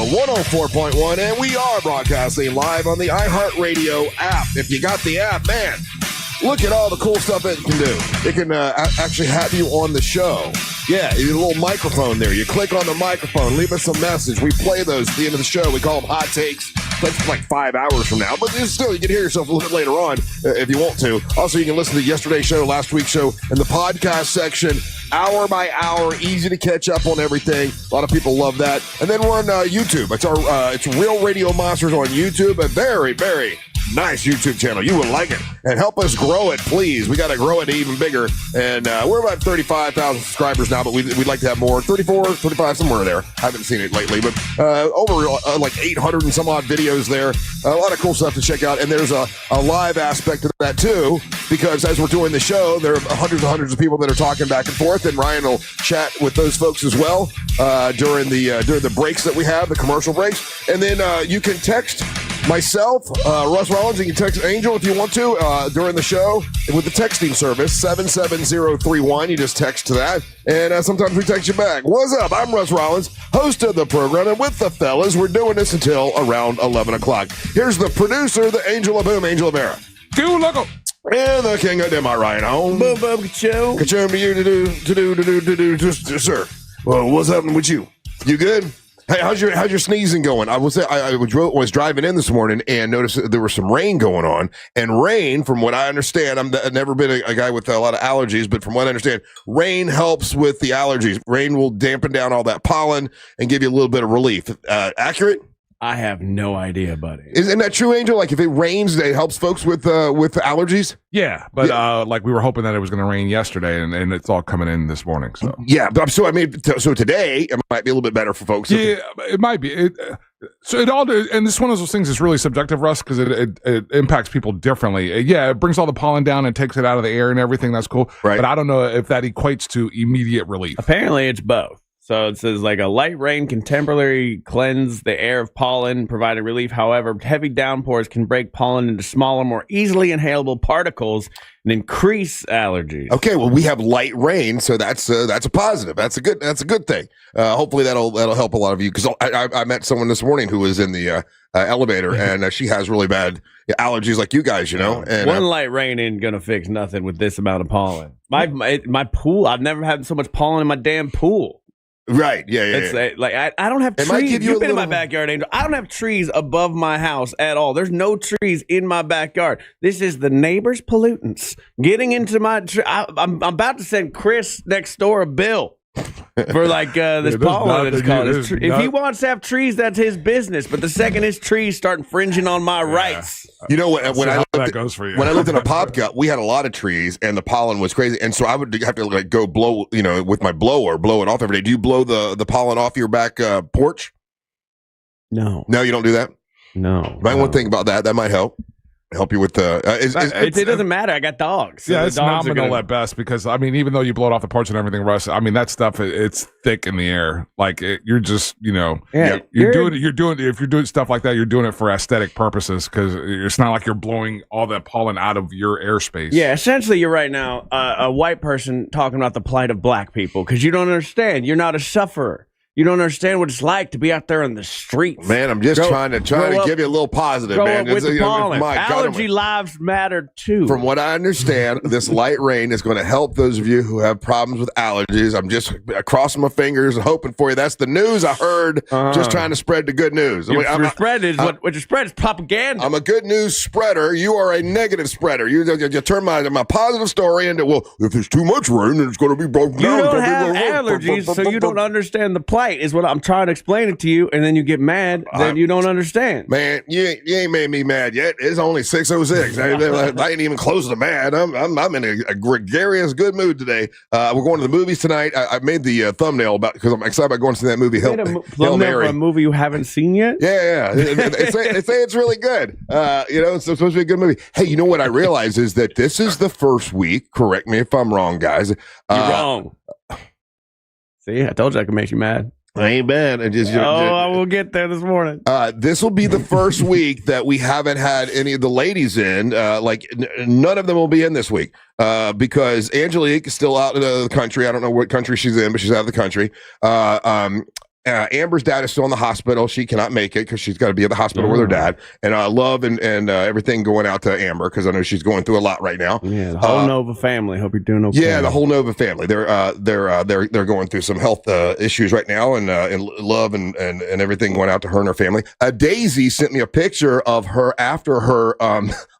Radio 104.1, and we are broadcasting live on the iHeartRadio app. If you got the app, man, look at all the cool stuff it can do. It can actually have you on the show. Yeah, a little microphone there. You click on the microphone, leave us a message. We play those at the end of the show. We call them hot takes. That's like 5 hours from now. But still, you can hear yourself a little bit later on if you want to. Also, you can listen to yesterday's show, last week's show, in the podcast section, hour by hour, easy to catch up on everything. A lot of people love that. And then we're on YouTube. It's Real Radio Monsters on YouTube. A very, very nice YouTube channel. You will like it. And help us grow it, please. We got to grow it even bigger. And we're about 35,000 subscribers now, but we'd like to have more. 34, 35, somewhere there. I haven't seen it lately, but over like 800 and some odd videos there. A lot of cool stuff to check out. And there's a live aspect to that, too, because as we're doing the show, there are hundreds and hundreds of people that are talking back and forth, and Ryan will chat with those folks as well during the breaks that we have, the commercial breaks. And then you can text myself, Russ Rollins. You can text Angel if you want to during the show with the texting service, 77031. You just text to that, and sometimes we text you back. What's up? I'm Russ Rollins, host of the program, and with the fellas, we're doing this until around 11 o'clock. Here's the producer, the Angel of Boom, Angel of Era. Loco. And the king of Demi Ryan home. Boom, boom, ka-chow. Ka-chow to you, to sir. Well, what's happening with you? You good? Hey, how's your sneezing going? I was driving in this morning and noticed that there was some rain going on. And rain, from what I understand, I've never been a guy with a lot of allergies, but from what I understand, rain helps with the allergies. Rain will dampen down all that pollen and give you a little bit of relief. Accurate? I have no idea, buddy. Isn't that true, Angel? Like if it rains, it helps folks with allergies? Yeah, but like we were hoping that it was going to rain yesterday, and it's all coming in this morning. So yeah, but so today it might be a little bit better for folks. Yeah, it might be. So it all, and this is one of those things that's really subjective, Russ, because it impacts people differently. Yeah, it brings all the pollen down and takes it out of the air and everything. That's cool. Right. But I don't know if that equates to immediate relief. Apparently, it's both. So it says like a light rain can temporarily cleanse the air of pollen, providing relief. However, heavy downpours can break pollen into smaller, more easily inhalable particles and increase allergies. Okay, well, we have light rain, so that's a positive. That's a good thing. Hopefully that'll help a lot of you, because I met someone this morning who was in the elevator, and she has really bad allergies like you guys, you know. And one light rain ain't gonna fix nothing with this amount of pollen. My pool, I've never had so much pollen in my damn pool. Right, yeah. It's like I don't have trees. You've been in my backyard, Angel. I don't have trees above my house at all. There's no trees in my backyard. This is the neighbor's pollutants getting into my tree. I'm about to send Chris next door a bill for like this pollen. If he wants to have trees, that's his business. But the second his trees start infringing on my rights, you know what? When I lived in a pop gut, we had a lot of trees, and the pollen was crazy. And so I would have to like go blow, with my blower, blow it off every day. Do you blow the pollen off your back porch? No, you don't do that. No, might want to think about that. That might help you with the it doesn't matter. I got dogs. So it's nominal at best, because I mean, even though you blow it off the porch and everything, Russ, I mean, that stuff, it's thick in the air. Like you're just if you're doing stuff like that, you're doing it for aesthetic purposes, because it's not like you're blowing all that pollen out of your airspace. Yeah, essentially you're right now a white person talking about the plight of black people, because you don't understand. You're not a sufferer. You don't understand what it's like to be out there in the streets. Man, I'm just trying to give you a little positive, man. With the pollen. Allergy lives matter too. From what I understand, this light rain is going to help those of you who have problems with allergies. I'm just crossing my fingers and hoping for you. That's the news I heard. Just trying to spread the good news. What you spread is propaganda. I'm a good news spreader. You are a negative spreader. You turn my positive story into, well, if there's too much rain, then it's going to be broken down. You don't have allergies, so you don't understand the plight. Is what I'm trying to explain it to you, and then you get mad that you don't understand. Man, you ain't made me mad yet. It's only 6:06. I ain't even close to mad. I'm in a gregarious good mood today. We're going to the movies tonight. I made the thumbnail because I'm excited about going to see that movie. Hail Mary. For a movie you haven't seen yet? Yeah. They say it's really good. It's supposed to be a good movie. Hey, you know what I realize is that this is the first week. Correct me if I'm wrong, guys. You're wrong. See, I told you I could make you mad. I ain't bad. I will get there this morning. This will be the first week that we haven't had any of the ladies in. None of them will be in this week because Angelique is still out of the country. I don't know what country she's in, but she's out of the country. Amber's dad is still in the hospital. She cannot make it because she's got to be at the hospital with her dad. And love and everything going out to Amber because I know she's going through a lot right now. Yeah, the whole Nova family. Hope you're doing okay. Yeah, the whole Nova family. They're going through some health issues right now, and love and everything going out to her and her family. Daisy sent me a picture of her after her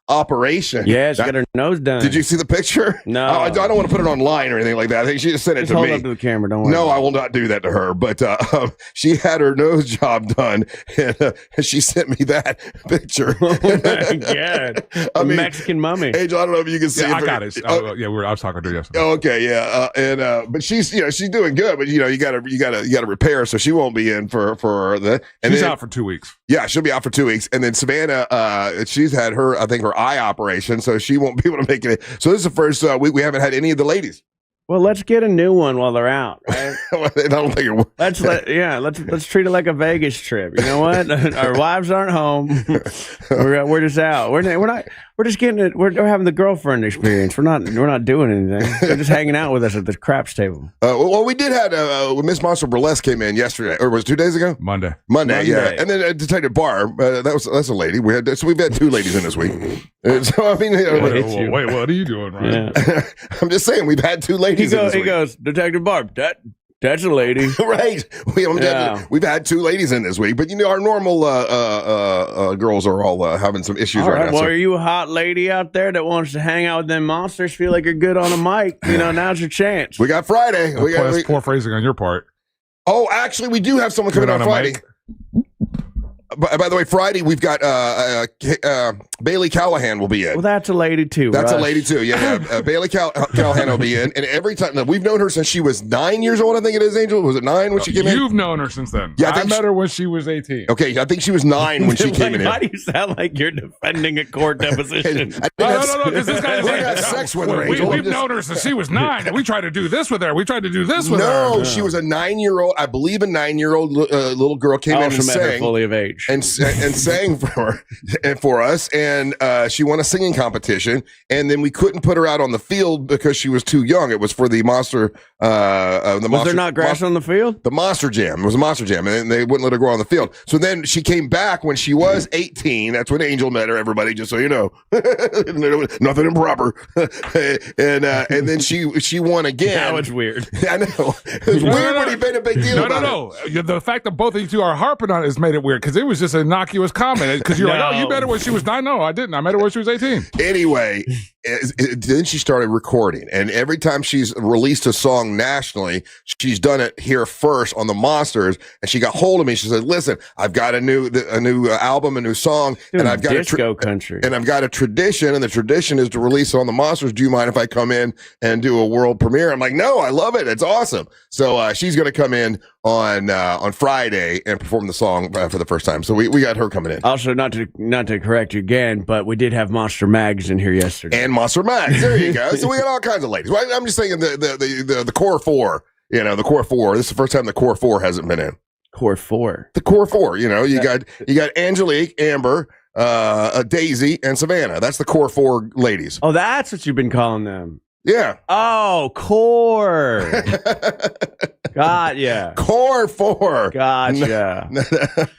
operation. Yeah, she got her nose done. Did you see the picture? No. I don't want to put it online or anything like that. I think she just sent it to hold me. Up to the camera, don't worry. No, I will not do that to her. But she had her nose job done, and she sent me that picture. Oh my God! I mean, Mexican mummy. Angel, I don't know if you can see. Yeah, I got it. I was talking to her yesterday. Okay, yeah, but she's she's doing good, but you gotta repair, so she won't be in for the. And she's then, out for 2 weeks. Yeah, she'll be out for 2 weeks, and then Savannah, she's had her eye operation, so she won't be able to make it. So this is the first week we haven't had any of the ladies. Well, let's get a new one while they're out, right? I don't think it will. Let's treat it like a Vegas trip. You know what? Our wives aren't home. We're just out. We're just getting it. We're having the girlfriend experience. We're not doing anything. They're just hanging out with us at the craps table. Well, we did have Miss Monster Burlesque came in yesterday, or was it 2 days ago? Monday, yeah. And then Detective Barr, that's a lady. We've had 2 ladies in this week. So I mean, wait, what are you doing, Ryan? Yeah. I'm just saying we've had 2 ladies. He goes, Detective Barr, that's a lady. Right. We've had 2 ladies in this week, but our normal girls are all having some issues right now. Well, are you a hot lady out there that wants to hang out with them monsters, feel like you're good on a mic? Now's your chance. We got Friday. That's poor phrasing on your part. Oh, actually, we do have someone coming on Friday. By the way, Friday we've got Bailey Callahan will be in. Well, that's a lady too. That's a lady too. Yeah. Bailey Callahan will be in, and every time we've known her since she was 9 years old. I think it is. Angel, was it 9 when she came in? You've known her since then. Yeah, I met her when she was 18. Okay, I think she was 9 when she came in. Why do you sound like you're defending a court deposition? No, because this guy's like, had sex with her. Angel. We've known her since she was 9, and we tried to do this with her. We tried to do this with her. No, she was a 9-year-old. I believe a 9-year-old little girl came in and sang, fully of age, and sang for her and for us, and she won a singing competition, and then we couldn't put her out on the field because she was too young. It was for the monster. Was there not grass on the field? The Monster Jam. It was a Monster Jam, and they wouldn't let her go on the field. So then she came back when she was 18. That's when Angel met her. Everybody, just so you know, nothing improper. and then she won again. Now it's weird. I know. It was weird when he made a big deal about it. The fact that both of you two are harping on it has made it weird because it was just an innocuous comment. Because you're like, oh, you met her when she was 9. No, I didn't. I met her when she was 18. Anyway, then she started recording, and every time she's released a song nationally, she's done it here first on the Monsters. And she got hold of me. She said, "Listen, I've got a new album, a new song, and I've got disco country, and I've got a tradition, and the tradition is to release it on the Monsters. Do you mind if I come in and do a world premiere?" I'm like, "No, I love it. It's awesome." So she's going to come in on Friday and perform the song for the first time. So we got her coming in. Also, not to correct you again, but we did have Monster Mags in here yesterday. And Monster Mags. There you go. So we got all kinds of ladies. Well, I'm just saying the core 4. The core 4. This is the first time the core 4 hasn't been in. Core 4. The core 4. You got Angelique, Amber, Daisy, and Savannah. That's the core 4 ladies. Oh, that's what you've been calling them. Yeah. Oh, core. Gotcha. Core 4. Gotcha.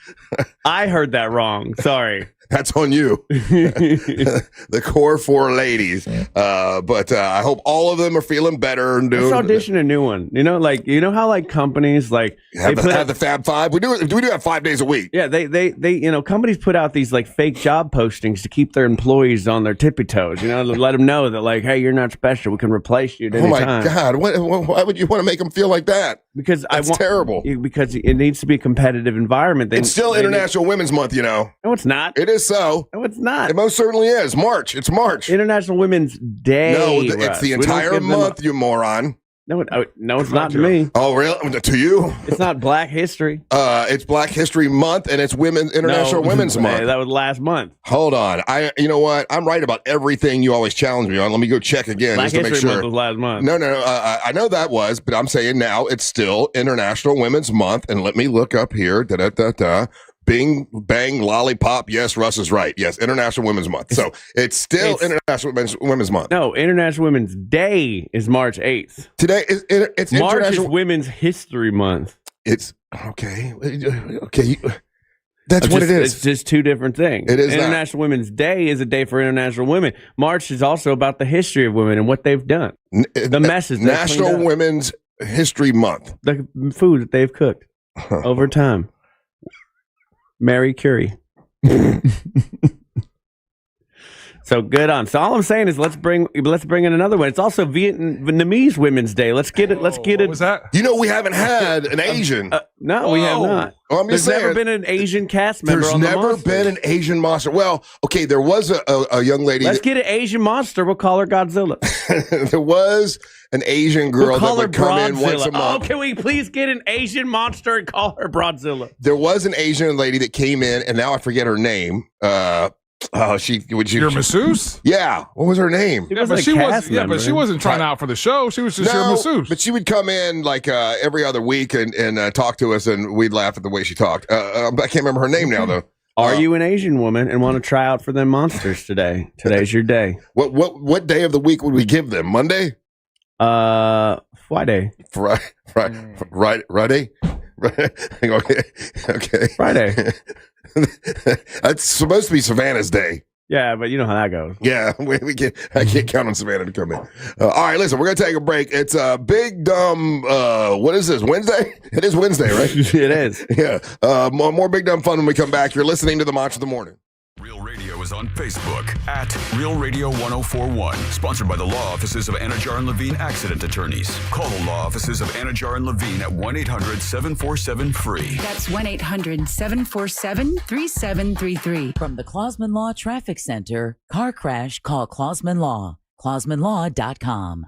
I heard that wrong. Sorry. That's on you. The core 4 ladies. But I hope all of them are feeling better and doing. Let's audition a new one. How companies have the Fab 5. We do have 5 days a week. Yeah, they companies put out these fake job postings to keep their employees on their tippy toes. To let them know that hey, you're not special. We can replace you at any time. Oh my God! Why would you want to make them feel like that? Because that's terrible. Because it needs to be a competitive environment. It's still International Women's Month, No, it's not. It is so. No, it's not. It most certainly is. March. It's March. International Women's Day. No, it's the entire month, you moron. No, it's not to me. Oh, really? To you? It's not Black History. It's Black History Month, and it's International Women's Month. That was last month. Hold on. You know what? I'm right about everything you always challenge me on. Let me go check again Black just to make History sure. Month was last month. No. I know that was, but I'm saying now it's still International Women's Month, and let me look up here. Bing, bang, lollipop. Yes, Russ is right. Yes, International Women's Month. So it's still International Women's Month. No, International Women's Day is March 8th. Today it's March International is Women's History Month. It's Okay. That's what it is. It's just two different things. It is International Women's Day is a day for international women. March is also about the history of women and what they've done. The messes. National Women's History Month. The food that they've cooked over time. Mary Curie. So good on. So all I'm saying is let's bring in another one. It's also Vietnamese Women's Day. Let's get it. What was that? We haven't had an Asian. No, we have not. Well, There's never been an Asian cast member on the Monster. There's never been an Asian monster. Well, okay, there was a young lady. Let's get an Asian monster. We'll call her Godzilla. There was an Asian girl that would come in once a month. Oh, can we please get an Asian monster and call her Broadzilla? There was an Asian lady that came in, and now I forget her name. Your masseuse? Yeah. What was her name? But she wasn't trying out for the show. She was just your masseuse. But she would come in like every other week and talk to us, and we'd laugh at the way she talked. I can't remember her name now, though. Are you an Asian woman and want to try out for them monsters today? Today's your day. What day of the week would we give them? Monday? Friday. Friday? Okay. Friday. That's supposed to be Savannah's day. Yeah, but you know how that goes. Yeah, I can't count on Savannah to come in. All right, listen, we're going to take a break. It's a big, dumb, what is this, Wednesday? It is Wednesday, right? It is. Yeah. More big, dumb fun when we come back. You're listening to The Monster of the Morning. Real Radio is on Facebook at Real Radio 1041. Sponsored by the law offices of Anajar and Levine Accident Attorneys. Call the law offices of Anajar and Levine at 1-800-747-FREE. That's 1-800-747-3733. From the Clausman Law Traffic Center, car crash, call Clausman Law. ClausmanLaw.com.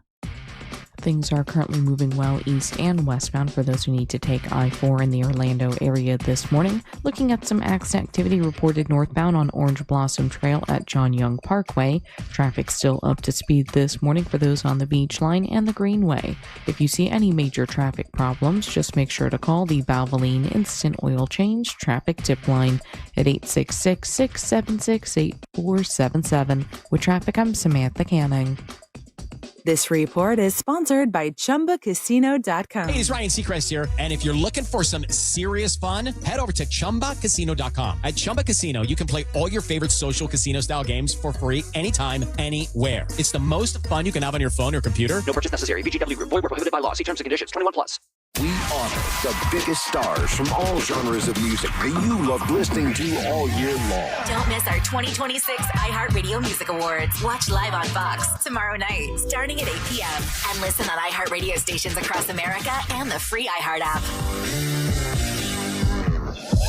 Things are currently moving well east and westbound for those who need to take I-4 in the Orlando area this morning. Looking at some accident activity reported northbound on Orange Blossom Trail at John Young Parkway. Traffic still up to speed this morning for those on the Beach Line and the Greenway. If you see any major traffic problems, just make sure to call the Valvoline Instant Oil Change Traffic Tip Line at 866-676-8477. With traffic, I'm Samantha Canning. This report is sponsored by ChumbaCasino.com. Hey, it's Ryan Seacrest here. And if you're looking for some serious fun, head over to ChumbaCasino.com. At Chumba Casino, you can play all your favorite social casino-style games for free anytime, anywhere. It's the most fun you can have on your phone or computer. No purchase necessary. VGW Group. Void where prohibited by law. See terms and conditions. 21+. We honor the biggest stars from all genres of music that you love listening to all year long. Don't miss our 2026 iHeartRadio Music Awards. Watch live on Fox tomorrow night, starting at 8 p.m. And listen on iHeartRadio stations across America and the free iHeart app.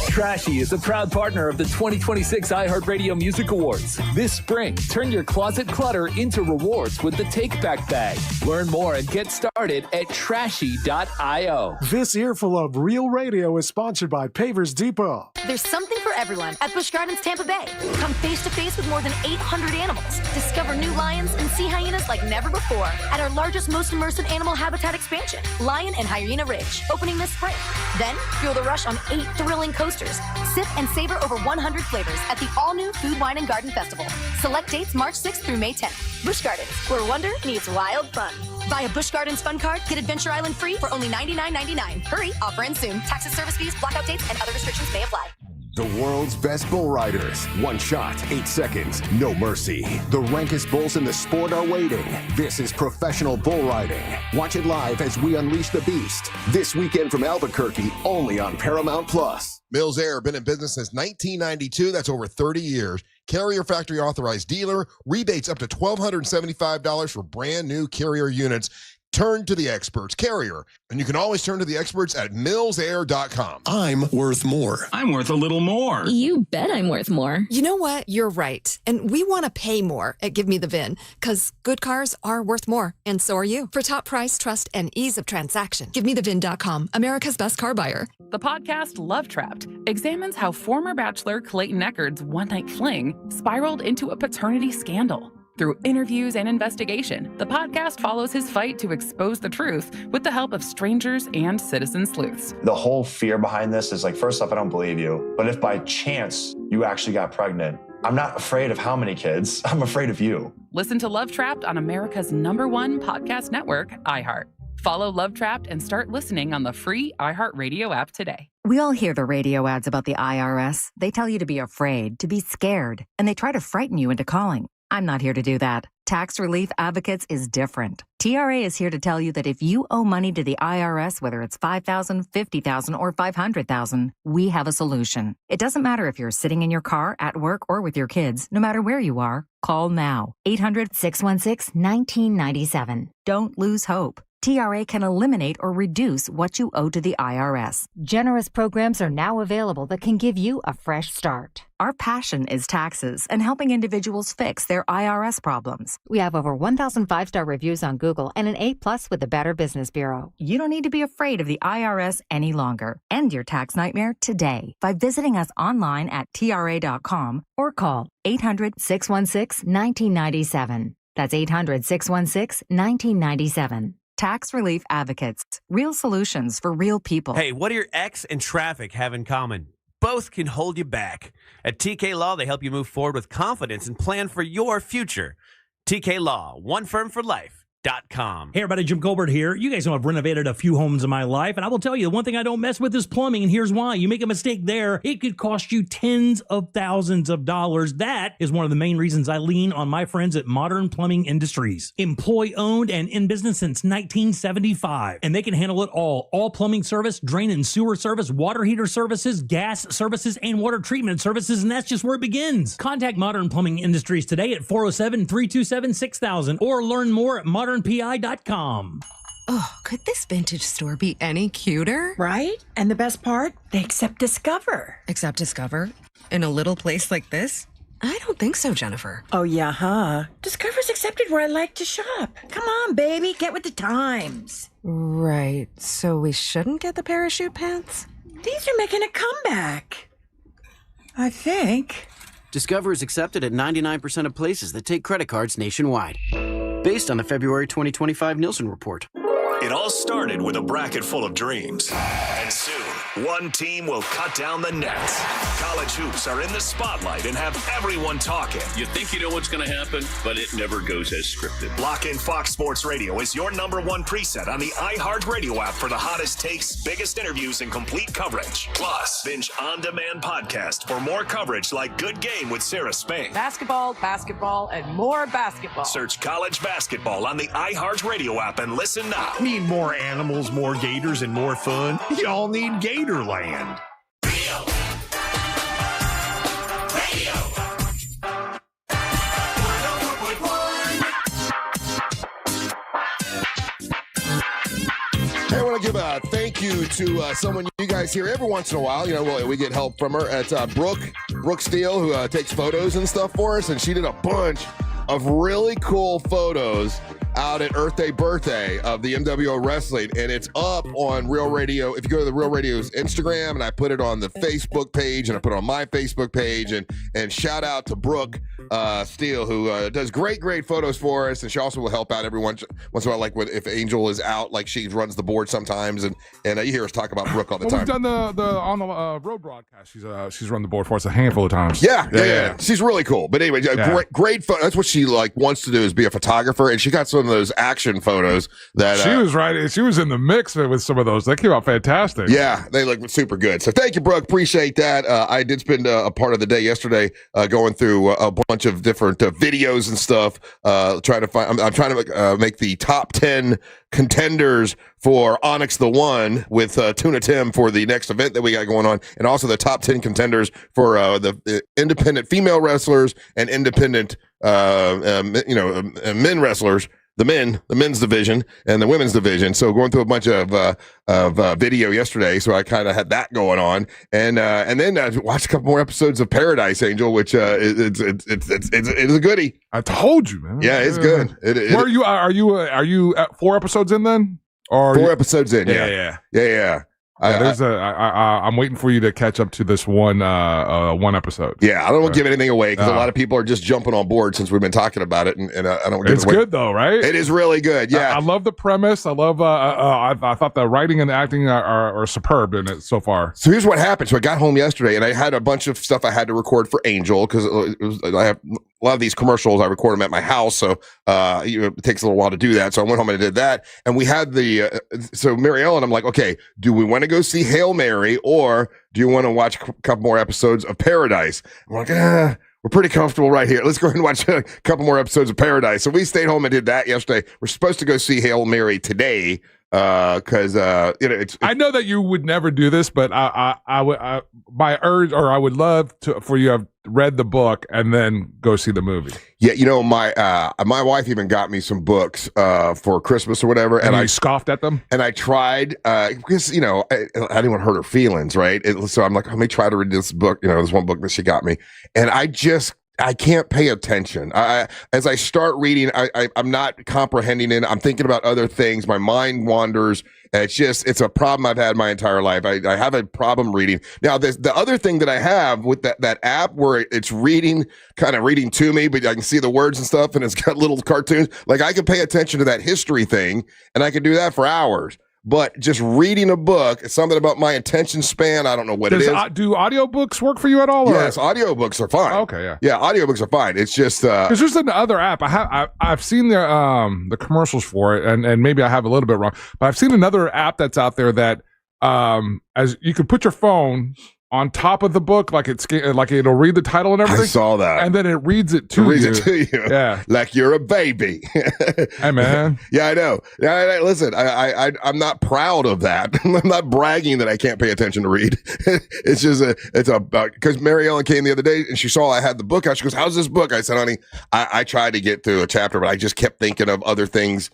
Trashy is a proud partner of the 2026 iHeartRadio Music Awards. This spring, turn your closet clutter into rewards with the Take Back Bag. Learn more and get started at trashy.io. This earful of Real Radio is sponsored by Pavers Depot. There's something for everyone at Busch Gardens Tampa Bay. Come face to face with more than 800 animals. Discover new lions and sea hyenas like never before at our largest, most immersive animal habitat expansion, Lion and Hyena Ridge, opening this spring. Then fuel the rush on 8 thrilling coasters. Sip and savor over 100 flavors at the all-new Food, Wine, and Garden Festival. Select dates March 6th through May 10th. Busch Gardens, where wonder meets wild fun. Buy a Busch Gardens Fun Card, get Adventure Island free for only $99.99. Hurry, offer ends soon. Taxes, service fees, blackout dates, and other restrictions may apply. The world's best bull riders. 1 shot, 8 seconds, no mercy. The rankest bulls in the sport are waiting. This is professional bull riding. Watch it live as we unleash the beast. This weekend from Albuquerque, only on Paramount Plus. Mills Air, been in business since 1992. That's over 30 years. Carrier factory authorized dealer. Rebates up to $1,275 for brand new Carrier units. Turn to the experts, Carrier. And you can always turn to the experts at millsair.com. I'm worth more. I'm worth a little more. You bet I'm worth more. You know what? You're right. And we want to pay more at Give Me the VIN, because good cars are worth more. And so are you. For top price, trust, and ease of transaction, GiveMeTheVIN.com, America's best car buyer. The podcast Love Trapped examines how former bachelor Clayton Echard's one-night fling spiraled into a paternity scandal. Through interviews and investigation, the podcast follows his fight to expose the truth with the help of strangers and citizen sleuths. The whole fear behind this is like, first off, I don't believe you. But if by chance you actually got pregnant, I'm not afraid of how many kids. I'm afraid of you. Listen to Love Trapped on America's #1 podcast network, iHeart. Follow Love Trapped and start listening on the free iHeartRadio app today. We all hear the radio ads about the IRS. They tell you to be afraid, to be scared, and they try to frighten you into calling. I'm not here to do that. Tax Relief Advocates is different. TRA is here to tell you that if you owe money to the IRS, whether it's $5,000, $50,000, or $500,000, we have a solution. It doesn't matter if you're sitting in your car, at work, or with your kids. No matter where you are, call now. 800-616-1997. Don't lose hope. TRA can eliminate or reduce what you owe to the IRS. Generous programs are now available that can give you a fresh start. Our passion is taxes and helping individuals fix their IRS problems. We have over 1,000 5-star reviews on Google and an A+ with the Better Business Bureau. You don't need to be afraid of the IRS any longer. End your tax nightmare today by visiting us online at TRA.com or call 800-616-1997. That's 800-616-1997. Tax Relief Advocates. Real solutions for real people. Hey, what do your ex and traffic have in common? Both can hold you back. At TK Law, they help you move forward with confidence and plan for your future. TK Law, one firm for life. Hey everybody, Jim Colbert here. You guys know I've renovated a few homes in my life, and I will tell you, the one thing I don't mess with is plumbing, and here's why. You make a mistake there, it could cost you tens of thousands of dollars. That is one of the main reasons I lean on my friends at Modern Plumbing Industries. Employee-owned and in business since 1975, and they can handle it all. All plumbing service, drain and sewer service, water heater services, gas services, and water treatment services, and that's just where it begins. Contact Modern Plumbing Industries today at 407-327-6000 or learn more at modernpi.com. Oh, could this vintage store be any cuter? Right? And the best part? They accept Discover. Accept Discover? In a little place like this? I don't think so, Jennifer. Oh, yeah, huh? Discover's accepted where I like to shop. Come on, baby, get with the times. Right, so we shouldn't get the parachute pants? These are making a comeback. I think. Discover is accepted at 99% of places that take credit cards nationwide. Based on the February 2025 Nielsen report. It all started with a bracket full of dreams. And soon, one team will cut down the nets. College hoops are in the spotlight and have everyone talking. You think you know what's going to happen, but it never goes as scripted. Lock in Fox Sports Radio is your #1 preset on the iHeartRadio app for the hottest takes, biggest interviews, and complete coverage. Plus, binge on-demand podcast for more coverage like Good Game with Sarah Spain. Basketball, and more basketball. Search college basketball on the iHeartRadio app and listen now. Need more animals, more gators, and more fun? Y'all need Gatorland. Hey, I want to give a thank you to someone you guys hear every once in a while. You know, we get help from her. It's Brooke Steele, who takes photos and stuff for us, and she did a bunch of really cool photos out at Earth Day Birthday of the MWO Wrestling, and it's up on Real Radio. If you go to the Real Radio's Instagram, and I put it on the Facebook page, and I put it on my Facebook page, and shout out to Brooke Steele, who does great photos for us, and she also will help out every once in a while, like if Angel is out, like she runs the board sometimes, and you hear us talk about Brooke all the time. We've done the on the road broadcast. She's run the board for us a handful of times. Yeah. She's really cool. But anyway, great photo. That's what she wants to do, is be a photographer, and she got some of those action photos that she was right. She was in the mix with some of those. They came out fantastic. Yeah, they look super good. So thank you, Brooke. Appreciate that. I did spend a part of the day yesterday going through a bunch of different videos and stuff. Trying to find. I'm trying to make the top 10 contenders for Onyx the One with Tuna Tim for the next event that we got going on, and also the top 10 contenders for the independent female wrestlers and independent men wrestlers. The men's division and the women's division. So going through a bunch of video yesterday, so I kind of had that going on, and then I watched a couple more episodes of Paradise Angel, which it's a goodie. I told you, man. Yeah, it's good. Where are you? Are you at 4 episodes in then? Or 4 episodes in? Yeah. I'm waiting for you to catch up to this one episode. Yeah, I don't want to give anything away because a lot of people are just jumping on board since we've been talking about it, and I don't. It's good though, right? It is really good. Yeah, I love the premise. I love. I thought the writing and the acting are superb in it so far. So here's what happened. So I got home yesterday, and I had a bunch of stuff I had to record for Angel because I have lot of these commercials, I record them at my house, so it takes a little while to do that. So I went home and I did that, and we had so Mary Ellen, I'm like, okay, do we want to go see Hail Mary, or do you want to watch a couple more episodes of Paradise? I'm like, we're pretty comfortable right here. Let's go ahead and watch a couple more episodes of Paradise. So we stayed home and did that yesterday. We're supposed to go see Hail Mary today. Because it's I know that you would never do this, but I would my urge, or I would love for you to have read the book and then go see the movie. Yeah, my wife even got me some books for Christmas or whatever, and I scoffed at them. And I tried because I didn't want to hurt her feelings, right? So I'm like, let me try to read this book. This one book that she got me, and I can't pay attention. As I start reading, I'm not comprehending it. I'm thinking about other things. My mind wanders. It's a problem I've had my entire life. I have a problem reading. Now, the other thing that I have with that app where it's kind of reading to me, but I can see the words and stuff, and it's got little cartoons. Like, I can pay attention to that history thing, and I can do that for hours. But just reading a book, it's something about my attention span. I don't know what it is. Do audiobooks work for you at all? Yes, audiobooks are fine. Okay, yeah. Yeah, audiobooks are fine. It's just because there's another app. I've seen the commercials for it, and maybe I have a little bit wrong, but I've seen another app that's out there that as you could put your phone on top of the book, like it'll read the title and everything. I saw that, and then it reads it to you. Yeah, like you're a baby. Hey, man. Yeah, I know. Listen, I'm not proud of that. I'm not bragging that I can't pay attention to read. It's just because Mary Ellen came the other day and she saw I had the book out. She goes, "How's this book?" I said, "Honey, I tried to get through a chapter, but I just kept thinking of other things."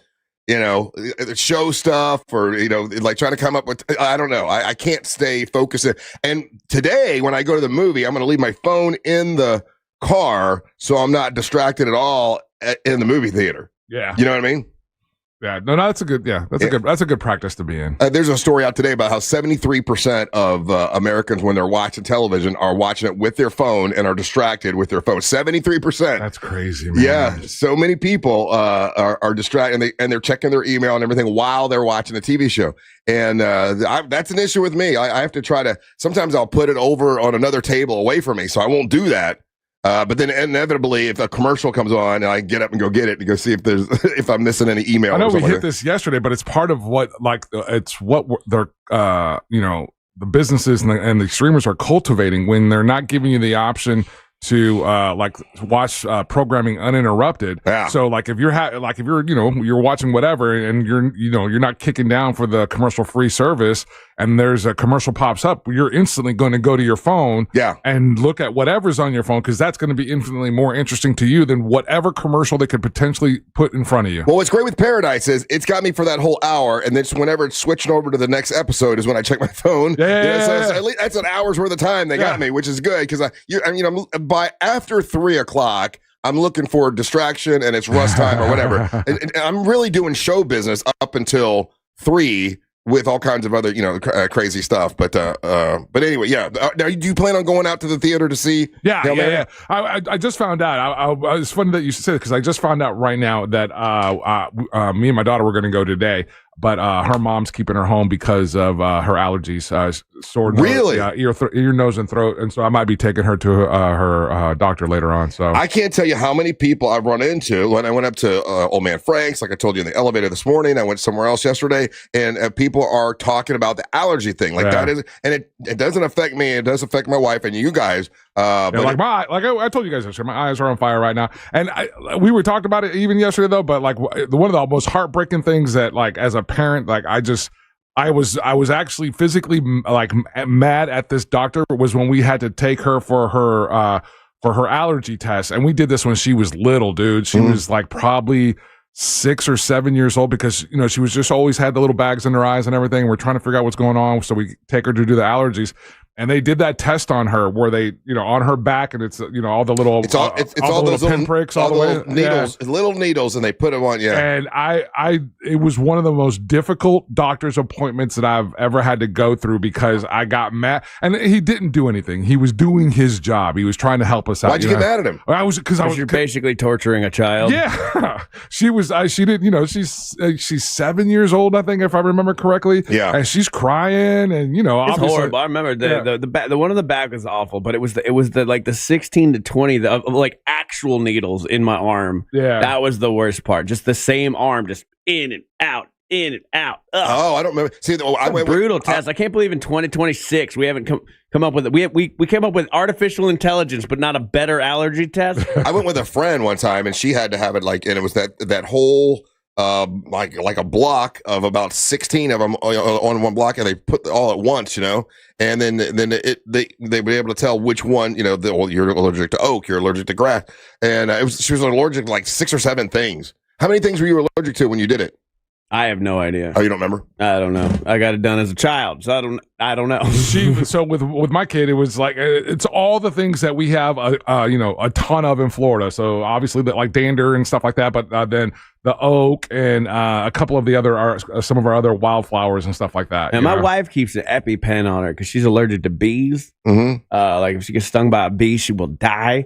Show stuff, or like trying to come up with, I don't know. I can't stay focused. And today, when I go to the movie, I'm going to leave my phone in the car so I'm not distracted at all in the movie theater. Yeah, you know what I mean? Yeah, no, that's a good. Yeah, that's a good practice to be in. There's a story out today about how 73% of Americans, when they're watching television, are watching it with their phone and are distracted with their phone. 73%. That's crazy, man. Yeah, so many people are distracted, and they're checking their email and everything while they're watching the TV show. And that's an issue with me. I have to try to. Sometimes I'll put it over on another table away from me, so I won't do that. But then inevitably, if a commercial comes on, I get up and go get it and go see if I'm missing any email. I know we hit this yesterday, but it's part of what they're the businesses and the streamers are cultivating when they're not giving you the option to watch programming uninterrupted. Yeah. So if you're watching whatever and you're not kicking down for the commercial free service, and there's a commercial pops up, you're instantly going to go to your phone and look at whatever's on your phone, because that's going to be infinitely more interesting to you than whatever commercial they could potentially put in front of you. Well, what's great with Paradise is it's got me for that whole hour, and then whenever it's switching over to the next episode is when I check my phone. So at least that's an hour's worth of time they got me, which is good, because by after 3:00, I'm looking for distraction, and it's rust time or whatever. and I'm really doing show business up until 3. With all kinds of other, crazy stuff, but anyway, yeah. Now, do you plan on going out to the theater to see? Yeah. I just found out. It's funny that you said it, because I just found out right now that me and my daughter were going to go today, but her mom's keeping her home because of her allergies, sore nose, really, ear, nose, and throat, and so I might be taking her to her doctor later on. So I can't tell you how many people I've run into when I went up to Old Man Frank's, like I told you in the elevator this morning. I went somewhere else yesterday, and people are talking about the allergy thing, that is, and it doesn't affect me. It does affect my wife and you guys. But I told you guys yesterday, my eyes are on fire right now, and we were talking about it even yesterday though. But one of the most heartbreaking things that, as a parent, I was actually physically mad at this doctor was when we had to take her for her allergy test, and we did this when she was little, dude. She was probably 6 or 7 years old, because she was just always had the little bags in her eyes and everything. We're trying to figure out what's going on, so we take her to do the allergies. And they did that test on her where they, on her back, and it's, all the little, it's all the little pinpricks, all the way, needles, little needles, and they put them on. Yeah. And it was one of the most difficult doctor's appointments that I've ever had to go through, because I got mad, and he didn't do anything. He was doing his job. He was trying to help us out. Why'd you get mad at him? Because you're basically torturing a child. Yeah. She didn't, she's 7 years old, I think, if I remember correctly. Yeah. And she's crying, and, it's horrible. I remember that. the one in the back was awful, but it was the like the 16 to 20 like actual needles in my arm. Yeah, that was the worst part. Just the same arm, just in and out. In and out. Ugh. Oh, I don't remember. See, I went brutal test. I can't believe in 2026 we haven't come up with it. We came up with artificial intelligence, but not a better allergy test. I went with a friend one time, and she had to have it and it was that whole like a block of about 16 of them on one block, and they put all at once, and then they were able to tell which one, you're allergic to oak, you're allergic to grass, and she was allergic to like 6 or 7 things. How many things were you allergic to when you did it? I have no idea. Oh, you don't remember? I don't know. I got it done as a child, so I don't know. So with my kid, it was like it's all the things that we have a ton of in Florida. So obviously like dander and stuff like that, but then the oak and a couple of the other some of our other wildflowers and stuff like that. And my wife keeps an EpiPen on her because she's allergic to bees. Mm-hmm. Like if she gets stung by a bee, she will die.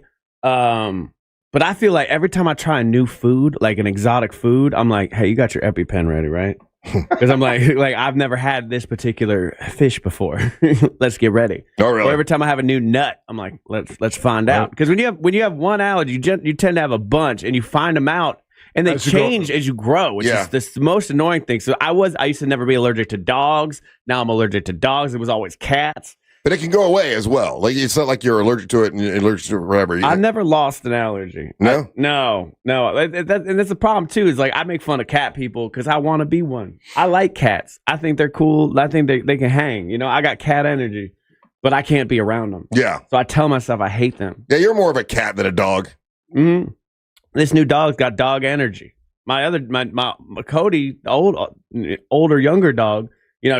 But I feel like every time I try a new food, like an exotic food, I'm like, hey, you got your EpiPen ready, right? Because I'm like I've never had this particular fish before. Let's get ready. Oh, really? Or every time I have a new nut, I'm like, let's find out. Because when you have one allergy, you tend to have a bunch, and you find them out, and they change as you grow, which is the most annoying thing. So I used to never be allergic to dogs. Now I'm allergic to dogs. It was always cats. But it can go away as well. Like it's not like you're allergic to it and you're allergic to it forever. I've never lost an allergy. No? No. And that's the problem too. Is like I make fun of cat people because I want to be one. I like cats. I think they're cool. I think they can hang. I got cat energy, but I can't be around them. Yeah. So I tell myself I hate them. Yeah, you're more of a cat than a dog. Mm-hmm. This new dog's got dog energy. My Cody, the older younger dog.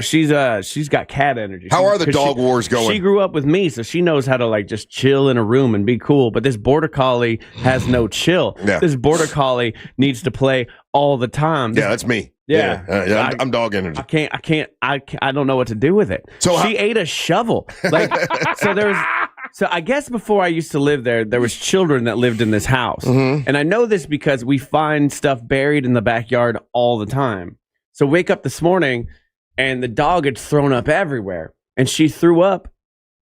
She's got cat energy. How are the dog wars going? She grew up with me, so she knows how to like just chill in a room and be cool. But this border collie has no chill. Yeah. This border collie needs to play all the time. That's me. Yeah. I'm dog energy. I don't know what to do with it. So she ate a shovel. Like so I guess before I used to live there was children that lived in this house. Mm-hmm. And I know this because we find stuff buried in the backyard all the time. So wake up this morning and the dog had thrown up everywhere. And she threw up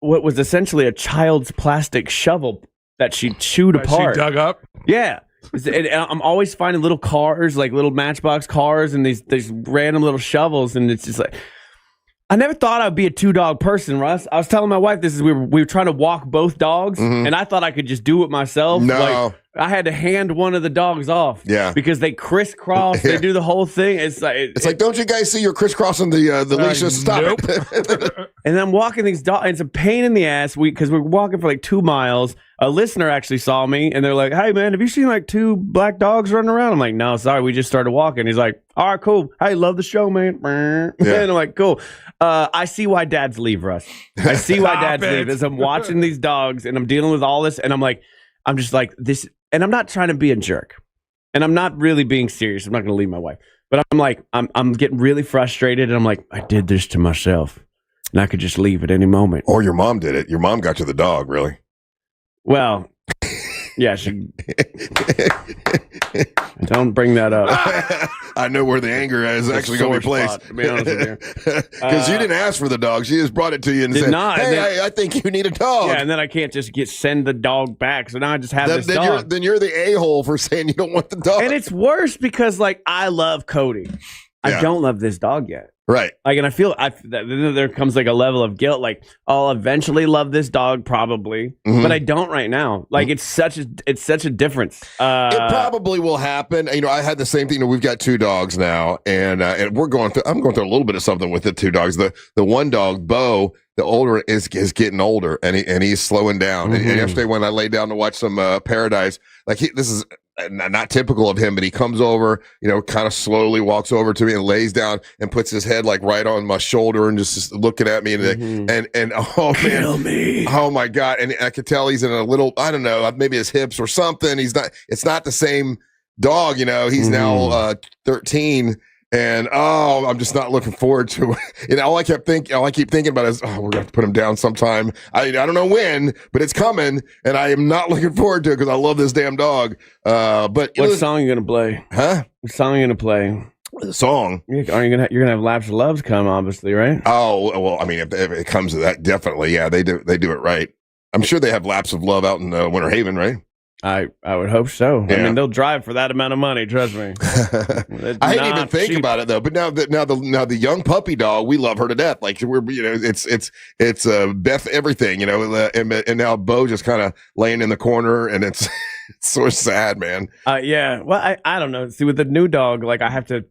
what was essentially a child's plastic shovel that she chewed apart. She dug up? Yeah. And I'm always finding little cars, like little Matchbox cars and these random little shovels. And it's just like, I never thought I'd be a 2-dog person, Russ. I was telling my wife this is we were trying to walk both dogs, and I thought I could just do it myself. No. Like, I had to hand one of the dogs off. Yeah. Because they crisscross, they do the whole thing. It's like don't you guys see you're crisscrossing the leashes? Stop it. And I'm walking these dogs. It's a pain in the ass because we're walking for like 2 miles. A listener actually saw me and they're like, hey, man, have you seen like 2 black dogs running around? I'm like, no, sorry. We just started walking. He's like, all right, cool. Hey, love the show, man. Yeah. And I'm like, cool. I see why dads leave, Russ. I see why dads leave as I'm watching these dogs and I'm dealing with all this. And I'm just like this. And I'm not trying to be a jerk. And I'm not really being serious. I'm not going to leave my wife. But I'm like, I'm getting really frustrated. And I'm like, I did this to myself. And I could just leave at any moment. Or your mom did it. Your mom got you the dog, really. Well, yeah, she. Don't bring that up. I know where the anger is actually going to be placed. To be honest with you, because you didn't ask for the dog, she just brought it to you and said, "Hey, I think you need a dog." Yeah, and then I can't just send the dog back. So now I just have this dog. Then you're the a-hole for saying you don't want the dog. And it's worse because I love Cody. I don't love this dog yet. Right. And I feel there comes like a level of guilt. Like I'll eventually love this dog probably, but I don't right now. Like it's such a difference. It probably will happen. I had the same thing. We've got 2 dogs now, and we're going through. I'm going through a little bit of something with the 2 dogs. The one dog, Bo, the older is getting older, and he's slowing down. Mm-hmm. And yesterday when I laid down to watch some Paradise, this is not typical of him, but he comes over, kind of slowly walks over to me and lays down and puts his head like right on my shoulder and just looking at me and oh man, kill me. Oh my God. And I could tell he's in a little, I don't know, maybe his hips or something. It's not the same dog, he's now 13. And I'm just not looking forward to it. All I keep thinking about is, we're gonna have to put him down sometime. I don't know when, but it's coming, and I am not looking forward to it because I love this damn dog. But what song are you gonna play? Huh? What song are you gonna play? The song. You're gonna have Laps of Loves come, obviously, right? Oh well, I mean, if it comes to that, definitely, yeah, they do it right. I'm sure they have Laps of Love out in Winter Haven, right? I would hope so. Yeah. I mean, they'll drive for that amount of money. Trust me. I didn't even think about it though. But now the young puppy dog, we love her to death. Like it's Beth everything, and now Bo just kind of laying in the corner, and it's so sad, man. Yeah. Well, I don't know. See, with the new dog, like I have to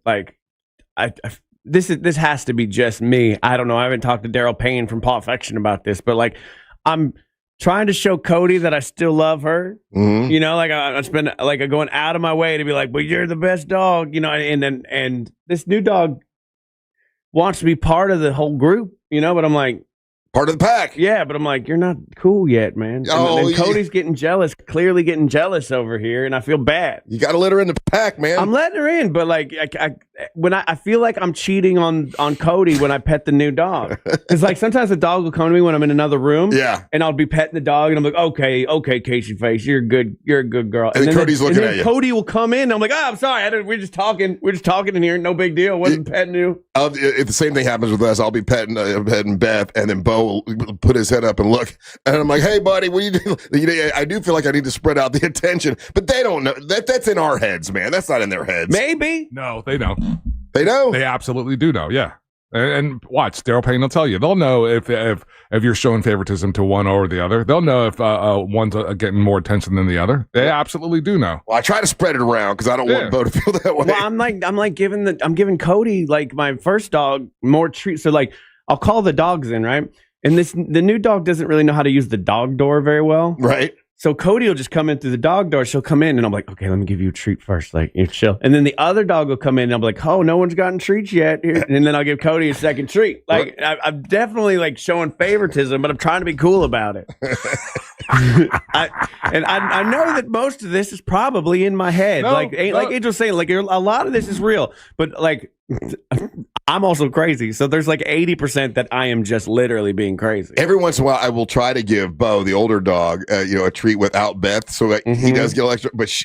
this has to be just me. I don't know. I haven't talked to Daryl Payne from Paw Affection about this, but like I'm trying to show Cody that I still love her. Mm-hmm. Like I spend like going out of my way to be like, but you're the best dog, and this new dog wants to be part of the whole group, but I'm like, part of the pack. Yeah, but I'm like, you're not cool yet, man. And Cody's getting jealous, clearly getting jealous over here, and I feel bad. You got to let her in the pack, man. I'm letting her in, but like, I feel like I'm cheating on Cody when I pet the new dog. It's like sometimes the dog will come to me when I'm in another room, and I'll be petting the dog, and I'm like, okay, Casey Face, you're a good girl. And then Cody's looking at you. Cody will come in, and I'm like, I'm sorry, we're just talking in here, no big deal. Wasn't petting you. If the same thing happens with us, I'll be petting Beth, and then Bo will put his head up and look, and I'm like, hey buddy, what are you doing? I do feel like I need to spread out the attention, but they don't know that's in our heads, man. That's not in their heads. Maybe. No, they know. They know. They absolutely do know. Yeah. And watch, Daryl Payne will tell you. They'll know if you're showing favoritism to one or the other. They'll know if one's getting more attention than the other. They absolutely do know. Well, I try to spread it around because I don't want Bo to feel that way. Well, I'm giving Cody, like my first dog, more treats. So like I'll call the dogs in, right? And the new dog doesn't really know how to use the dog door very well. Right. So Cody will just come in through the dog door. She'll come in and I'm like, okay, let me give you a treat first. Like, you chill. And then the other dog will come in and I'm like, oh, no one's gotten treats yet. And then I'll give Cody a second treat. Like, I'm definitely like showing favoritism, but I'm trying to be cool about it. I know that most of this is probably in my head. Like Angel's saying, like a lot of this is real, but like I'm also crazy. So there's like 80% that I am just literally being crazy. Every once in a while, I will try to give Bo, the older dog, a treat without Beth, so that he does get a little extra. But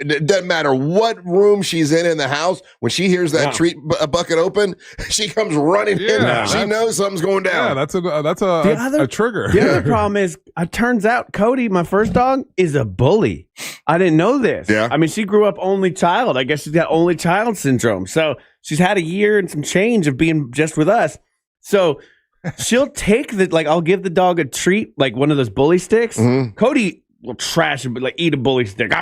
it doesn't matter what room she's in the house. When she hears that treat bucket open, she comes running in. She knows something's going down. Yeah, that's a trigger. The other problem is, it turns out Cody, my first dog, is a bully. I didn't know this. Yeah. I mean, she grew up only child. I guess she's got only child syndrome. So she's had a year and some change of being just with us. So she'll take I'll give the dog a treat, like one of those bully sticks. Cody will trash it, but like eat a bully stick.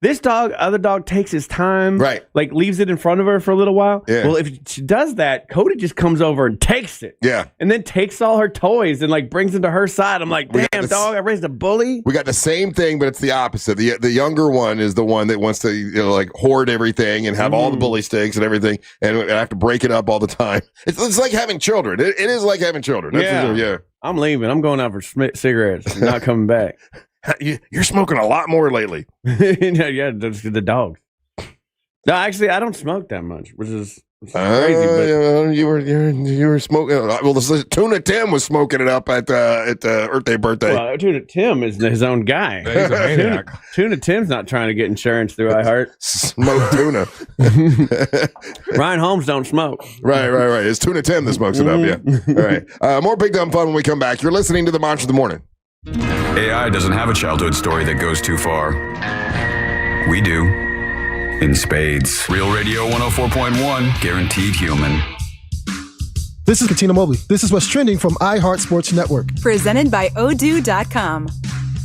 This other dog takes his time, right? Like leaves it in front of her for a little while. Yeah. Well, if she does that, Cody just comes over and takes it. Yeah. And then takes all her toys and like brings them to her side. I'm like, damn, dog, I raised a bully. We got the same thing, but it's the opposite. The younger one is the one that wants to like hoard everything and have all the bully sticks and everything, and I have to break it up all the time. It's like having children. It is like having children. That's yeah. I'm leaving. I'm going out for cigarettes. I'm not coming back. You're smoking a lot more lately. Yeah, the dogs. No, actually, I don't smoke that much, which is crazy. But you were smoking. Well, Tuna Tim was smoking it up at Earth Day birthday. Well, Tuna Tim is his own guy. Yeah, he's a maniac. Tuna Tim's not trying to get insurance through iHeart. Smoke tuna. Ryan Holmes don't smoke. Right. It's Tuna Tim that smokes it up. Yeah. All right. More Big Dumb Fun when we come back. You're listening to the Monster of the Morning. AI doesn't have a childhood story that goes too far. We do. In spades. Real Radio 104.1, guaranteed human. This is Katina Mobley. This is what's trending from iHeart Sports Network. Presented by Odoo.com.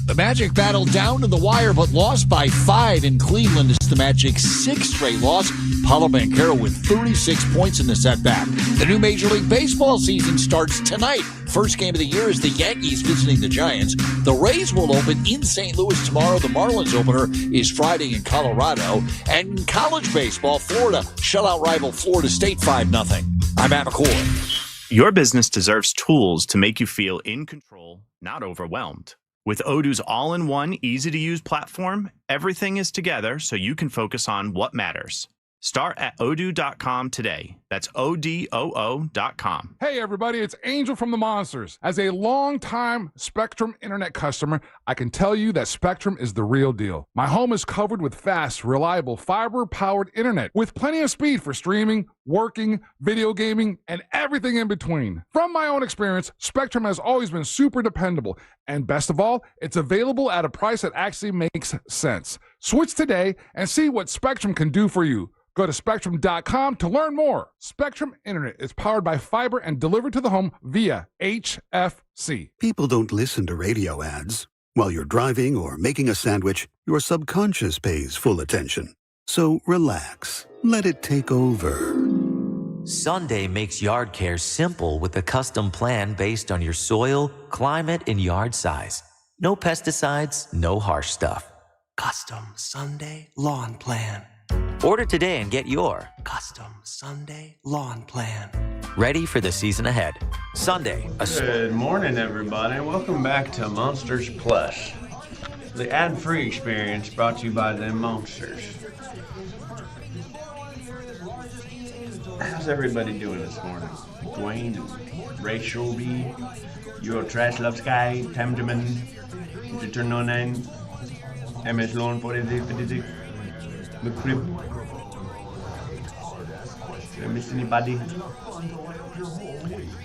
The Magic battled down to the wire, but lost by 5 in Cleveland. It's the Magic's 6th straight loss. Paulo Banchero with 36 points in the setback. The new Major League Baseball season starts tonight. First game of the year is the Yankees visiting the Giants. The Rays will open in St. Louis tomorrow. The Marlins opener is Friday in Colorado. And in college baseball, Florida shut out rival Florida State 5-0. I'm Matt McCoy. Your business deserves tools to make you feel in control, not overwhelmed. With Odoo's all-in-one, easy-to-use platform, everything is together so you can focus on what matters. Start at odoo.com today. That's ODOO.com. Hey everybody, it's Angel from the Monsters. As a longtime Spectrum internet customer, I can tell you that Spectrum is the real deal. My home is covered with fast, reliable, fiber-powered internet with plenty of speed for streaming, working, video gaming, and everything in between. From my own experience, Spectrum has always been super dependable, and best of all, it's available at a price that actually makes sense. Switch today and see what Spectrum can do for you. Go to Spectrum.com to learn more. Spectrum Internet is powered by fiber and delivered to the home via HFC. People don't listen to radio ads. While you're driving or making a sandwich, your subconscious pays full attention. So relax. Let it take over. Sunday makes yard care simple with a custom plan based on your soil, climate, and yard size. No pesticides, no harsh stuff. Custom Sunday lawn plan. Order today and get your Custom Sunday lawn plan. ready for the season ahead. Sunday, Good morning, everybody. Welcome back to Monsters Plus, the ad-free experience brought to you by them Monsters. How's everybody doing this morning? Dwayne, Rachel B, Eurotrash-Love-Sky, Tamjaman, Turn09, MS Loan 4656, McCrib. Did I miss anybody?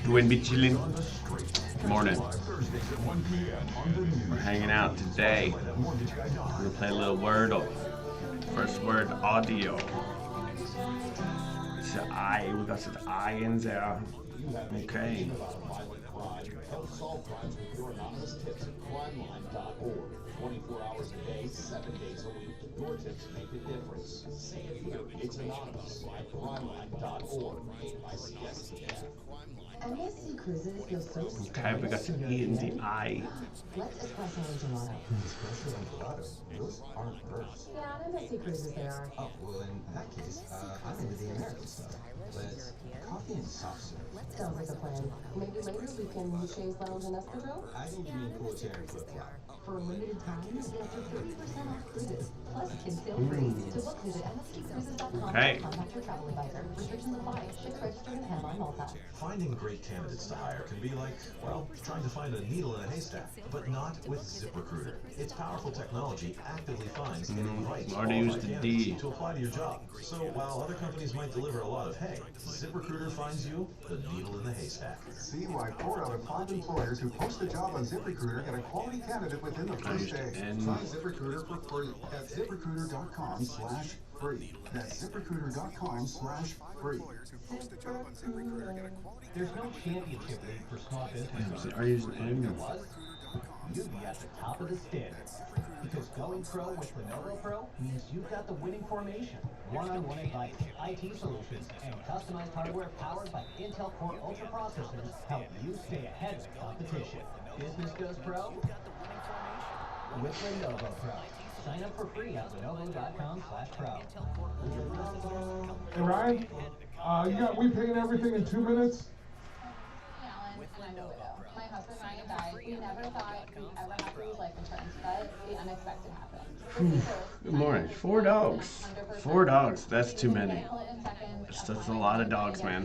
Dwayne be chilling. Good morning. We're hanging out today. We're gonna play a little Wordle. First word, audio. It's an I. We got some I in there. Okay. Help solve crimes with your anonymous tips at crimeline.org. 24 hours a day, 7 days a week. Your tips make a difference. Say it here. It's anonymous at crimeline.org. ICSTF. MSC Cruises feels so okay, we got some E in the I. Let's espresso and gelato. Espresso and gelato? Those aren't birds. Yeah, at MSC Cruises there are. Oh, well, in that case, I'm into the American stuff. Let's coffee and soft serve. Sounds like a plan. Maybe later we can Shays Lounge and Espadrille? I think you mean Proletarian Flip Flop. For a limited time, get up to 30% off cruises. Plus, kids feel free. To book, visit msccruises.com. Okay. Contact your travel advisor. Restrictions apply. Ships registered in Headline Malta. Finding great candidates to hire can be like, well, trying to find a needle in a haystack, but not with ZipRecruiter. Its powerful technology actively finds and invites qualified candidates to apply to your job. So while other companies might deliver a lot of hay, ZipRecruiter finds you the needle in the haystack. See why 4 out of 5 employers who post a job on ZipRecruiter get a quality candidate within the first day. Try ZipRecruiter for free at ZipRecruiter.com/free. That's ZipRecruiter.com/free. There's no championship league for small business. Are you using You'd be at the top of the standard. Because going pro with Lenovo Pro means you've got the winning formation. One-on-one advice, IT solutions, and customized hardware powered by Intel Core Ultra processors help you stay ahead of the competition. Business goes pro with Lenovo Pro. Sign up for free at Lenovo.com/pro. Hey Ryan, we paying everything in 2 minutes? My husband Ryan died. We never thought we'd ever have to use life insurance, but the unexpected happened. Good morning. 4 dogs. 4 dogs. That's too many. That's a lot of dogs, man.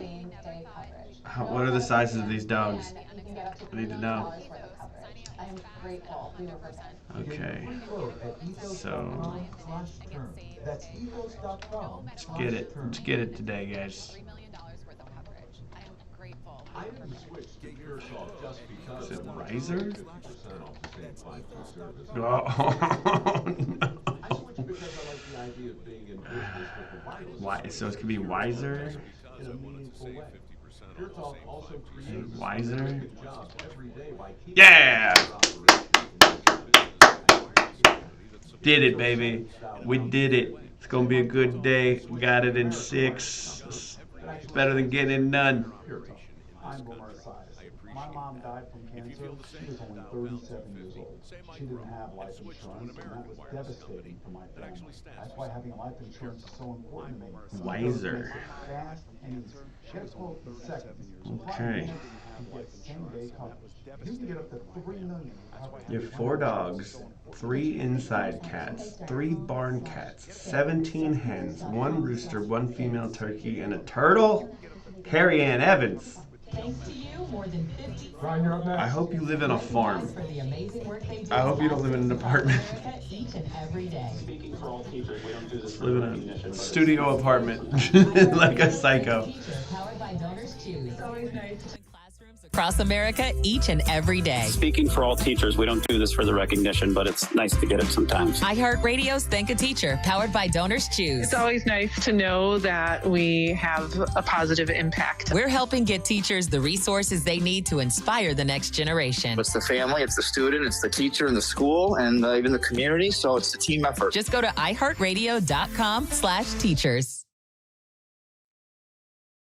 What are the sizes of these dogs? I need to know. I am grateful. Okay. So let's get it today, guys. Is it Riser? Oh, no. Why? So it could be Wiser? Wiser? Yeah! Did it, baby. We did it. It's gonna be a good day. We got it in 6. It's better than getting in none. My mom died from cancer. She was only 37 years old. She didn't have life insurance, and that was devastating for my family. That's why having life insurance is so important to me. Wiser. Fast and easy. Get a quote in seconds. Okay. You get same-day coverage. You can get up to $3 million. You have 4 dogs. 3 inside cats, 3 barn cats, 17 hens, 1 rooster, 1 female turkey, and a turtle? Carrie Ann Evans. Thanks to you, more than 50. I hope you live in a farm. For the amazing work they do I hope you don't live in an apartment. each and every day. Speaking for all teachers, we don't do this for Live in recognition, a but studio apartment like a psycho. Powered by Donors Choose. It's always nice. Across America each and every day. Speaking for all teachers, we don't do this for the recognition, but it's nice to get it sometimes. iHeartRadio's Thank a Teacher, powered by Donors Choose. It's always nice to know that we have a positive impact. We're helping get teachers the resources they need to inspire the next generation. It's the family, it's the student, it's the teacher and the school, and even the community, so it's a team effort. Just go to iHeartRadio.com/teachers.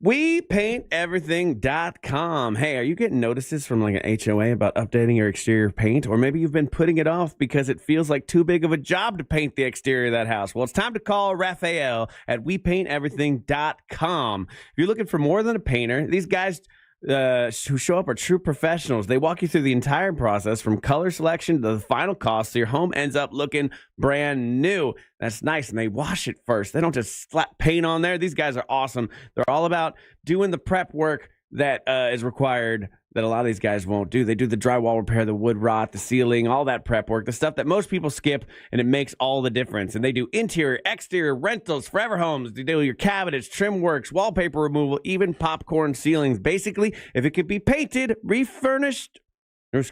WePaintEverything.com. Hey, are you getting notices from like an HOA about updating your exterior paint? Or maybe you've been putting it off because it feels like too big of a job to paint the exterior of that house. Well, it's time to call Raphael at WePaintEverything.com. If you're looking for more than a painter, these guys who show up are true professionals. They walk you through the entire process from color selection to the final cost, so your home ends up looking brand new. That's nice, and they wash it first. They don't just slap paint on there. These guys are awesome. They're all about doing the prep work that is required that a lot of these guys won't do. They do the drywall repair, the wood rot, the ceiling, all that prep work, the stuff that most people skip, and it makes all the difference. And they do interior, exterior, rentals, forever homes. They do your cabinets, trim works, wallpaper removal, even popcorn ceilings. Basically, if it could be painted, refinished, or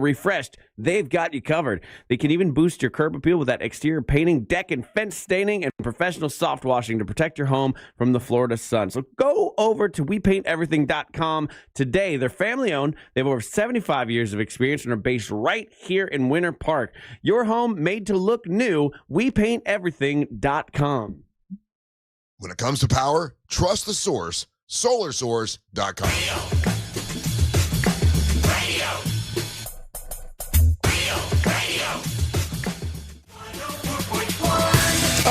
refreshed, they've got you covered. They can even boost your curb appeal with that exterior painting, deck and fence staining, and professional soft washing to protect your home from the Florida sun. So go over to WePaintEverything.com today. They're family owned. They have over 75 years of experience and are based right here in Winter Park. Your home made to look new. WePaintEverything.com. When it comes to power, trust the source. SolarSource.com.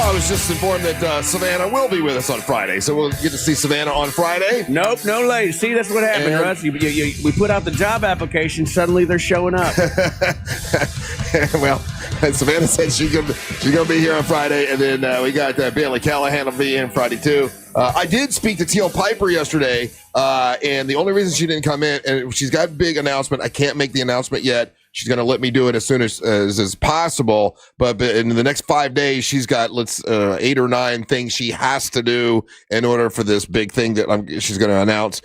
I was just informed that Savannah will be with us on Friday, so we'll get to see Savannah on Friday. Nope, no late. See, that's what happened, Russ. We put out the job application, suddenly they're showing up. Well, Savannah said she's gonna be here on Friday, and then we got Bailey Callahan will be in Friday too. I did speak to Teal Piper yesterday, and the only reason she didn't come in, and she's got a big announcement. I can't make the announcement yet. She's going to let me do it as soon as possible. But in the next 5 days, she's got 8 or 9 things she has to do in order for this big thing that she's going to announce.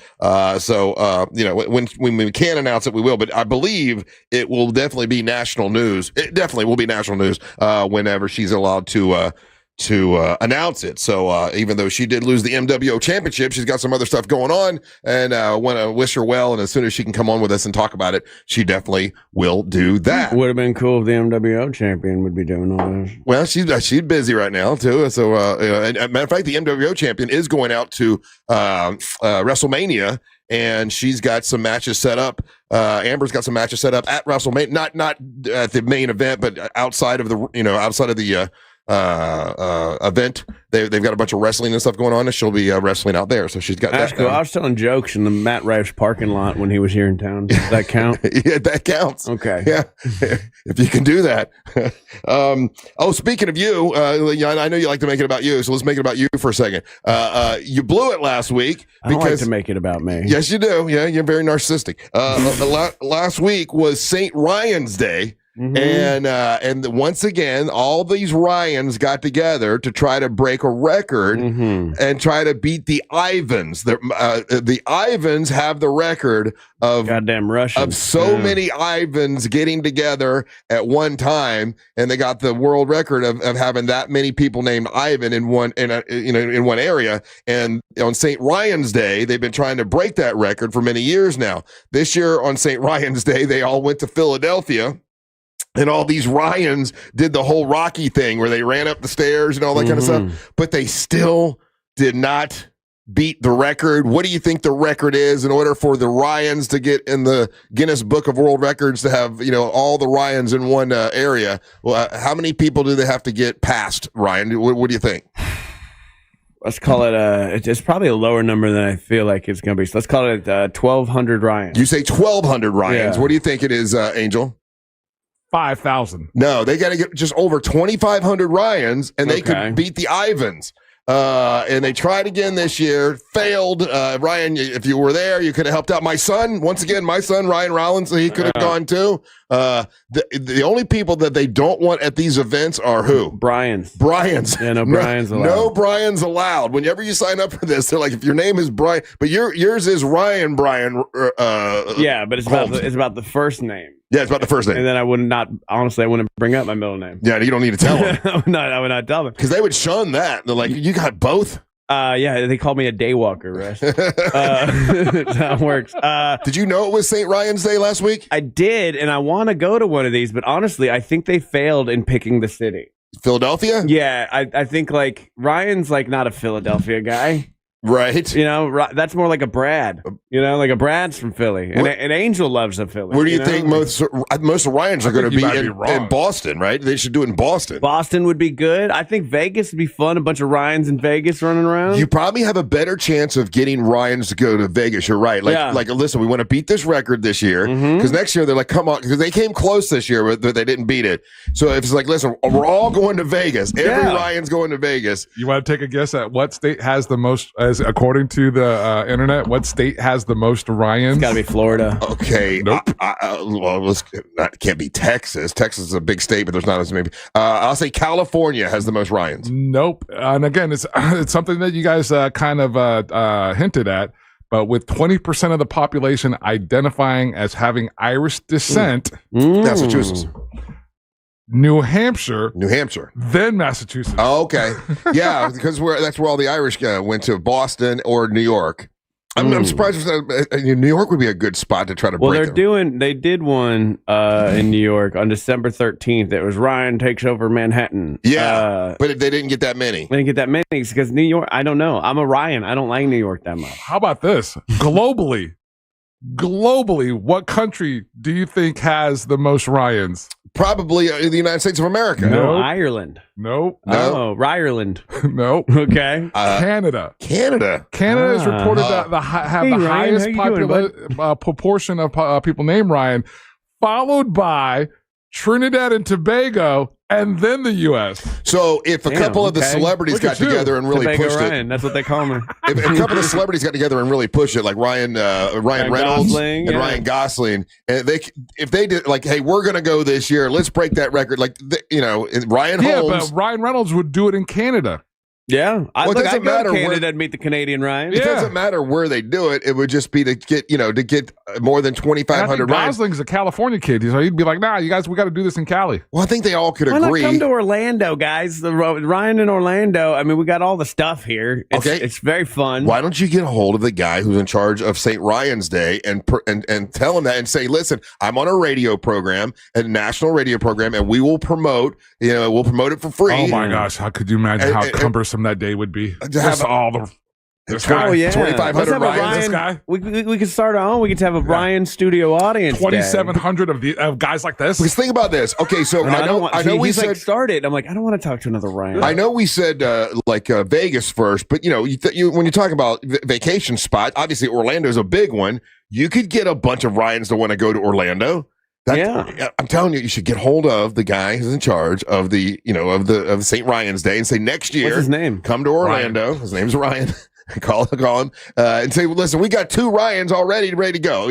So when we can announce it, we will. But I believe it will definitely be national news. It definitely will be national news whenever she's allowed to announce it. So even though she did lose the MWO championship, she's got some other stuff going on, and want to wish her well. And as soon as she can come on with us and talk about it, she definitely will do that. Would have been cool if the MWO champion would be doing all this. Well, she's busy right now too. So and matter of fact, the MWO champion is going out to WrestleMania. And she's got some matches set up. Amber's got some matches set up at WrestleMania, not at the main event, but outside of the event. They've got a bunch of wrestling and stuff going on, and she'll be wrestling out there. So she's got That's that. Cool. I was telling jokes in the Matt Rife parking lot when he was here in town. Does that count? Yeah, that counts. Okay. Yeah, if you can do that. Speaking of you, I know you like to make it about you, so let's make it about you for a second. You blew it last week. I don't like to make it about me. Yes, you do. Yeah, you're very narcissistic. Last week was St. Ryan's Day. Mm-hmm. And once again, all these Ryans got together to try to break a record and try to beat the Ivans. The Ivans have the record of goddamn Russians. Of so many Ivans getting together at one time, and they got the world record of having that many people named Ivan in one area. And on St. Ryan's Day, they've been trying to break that record for many years now. This year on St. Ryan's Day, they all went to Philadelphia. And all these Ryans did the whole Rocky thing where they ran up the stairs and all that kind of stuff, but they still did not beat the record. What do you think the record is in order for the Ryans to get in the Guinness Book of World Records to have, all the Ryans in one area? Well, how many people do they have to get past, Ryan? What do you think? Let's call it it's probably a lower number than I feel like it's going to be. So let's call it 1,200 Ryans. You say 1,200 Ryans. Yeah. What do you think it is, Angel? 5,000. No, they got to get just over 2,500 Ryans, and they could beat the Ivans. And they tried again this year, failed. Ryan, if you were there, you could have helped out. My son, Ryan Rollins, he could have gone too. The only people that they don't want at these events are who? Bryans. Yeah, no Bryans allowed. No Bryans allowed. Whenever you sign up for this, they're like, if your name is Brian, but yours is Ryan Bryan. Yeah, but it's about the first name. Yeah, it's about the first name. And then I wouldn't bring up my middle name. Yeah, you don't need to tell them. I would not tell them. Because they would shun that. They're like, you got both? Yeah, they called me a daywalker, Russ. That's how it works. Did you know it was St. Ryan's Day last week? I did, and I want to go to one of these, but honestly, I think they failed in picking the city. Philadelphia? Yeah, I think like Ryan's like not a Philadelphia guy. Right. You know, that's more like a Brad. You know, like a Brad's from Philly. And Angel loves a Philly. Where do you think most of Ryans are going to be in Boston, right? They should do it in Boston. Boston would be good. I think Vegas would be fun. A bunch of Ryans in Vegas running around. You probably have a better chance of getting Ryans to go to Vegas. You're right. Like listen, we want to beat this record this year. Because next year they're like, come on. Because they came close this year, but they didn't beat it. So if it's like, listen, we're all going to Vegas. Every Ryan's going to Vegas. You want to take a guess at what state has the most, according to the internet, what state has the most Ryans? It's got to be Florida. Okay. Nope. Can't be Texas. Texas is a big state, but there's not as many. I'll say California has the most Ryans. Nope. And again, it's something that you guys kind of hinted at, but with 20% of the population identifying as having Irish descent, Massachusetts. New Hampshire, then Massachusetts. Oh, okay. Yeah, because that's where all the Irish went to, Boston or New York. I'm surprised. New York would be a good spot to try to break. They did one in New York on December 13th. It was Ryan takes over Manhattan. Yeah, but they didn't get that many. They didn't get that many because New York, I don't know. I'm a Ryan. I don't like New York that much. How about this? Globally, what country do you think has the most Ryans? Probably the United States of America. No, Ireland. Nope. Oh, Ryerland. Nope. Okay. Canada is reported to have the highest proportion of people named Ryan, followed by Trinidad and Tobago, and then the U.S. So if a couple of the celebrities got together and really pushed Ryan, that's what they call me. If a couple of celebrities got together and really pushed it, like Ryan Reynolds Gosling, and Ryan Gosling, and if they did like, hey, we're going to go this year, let's break that record. Like, Ryan Holmes. Yeah, but Ryan Reynolds would do it in Canada. Yeah, I'd go to Canada and meet the Canadian Ryan. It doesn't matter where they do it. It would just be to get more than 2,500 Ryans. Gosling's a California kid, so he'd be like, "Nah, you guys, we got to do this in Cali." Well, I think they all could agree. Why not come to Orlando, guys? Ryan in Orlando. I mean, we got all the stuff here. It's very fun. Why don't you get a hold of the guy who's in charge of St. Ryan's Day and tell him that and say, "Listen, I'm on a radio program, a national radio program, and we will promote. We'll promote it for free." Oh my gosh, how could you imagine how cumbersome that day would be? Have all the this guy, 2,500 Ryans. This guy. We could start our own. We could have a Ryan studio audience. 2,700 of guys like this. Because think about this. Okay, so I know we said started. I'm like, I don't want to talk to another Ryan. I know we said Vegas first, but when you talk about vacation spot, obviously Orlando's a big one. You could get a bunch of Ryans to want to go to Orlando. I'm telling you should get hold of the guy who's in charge of the of St. Ryan's Day and say next year, what's his name? Come to Orlando. Ryan. His name's Ryan. Call him and say, well, listen, we got 2 Ryans already ready to go.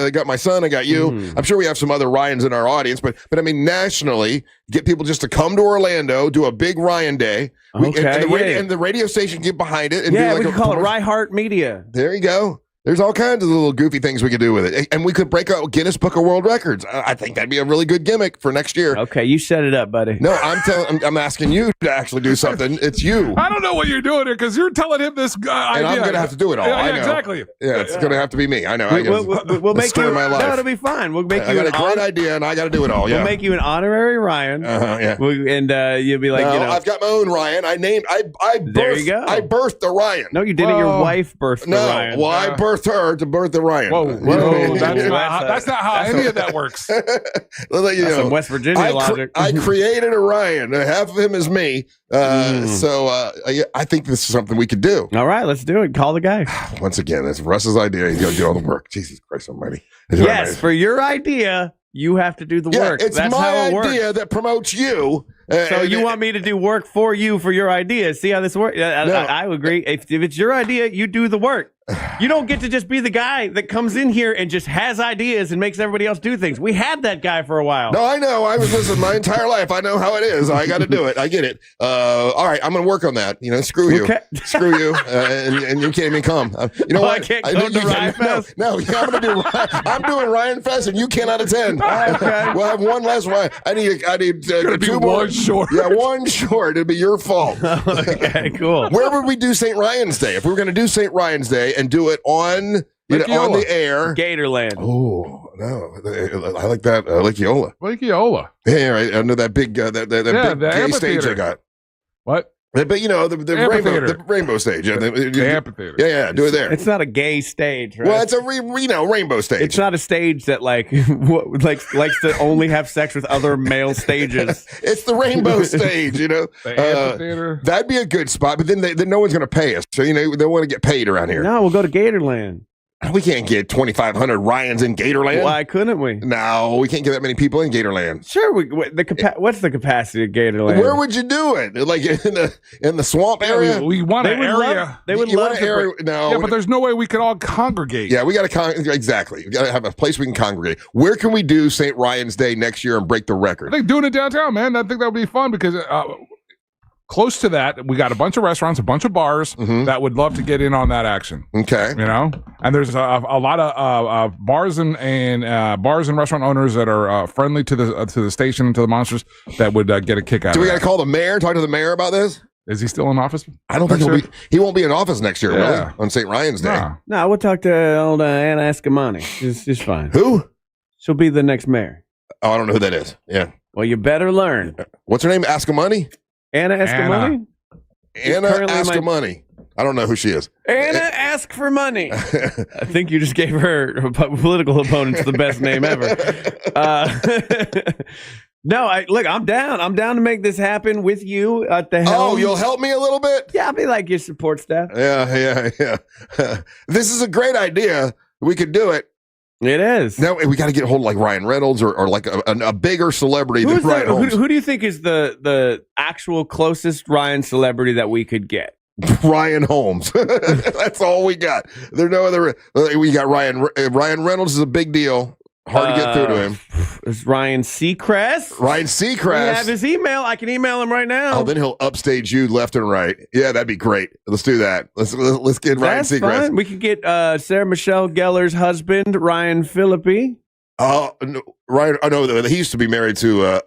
I got my son, I got you. I'm sure we have some other Ryans in our audience, but I mean, nationally, get people just to come to Orlando, do a big Ryan Day. And the radio station get behind it. And do we can call it Rye Media. There you go. There's all kinds of little goofy things we could do with it. And we could break out Guinness Book of World Records. I think that'd be a really good gimmick for next year. Okay, you set it up, buddy. No, I'm asking you to actually do something. It's you. I don't know what you're doing here because you're telling him this idea. And I'm going to have to do it all. Yeah, I know. Exactly. Yeah, it's going to have to be me. I know. We'll make you. My life. No, it'll be fine. We'll make I got a great idea, and I got to do it all. Yeah. We'll make you an honorary Ryan. Yeah. And you'll be like, I've got my own Ryan. There you go. I birthed a Ryan. No, you didn't. Your wife birthed the Ryan. Well, I birthed her to birth the Ryan. Whoa. That's not how any of that works. That's some West Virginia logic. I created a Ryan. Half of him is me. So I think this is something we could do. All right, let's do it. Call the guy. Once again, it's Russ's idea. He's going to do all the work. Jesus Christ almighty. Yes, for your idea, You have to do the work. It's That's my how it idea works. that promotes you. So you want me to do work for you for your idea? See how this works? I agree. If it's your idea, you do the work. You don't get to just be the guy that comes in here and just has ideas and makes everybody else do things. We had that guy for a while. No, I know. I was listening my entire life. I know how it is. I got to do it. I get it. All right, I'm going to work on that. Screw you. Okay. Screw you. And you can't even come. You know what? I can't go to Ryan Fest? No, I'm doing Ryan Fest, and you cannot attend. Okay. We'll have one less Ryan. I need two more. Short. Yeah, one short. It'd be your fault. Okay, cool. Where would we do St. Ryan's Day? If we were going to do St. Ryan's Day and do it on the air. Gatorland. Oh, no. I like that. Lake Eola. Lake Eola. Yeah, right. Under that big, that big gay stage I got. What? But the rainbow stage. The amphitheater. Yeah, do it there. It's not a gay stage, right? Well, it's a rainbow stage. It's not a stage that likes to only have sex with other male stages. It's the rainbow stage, The amphitheater. That'd be a good spot, but then no one's going to pay us. So they want to get paid around here. No, we'll go to Gatorland. We can't get 2,500 Ryans in Gatorland. Why couldn't we? No, we can't get that many people in Gatorland. Sure, what's the capacity of Gatorland? Where would you do it? Like in the swamp area? We want an area. They would love an area. No, yeah, but there's no way we could all congregate. Yeah, we got to exactly. We got to have a place we can congregate. Where can we do St. Ryan's Day next year and break the record? I think doing it downtown, man. I think that would be fun because. Close to that, we got a bunch of restaurants, a bunch of bars that would love to get in on that action. Okay, and there's a lot of bars and restaurant owners that are friendly to the station and to the monsters that would get a kick out. Do of we got to call the mayor? Talk to the mayor about this? Is he still in office? I don't think he won't be in office next year. Really, on St. Ryan's Day. No, we'll talk to old Anna Escamani. She's fine. Who? She'll be the next mayor. Oh, I don't know who that is. Yeah. Well, you better learn. What's her name? Escamani? Anna Escamani? Anna ask for money. I don't know who she is. Anna ask for money. I think you just gave her political opponents the best name ever. No, I'm down. I'm down to make this happen with you at the helm. Oh, you'll help me a little bit? Yeah, I'll be like your support staff. Yeah. This is a great idea. We could do it. It is. Now we got to get a hold of like Ryan Reynolds or like a bigger celebrity than Ryan Holmes. Who do you think is the actual closest Ryan celebrity that we could get? Ryan Holmes. That's all we got. There's no other. We got Ryan Reynolds is a big deal. Hard to get through to him. Is Ryan Seacrest? Ryan Seacrest. We have his email. I can email him right now. Oh, then he'll upstage you left and right. Yeah, that'd be great. Let's do that. Let's get Ryan Seacrest. Fine. We could get Sarah Michelle Gellar's husband, Ryan Philippi. Oh, no, Ryan. Oh no, he used to be married to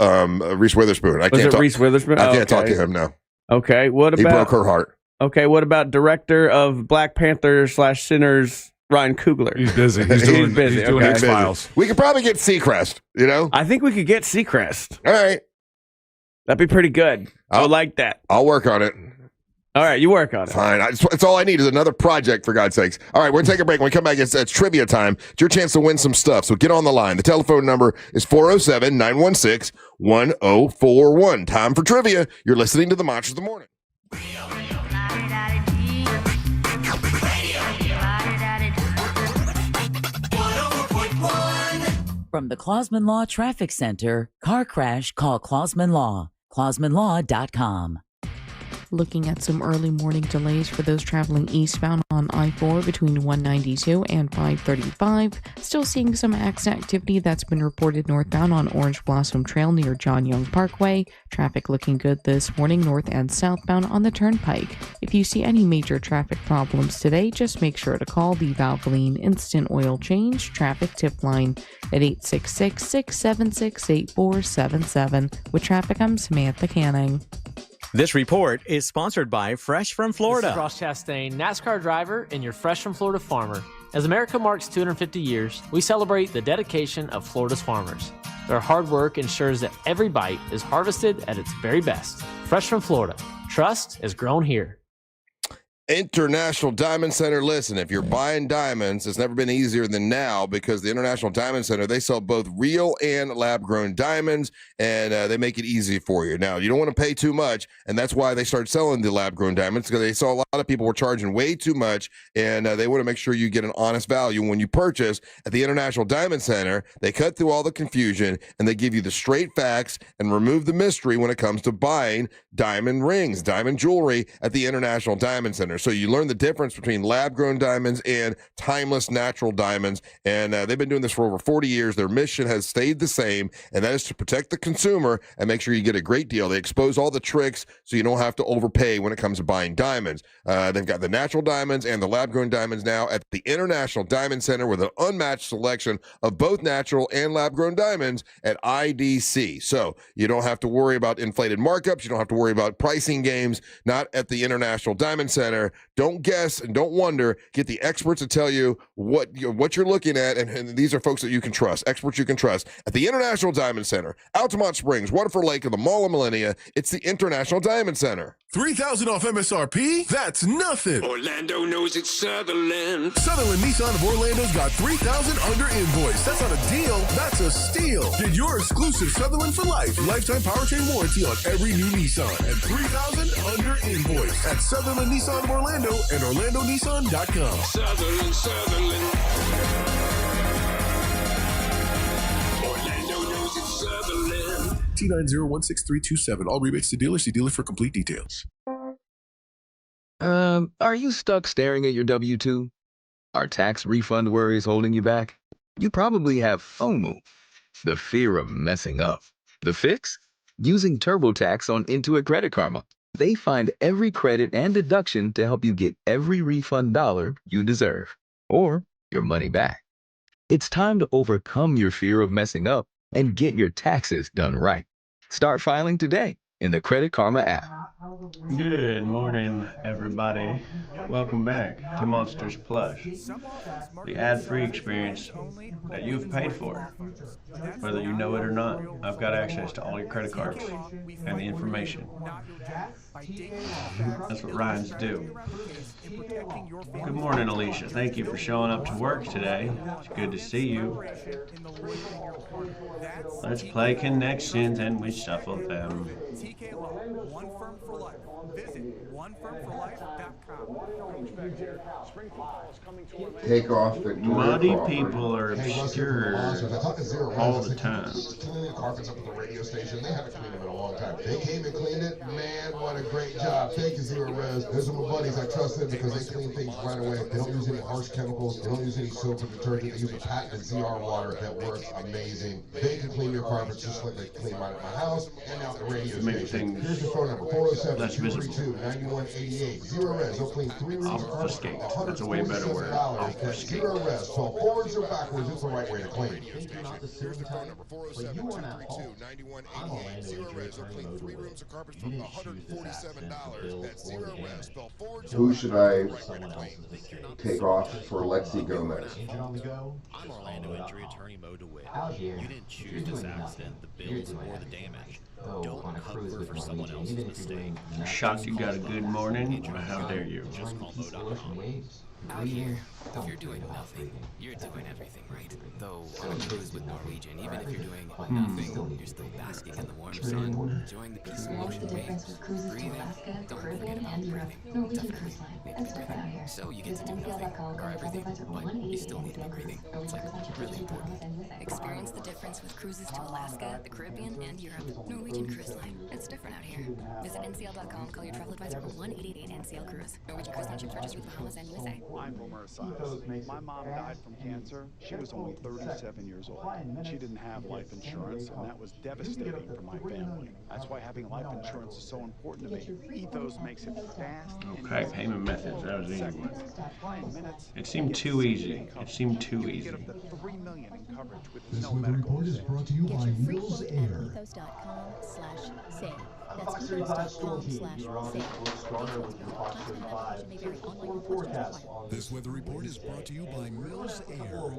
Reese Witherspoon. Reese Witherspoon? I can't talk to him now. Okay, what about? He broke her heart. Okay, what about director of Black Panther / Sinners? Ryan Coogler. He's busy. He's doing X-Files. We could probably get Seacrest, I think we could get Seacrest. All right. That'd be pretty good. I would like that. I'll work on it. All right, you work on it. Fine. It's all I need is another project, for God's sakes. All right, we're going to take a break. When we come back, it's trivia time. It's your chance to win some stuff, so get on the line. The telephone number is 407-916-1041. Time for trivia. You're listening to the Monsters of the Morning. From the Clausman Law Traffic Center, car crash, call Clausman Law. ClausmanLaw.com. Looking at some early morning delays for those traveling eastbound on I-4 between 192 and 535. Still seeing some accident activity that's been reported northbound on Orange Blossom Trail near John Young Parkway. Traffic looking good this morning north and southbound on the Turnpike. If you see any major traffic problems today, just make sure to call the Valvoline Instant Oil Change Traffic Tip Line at 866-676-8477. With traffic, I'm Samantha Canning. This report is sponsored by Fresh from Florida. This is Ross Chastain, NASCAR driver and your Fresh from Florida farmer. As America marks 250 years, we celebrate the dedication of Florida's farmers. Their hard work ensures that every bite is harvested at its very best. Fresh from Florida. Trust is grown here. International Diamond Center. Listen, if you're buying diamonds, it's never been easier than now because the International Diamond Center, they sell both real and lab-grown diamonds, and they make it easy for you. Now, you don't want to pay too much, and that's why they started selling the lab-grown diamonds, because they saw a lot of people were charging way too much, and they want to make sure you get an honest value when you purchase at the International Diamond Center. They cut through all the confusion, and they give you the straight facts and remove the mystery when it comes to buying diamond rings, diamond jewelry at the International Diamond Center. So you learn the difference between lab-grown diamonds and timeless natural diamonds. And they've been doing this for over 40 years. Their mission has stayed the same, and that is to protect the consumer and make sure you get a great deal. They expose all the tricks so you don't have to overpay when it comes to buying diamonds. They've got the natural diamonds and the lab-grown diamonds now at the International Diamond Center with an unmatched selection of both natural and lab-grown diamonds at IDC. So you don't have to worry about inflated markups. You don't have to worry about pricing games. Not at the International Diamond Center. Don't guess and don't wonder. Get the experts to tell you what you're looking at, and these are folks that you can trust, experts you can trust. At the International Diamond Center, Altamont Springs, Waterford Lake, and the Mall of Millennia, it's the International Diamond Center. $3,000 off MSRP? That's nothing. Orlando knows it's Sutherland. Sutherland Nissan of Orlando's got $3,000 under invoice. That's not a deal, that's a steal. Get your exclusive Sutherland for life. Lifetime powertrain warranty on every new Nissan. And $3,000 under invoice at Sutherland Nissan of Orlando and OrlandoNissan.com. Sutherland. Orlando knows it's Sutherland. T90163327. All rebates to dealer. See dealer for complete details. Are you stuck staring at your W-2? Are tax refund worries holding you back? You probably have FOMO, the fear of messing up. The fix? Using TurboTax on Intuit Credit Karma. They find every credit and deduction to help you get every refund dollar you deserve, or your money back. It's time to overcome your fear of messing up and get your taxes done right. Start filing today in the Credit Karma app. Good morning, everybody. Welcome back to Monsters Plus, the ad-free experience that you've paid for. Whether you know it or not, I've got access to all your credit cards and the information. That's what Ryans do. Good morning, Alicia. Thank you for showing up to work today. It's good to see you. Let's play connections and we shuffle them. One firm for life. Visit onefirmforlife.com. Take off the Muddy people are obscure all the time. Cleaning the carpets up at the radio station. They haven't cleaned them in a long time. They came and cleaned it. Man, what a great job. Thank you, Zero Res. Those are my buddies. I trust them because they clean things right away. They don't use any harsh chemicals. They don't use any soap or detergent. They use a patented ZR water that works amazing. They can clean your carpets just like they clean mine at my house and out the radio station. Here's your phone number, 407-232-9188. Zero Res. They'll clean 3 rooms of carpet. That's a way better word. Obfuscate. Zero Res. So forwards or backwards, it's the right way to clean. Here's the phone number, 407-232-9188. Zero Res. They'll clean 3 rooms of carpets for $147. That's Zero Res. Spell forwards. Who should I take off for Lexi Gomez? I'm Orlando injury attorney Mo DeWitt. You didn't choose this accident, the bills, or the damage. Don't cover for someone else's mistake. I'm shocked you got a good morning. How dare you? Just call Mo.com. Out here, if you're doing nothing, you're doing everything right. Though on a cruise with Norwegian, even if you're doing nothing, you're still basking in the warm sun, enjoying the peaceful ocean waves, breathing. Don't forget about breathing. Definitely need to be breathing. So you get to do nothing, or everything, but you still need to be breathing. It's like really important. Experience the difference with cruises to Alaska, the Caribbean, and Europe. Norwegian Cruise Line. It's different out here. Visit ncl.com, call your travel advisor on 1-888-NCL Cruise. Norwegian Cruise Line ships registered with Bahamas and USA. I'm Homer Osiris. My mom died from cancer. She was only 37 years old. She didn't have life insurance, and that was devastating for my family. That's why having life insurance is so important to me. Ethos makes it fast. Okay, payment methods. That was easy. It seemed too easy. It seemed too easy. $3 million in coverage with This no weather medical. report is brought to you by Mills Air. Ethos.com/save. That's ethos.com/save. Starter with your Fox 5. Forecast This weather report is brought to you by Mills Air.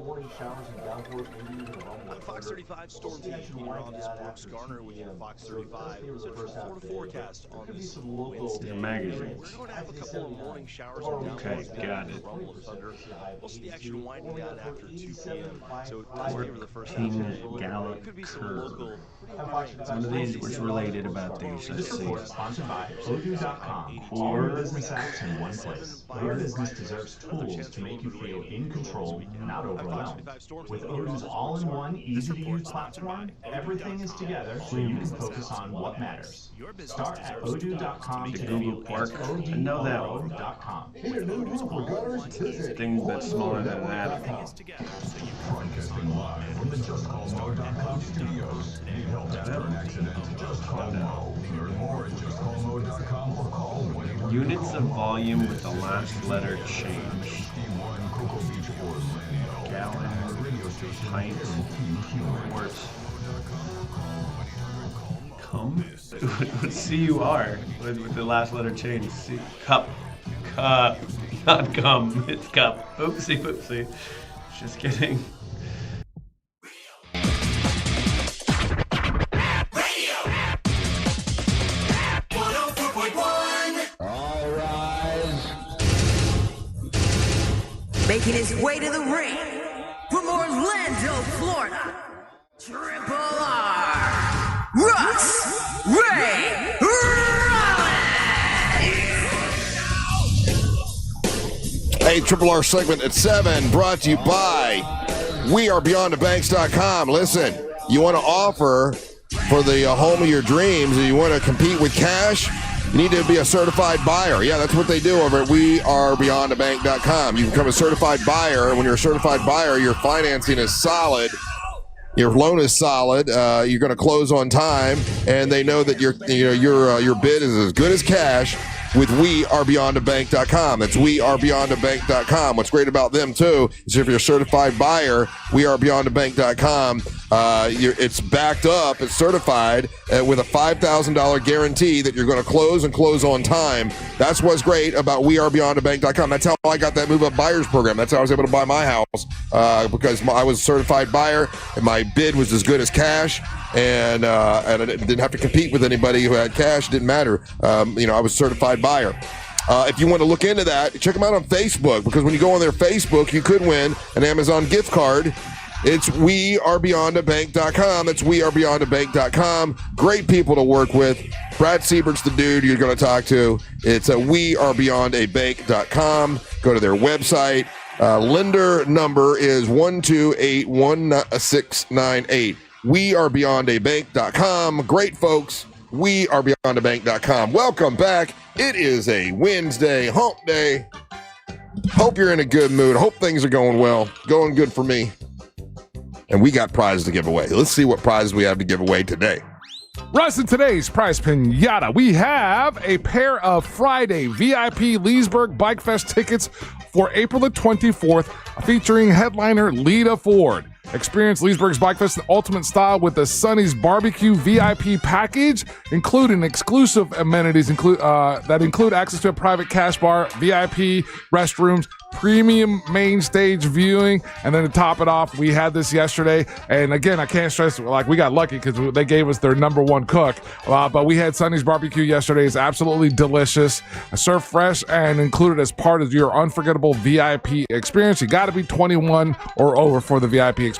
I'm Fox 35 Storm Team meteorologist Brooks Garner with your Fox 35 Central Florida forecast on this Wednesday. Magazines. We're going to have a couple of morning showers and downpours, got it. rumble of thunder. Most of the action winding down after 2 p.m. So it does favor the first half. Gallup Could be some local. One of these was related about these. Let's see. Sponsored by Odoo.com. All your business apps in one place. Your business deserves tools to make you feel in control and not overwhelmed. With Odoo's all-in-one, easy-to-use platform, everything is together so you can focus on what matters. Start at Odoo.com The today. Google Quark. I know that one. Odoo.com. Thing that's smaller than that. Broadcasting live from the JustCallMo.com studios. Need help after an accident? Just call Mo. Learn more at JustCallMo.com or call 1-800. Units of volume with the last letter change. Gallon, pint, quarts. Cum? C-U-R with the last letter change. Cup. Cup. Not cum. It's cup. Oopsie. Just kidding. Making his way to the ring from Orlando, Florida, Triple R, Russ Ray Rollins. Hey, Triple R segment at 7, brought to you by WeAreBeyondTheBanks.com. Listen, you want to offer for the home of your dreams, and you want to compete with cash, you need to be a certified buyer. Yeah, that's what they do over at WeAreBeyondTheBank.com. You become a certified buyer, and when you're a certified buyer, your financing is solid. Your loan is solid. You're going to close on time, and they know that your bid is as good as cash with WeAreBeyondTheBank.com. That's WeAreBeyondTheBank.com. What's great about them too is if you're a certified buyer, WeAreBeyondTheBank.com. It's backed up, it's certified with a $5,000 guarantee that you're going to close and close on time. That's what's great about WeAreBeyondTheBank.com. That's how I got that Move Up Buyers program. That's how I was able to buy my house because I was a certified buyer and my bid was as good as cash. And I didn't have to compete with anybody who had cash. It didn't matter. I was a certified buyer. If you want to look into that, check them out on Facebook, because when you go on their Facebook, you could win an Amazon gift card. It's WeAreBeyondTheBank.com. It's WeAreBeyondTheBank.com. Great people to work with. Brad Siebert's the dude you're going to talk to. It's WeAreBeyondTheBank.com. Go to their website. Lender number is 1281698. WeAreBeyondTheBank.com. Great folks. WeAreBeyondTheBank.com. Welcome back. It is a Wednesday, hump day. Hope you're in a good mood. Hope things are going well. Going good for me. And we got prizes to give away. Let's see what prizes we have to give away today. Russ, in today's prize pinata, we have a pair of Friday VIP Leesburg Bike Fest tickets for April the 24th, featuring headliner Lita Ford. Experience Leesburg's Bike Fest in ultimate style with the Sonny's Barbecue VIP package, including exclusive amenities that include access to a private cash bar, VIP restrooms, premium main stage viewing, and then to top it off, we had this yesterday. And again, I can't stress, we got lucky because they gave us their number one cook. But we had Sonny's Barbecue yesterday. It's absolutely delicious, served fresh and included as part of your unforgettable VIP experience. You got to be 21 or over for the VIP experience.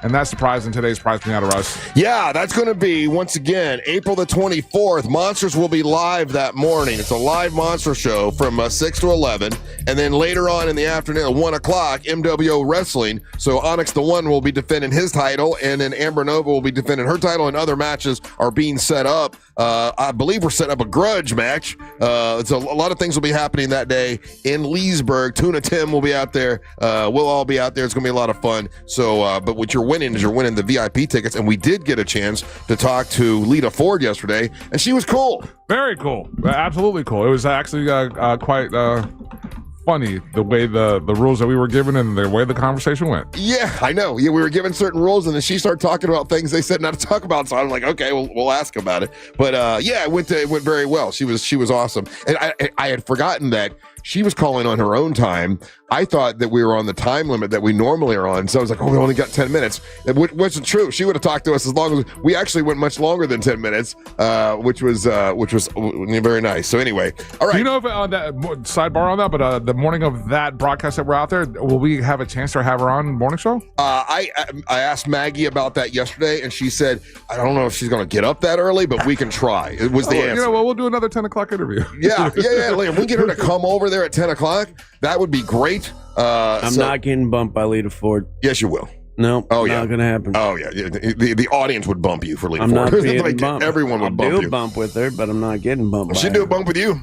And that's the prize in today's prize pinata, Russ. Yeah, that's going to be, once again, April the 24th. Monsters will be live that morning. It's a live Monster show from 6 to 11. And then later on in the afternoon at 1 o'clock, MWO Wrestling. So Onyx the One will be defending his title, and then Amber Nova will be defending her title, and other matches are being set up. I believe we're setting up a grudge match. So a lot of things will be happening that day in Leesburg. Tuna Tim will be out there. We'll all be out there. It's going to be a lot of fun. So, but what you're winning is you're winning the VIP tickets. And we did get a chance to talk to Lita Ford yesterday, and she was cool. Very cool. Absolutely cool. It was actually quite funny the way the rules that we were given and the way the conversation went. Yeah, I know. Yeah, we were given certain rules, and then she started talking about things they said not to talk about. So I'm like, okay, we'll ask about it. But yeah, it went very well. She was awesome, and I had forgotten that She was calling on her own time. I thought that we were on the time limit that we normally are on. So I was like, oh, we only got 10 minutes. It wasn't true. She would have talked to us as long as we actually went much longer than 10 minutes, which was very nice. So anyway, all right. Do you know if on that sidebar on that, but the morning of that broadcast that we're out there, will we have a chance to have her on morning show? I asked Maggie about that yesterday, and she said, I don't know if she's going to get up that early, but we can try. It was the answer. You know, well, we'll do another 10 o'clock interview. Yeah. If we get her to come over there at 10 o'clock, that would be great. I'm not getting bumped by Lita Ford. Yes, you will. No, not going to happen. Oh, yeah. The audience would bump you for Lita I'm Ford. not being bumped. Everyone would bump you. I'll do a bump with her, but I'm not getting bumped by She'd do a bump with you.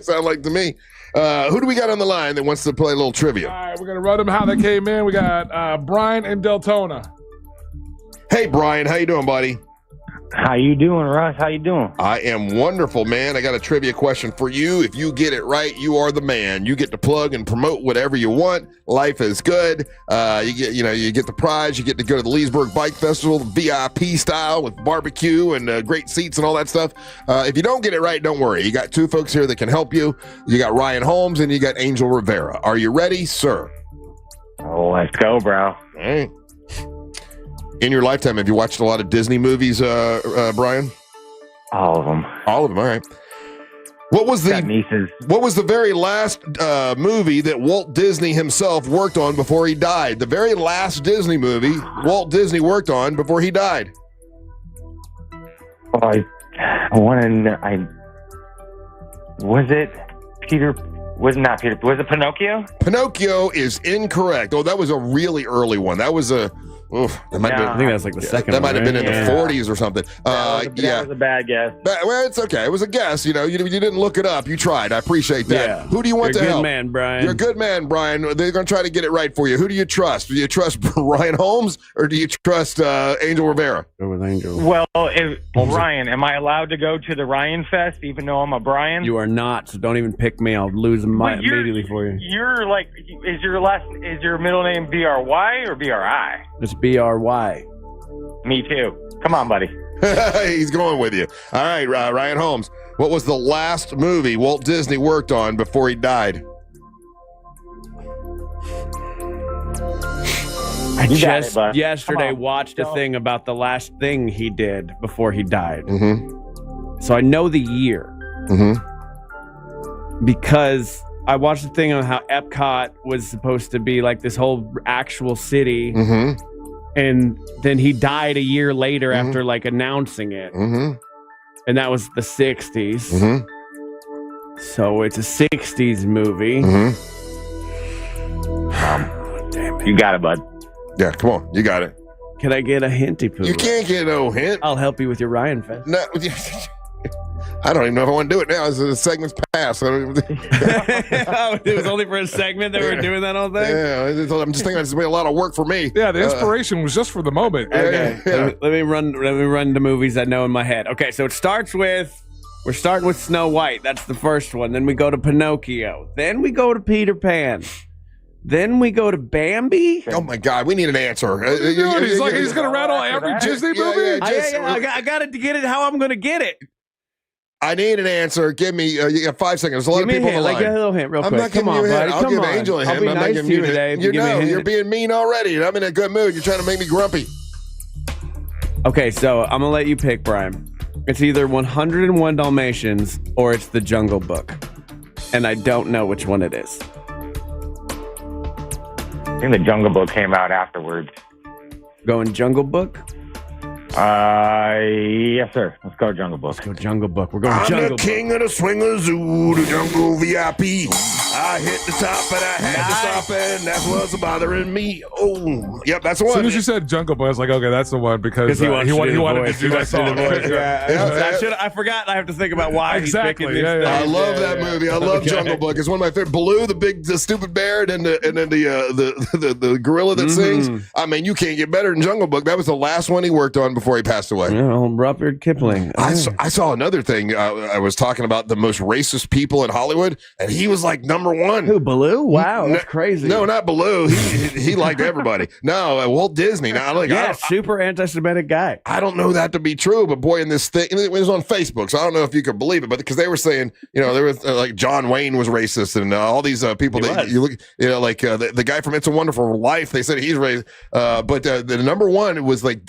Sound like to me. Who do we got on the line that wants to play a little trivia? All right, we're going to run them how they came in. We got Brian in Deltona. Hey, Brian. How you doing, buddy? How you doing, Russ? How you doing? I am wonderful, man. I got a trivia question for you. If you get it right, you are the man. You get to plug and promote whatever you want. Life is good. You get the prize. You get to go to the Leesburg Bike Festival, VIP style with barbecue and great seats and all that stuff. If you don't get it right, don't worry. You got two folks here that can help you. You got Ryan Holmes and you got Angel Rivera. Are you ready, sir? Oh, let's go, bro. All right. In your lifetime, have you watched a lot of Disney movies, Brian? All of them. All of them. All right. What was the very last movie that Walt Disney himself worked on before he died? The very last Disney movie Walt Disney worked on before he died. Was it Pinocchio? Pinocchio is incorrect. Oh, that was a really early one. That was a. I think that's like the second. That might have been in the 40s or something. That was a bad guess. Well, it's okay. It was a guess. You didn't look it up. You tried. I appreciate that. Yeah. Who do you want to help? You're a good man, Brian. You're a good man, Brian. They're going to try to get it right for you. Who do you trust? Do you trust Ryan Holmes or do you trust Angel Rivera? Go with Angel. Well, Ryan, am I allowed to go to the Ryan Fest even though I'm a Brian? You are not. So don't even pick me. I'll lose immediately for you. You're like, is your middle name BRY or BRI? It's BRY. Me too. Come on, buddy. He's going with you. All right, Ryan Holmes. What was the last movie Walt Disney worked on before he died? I just yesterday watched a thing about the last thing he did before he died. Mm-hmm. So I know the year. Mm-hmm. Because I watched a thing on how Epcot was supposed to be like this whole actual city. Mm-hmm. And then he died a year later after like announcing it. Mm-hmm. And that was the 60s. Mm-hmm. So it's a 60s movie. Mm-hmm. Damn it. You got it, bud. Yeah, come on. You got it. Can I get a hinty poo? You can't get no hint. I'll help you with your Ryan Fest. No, I don't even know if I want to do it now. The segment's past. It was only for a segment that we're doing that whole thing? Yeah, I'm just thinking it's been a lot of work for me. Yeah, the inspiration was just for the moment. Okay, let me run the movies I know in my head. Okay, so we're starting with Snow White. That's the first one. Then we go to Pinocchio. Then we go to Peter Pan. Then we go to Bambi. Oh my God, we need an answer. He's going to rattle every Disney movie? I got to get it how I'm going to get it. I need an answer. Give me you got 5 seconds. There's a lot of people on the line. Like a little hint real quick. I'm not giving you a hint. I'll give Angel a hint. I'll be nice to you today. You're being mean already, and I'm in a good mood. You're trying to make me grumpy. Okay, so I'm going to let you pick, Brian. It's either 101 Dalmatians or it's The Jungle Book. And I don't know which one it is. I think The Jungle Book came out afterwards. Going Jungle Book? Yes, sir. Let's go Jungle Book. Let's go Jungle Book. We're going I'm Jungle Book. the king of the swinger zoo, the jungle VIP. I hit the top, but I had to stop, and that's what's bothering me. Oh, yep, that's the one. As soon as you said Jungle Book, I was like, okay, that's the one because he wanted to do that song. I forgot. I have to think about why exactly. He's picking this. I love that movie. I love Jungle Book. It's one of my favorite. Baloo, the stupid bear, and then the gorilla that sings. I mean, you can't get better than Jungle Book. That was the last one he worked on before he passed away. Yeah, old Rudyard Kipling. I saw another thing. I was talking about the most racist people in Hollywood, and he was like number one. Who, Baloo? Wow, that's crazy. No, not Baloo. He liked everybody. No, Walt Disney. Now, like, super anti-Semitic guy. I don't know that to be true, but boy, in this thing, it was on Facebook, so I don't know if you could believe it, but because they were saying, there was like John Wayne was racist, and all these people that you look, like the guy from It's a Wonderful Life, they said he's racist, but the number one was like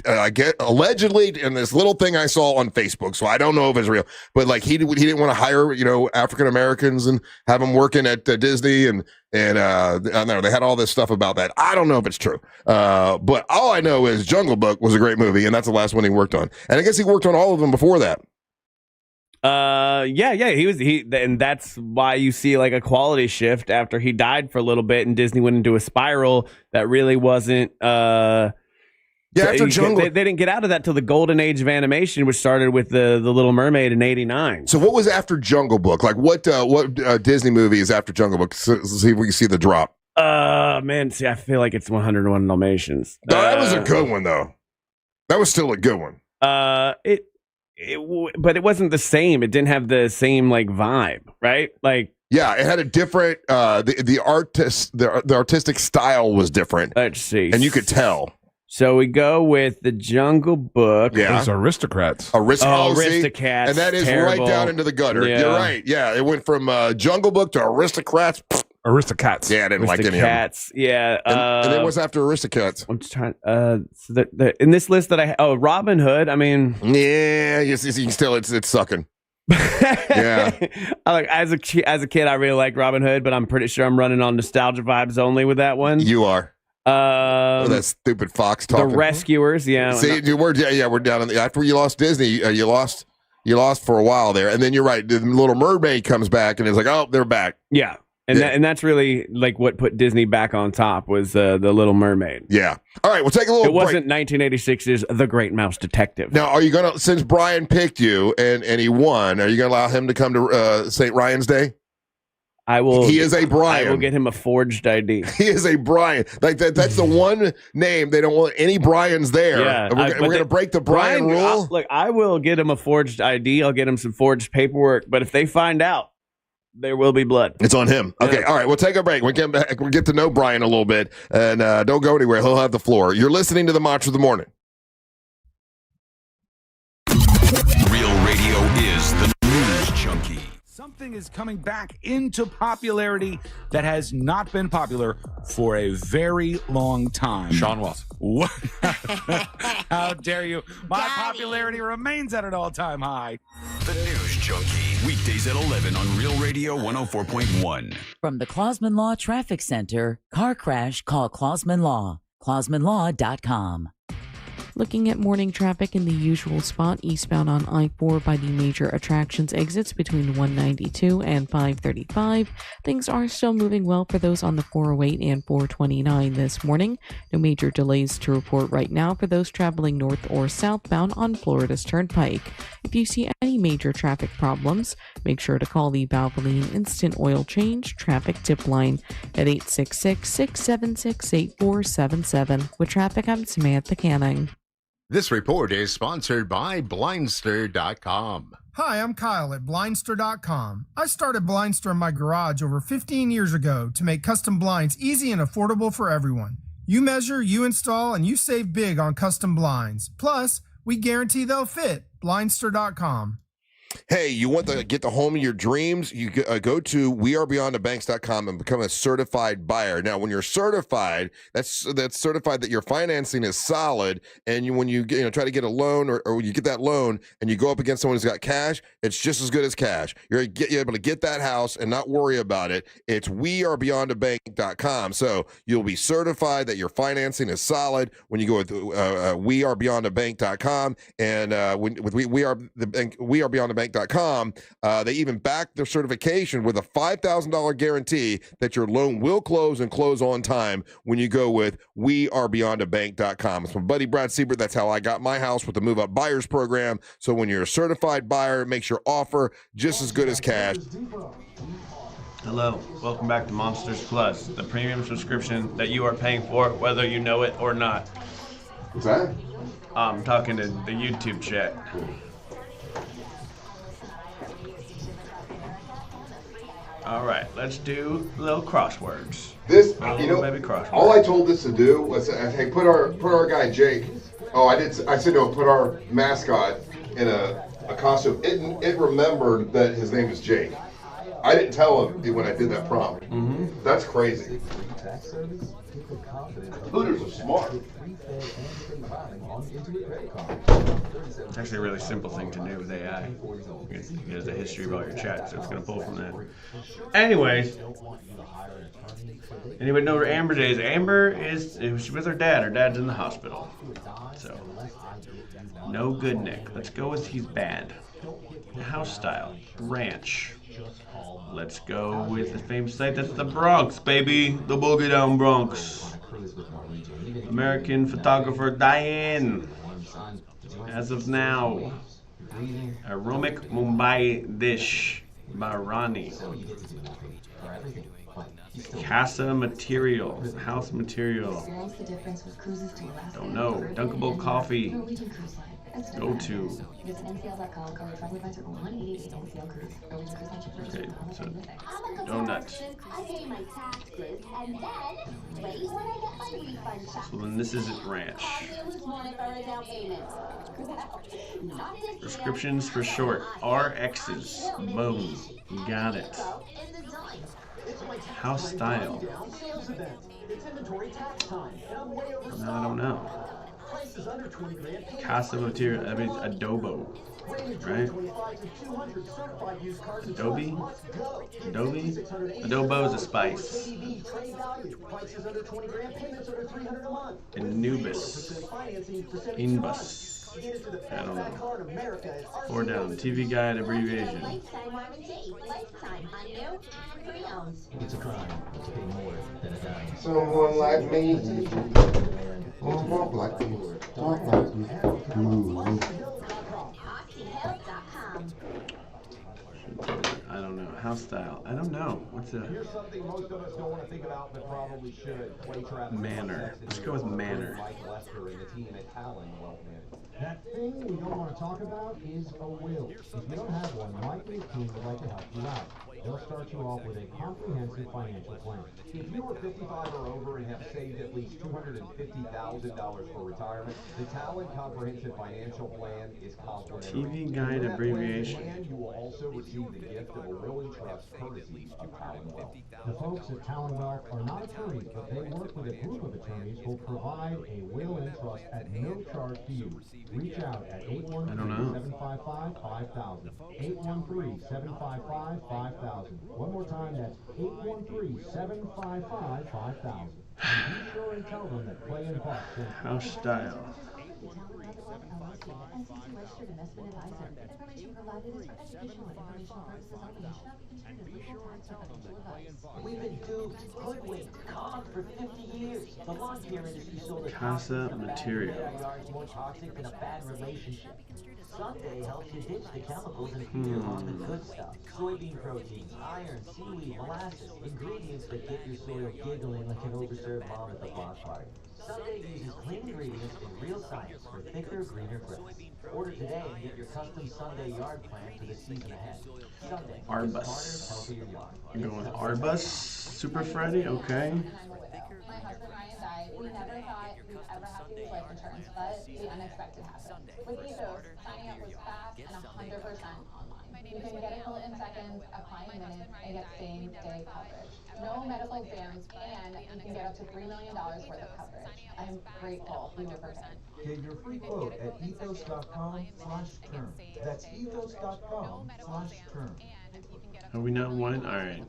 allegedly in this little thing I saw on Facebook, so I don't know if it's real, but like he didn't want to hire African Americans and have them working at Disney, and I don't know, they had all this stuff about that. I don't know if it's true, but all I know is Jungle Book was a great movie, and that's the last one he worked on, and I guess he worked on all of them before that. And that's why you see like a quality shift after he died for a little bit, and Disney went into a spiral that really wasn't. After Jungle, they didn't get out of that till the golden age of animation, which started with the Little Mermaid in '89. So what was after Jungle Book? Like what Disney movie is after Jungle Book? So see if we can see the drop. I feel like it's 101 Dalmatians. No, that was a good one though. That was still a good one. But it wasn't the same. It didn't have the same like vibe, right? Like, yeah, it had a different. The artistic style was different. Let's see, and you could tell. So we go with the Jungle Book. Yeah, those Aristocrats. Aristocats, and that is terrible. Right down into the gutter. Yeah. You're right. Yeah, it went from Jungle Book to Aristocrats. Aristocats. Yeah, I didn't like any of them. Yeah, and then what's after Aristocats? I'm just trying. So in this list that Robin Hood. I mean, yeah, you can still it's sucking. Yeah, as a kid, I really liked Robin Hood, but I'm pretty sure I'm running on nostalgia vibes only with that one. You are. That stupid Fox talking. The Rescuers, yeah. See, we're down after you lost Disney, you lost for a while there, and then you're right. The Little Mermaid comes back, and it's like, oh, they're back. Yeah, and that's really like what put Disney back on top was the Little Mermaid. Yeah. All right, we'll take a little. It wasn't 1986's The Great Mouse Detective. Now, are you gonna, since Brian picked you and he won, are you gonna allow him to come to St. Ryan's Day? I will. He is a Brian. I will get him a forged ID. He is a Brian. Like that's the one name they don't want any Brians there. Yeah, we're going to break the Brian rule. I will get him a forged ID. I'll get him some forged paperwork. But if they find out, there will be blood. It's on him. Okay, all right. We'll take a break. We'll get back. We'll get to know Brian a little bit, and don't go anywhere. He'll have the floor. You're listening to the Mantra of the Morning. Real radio is the news junkie. Something is coming back into popularity that has not been popular for a very long time. Sean Watson. What? How dare you? My popularity remains at an all-time high. The News Junkie. Weekdays at 11 on Real Radio 104.1. From the Clausman Law Traffic Center, car crash, call Clausman Law. ClausmanLaw.com. Looking at morning traffic in the usual spot eastbound on I-4 by the major attractions exits between 192 and 535. Things are still moving well for those on the 408 and 429 this morning. No major delays to report right now for those traveling north or southbound on Florida's Turnpike. If you see any major traffic problems, make sure to call the Valvoline Instant Oil Change Traffic Tip Line at 866-676-8477. With traffic, I'm Samantha Canning. This report is sponsored by Blindster.com. Hi, I'm Kyle at Blindster.com. I started Blindster in my garage over 15 years ago to make custom blinds easy and affordable for everyone. You measure, you install, and you save big on custom blinds. Plus, we guarantee they'll fit. Blindster.com. Hey, you want to get the home of your dreams? You go to wearebeyondthebanks.com and become a certified buyer. Now, when you're certified, that's certified that your financing is solid. And when you try to get a loan or you get that loan and you go up against someone who's got cash, it's just as good as cash. You're able to get that house and not worry about it. It's wearebeyondthebank.com. So you'll be certified that your financing is solid when you go with wearebeyondthebank.com. And with We Are Beyond the Bank. They even back their certification with a $5,000 guarantee that your loan will close and close on time when you go with wearebeyondthebank.com. It's my buddy Brad Siebert. That's how I got my house with the Move Up Buyers Program. So when you're a certified buyer, it makes your offer just as good as cash. Hello, welcome back to Monsters Plus, the premium subscription that you are paying for whether you know it or not. What's that? I'm talking to the YouTube chat. All right, let's do little crosswords. This, maybe crosswords. all I told this to do was, hey, put our guy Jake. Oh, I said no, put our mascot in a costume. It remembered that his name is Jake. I didn't tell him when I did that prompt. Mm-hmm. That's crazy. Hooters are smart. It's actually a really simple thing to do with AI. It has a history of all your chat, so it's going to pull from that. Anyways, anybody know where Amber is? Amber is with her dad. Her dad's in the hospital. So, no good, Nick. Let's go with he's bad. House style. Ranch. Let's go with the famous site. That's the Bronx, baby. The Boogie Down Bronx. American photographer Diane. As of now, Aromic Mumbai Dish by Ronnie. Casa Material, House Material. Don't know. Dunkable Coffee. Go to. Okay, so donuts. So then this isn't ranch. Prescriptions for short. RXs. Boom. Got it. House style. No, I don't know. Casa Material, that means adobo, right? Adobe? Adobo is a spice. Anubis. Inbus. I don't know. 4 down. TV guide abbreviation. Someone like me. Walk like you. Talk like you. Move. I don't know. House style. I don't know. What's a Here's something most of us don't want to think about, but probably should. manner? Let's go with manner. That thing we don't want to talk about is a will. If you don't have one, Mike and his team would like to help you out. They'll start you off with a comprehensive financial plan. If you are 55 or over and have saved at least $250,000 for retirement, the Talent Comprehensive Financial Plan is complimentary. TV guide abbreviation. And you will also receive the gift of a will and trust courtesy to Talent Wealth. The folks at Talent Wealth are not attorneys, but they work with a group of attorneys who will provide a will and trust at no charge to you. Reach out at 813-755-5000. 813-755-5000. One more time, that's 813-755-5000. And be sure and tell them that Clay and Buck sent you. House style. We've been duped, hoodwinked, conned for 50 years. The lawn care industry sold us Casa Material. more toxic than a bad relationship. Sunday helps you ditch the chemicals and feel on the good stuff. Soybean protein, iron, seaweed, molasses, ingredients that get your soil giggling like an overserved mom at the block party. Sunday uses clean ingredients and real science for thicker, greener grass. Order today and get your custom Sunday yard plan for the season ahead. Sunday, Arbus. smarter, healthier yard. I'm going with Arbus. Super Freddy, okay. My husband Ryan died. We never thought we'd ever have to use life insurance, but the unexpected happened. With Ethos, signing up was fast and 100% online. You can get a quote in seconds, apply in minutes, and get same-day coverage. No medical exams, and you can get up to $3 million worth of coverage. I'm grateful we were prepared. Get your free quote at ethos.com/term. That's ethos.com/term. Are we not one? All right.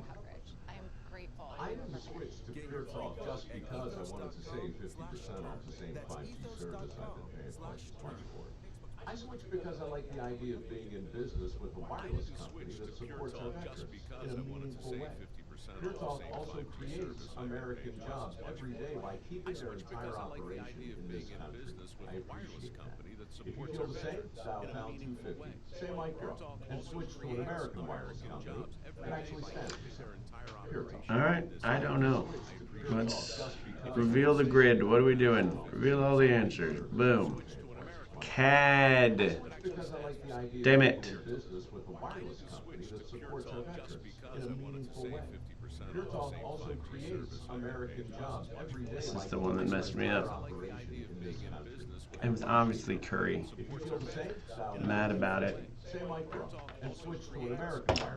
I didn't switch to Pure Talk just because I wanted to save 50% off the same 5G service I've been paying much for. I switched because I like the idea of being in business with a wireless company that supports our veterans in a meaningful way. Pure Talk also creates American jobs every day by keeping their entire operation in this country. I appreciate that. If you feel the same, dial pound 250, say micro, and switch to an American wireless company that actually stands for Pure Talk. All right. I don't know. Let's reveal the grid. What are we doing? Reveal all the answers. Boom. CAD. Damn it. This is the one that messed me up. It was obviously Curry. Mad about it.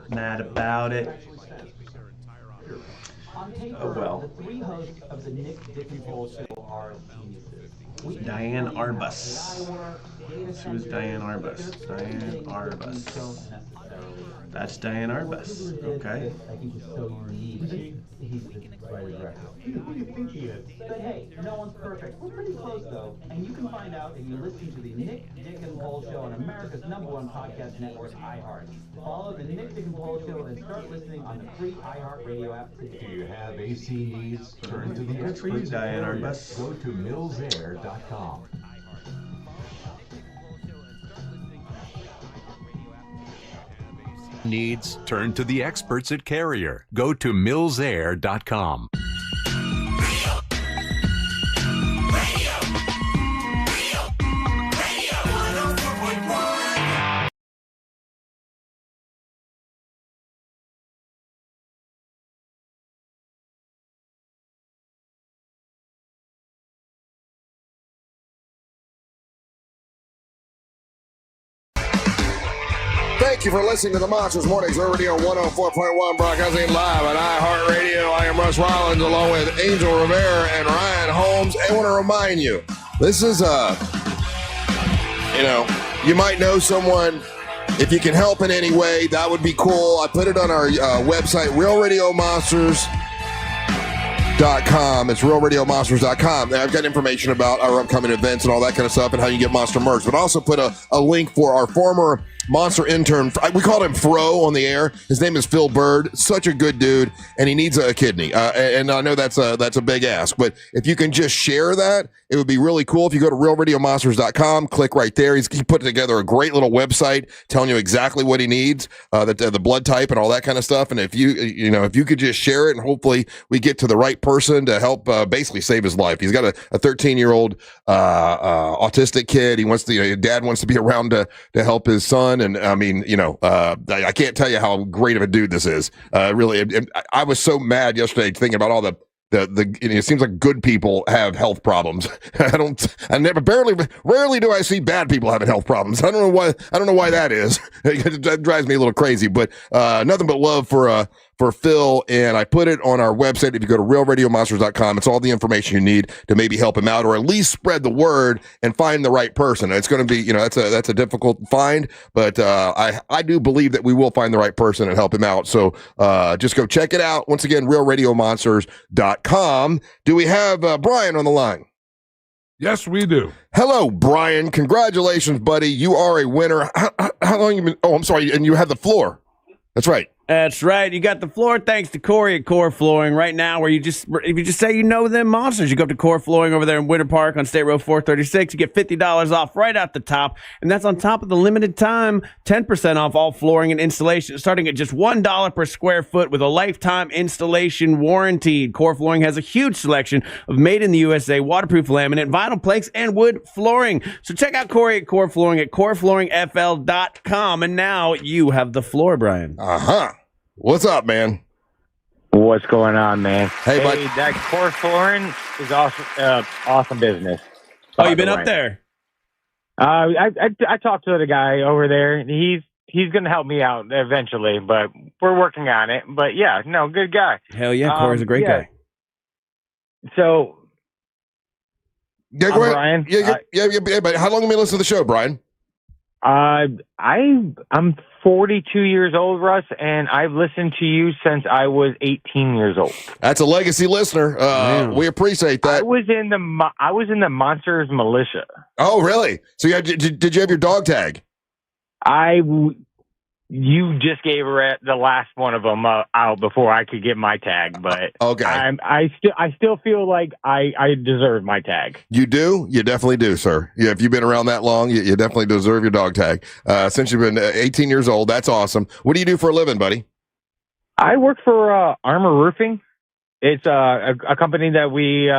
Mad about it. Oh well. The three hosts of the Nick, Dick, and Cole show are geniuses. Diane Arbus. Who's Diane Arbus? Diane Arbus. That's Diane Arbus. Okay. Like he's just so unique. He's the writer's record. Who do you think he is? But hey, no one's perfect. We're pretty close though, and you can find out if you listen to the Nick, Dick, and Cole show on America's #1 podcast network, iHeart. Follow the Nick, Dick, and Cole show and start listening on the free iHeart Radio app today. Do you have AC needs? Turn to the Good for you, experts. Diane Arbus. Go to millsair.com. Needs, turn to the experts at Carrier. Go to millsair.com. Thank you for listening to the Monsters Mornings Radio 104.1, broadcasting live on iHeartRadio. I am Russ Rollins along with Angel Rivera and Ryan Holmes. I want to remind you, this is you might know someone. If you can help in any way, that would be cool. I put it on our website, realradiomonsters.com. It's realradiomonsters.com. I've got information about our upcoming events and all that kind of stuff and how you get Monster merch. But also put a link for our former Monster intern. We called him Fro on the air. His name is Phil Bird. Such a good dude, and he needs a kidney. And I know that's a big ask, but if you can just share that, it would be really cool. If you go to realradiomonsters.com, click right there. He put together a great little website telling you exactly what he needs, the blood type and all that kind of stuff. And if you could just share it, and hopefully we get to the right person to help basically save his life. He's got a 13-year-old autistic kid. He wants dad wants to be around to help his son. And I mean, I can't tell you how great of a dude this is. Really, I was so mad yesterday thinking about all the it seems like good people have health problems. Rarely do I see bad people having health problems. I don't know why that is. That drives me a little crazy, but nothing but love for Phil, and I put it on our website. If you go to realradiomonsters.com, it's all the information you need to maybe help him out, or at least spread the word and find the right person. It's going to be, that's a difficult find, but I do believe that we will find the right person and help him out. So just go check it out. Once again, realradiomonsters.com. Do we have Brian on the line? Yes, we do. Hello, Brian. Congratulations, buddy. You are a winner. How long you been? Oh, I'm sorry. And you have the floor. That's right. That's right. You got the floor thanks to Corey at Core Flooring right now, where if you just say you know them monsters, you go up to Core Flooring over there in Winter Park on State Road 436. You get $50 off right out the top, and that's on top of the limited time 10% off all flooring and installation, starting at just $1 per square foot with a lifetime installation warranty. Core Flooring has a huge selection of made in the USA waterproof laminate, vinyl planks, and wood flooring. So check out Corey at Core Flooring at coreflooringfl.com. And now you have the floor, Brian. Uh-huh. What's up, man? What's going on, man? Hey, bud. That Core Flooring is awesome business. Oh, you been up there? I talked to the guy over there. He's going to help me out eventually, but we're working on it. But yeah, no, good guy. Hell yeah, Corey's a great guy. So, yeah, go ahead. Brian. Yeah, but how long have you been listening to the show, Brian? I'm 42 years old, Russ, and I've listened to you since I was 18 years old. That's a legacy listener. We appreciate that. I was in the Monsters militia. Oh, really? So did you have your dog tag? You just gave the last one of them out before I could get my tag, but okay. I still feel like I deserve my tag. You do? You definitely do, sir. Yeah, if you've been around that long, you definitely deserve your dog tag. Since you've been 18 years old, that's awesome. What do you do for a living, buddy? I work for Armor Roofing. It's a company that we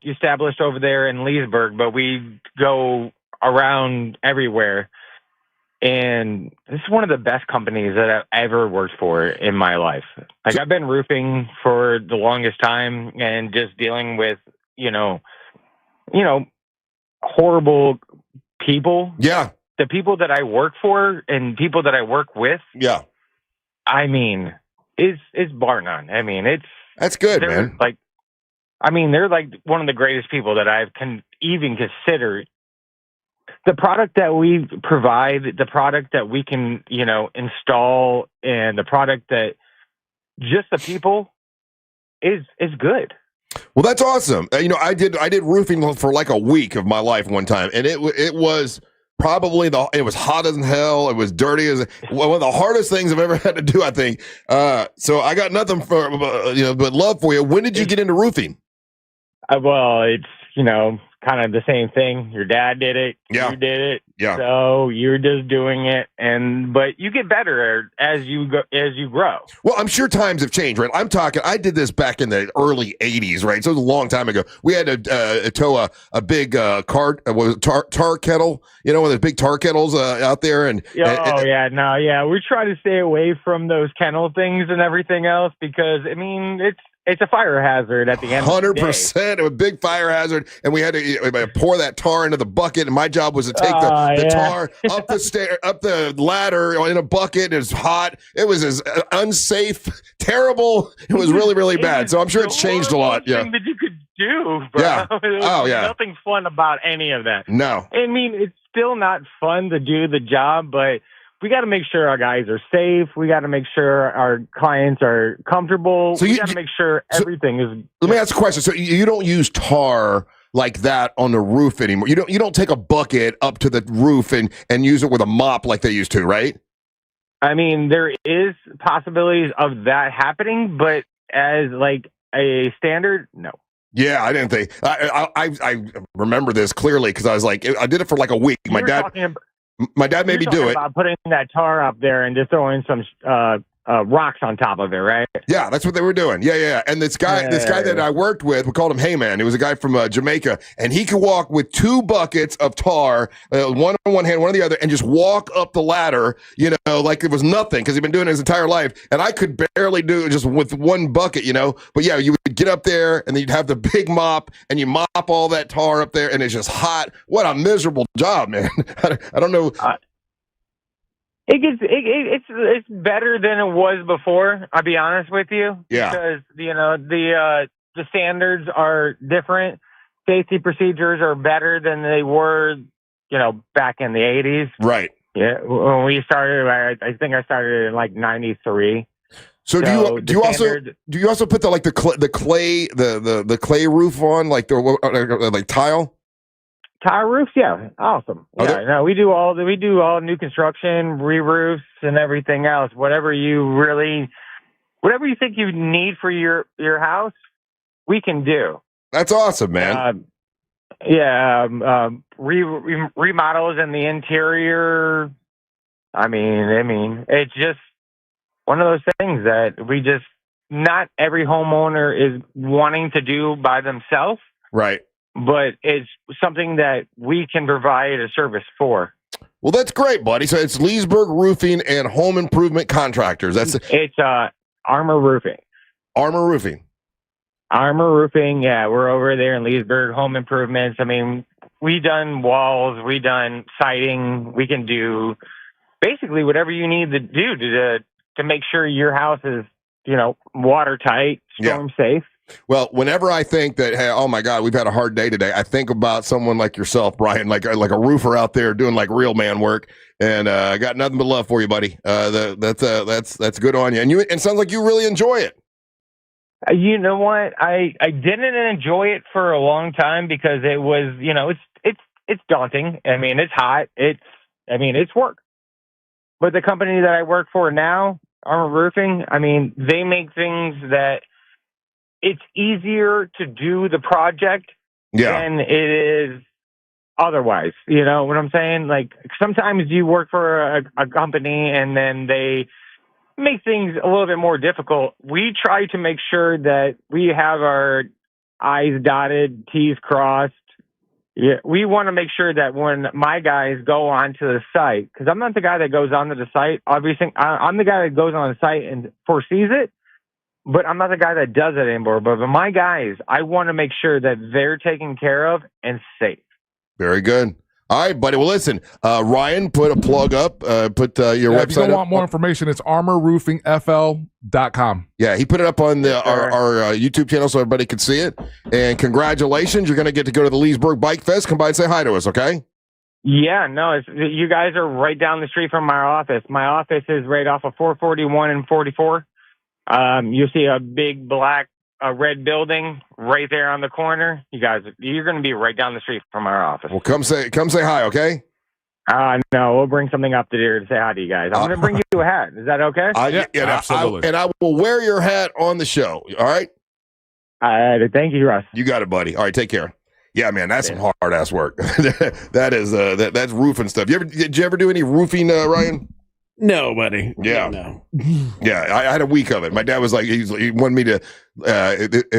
established over there in Leesburg, but we go around everywhere. And this is one of the best companies that I've ever worked for in my life. Like, I've been roofing for the longest time and just dealing with, horrible people. Yeah. The people that I work for and people that I work with. Yeah. I mean, it's bar none. I mean, that's good, man. They're like one of the greatest people that I've even considered. The product that we provide, the product that we can, install, and the product that just the people is good. Well, that's awesome. I did roofing for like a week of my life one time, and it was probably it was hot as hell. It was dirty as one of the hardest things I've ever had to do, I think. So I got nothing but love for you. When did you get into roofing? Well, it's kind of the same thing. Your dad did it. Yeah. You did it. Yeah. So you're just doing it, but you get better as you grow. Well, I'm sure times have changed, right? I did this back in the early 80s, right? So it was a long time ago. We had to tow a big tar kettle, one of those big tar kettles out there. We try to stay away from those kennel things and everything else because, it's a fire hazard at the end 100%. Of the day. 100%. It was a big fire hazard, and we had to pour that tar into the bucket, and my job was to take the tar up the ladder in a bucket. It was hot. It was as unsafe, terrible. It was really, really bad. So I'm sure it's changed a lot. Yeah. Thing that you could do, bro. Yeah. Oh, yeah. Nothing fun about any of that. No. It's still not fun to do the job, but we got to make sure our guys are safe. We got to make sure our clients are comfortable. So we got to make sure everything is. Let me ask a question. So you don't use tar like that on the roof anymore. You don't take a bucket up to the roof and use it with a mop like they used to, right? There is possibilities of that happening, but as like a standard, no. Yeah, I didn't think. I remember this clearly because I was like, I did it for like a week. My dad made me do it. About putting that tar up there and just throwing some rocks on top of it, right? Yeah, that's what they were doing. Yeah. And this guy that I worked with, we called him Hey Man. He was a guy from Jamaica, and he could walk with 2 buckets of tar, one on one hand, one on the other, and just walk up the ladder, like it was nothing because he'd been doing it his entire life. And I could barely do it just with 1 bucket, But yeah, you would get up there, and then you'd have the big mop, and you mop all that tar up there, and it's just hot. What a miserable job, man. I don't know. It's better than it was before. I'll be honest with you. Yeah. Because the standards are different. Safety procedures are better than they were, back in the 80s. Right. Yeah. When we started, I think I started in like 93. So do you also put the clay roof on like tile? Tile roofs, yeah, awesome. Yeah, we do all new construction, re-roofs, and everything else. Whatever you think you need for your house, we can do. That's awesome, man. Remodels in the interior. It's just one of those things that not every homeowner is wanting to do by themselves. Right. But it's something that we can provide a service for. Well, that's great, buddy. So it's Leesburg Roofing and Home Improvement Contractors. It's Armor Roofing. Armor Roofing. Armor Roofing. Yeah, we're over there in Leesburg. Home improvements. We done walls. We done siding. We can do basically whatever you need to do to make sure your house is watertight, storm safe. Well, whenever I think that, hey, oh my God, we've had a hard day today, I think about someone like yourself, Brian, like a roofer out there doing like real man work, and I got nothing but love for you, buddy. That's good on you, and it sounds like you really enjoy it. You know what? I didn't enjoy it for a long time because it was, it's daunting. It's hot. It's work. But the company that I work for now, Armor Roofing, they make things that it's easier to do the project than it is otherwise. You know what I'm saying? Like, sometimes you work for a company and then they make things a little bit more difficult. We try to make sure that we have our I's dotted, T's crossed, Yeah, we want to make sure that when my guys go onto the site, because I'm not the guy that goes onto the site. Obviously, I'm the guy that goes on the site and foresees it, but I'm not the guy that does it anymore. But my guys, I want to make sure that they're taken care of and safe. Very good. All right, buddy. Well, listen, Ryan, put a plug up. Put your website if you up. want more information, it's armorroofingfl.com. Yeah, he put it up on our YouTube channel so everybody can see it. And congratulations, you're going to get to go to the Leesburg Bike Fest. Come by and say hi to us, okay? Yeah, no, you guys are right down the street from our office. My office is right off of 441 and 44. You see a big black red building right there on the corner. You're going to be right down the street from our office. Well, come say hi, okay? No, we'll bring something up there to say hi to you guys. I'm going to bring you a hat. Is that okay? Yeah, absolutely. And I will wear your hat on the show. All right? Thank you, Russ. You got it, buddy. All right, take care. Yeah, man, that's some hard ass work. That's roofing stuff. Did you ever do any roofing, Ryan? No, buddy. Yeah. No. Yeah, I had a week of it. My dad was like, he wanted me to,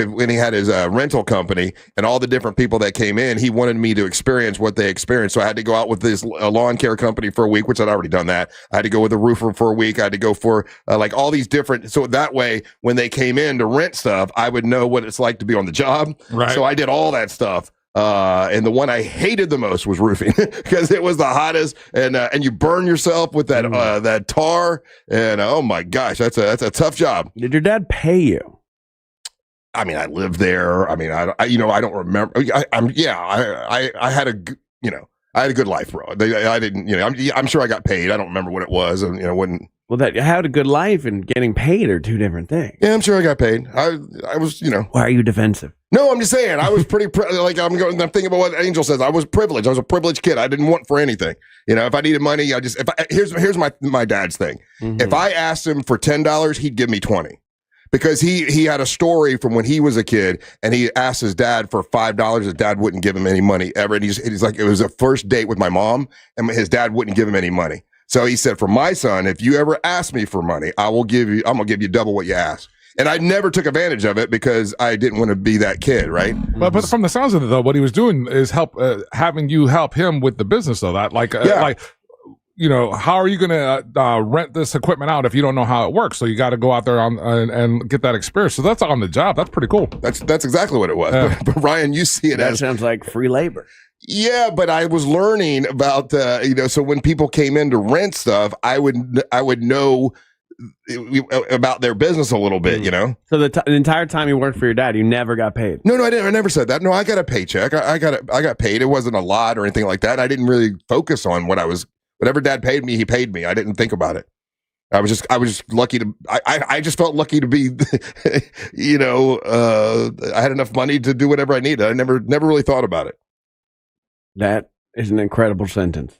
when he had his rental company and all the different people that came in, he wanted me to experience what they experienced. So I had to go out with this lawn care company for a week, which I'd already done that. I had to go with a roofer for a week. I had to go for like all these different, so that way when they came in to rent stuff, I would know what it's like to be on the job. Right. So I did all that stuff. And the one I hated the most was roofing because it was the hottest, and you burn yourself with that that tar, and oh my gosh, that's a tough job. Did your dad pay you? I mean, I lived there. I mean, I don't remember. I had a good life, bro. I didn't, I'm sure I got paid. I don't remember what it was, and wouldn't. Well, that had a good life and getting paid are two different things. Yeah, I'm sure I got paid. I was, Why are you defensive? No, I'm just saying I was pretty I'm thinking about what Angel says. I was privileged. I was a privileged kid. I didn't want for anything. If I needed money, here's my dad's thing. Mm-hmm. If I asked him for $10, he'd give me 20. Because he had a story from when he was a kid, and he asked his dad for $5. His dad wouldn't give him any money ever. And he's like, it was a first date with my mom, and his dad wouldn't give him any money. So he said, for my son, if you ever ask me for money, I'm going to give you double what you ask. And I never took advantage of it because I didn't want to be that kid, right? But from the sounds of it, though, what he was doing is having you help him with the business, though. That how are you going to rent this equipment out if you don't know how it works? So you got to go out there and get that experience. So that's on the job. That's pretty cool. That's exactly what it was. Yeah. But Ryan, you see it that sounds like free labor. Yeah, but I was learning about so when people came in to rent stuff, I would know about their business a little bit, So the entire time you worked for your dad, you never got paid? No, I didn't. I never said that. No, I got a paycheck. I got paid. It wasn't a lot or anything like that. I didn't really focus on whatever dad paid me, he paid me. I didn't think about it. I was just lucky to. I just felt lucky to be, I had enough money to do whatever I needed. I never really thought about it. That is an incredible sentence.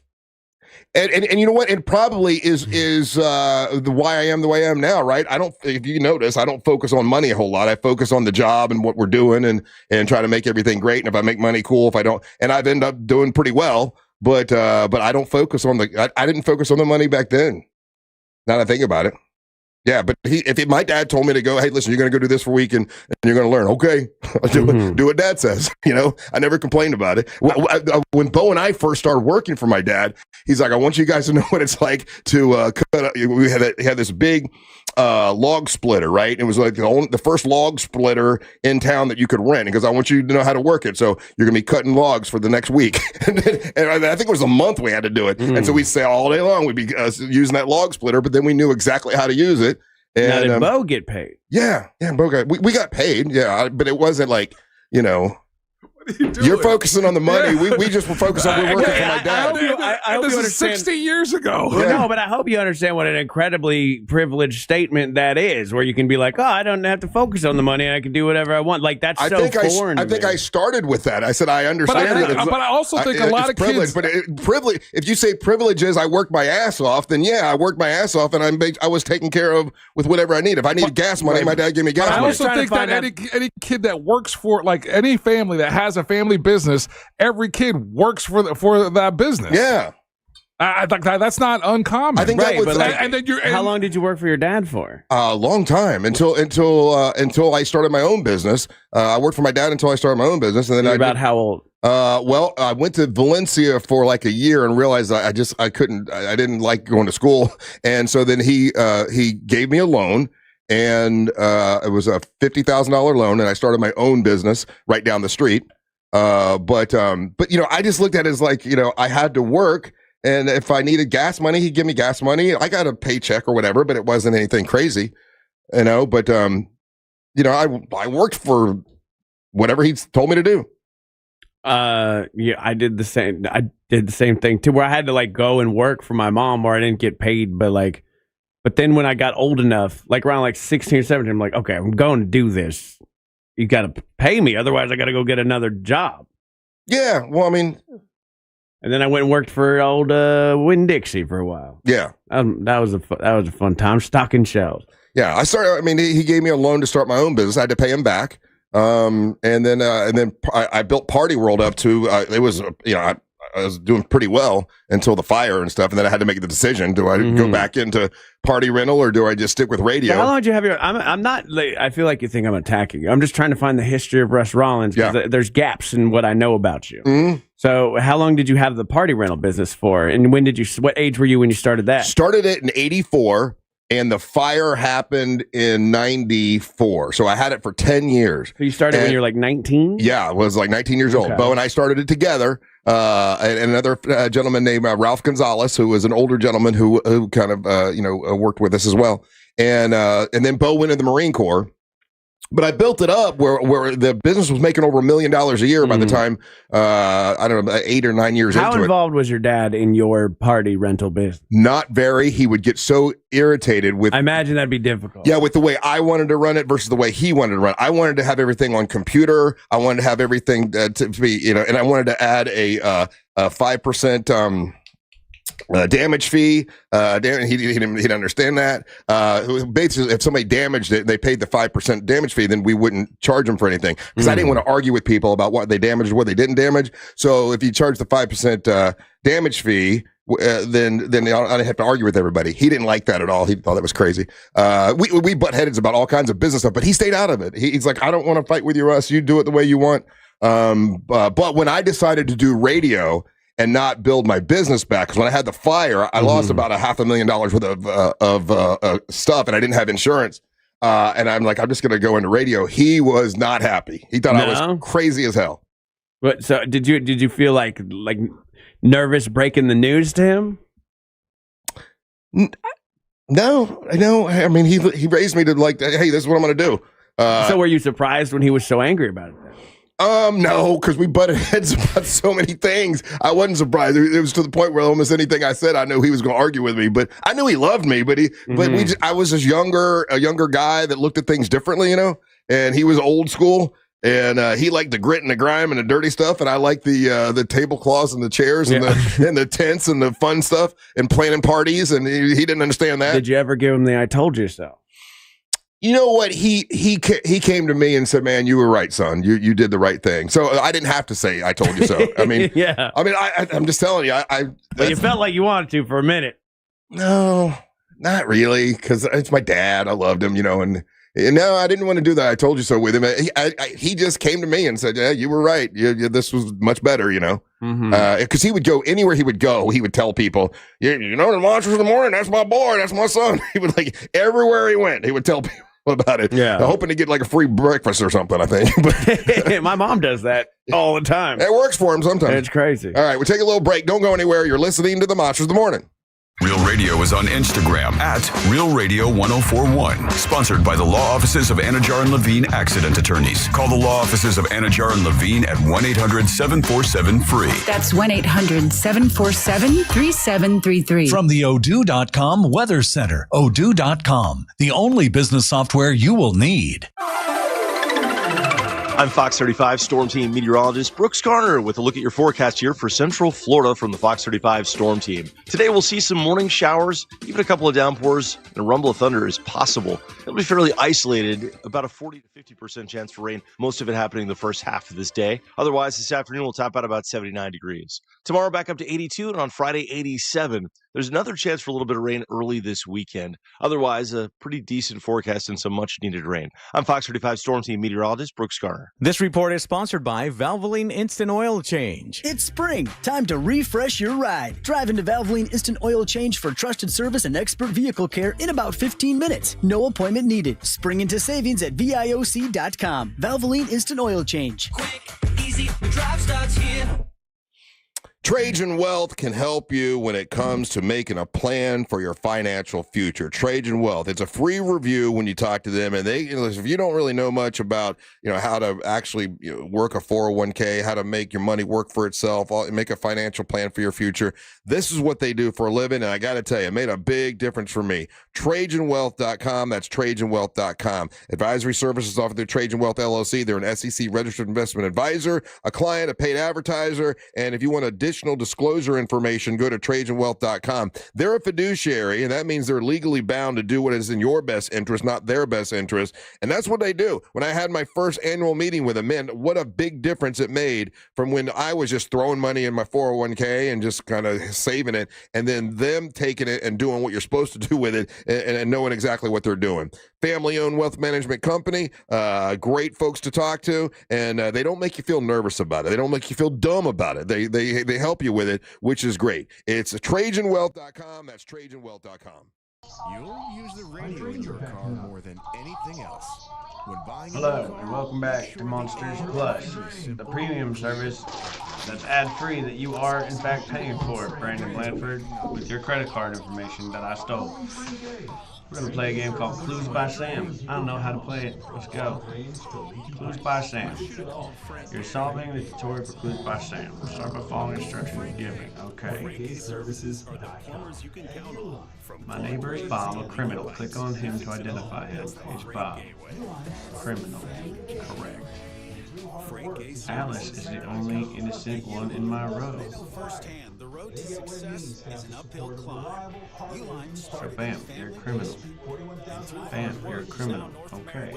And you know what? It probably is the why I am the way I am now, right? If you notice, I don't focus on money a whole lot. I focus on the job and what we're doing and try to make everything great. And if I make money, cool. If I don't, and I've ended up doing pretty well, but I don't focus on I didn't focus on the money back then. Now that I think about it. Yeah, but if my dad told me to go, hey, listen, you're going to go do this for a week and you're going to learn. Okay, do what dad says. I never complained about it. When Bo and I first started working for my dad, he's like, I want you guys to know what it's like to cut. We had this big log splitter, right? It was like the first log splitter in town that you could rent. Because I want you to know how to work it. So you're going to be cutting logs for the next week. and I think it was a month we had to do it. And so we'd say all day long, we'd be using that log splitter, but then we knew exactly how to use it. And, now, did Bo get paid? Yeah, Bo we got paid, yeah, but it wasn't like, you're focusing on the money. Yeah. We just were focused on we're working for my dad. I hope this you is understand. 60 years ago. Well, no, but I hope you understand what an incredibly privileged statement that is, where you can be like, oh, I don't have to focus on the money. I can do whatever I want. Like, that's foreign. I think I started with that. I said, I understand. But I also think a lot of kids. But privilege, if you say privilege is I work my ass off, then yeah, I worked my ass off and I was taken care of with whatever I need. If I needed gas money, my dad gave me gas money. I also think that any kid that works for, like any family that has a family business, every kid works for that business. Yeah. That's not uncommon. I think that was. And then how long did you work for your dad for? A long time until I started my own business. I worked for my dad until I started my own business, and then You're about how old? Well, I went to Valencia for like a year and realized I didn't like going to school, and so then he gave me a loan. And it was a $50,000 loan, and I started my own business right down the street. But you know, I just looked at it as like, you know, I had to work, and if I needed gas money, he'd give me gas money. I got a paycheck or whatever, but it wasn't anything crazy, you know. But you know, I worked for whatever he told me to do. Yeah, I did the same. I did the same thing too, where I had to like go and work for my mom, where I didn't get paid, But then when I got old enough, like around like 16 or 17, I'm like, okay, I'm going to do this. You got to pay me. Otherwise, I got to go get another job. Yeah. Well, I mean. And then I went and worked for old Winn-Dixie for a while. Yeah. That was a fun time, stocking shelves. Yeah. He gave me a loan to start my own business. I had to pay him back. And then I built Party World up to, it was, you know, I was doing pretty well until the fire and stuff, and then I had to make the decision: do I go back into party rental or do I just stick with radio? So how long did you have your? I'm not. I feel like you think I'm attacking you. I'm just trying to find the history of Russ Rollins. Yeah. There's gaps in what I know about you. Mm-hmm. So how long did you have the party rental business for? And when did you? What age were you when you started that? Started it in '84. And the fire happened in '94. So I had it for 10 years. So you started when you were like 19? Yeah, I was like 19 years old. Bo and I started it together. And another gentleman named Ralph Gonzalez, who was an older gentleman who kind of, worked with us as well. And then Bo went in the Marine Corps. But I built it up where the business was making over $1 million a year by the time, 8 or 9 years into it. How involved was your dad in your party rental business? Not very. He would get so irritated with... I imagine that'd be difficult. Yeah, with the way I wanted to run it versus the way he wanted to run it. I wanted to have everything on computer. I wanted to have everything to be, you know, and I wanted to add a 5%... damage fee. He didn't understand that. Basically, if somebody damaged it, they paid the 5% damage fee, then we wouldn't charge them for anything. Because I didn't want to argue with people about what they damaged or what they didn't damage. So if you charge the 5% damage fee, then I didn't have to argue with everybody. He didn't like that at all. He thought that was crazy. We butt heads about all kinds of business stuff, but he stayed out of it. He's like, I don't want to fight with you, Russ. You do it the way you want. But when I decided to do radio and not build my business back, because when I had the fire, I lost about $500,000 worth of stuff, and I didn't have insurance. And I'm like, I'm just going to go into radio. He was not happy. He thought I was crazy as hell. But so did you feel like nervous breaking the news to him? No. I mean, he raised me to like, hey, this is what I'm going to do. So were you surprised when he was so angry about it? No, because we butted heads about so many things. I wasn't surprised. It was to the point where almost anything I said, I knew he was going to argue with me. But I knew he loved me. But I was a younger guy that looked at things differently, you know. And he was old school, and he liked the grit and the grime and the dirty stuff, and I liked the tablecloths and the chairs and the tents and the fun stuff and planning parties. And he didn't understand that. Did you ever give him the "I told you so"? You know what? He came to me and said, "Man, you were right, son. You did the right thing." So I didn't have to say, "I told you so." I mean, yeah. I mean, I'm just telling you. But you felt like you wanted to for a minute. No, not really, because it's my dad. I loved him, you know, and no, I didn't want to do that. I told you so with him. He just came to me and said, "Yeah, you were right. This was much better," you know. Because he would go anywhere he would go, he would tell people, "You know, the Monsters of the Morning. That's my boy. That's my son." He would like everywhere he went, he would tell people about it. Yeah, hoping to get like a free breakfast or something, I think. But my mom does that all the time. It works for him sometimes. It's crazy. All right, we'll take a little break. Don't go anywhere. You're listening to the Monsters of the Morning. Real Radio is on Instagram at Real Radio 1041. Sponsored by the law offices of Anajar and Levine Accident Attorneys. Call the law offices of Anajar and Levine at 1-800-747-FREE. That's 1-800-747-3733. From the Odoo.com Weather Center. Odoo.com, the only business software you will need. I'm Fox 35 Storm Team meteorologist Brooks Garner with a look at your forecast here for Central Florida from the Fox 35 Storm Team. Today we'll see some morning showers, even a couple of downpours, and a rumble of thunder is possible. It'll be fairly isolated, about a 40 to 50% chance for rain, most of it happening the first half of this day. Otherwise, this afternoon will top out about 79 degrees. Tomorrow back up to 82, and on Friday, 87. There's another chance for a little bit of rain early this weekend. Otherwise, a pretty decent forecast and some much-needed rain. I'm Fox 35 Storm Team meteorologist Brooks Garner. This report is sponsored by Valvoline Instant Oil Change. It's spring. Time to refresh your ride. Drive into Valvoline Instant Oil Change for trusted service and expert vehicle care in about 15 minutes. No appointment needed. Spring into savings at VIOC.com. Valvoline Instant Oil Change. Quick, easy, drive starts here. Trajan Wealth can help you when it comes to making a plan for your financial future. Trajan Wealth, it's a free review when you talk to them, and they, if you don't really know much about, how to actually work a 401k, how to make your money work for itself, make a financial plan for your future, this is what they do for a living, and I got to tell you, it made a big difference for me. TrajanWealth.com, that's TrajanWealth.com. Advisory services offered through Trajan Wealth LLC. They're an SEC registered investment advisor, a client, a paid advertiser, and if you want additional disclosure information, go to TrajanWealth.com. They're a fiduciary, and that means they're legally bound to do what is in your best interest, not their best interest, and that's what they do. When I had my first annual meeting with them, man, what a big difference it made from when I was just throwing money in my 401k and just kind of saving it, and then them taking it and doing what you're supposed to do with it and knowing exactly what they're doing. Family-owned wealth management company, great folks to talk to, and they don't make you feel nervous about it. They don't make you feel dumb about it. They help you with it, which is great. It's TrajanWealth.com. That's TrajanWealth.com. You'll use the radio in your car more than anything else. When buying Hello, and welcome back to Monsters Plus, the premium service that's ad-free that you are, in fact, paying for, Brandon Blanford, with your credit card information that I stole. We're going to play a game called Clues by Sam. I don't know how to play it. Let's go. Clues by Sam. You're solving the tutorial for Clues by Sam. Start by following instructions given. Okay. My neighbor is Bob, a criminal. Click on him to identify him. He's Bob. Criminal. Correct. Alice is the only innocent one in my row. The road to success is an uphill climb. So bam, you're a criminal. Bam, you're a criminal. Okay.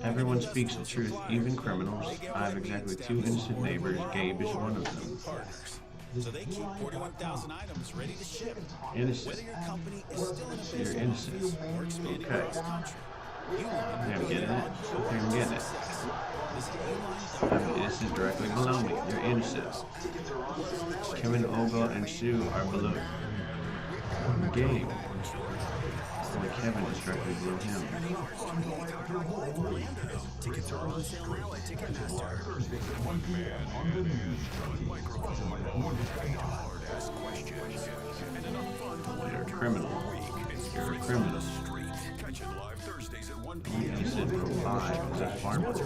Everyone speaks the truth, even criminals. I have exactly 2 innocent neighbors. Gabe is one of them. So they keep 41,000 items ready to ship. Innocent. Whether your company is still in a You're business innocent. or expanding Okay. across country. I'm getting it. I'm getting it. I'm innocent directly below me. You're innocent. Kevin, Olga, and Sue are below. Gabe. Only Kevin is directly below him. Tickets are on sale now at Ticketmaster. You're a criminal. You're a criminal. Innocent for 5 is a farmer. If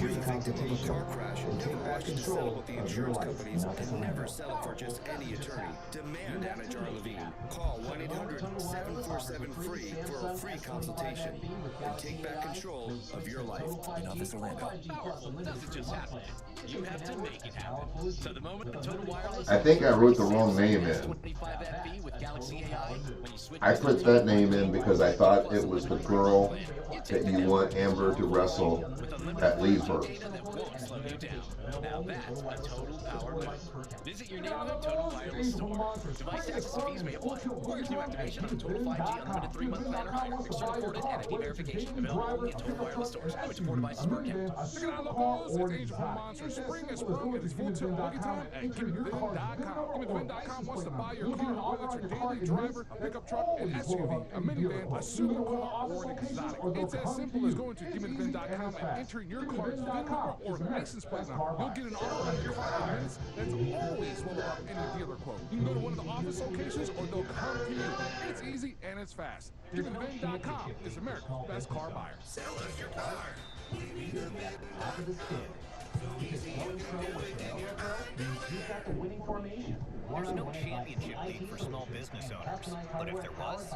you're the victim of a car crash and don't watch to settle with the insurance companies, can never settle for just any attorney. Demand Anajar Levine. Call 1-800-747-FREE for a free consultation and take back control of your life. In Office Orlando. Doesn't just happen. You have to make it happen. So the moment Total Wireless. I think I wrote the wrong name in. I put that name in because I thought it was the girl that you want Amber to wrestle at Leesburg. Now that's a total power move. Visit your neighborhood Total Wireless store. Device access fees may apply. Mortgage new activation on a Total 5G unlimited 3-month plan or higher. External ported and ID verification. Available only at Total Wireless stores. Which more devices per account. Look at our local Age of Monster. Spring is sprung. It is full tilt boogie time at GimmeTheVin.com. GimmeTheVin.com wants to buy your car, whether it's your daily driver, pickup truck, an SUV, a minivan, a supercar, or an exotic. It's as simple as going to GimmeTheVin.com and entering your car's VIN number or license plate number. You'll get an automatic car in minutes that's always swallowed up in the dealer quote. You can go to one of the office locations or they'll come to you. It's easy and it's fast. GimmeTheVin.com is America's best car buyer. Sell us your car. After the spin. There's no championship league for small business owners, but if there was,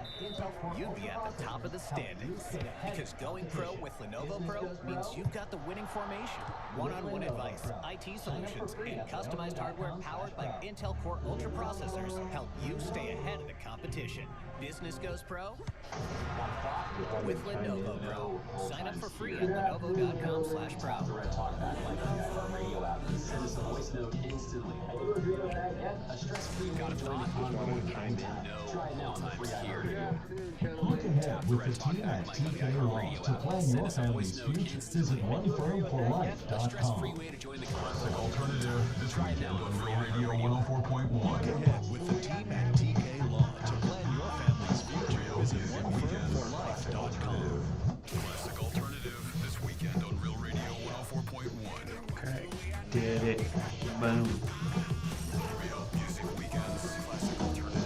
you'd be at the top of the standings. Because going pro with Lenovo Pro means you've got the winning formation, one-on-one advice, IT solutions, and customized hardware powered by Intel Core Ultra processors help you stay ahead of the competition. Business goes pro with Lenovo Pro. Sign up for free at lenovo.com/pro. Got a thought? Try now for free here. Look ahead with the team at TK Law. To plan your family's future, visit oneformforlife.com. Classic alternative this weekend on Real Radio 104.1. Look ahead with the team at TK Law. To plan your family's future, visit oneformforlife.com. Classic alternative this weekend on Real Radio 104.1. Okay. Did it. Boom. Real Music Weekends. Classic alternative.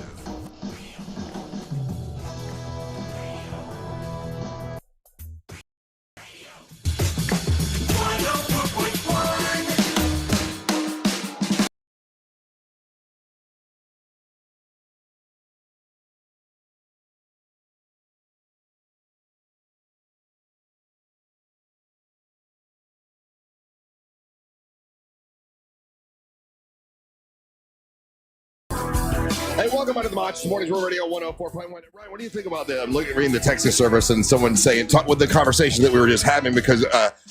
Hey, welcome back to the Match. This morning's Real Radio 104.1. Ryan, what do you think about reading the texting service and someone saying, talk with the conversation that we were just having? Because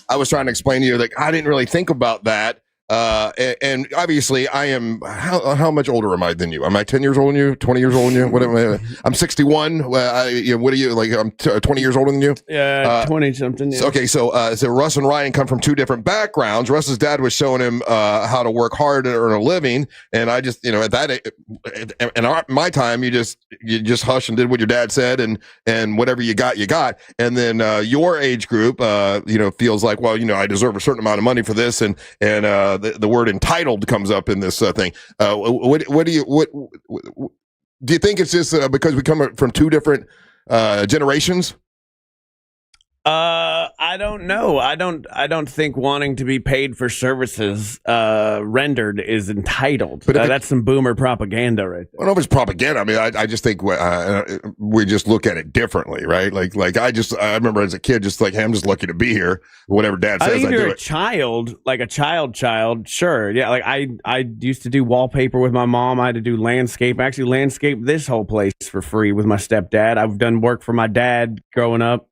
I was trying to explain to you, like, I didn't really think about that. And obviously, I am. How much older am I than you? Am I 10 years older than you? 20 years older than you? What am I? I'm 61. What are you like? I'm 20 years older than you. Yeah, 20 something. Yeah. Okay, so Russ and Ryan come from two different backgrounds. Russ's dad was showing him how to work hard to earn a living, and I just, at that, in my time, you just hush and did what your dad said, and whatever you got, and then your age group, feels like, well, I deserve a certain amount of money for this, and the word entitled comes up in this thing. What do you think it's just because we come from two different generations? I don't know. I don't think wanting to be paid for services rendered is entitled. But that's some boomer propaganda right there. I don't know if it's propaganda. I mean, I just think we just look at it differently, right? Like I remember as a kid, just like, hey, I'm just lucky to be here. Whatever dad says, I think if I you're do a child, like a child, sure. Yeah, like I used to do wallpaper with my mom. I had to do landscape. I actually landscaped this whole place for free with my stepdad. I've done work for my dad growing up.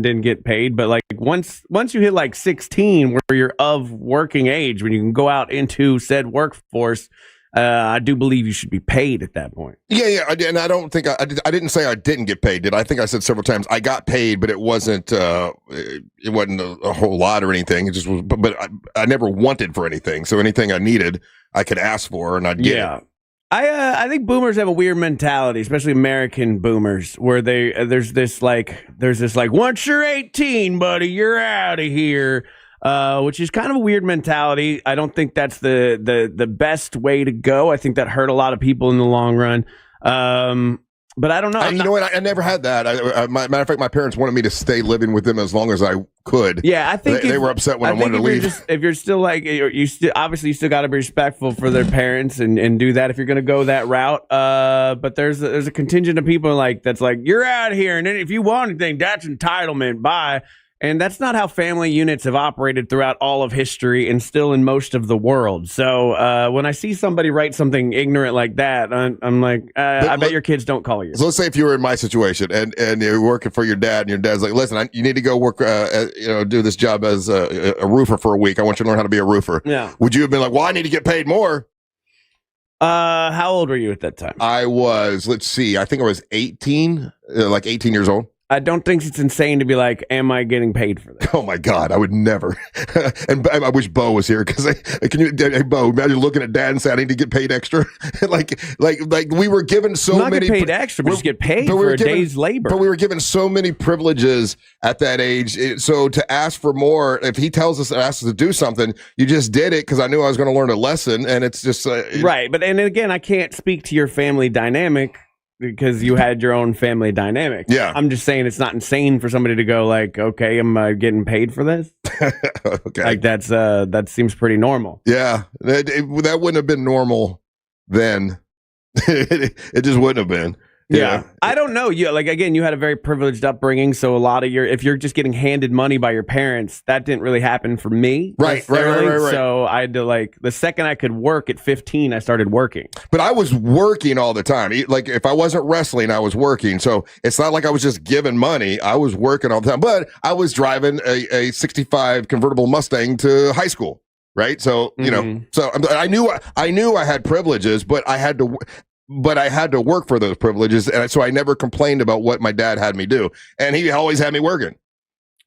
Didn't get paid, but like once you hit like 16, where you're of working age, when you can go out into said workforce, I do believe you should be paid at that point. Yeah, I did, and I don't think I didn't say I didn't get paid. Did I? Think I said several times I got paid, but it wasn't a whole lot or anything. It just was, but I never wanted for anything. So anything I needed, I could ask for, and I'd get it. I think boomers have a weird mentality, especially American boomers, where there's this like once you're 18, buddy, you're out of here, which is kind of a weird mentality. I don't think that's the best way to go. I think that hurt a lot of people in the long run. But I don't know. You know what? I never had that. Matter of fact, my parents wanted me to stay living with them as long as I could. Yeah, I think they were upset when I wanted to leave. If you're still like, you still got to be respectful for their parents and do that if you're going to go that route. But there's a contingent of people that's like, you're out of here, and then if you want anything, that's entitlement. Bye. And that's not how family units have operated throughout all of history and still in most of the world. So when I see somebody write something ignorant like that, I'm like, I bet your kids don't call you. So let's say if you were in my situation and you're working for your dad, and your dad's like, listen, you need to go work, do this job as a roofer for a week. I want you to learn how to be a roofer. Yeah. Would you have been like, well, I need to get paid more? How old were you at that time? I was, let's see, I think I was 18, like 18 years old. I don't think it's insane to be like, am I getting paid for this? Oh my God, I would never. And I wish Bo was here because hey Bo, imagine looking at Dad and saying I need to get paid extra. like we were given so not many. Not get paid extra, but just get paid for a day's labor. But we were given so many privileges at that age. So to ask for more, if he tells us and asks us to do something, you just did it because I knew I was going to learn a lesson, and it's just right. But and again, I can't speak to your family dynamic. because you had your own family dynamic. Yeah. I'm just saying it's not insane for somebody to go like, okay, I'm getting paid for this. Okay. Like that seems pretty normal. Yeah. That wouldn't have been normal then. It just wouldn't have been. Yeah. I don't know. You like, again, you had a very privileged upbringing. So a lot of if you're just getting handed money by your parents, that didn't really happen for me. Right. So I had to the second I could work at 15, I started working. But I was working all the time. Like if I wasn't wrestling, I was working. So it's not like I was just giving money. I was working all the time, but I was driving a 65 convertible Mustang to high school. Right. So, so I knew I had privileges, but I had to work for those privileges. And so I never complained about what my dad had me do. And he always had me working.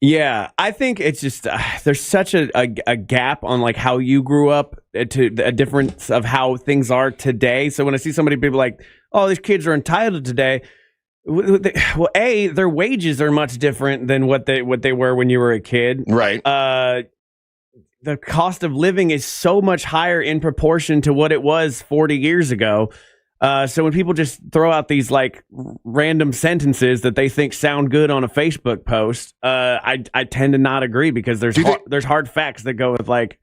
Yeah, I think it's just there's such a gap on like how you grew up to a difference of how things are today. So when I see somebody be like, oh, these kids are entitled today. Well, their wages are much different than what they were when you were a kid. Right. The cost of living is so much higher in proportion to what it was 40 years ago. So when people just throw out these like random sentences that they think sound good on a Facebook post, I tend to not agree because there's hard facts that go with like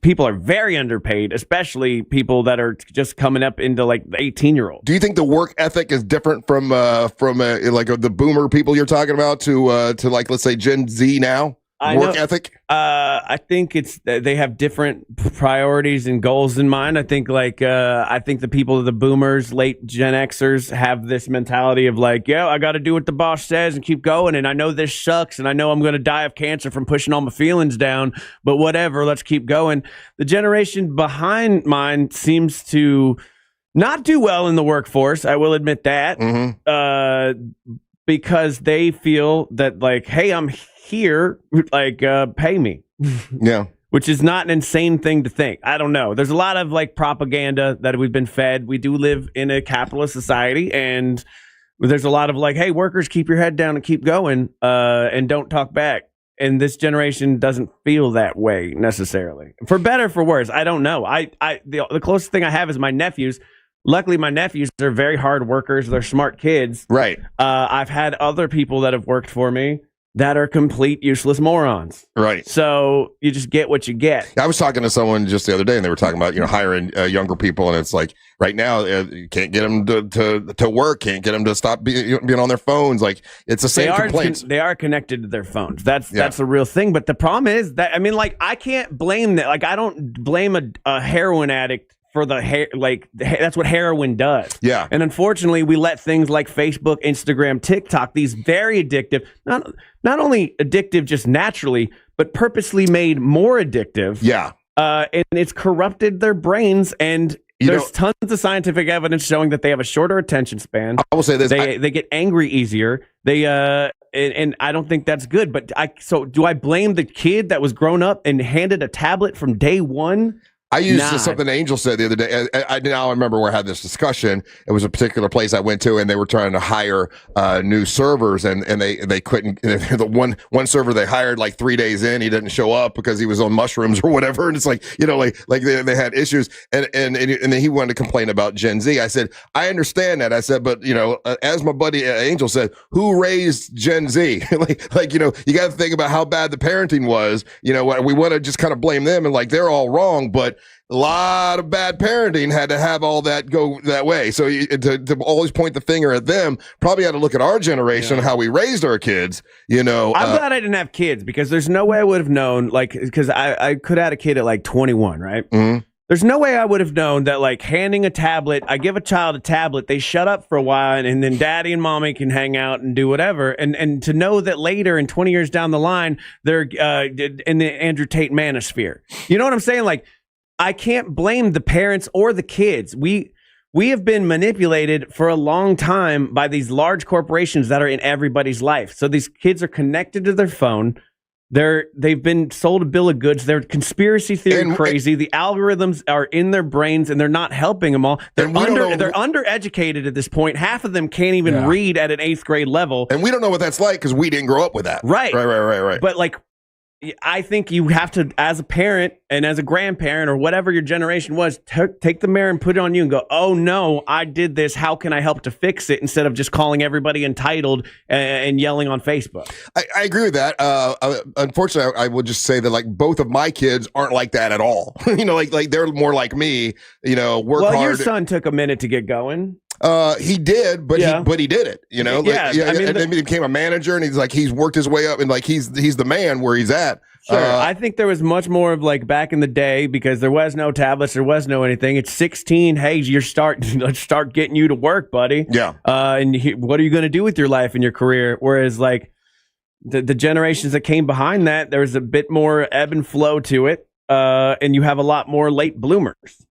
people are very underpaid, especially people that are just coming up into like the 18-year-old. Do you think the work ethic is different from the boomer people you're talking about to like, let's say Gen Z now? Ethic? I think they have different priorities and goals in mind. I think I think the people of the boomers, late Gen Xers have this mentality of like, yeah, I got to do what the boss says and keep going. And I know this sucks and I know I'm going to die of cancer from pushing all my feelings down, but whatever, let's keep going. The generation behind mine seems to not do well in the workforce. I will admit that. Because they feel that like, hey, I'm here, like, pay me. Yeah. Which is not an insane thing to think. I don't know. There's a lot of like propaganda that we've been fed. We do live in a capitalist society, and there's a lot of like, hey, workers, keep your head down and keep going, and don't talk back. And this generation doesn't feel that way necessarily. For better or for worse, I don't know. The closest thing I have is my nephews. Luckily, my nephews are very hard workers. They're smart kids. Right. I've had other people that have worked for me that are complete useless morons. Right. So you just get what you get. I was talking to someone just the other day, and they were talking about hiring younger people, and it's like right now you can't get them to work, can't get them to stop being on their phones. Like it's the same complaints. They are connected to their phones. That's a real thing. But the problem is that I can't blame that. Like I don't blame a heroin addict for the hair, like that's what heroin does. Yeah. And unfortunately, we let things like Facebook, Instagram, TikTok, these very addictive, not only addictive just naturally, but purposely made more addictive. Yeah. And it's corrupted their brains. And there's tons of scientific evidence showing that they have a shorter attention span. I will say this: they get angry easier. And I don't think that's good. But so do I blame the kid that was grown up and handed a tablet from day one? I used something Angel said the other day. I now remember where I had this discussion. It was a particular place I went to, and they were trying to hire new servers, and they couldn't. The one server they hired like 3 days in, he didn't show up because he was on mushrooms or whatever. And it's like like they had issues, and then he wanted to complain about Gen Z. I said I understand that. I said, but as my buddy Angel said, who raised Gen Z? like you got to think about how bad the parenting was. We want to just kind of blame them and like they're all wrong, but a lot of bad parenting had to have all that go that way. So to always point the finger at them, probably had to look at our generation, how we raised our kids. I'm glad I didn't have kids because there's no way I would have known, because I could have had a kid at like 21, right? Mm-hmm. There's no way I would have known that like handing a tablet, I give a child a tablet, they shut up for a while, and then daddy and mommy can hang out and do whatever. And to know that later in 20 years down the line, they're in the Andrew Tate manosphere. You know what I'm saying? Like, I can't blame the parents or the kids. We have been manipulated for a long time by these large corporations that are in everybody's life. So these kids are connected to their phone. They've been sold a bill of goods. They're conspiracy theory crazy. The algorithms are in their brains, and they're not helping them all. They're undereducated at this point. Half of them can't even read at an 8th grade level. And we don't know what that's like because we didn't grow up with that. Right. Right. But like, I think you have to, as a parent and as a grandparent or whatever your generation was, take the mirror and put it on you and go, oh no, I did this. How can I help to fix it? Instead of just calling everybody entitled and yelling on Facebook. I agree with that. Unfortunately, I would just say that like both of my kids aren't like that at all. Like they're more like me, work hard. Well, your son took a minute to get going. He did, but he did it, and then he became a manager, and he's worked his way up, and like he's the man where he's at. Sure. I think there was much more of like back in the day because there was no tablets, there was no anything. It's 16. Hey, let's start getting you to work, buddy. Yeah. And what are you going to do with your life and your career? Whereas like the generations that came behind that, there was a bit more ebb and flow to it, and you have a lot more late bloomers.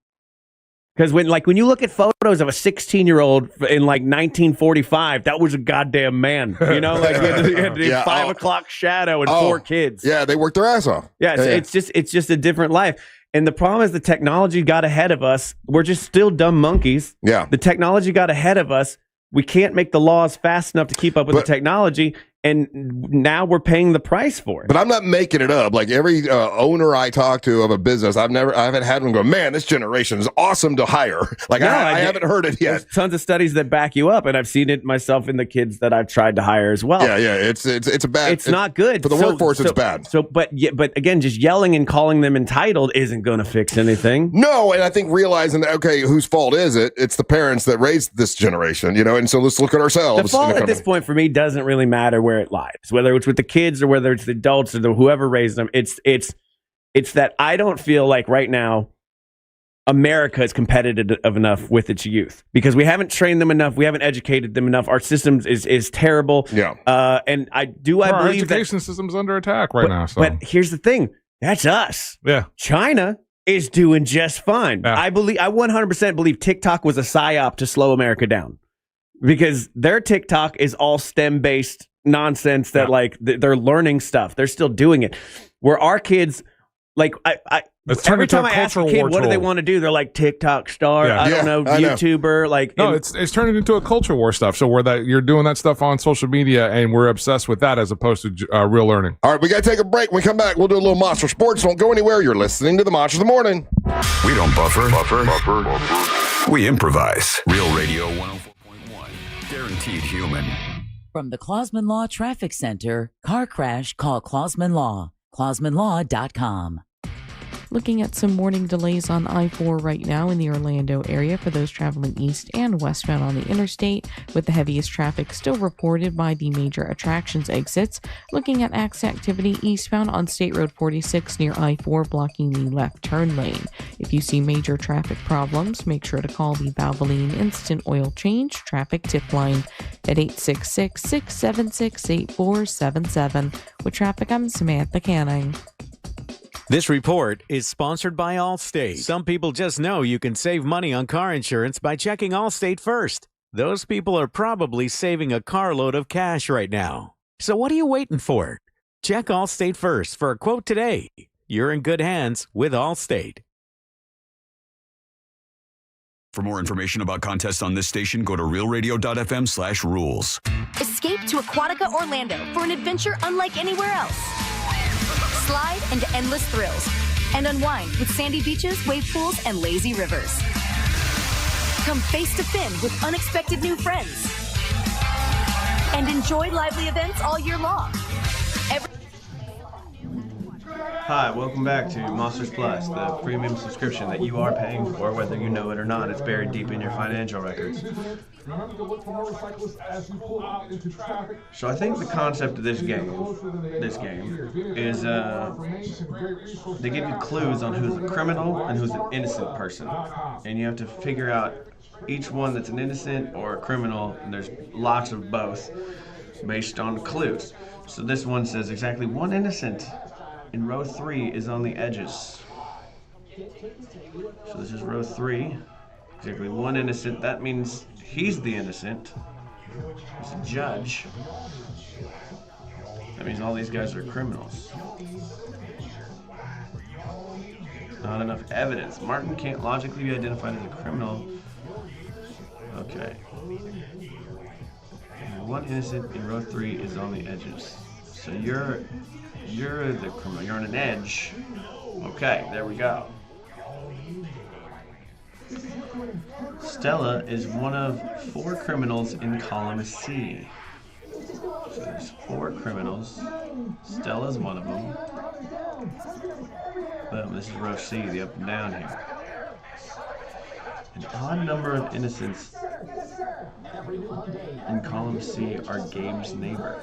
Because when you look at photos of a 16-year-old in like 1945, that was a goddamn man. He had 5 o'clock shadow and 4 kids. Yeah, they worked their ass off. Yeah, it's just a different life. And the problem is the technology got ahead of us. We're just still dumb monkeys. Yeah. The technology got ahead of us. We can't make the laws fast enough to keep up with the technology. And now we're paying the price for it. But I'm not making it up. Like every owner I talk to of a business, I haven't had one go, man, this generation is awesome to hire. Like no, I haven't heard it yet. There's tons of studies that back you up, and I've seen it myself in the kids that I've tried to hire as well. Yeah, it's a bad. It's not good for the workforce. It's bad. But again, just yelling and calling them entitled isn't going to fix anything. No, and I think realizing that whose fault is it? It's the parents that raised this generation, And so let's look at ourselves. The fault at this point for me doesn't really matter where it lies, whether it's with the kids or whether it's the adults or whoever raised them. It's that I don't feel like right now America is competitive enough with its youth because we haven't trained them enough, we haven't educated them enough. Our systems is terrible. Yeah, and I believe our education system's under attack right now. So. But here's the thing: that's us. Yeah, China is doing just fine. Yeah. I 100% believe TikTok was a psyop to slow America down because their TikTok is all STEM based nonsense that they're learning stuff. They're still doing it. Where our kids, like every time I ask a kid what do they want to do, they're like TikTok star. Yeah. I don't know, YouTuber. Like it's turning into a culture war stuff. So you're doing that stuff on social media, and we're obsessed with that as opposed to real learning. All right, we got to take a break. When we come back, we'll do a little Monster Sports. Don't go anywhere. You're listening to the Monster of the Morning. We don't buffer. We improvise. Real Radio 104.1. Guaranteed human. From the Clausman Law Traffic Center, car crash, call Clausman Law. ClausmanLaw.com. Looking at some morning delays on I-4 right now in the Orlando area for those traveling east and westbound on the interstate, with the heaviest traffic still reported by the major attractions exits. Looking at accident activity eastbound on State Road 46 near I-4 blocking the left turn lane. If you see major traffic problems, make sure to call the Valvoline Instant Oil Change Traffic Tip Line at 866-676-8477. With traffic, I'm Samantha Canning. This report is sponsored by Allstate. Some people just know you can save money on car insurance by checking Allstate first. Those people are probably saving a carload of cash right now. So what are you waiting for? Check Allstate first for a quote today. You're in good hands with Allstate. For more information about contests on this station, go to realradio.fm/rules. Escape to Aquatica Orlando for an adventure unlike anywhere else. Slide into endless thrills and unwind with sandy beaches, wave pools, and lazy rivers. Come face to fin with unexpected new friends and enjoy lively events all year long. Hi, welcome back to Monsters Plus, the premium subscription that you are paying for, whether you know it or not. It's buried deep in your financial records. So I think the concept of this game is they give you clues on who's a criminal and who's an innocent person. And you have to figure out each one that's an innocent or a criminal, and there's lots of both based on clues. So this one says exactly one innocent in row 3 is on the edges. So this is row 3. Exactly one innocent. That means he's the innocent. He's a judge. That means all these guys are criminals. Not enough evidence. Martin can't logically be identified as a criminal. Okay. One innocent in row 3 is on the edges. So you're You're the criminal. You're on an edge. Okay, there we go. Stella is one of 4 criminals in column C. So there's 4 criminals. Stella's one of them. Boom, this is row C, the up and down here. An odd number of innocents in column C are Gabe's neighbor.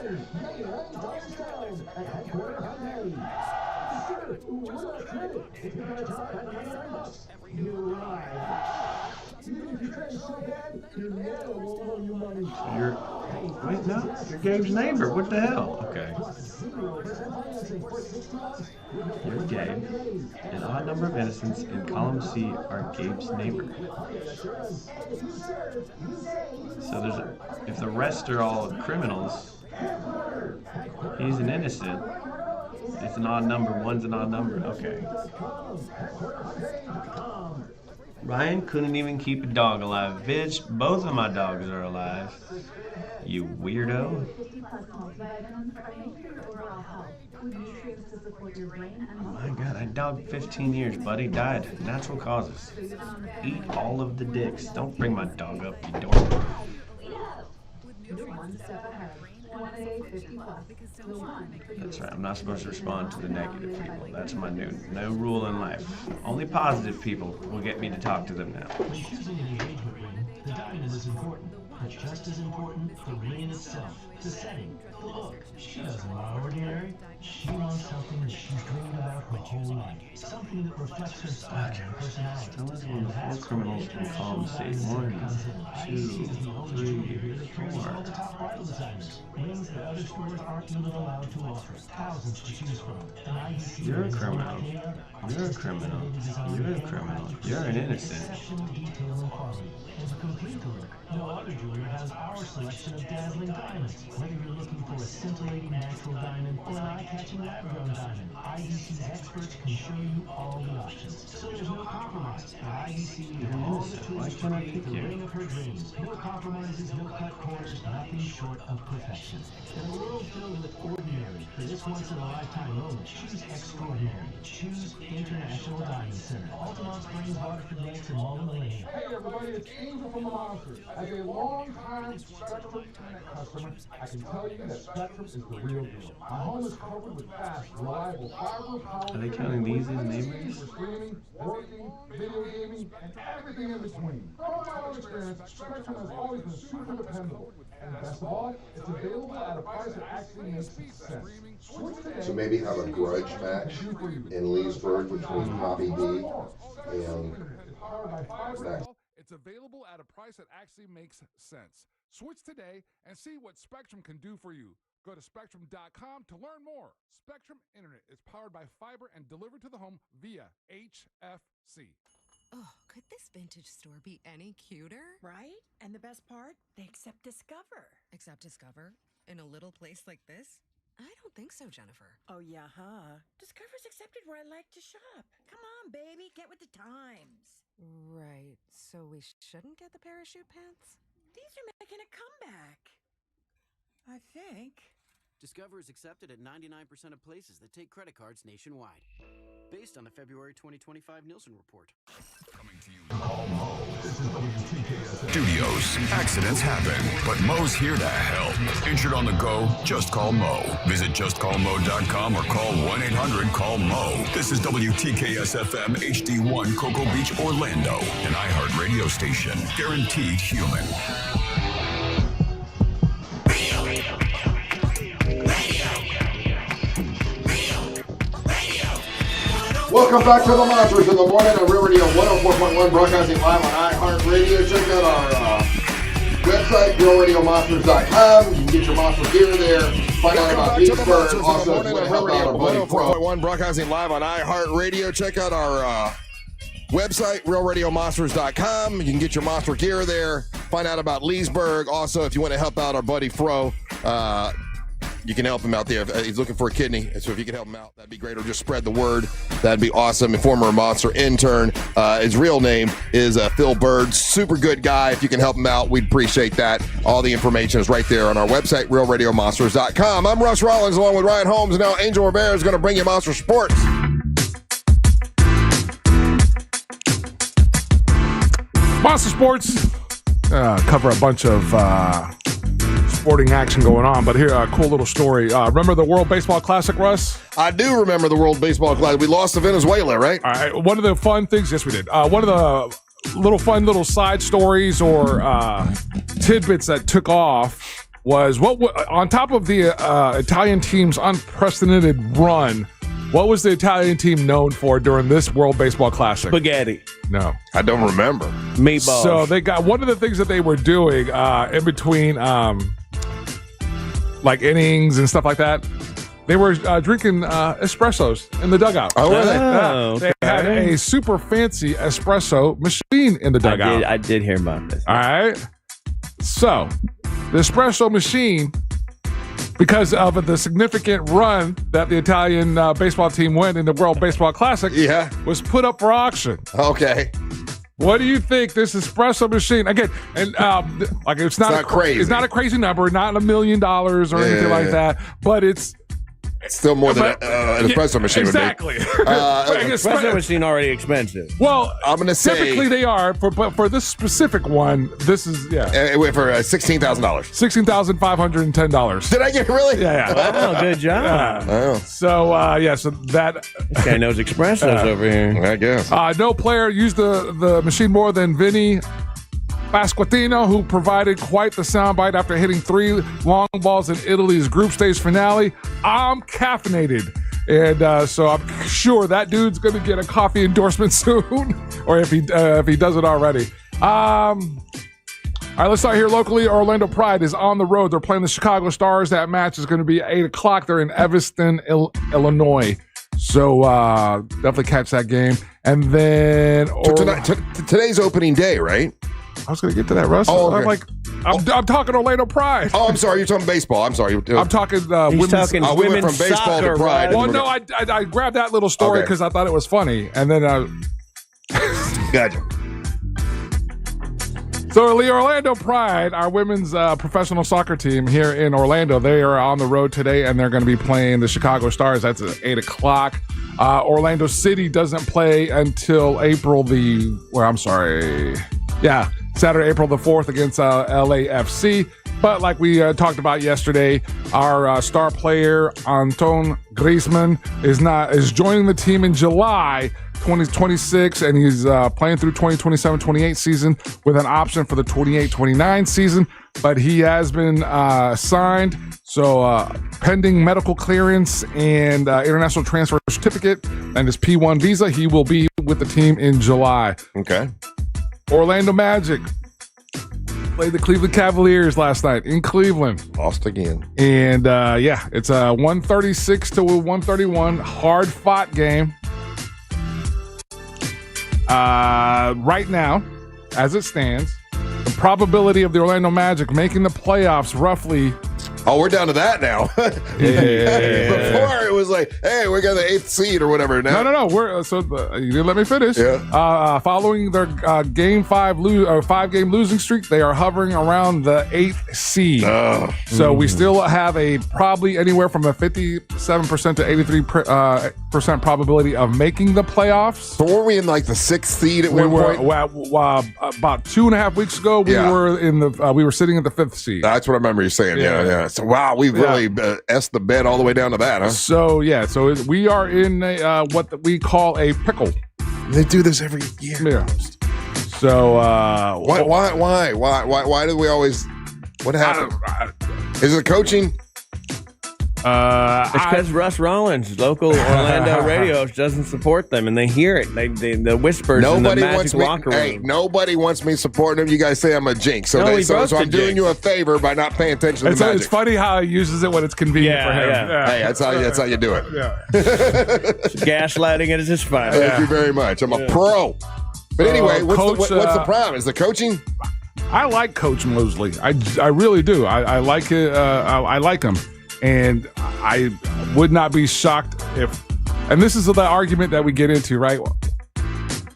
Wait, no, you're Gabe's neighbor. What the hell? Okay. You're Gabe. An odd number of innocents in column C are Gabe's neighbor. So if the rest are all criminals, he's an innocent. It's an odd number. One's an odd number. Okay. Ryan couldn't even keep a dog alive. Bitch, both of my dogs are alive. You weirdo. My God, I dogged 15 years, buddy. Died. Natural causes. Eat all of the dicks. Don't bring my dog up, you dork. That's right. I'm not supposed to respond to the negative people. That's my no rule in life. Only positive people will get me to talk to them now. When choosing an engagement ring, the diamond is important, but just as important, the ring itself, the setting, the look. She doesn't want ordinary. She wants something that she's dreamed about her whole life. Something that reflects her style and personality. Stella's one of 4 criminals in column C. 1, 2, 3, 4. Rings that other stores aren't even allowed to offer. Thousands to choose from. You're a criminal. You're a criminal. You're a criminal. You're an innocent. And to complete the look, no other jeweler has our selection of dazzling diamonds. Whether you're looking for a scintillating natural diamond or an eye-catching lab-grown diamond, IDC's experts can show you all the options. So there's no compromise. At IDC, we have all the tools to create the ring of her dreams. No compromises, no cut corners, nothing short of perfection. In a world filled with ordinary, for this once-in-a-lifetime moment, choose extraordinary. Choose International Diamond Center. Altamont Springs, Waterford Lakes, and Mullen Lane. Hey everybody, it's Angel from the Monsters. As a long-time Spectrum Internet customer, I can tell you that Spectrum is the real deal. My home is covered with fast, reliable fiber power. Are they counting these as neighbors? For streaming, working, video gaming, and everything in between. From my own experience, Spectrum has always been super dependable. And best of all, it's available at a price that actually makes sense. So maybe have a grudge match in Leesburg between Poppy D and Max. It's available at a price that actually makes sense. Switch today and see what Spectrum can do for you. Go to Spectrum.com to learn more. Spectrum Internet is powered by fiber and delivered to the home via HFC. Oh, could this vintage store be any cuter? Right? And the best part? They accept Discover. Accept Discover? In a little place like this? I don't think so, Jennifer. Oh, yeah, huh? Discover's accepted where I like to shop. Come on, baby, get with the times. Right, so we shouldn't get the parachute pants? These are making a comeback. I think. Discover is accepted at 99% of places that take credit cards nationwide. Based on the February 2025 Nielsen report. Coming to you. Studios. Accidents happen, but Mo's here to help. Injured on the go? Just call Mo. Visit justcallmo.com or call 1-800-CALL-MO. This is WTKS-FM HD1 Cocoa Beach, Orlando, an iHeart radio station. Guaranteed human. Welcome back to the Monsters in the Morning on Real Radio 104.1, broadcasting live on iHeartRadio. Check out our website, realradiomonsters.com. You can get your monster gear there. Find out about Leesburg. Also, if you want to help out our buddy 104.1, broadcasting live on iHeartRadio. Check out our website, realradiomonsters.com. You can get your monster gear there. Find out about Leesburg. Also, if you want to help out our buddy Fro, you can help him out there. He's looking for a kidney, so if you can help him out, that'd be great. Or just spread the word. That'd be awesome. And former Monster intern. His real name is Phil Bird. Super good guy. If you can help him out, we'd appreciate that. All the information is right there on our website, realradiomonsters.com. I'm Russ Rollins along with Ryan Holmes. And now Angel Rivera is going to bring you Monster Sports. Monster Sports cover a bunch of sporting action going on, but here, a cool little story. Remember the World Baseball Classic, Russ? I do remember the World Baseball Classic. We lost to Venezuela, right? All right. One of the fun things, yes, we did. One of the little side stories or tidbits that took off was on top of the Italian team's unprecedented run. What was the Italian team known for during this World Baseball Classic? Spaghetti. No. I don't remember. Meatballs. So they got one of the things that they were doing in between like innings and stuff like that. They were drinking espressos in the dugout. Oh, really? They had a super fancy espresso machine in the dugout. I did hear about this. All right. So the espresso machine, because of the significant run that the Italian baseball team went in the World Baseball Classic, was put up for auction. Okay. What do you think this espresso machine, again, and like it's not crazy. It's not a crazy number, not $1 million or anything like that, but it's still more than an espresso machine exactly. would be. Espresso machine already expensive. Well, I'm going to say typically they are, but for this specific one, this is it went for $16,000. $16,510. Did I get really? Yeah. Wow, good job. Wow. So so that this guy knows espressos over here. I guess. No player used the machine more than Vinny Pasquantino, who provided quite the soundbite after hitting 3 long balls in Italy's group stage finale. I'm caffeinated. And so I'm sure that dude's going to get a coffee endorsement soon, or if he doesn't already. All right, let's start here locally. Orlando Pride is on the road. They're playing the Chicago Stars. That match is going to be at 8 o'clock. They're in Evanston, Illinois. So definitely catch that game. And then today's opening day, right? I was going to get to that, Russ. Oh, okay. I'm talking Orlando Pride. Oh, I'm sorry. You're talking baseball. I'm sorry. I'm talking women's. We went from baseball to Pride. Well, no, I grabbed that little story because I thought it was funny, and then gotcha. So the Orlando Pride, our women's professional soccer team here in Orlando, they are on the road today, and they're going to be playing the Chicago Stars. That's at 8 o'clock. Orlando City doesn't play until Saturday, April the 4th against LAFC. But like we talked about yesterday, our star player, Antoine Griezmann, is joining the team in July 2026, and he's playing through 2027-28 season with an option for the 28-29 season. But he has been signed, so pending medical clearance and international transfer certificate and his P1 visa, he will be with the team in July. Okay. Orlando Magic played the Cleveland Cavaliers last night in Cleveland. Lost again. And it's a 136-131 hard-fought game. Right now, as it stands, the probability of the Orlando Magic making the playoffs roughly. Oh, we're down to that now. Before it was like, hey, we got the 8th seed or whatever. Now. No. You didn't let me finish. Yeah. Following their Game 5 5-game losing streak, they are hovering around the 8th seed. So we still have probably anywhere from a 57% to 83% probability of making the playoffs. So were we in like the 6th seed at one point? About 2.5 weeks ago, we were sitting at the 5th seed. That's what I remember you saying. Yeah. So wow, we've really essed the bed all the way down to that, huh? So we are in what we call a pickle. They do this every year. Yeah. So why do we always? What happened? Is it coaching? It's because Russ Rollins, local Orlando radio, doesn't support them, and they hear it. The whispers in the Magic locker room. Hey, nobody wants me supporting them. You guys say I'm a jinx, so I'm doing you a favor by not paying attention to the Magic. It's funny how he uses it when it's convenient for him. Yeah. Hey, that's how you do it. Yeah. Gaslighting it is just fine. Thank you very much. I'm a pro. But anyway, what's the problem? Is the coaching? I like Coach Mosley. I really do. I like it. I like him. And I would not be shocked if, and this is the argument that we get into, right?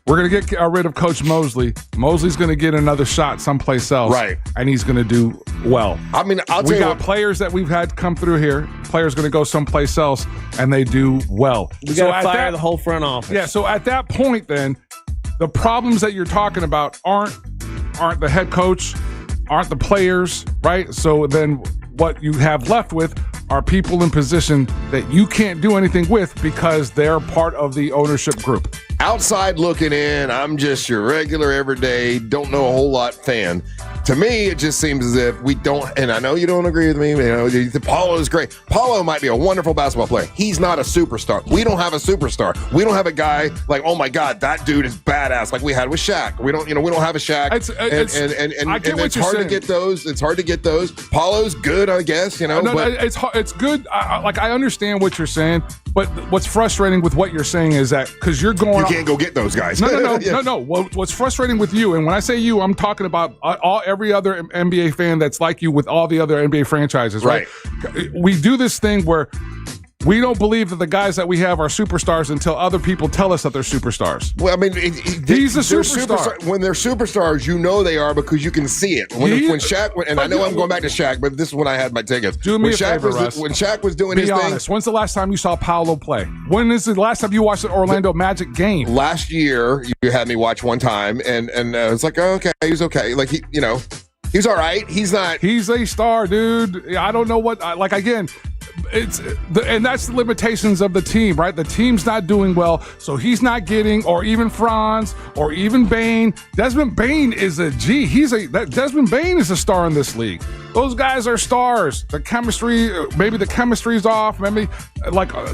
We're going to get rid of Coach Mosley. Mosley's going to get another shot someplace else. Right. And he's going to do well. I mean, we got players that we've had come through here. Players going to go someplace else, and they do well. We got to fire the whole front office. Yeah, so at that point then, the problems that you're talking about aren't the head coach, aren't the players, right? So then what you have left with are people in position that you can't do anything with because they're part of the ownership group. Outside looking in, I'm just your regular, everyday, don't know a whole lot fan. To me, it just seems as if we don't, and I know you don't agree with me, you know, Paulo is great. Paulo might be a wonderful basketball player. He's not a superstar. We don't have a superstar. We don't have a guy like, oh my God, that dude is badass, like we had with Shaq. We don't have a Shaq. It's hard to get those. It's hard to get those. Paulo's good, I guess, you know. No, but it's good. I understand what you're saying, but what's frustrating with what you're saying is that because you're going, you can't go get those guys. No. What's frustrating with you, and when I say you, I'm talking about every other NBA fan that's like you with all the other NBA franchises, right? We do this thing where we don't believe that the guys that we have are superstars until other people tell us that they're superstars. Well, I mean, he's a superstar. When they're superstars, you know they are because you can see it. When Shaq, and I know I'm going back to Shaq, but this is when I had my tickets. Do me a favor, Russ. When Shaq was doing his thing. Be honest. When's the last time you saw Paolo play? When is the last time you watched an Orlando Magic game? Last year, you had me watch one time, and it's like, oh, okay, he's okay. Like, he's all right. He's not. He's a star, dude. I don't know what. Again, and that's the limitations of the team, right? The team's not doing well, so he's not getting, or even Franz, or even Bane. Desmond Bane is a G. Desmond Bane is a star in this league. Those guys are stars. The chemistry, maybe the chemistry's off. Maybe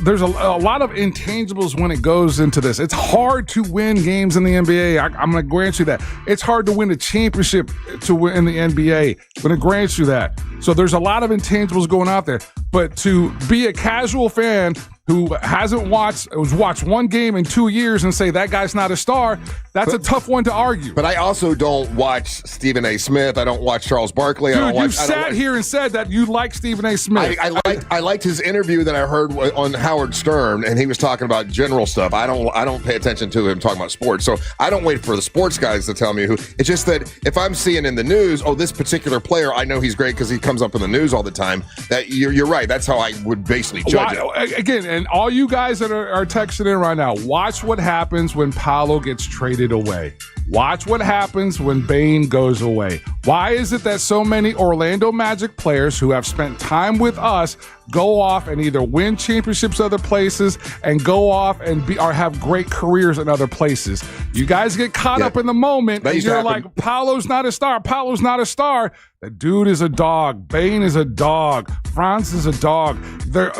there's a lot of intangibles when it goes into this. It's hard to win games in the NBA. I'm going to grant you that. It's hard to win a championship to win in the NBA. I'm going to grant you that. So there's a lot of intangibles going out there. But to be a casual fan who hasn't watched one game in 2 years and say that guy's not a star, that's a tough one to argue. But I also don't watch Stephen A. Smith. I don't watch Charles Barkley. Dude, you sat here and said that you like Stephen A. Smith. I liked his interview that I heard on Howard Stern, and he was talking about general stuff. I don't pay attention to him talking about sports, so I don't wait for the sports guys to tell me who. It's just that if I'm seeing in the news, oh, this particular player, I know he's great because he comes up in the news all the time. That you're right. That's how I would basically judge it. Again, and all you guys that are texting in right now, watch what happens when Paolo gets traded away. Watch what happens when Bane goes away. Why is it that so many Orlando Magic players who have spent time with us go off and either win championships other places and go off and have great careers in other places? You guys get caught up in the moment and you're like, Paolo's not a star. Paolo's not a star. The dude is a dog. Bane is a dog. Franz is a dog. They're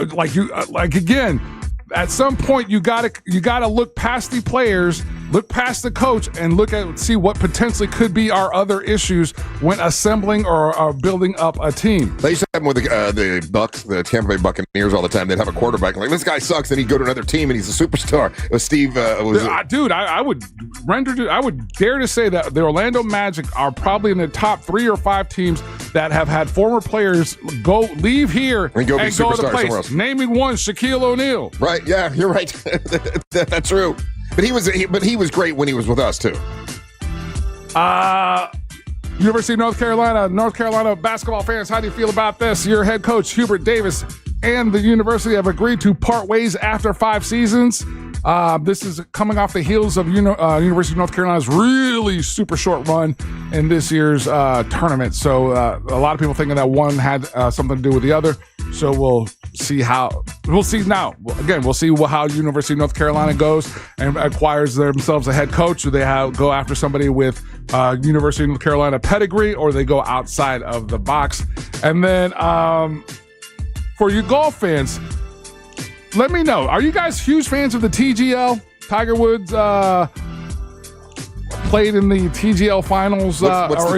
again, at some point you gotta look past the players, look past the coach, and see what potentially could be our other issues when assembling or building up a team. They used to have them with the Bucks, the Tampa Bay Buccaneers all the time. They'd have a quarterback like, this guy sucks, then he'd go to another team and he's a superstar. It was Steve. Dude, I would dare to say that the Orlando Magic are probably in the top 3 or 5 teams that have had former players leave here and go to other places. Naming one, Shaquille O'Neal. Right. Yeah, you're right. That's true. But he was great when he was with us too. University of North Carolina basketball fans, how do you feel about this? Your head coach Hubert Davis and the university have agreed to part ways after 5 seasons. This is coming off the heels of University of North Carolina's really super short run in this year's tournament. So a lot of people thinking that one had something to do with the other. So we'll see now. Again, we'll see how University of North Carolina goes and acquires themselves a head coach. Do they go after somebody with University of North Carolina pedigree, or they go outside of the box? And then for you golf fans, let me know. Are you guys huge fans of the TGL? Tiger Woods played in the TGL finals. What's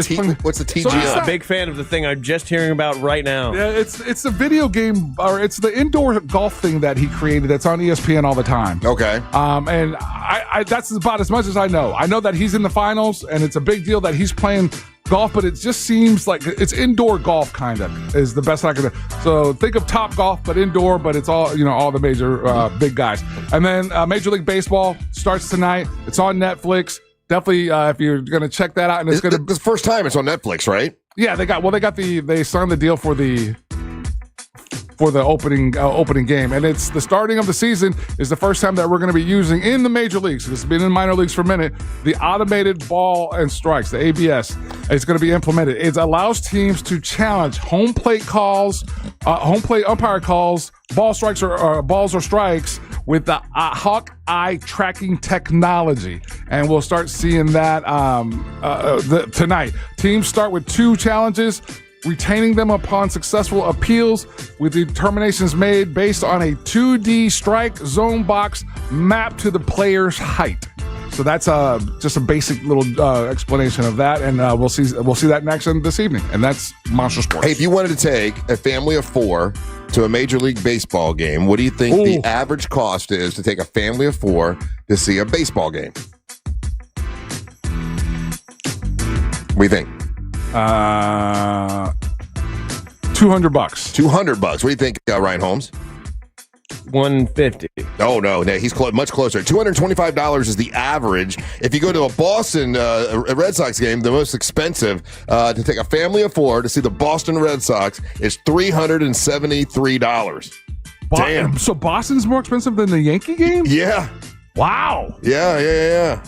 the TGL? So I'm a big fan of the thing I'm just hearing about right now. Yeah, it's a video game, or it's the indoor golf thing that he created that's on ESPN all the time. Okay. And I that's about as much as I know. I know that he's in the finals, and it's a big deal that he's playing golf, but it just seems like it's indoor golf kind of is the best I can do. So think of Top Golf, but indoor, but it's all, all the major big guys. And then Major League Baseball starts tonight. It's on Netflix. Definitely, if you're going to check that out. And it's the first time it's on Netflix, right? Yeah, they signed the deal for the opening game, and it's the starting of the season is the first time that we're going to be using in the major leagues. This has been in minor leagues for a minute. The automated ball and strikes, the ABS, is going to be implemented. It allows teams to challenge home plate calls, home plate umpire calls, ball strikes or balls or strikes with the Hawk Eye tracking technology, and we'll start seeing that tonight. Teams start with 2 challenges, retaining them upon successful appeals, with determinations made based on a 2D strike zone box mapped to the player's height. So that's just a basic little explanation of that, and we'll see that next this evening, and that's Monster Sports. Hey, if you wanted to take a family of 4 to a Major League Baseball game, what do you think the average cost is to take a family of 4 to see a baseball game? What do you think? $200. $200. What do you think, Ryan Holmes? $150. Oh no, he's much closer. $225 is the average. If you go to a Boston Red Sox game, the most expensive to take a family of 4 to see the Boston Red Sox is $373. Damn. So Boston's more expensive than the Yankee game? Yeah. Wow. Yeah.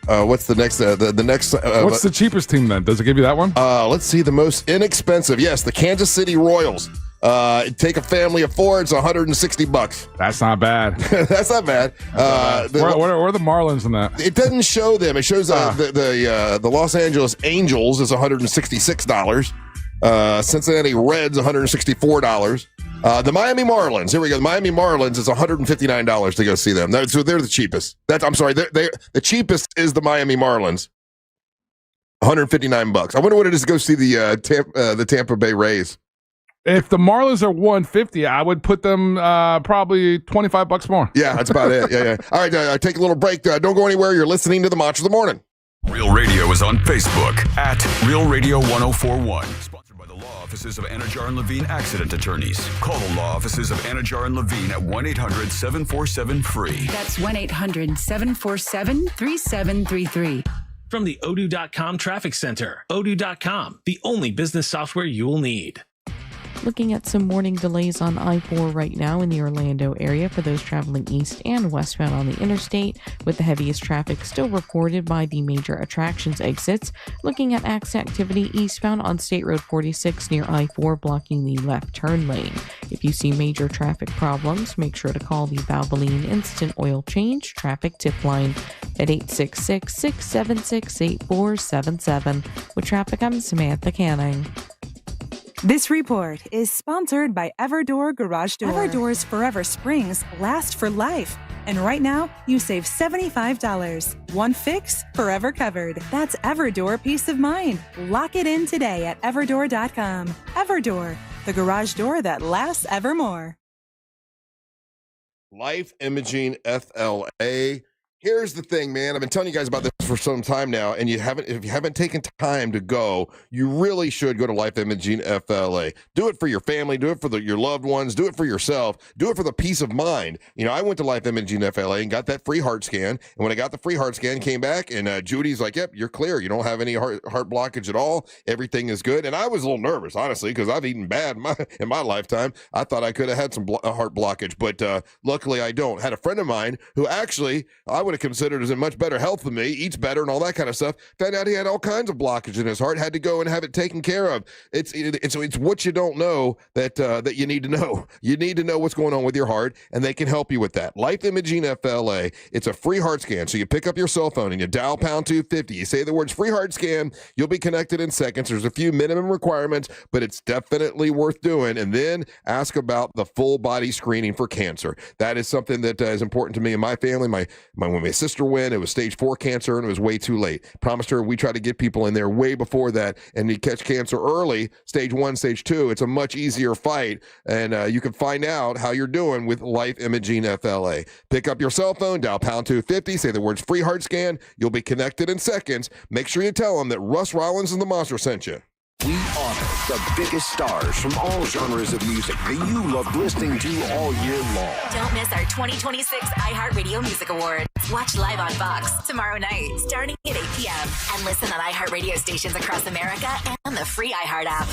What's the next? The next. What's the cheapest team then? Does it give you that one? Let's see. The most inexpensive. Yes, the Kansas City Royals. Take a family of 4. It's $160. That's not bad. That's not bad. Where are the Marlins in that? It doesn't show them. It shows the Los Angeles Angels is $166. Cincinnati Reds $164. The Miami Marlins. Here we go. The Miami Marlins is $159 to go see them. So they're the cheapest. I'm sorry. The cheapest is the Miami Marlins. $159. I wonder what it is to go see the Tampa Bay Rays. If the Marlins are $150, I would put them probably $25 more. Yeah, that's about it. Yeah. All right, take a little break. Don't go anywhere. You're listening to the Monster of the Morning. Real Radio is on Facebook at Real Radio 1041. Sponsored by the law offices of Anajar and Levine Accident Attorneys. Call the law offices of Anajar and Levine at 1-800-747-FREE. That's 1-800-747-3733. From the Odoo.com Traffic Center. Odoo.com, the only business software you will need. Looking at some morning delays on I-4 right now in the Orlando area for those traveling east and westbound on the interstate, with the heaviest traffic still reported by the major attractions exits. Looking at accident activity eastbound on State Road 46 near I-4, blocking the left turn lane. If you see major traffic problems, make sure to call the Valvoline Instant Oil Change Traffic Tip Line at 866-676-8477. With traffic, I'm Samantha Canning. This report is sponsored by Everdoor Garage Door. Everdoor's Forever Springs last for life. And right now, you save $75. One fix, forever covered. That's Everdoor peace of mind. Lock it in today at everdoor.com. Everdoor, the garage door that lasts evermore. Life Imaging FLA. Here's the thing, man. I've been telling you guys about this for some time now, and if you haven't taken time to go, you really should go to Life Imaging FLA. Do it for your family. Do it for your loved ones. Do it for yourself. Do it for the peace of mind. I went to Life Imaging FLA and got that free heart scan. And when I got the free heart scan, came back, and Judy's like, "Yep, you're clear. You don't have any heart blockage at all. Everything is good." And I was a little nervous, honestly, because I've eaten bad in my lifetime. I thought I could have had some heart blockage, but luckily I don't. Had a friend of mine who actually I would have considered as in much better health than me, eats better and all that kind of stuff. Found out he had all kinds of blockage in his heart, had to go and have it taken care of. It's what you don't know that you need to know. You need to know what's going on with your heart, and they can help you with that. Life Imaging FLA, it's a free heart scan. So you pick up your cell phone and you dial pound 250. You say the words free heart scan. You'll be connected in seconds. There's a few minimum requirements, but it's definitely worth doing. And then ask about the full body screening for cancer. That is something that is important to me and my family. When when my sister went, it was stage 4 cancer, and it was way too late. Promised her we try to get people in there way before that, and you catch cancer early, stage 1, stage 2. It's a much easier fight, and you can find out how you're doing with Life Imaging FLA. Pick up your cell phone, dial pound 250, say the words free heart scan. You'll be connected in seconds. Make sure you tell them that Russ Rollins and the Monster sent you. We honor the biggest stars from all genres of music that you love listening to all year long. Don't miss our 2026 iHeartRadio Music Awards. Watch live on Fox tomorrow night, starting at 8 p.m. And listen on iHeartRadio stations across America and the free iHeart app.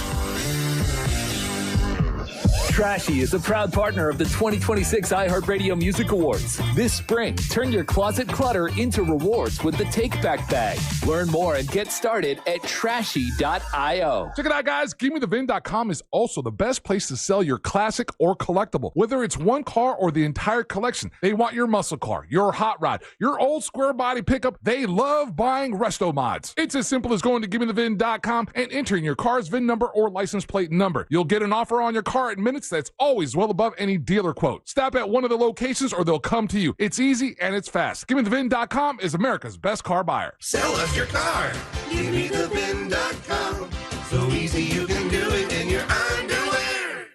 Trashy is a proud partner of the 2026 iHeartRadio Music Awards. This spring, turn your closet clutter into rewards with the Take Back Bag. Learn more and get started at trashy.io. Check it out, guys. GiveMeTheVin.com is also the best place to sell your classic or collectible. Whether it's one car or the entire collection, they want your muscle car, your hot rod, your old square body pickup. They love buying resto mods. It's as simple as going to GiveMeTheVin.com and entering your car's VIN number or license plate number. You'll get an offer on your car in minutes that's always well above any dealer quote. Stop at one of the locations or they'll come to you. It's easy and it's fast. GiveMeTheVin.com is America's best car buyer. Sell us your car. GiveMeTheVin.com. So easy you can do it in your underwear.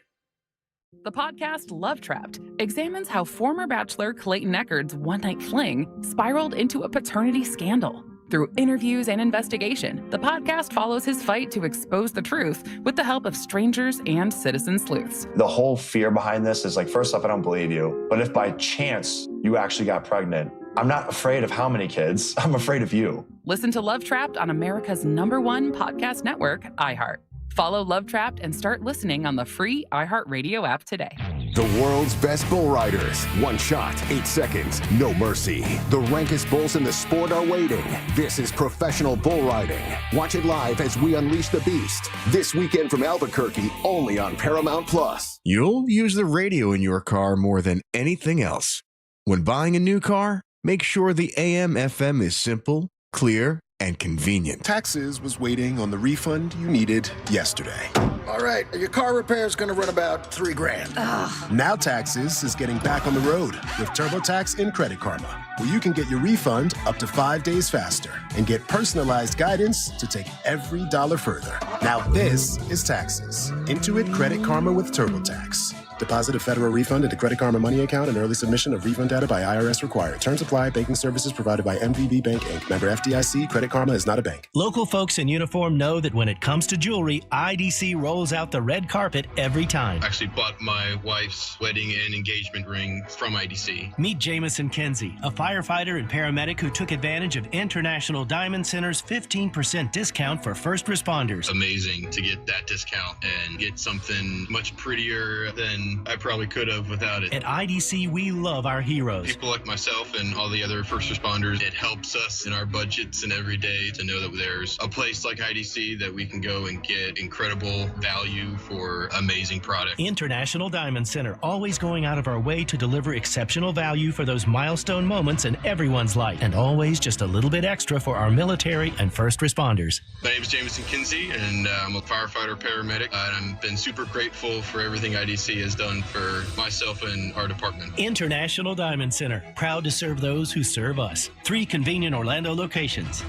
The podcast Love Trapped examines how former Bachelor Clayton Echard's one-night fling spiraled into a paternity scandal. Through interviews and investigation, the podcast follows his fight to expose the truth with the help of strangers and citizen sleuths. The whole fear behind this is like, first off, I don't believe you. But if by chance you actually got pregnant, I'm not afraid of how many kids. I'm afraid of you. Listen to Love Trapped on America's #1 podcast network, iHeart. Follow Love Trapped and start listening on the free iHeartRadio app today. The world's best bull riders. One shot, 8 seconds, no mercy. The rankest bulls in the sport are waiting. This is professional bull riding. Watch it live as we unleash the beast. This weekend from Albuquerque, only on Paramount Plus. You'll use the radio in your car more than anything else. When buying a new car, make sure the AM/FM is simple, clear, and convenient. Taxes was waiting on the refund you needed yesterday. All right, your car repair is going to run about $3,000. Ugh. Now Taxes is getting back on the road with TurboTax and Credit Karma, where you can get your refund up to 5 days faster and get personalized guidance to take every dollar further. Now this is Taxes. Intuit Credit Karma with TurboTax. Deposit a federal refund into Credit Karma Money account and early submission of refund data by IRS required. Terms apply. Banking services provided by MVB Bank, Inc. Member FDIC. Credit Karma is not a bank. Local folks in uniform know that when it comes to jewelry, IDC rolls out the red carpet every time. I actually bought my wife's wedding and engagement ring from IDC. Meet Jamison Kinsey, a firefighter and paramedic who took advantage of International Diamond Center's 15% discount for first responders. Amazing to get that discount and get something much prettier than I probably could have without it. At IDC, we love our heroes. People like myself and all the other first responders, it helps us in our budgets and every day to know that there's a place like IDC that we can go and get incredible value for amazing product. International Diamond Center, always going out of our way to deliver exceptional value for those milestone moments in everyone's life, and always just a little bit extra for our military and first responders. My name is Jamison Kinsey, and I'm a firefighter paramedic, and I've been super grateful for everything IDC has done for myself and our department. International Diamond Center, proud to serve those who serve us. 3 convenient Orlando locations.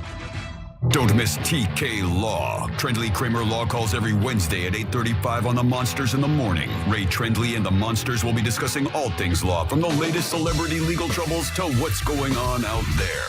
Don't miss TK Law. Trendley Kramer Law calls every Wednesday at 8:35 on the Monsters in the Morning. Ray Trendley and the Monsters will be discussing all things law, from the latest celebrity legal troubles to what's going on out there.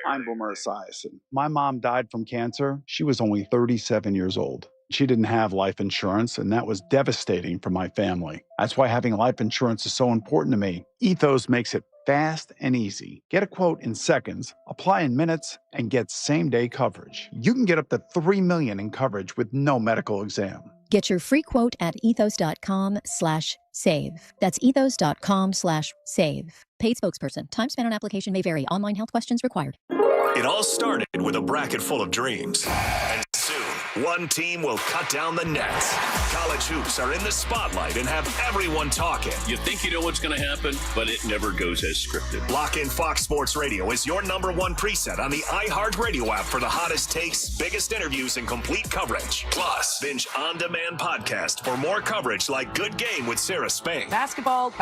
I'm Boomer Esiason. My mom died from cancer. She was only 37 years old. She didn't have life insurance, and that was devastating for my family. That's why having life insurance is so important to me. Ethos makes it fast and easy. Get a quote in seconds, apply in minutes, and get same-day coverage. You can get up to $3 million in coverage with no medical exam. Get your free quote at ethos.com/save. That's ethos.com/save. Paid spokesperson. Time spent on application may vary. Online health questions required. It all started with a bracket full of dreams. And soon, one team will cut down the nets. College hoops are in the spotlight and have everyone talking. You think you know what's going to happen, but it never goes as scripted. Lock in Fox Sports Radio is your #1 preset on the iHeartRadio app for the hottest takes, biggest interviews, and complete coverage. Plus, binge on-demand podcast for more coverage like Good Game with Sarah Spain. Basketball,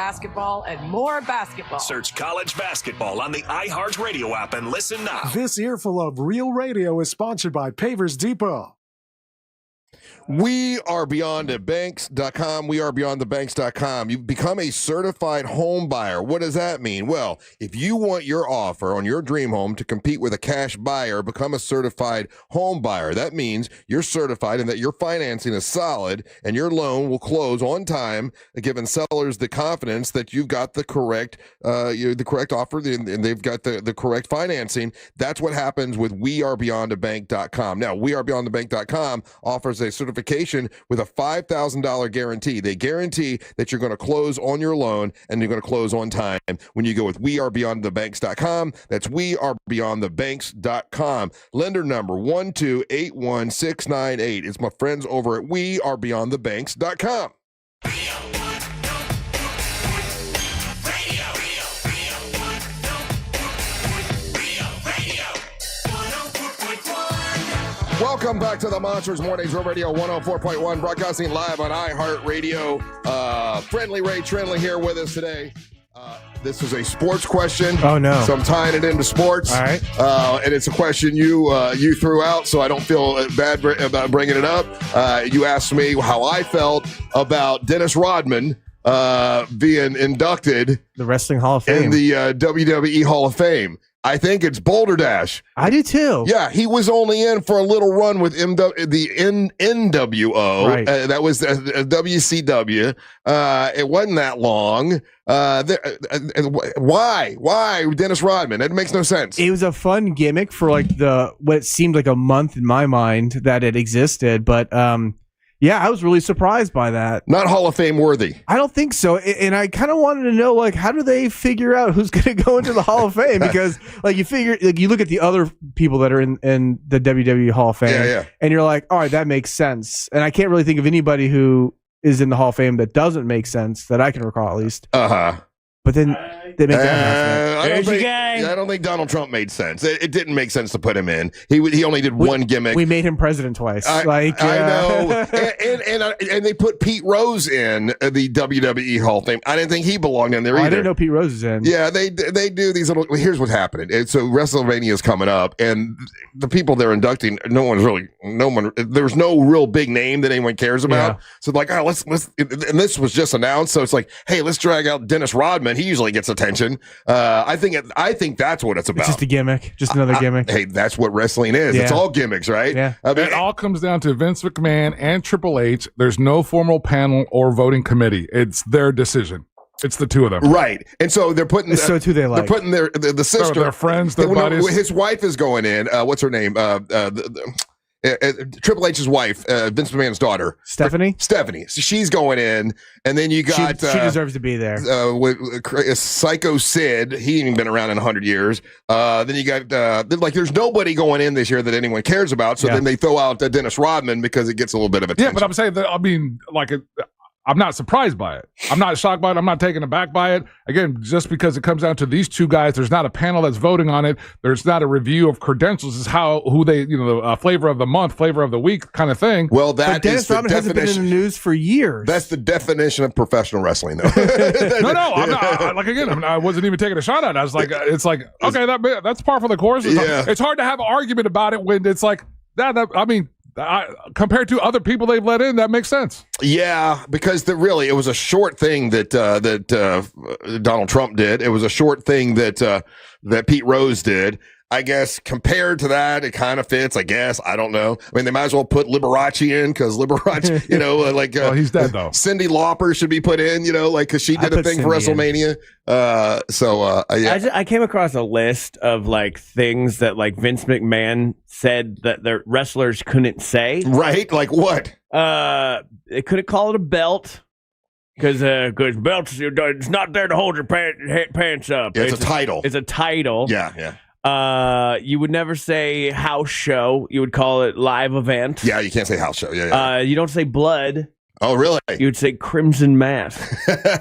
and more basketball. Search college basketball on the iHeartRadio app and listen now. This earful of Real Radio is sponsored by Pavers Depot. We are beyondthebanks.com. We are beyondthebanks.com. You become a certified home buyer. What does that mean? Well, if you want your offer on your dream home to compete with a cash buyer, become a certified home buyer. That means you're certified and that your financing is solid and your loan will close on time, giving sellers the confidence that you've got the correct offer and they've got the correct financing. That's what happens with wearebeyondthebank.com. Now, wearebeyondthebank.com offers a certification with a $5,000 guarantee. They guarantee that you're going to close on your loan and you're going to close on time when you go with wearebeyondthebanks.com. That's wearebeyondthebanks.com. Lender number 1281698. It's my friends over at wearebeyondthebanks.com. Welcome back to the Monsters Mornings Real Radio 104.1, broadcasting live on iHeartRadio. Friendly Ray Trindley here with us today. This is a sports question. Oh, no. So I'm tying it into sports. All right. And it's a question you threw out, so I don't feel bad about bringing it up. You asked me how I felt about Dennis Rodman being inducted the Wrestling Hall of Fame in the WWE Hall of Fame. I think it's Boulder Dash. I do too. Yeah, he was only in for a little run with the NWO. Right. That was WCW. It wasn't that long. Why Dennis Rodman? It makes no sense. It was a fun gimmick for what seemed like a month in my mind that it existed, but yeah, I was really surprised by that. Not Hall of Fame worthy. I don't think so. And I kind of wanted to know, how do they figure out who's going to go into the Hall of Fame? Because, you figure, you look at the other people that are in the WWE Hall of Fame, and you're like, all right, that makes sense. And I can't really think of anybody who is in the Hall of Fame that doesn't make sense, that I can recall at least. Uh-huh. But then they make that announcement. I don't think Donald Trump made sense. It didn't make sense to put him in. He only did one gimmick. We made him president twice. I know. and they put Pete Rose in the WWE Hall of Fame. I didn't think he belonged in there either. I didn't know Pete Rose is in. Yeah, they do these little. Here's what's happening. So WrestleMania is coming up, and the people they're inducting, there's no real big name that anyone cares about. Yeah. So let's and this was just announced. So it's like, hey, let's drag out Dennis Rodman. He usually gets attention. I think that's what it's about. It's just a gimmick, just another gimmick. Hey, that's what wrestling is. Yeah. It's all gimmicks, right? Yeah. It all comes down to Vince McMahon and Triple H. There's no formal panel or voting committee. It's their decision. It's the two of them, right? And so they're putting. So who they like? They're putting the sister, their friends, their buddies. His wife is going in. What's her name? Triple H's wife, Vince McMahon's daughter, Stephanie. So she's going in, and then you got she deserves to be there. With Psycho Sid, he ain't even been around in 100 years. Then you got there's nobody going in this year that anyone cares about. So then they throw out Dennis Rodman because it gets a little bit of attention. Yeah, but I'm saying that I'm not surprised by it. I'm not shocked by it. I'm not taken aback by it. Again, just because it comes down to these two guys, there's not a panel that's voting on it. There's not a review of credentials. It's who they, the flavor of the month, flavor of the week kind of thing. Well, but Dennis Rodman hasn't been in the news for years. That's the definition of professional wrestling, though. No, I'm not. I wasn't even taking a shot at it. I was like, okay, that's par for the course. It's hard to have an argument about it when it's like that. Compared to other people they've let in, that makes sense. Yeah, because it was a short thing that Donald Trump did. It was a short thing that Pete Rose did. I guess compared to that, it kind of fits. I guess I don't know. I mean, they might as well put Liberace in because Liberace, well, he's dead though. Cyndi Lauper should be put in, because she did a thing for WrestleMania. Yeah. I came across a list of things that Vince McMahon said that the wrestlers couldn't say. Right? Like what? They couldn't call it a belt. Because belts, it's not there to hold your pants up. Yeah, it's a title. It's a title. Yeah. You would never say house show. You would call it live event. Yeah, you can't say house show. Yeah. You don't say blood. Oh, really? You would say crimson mask.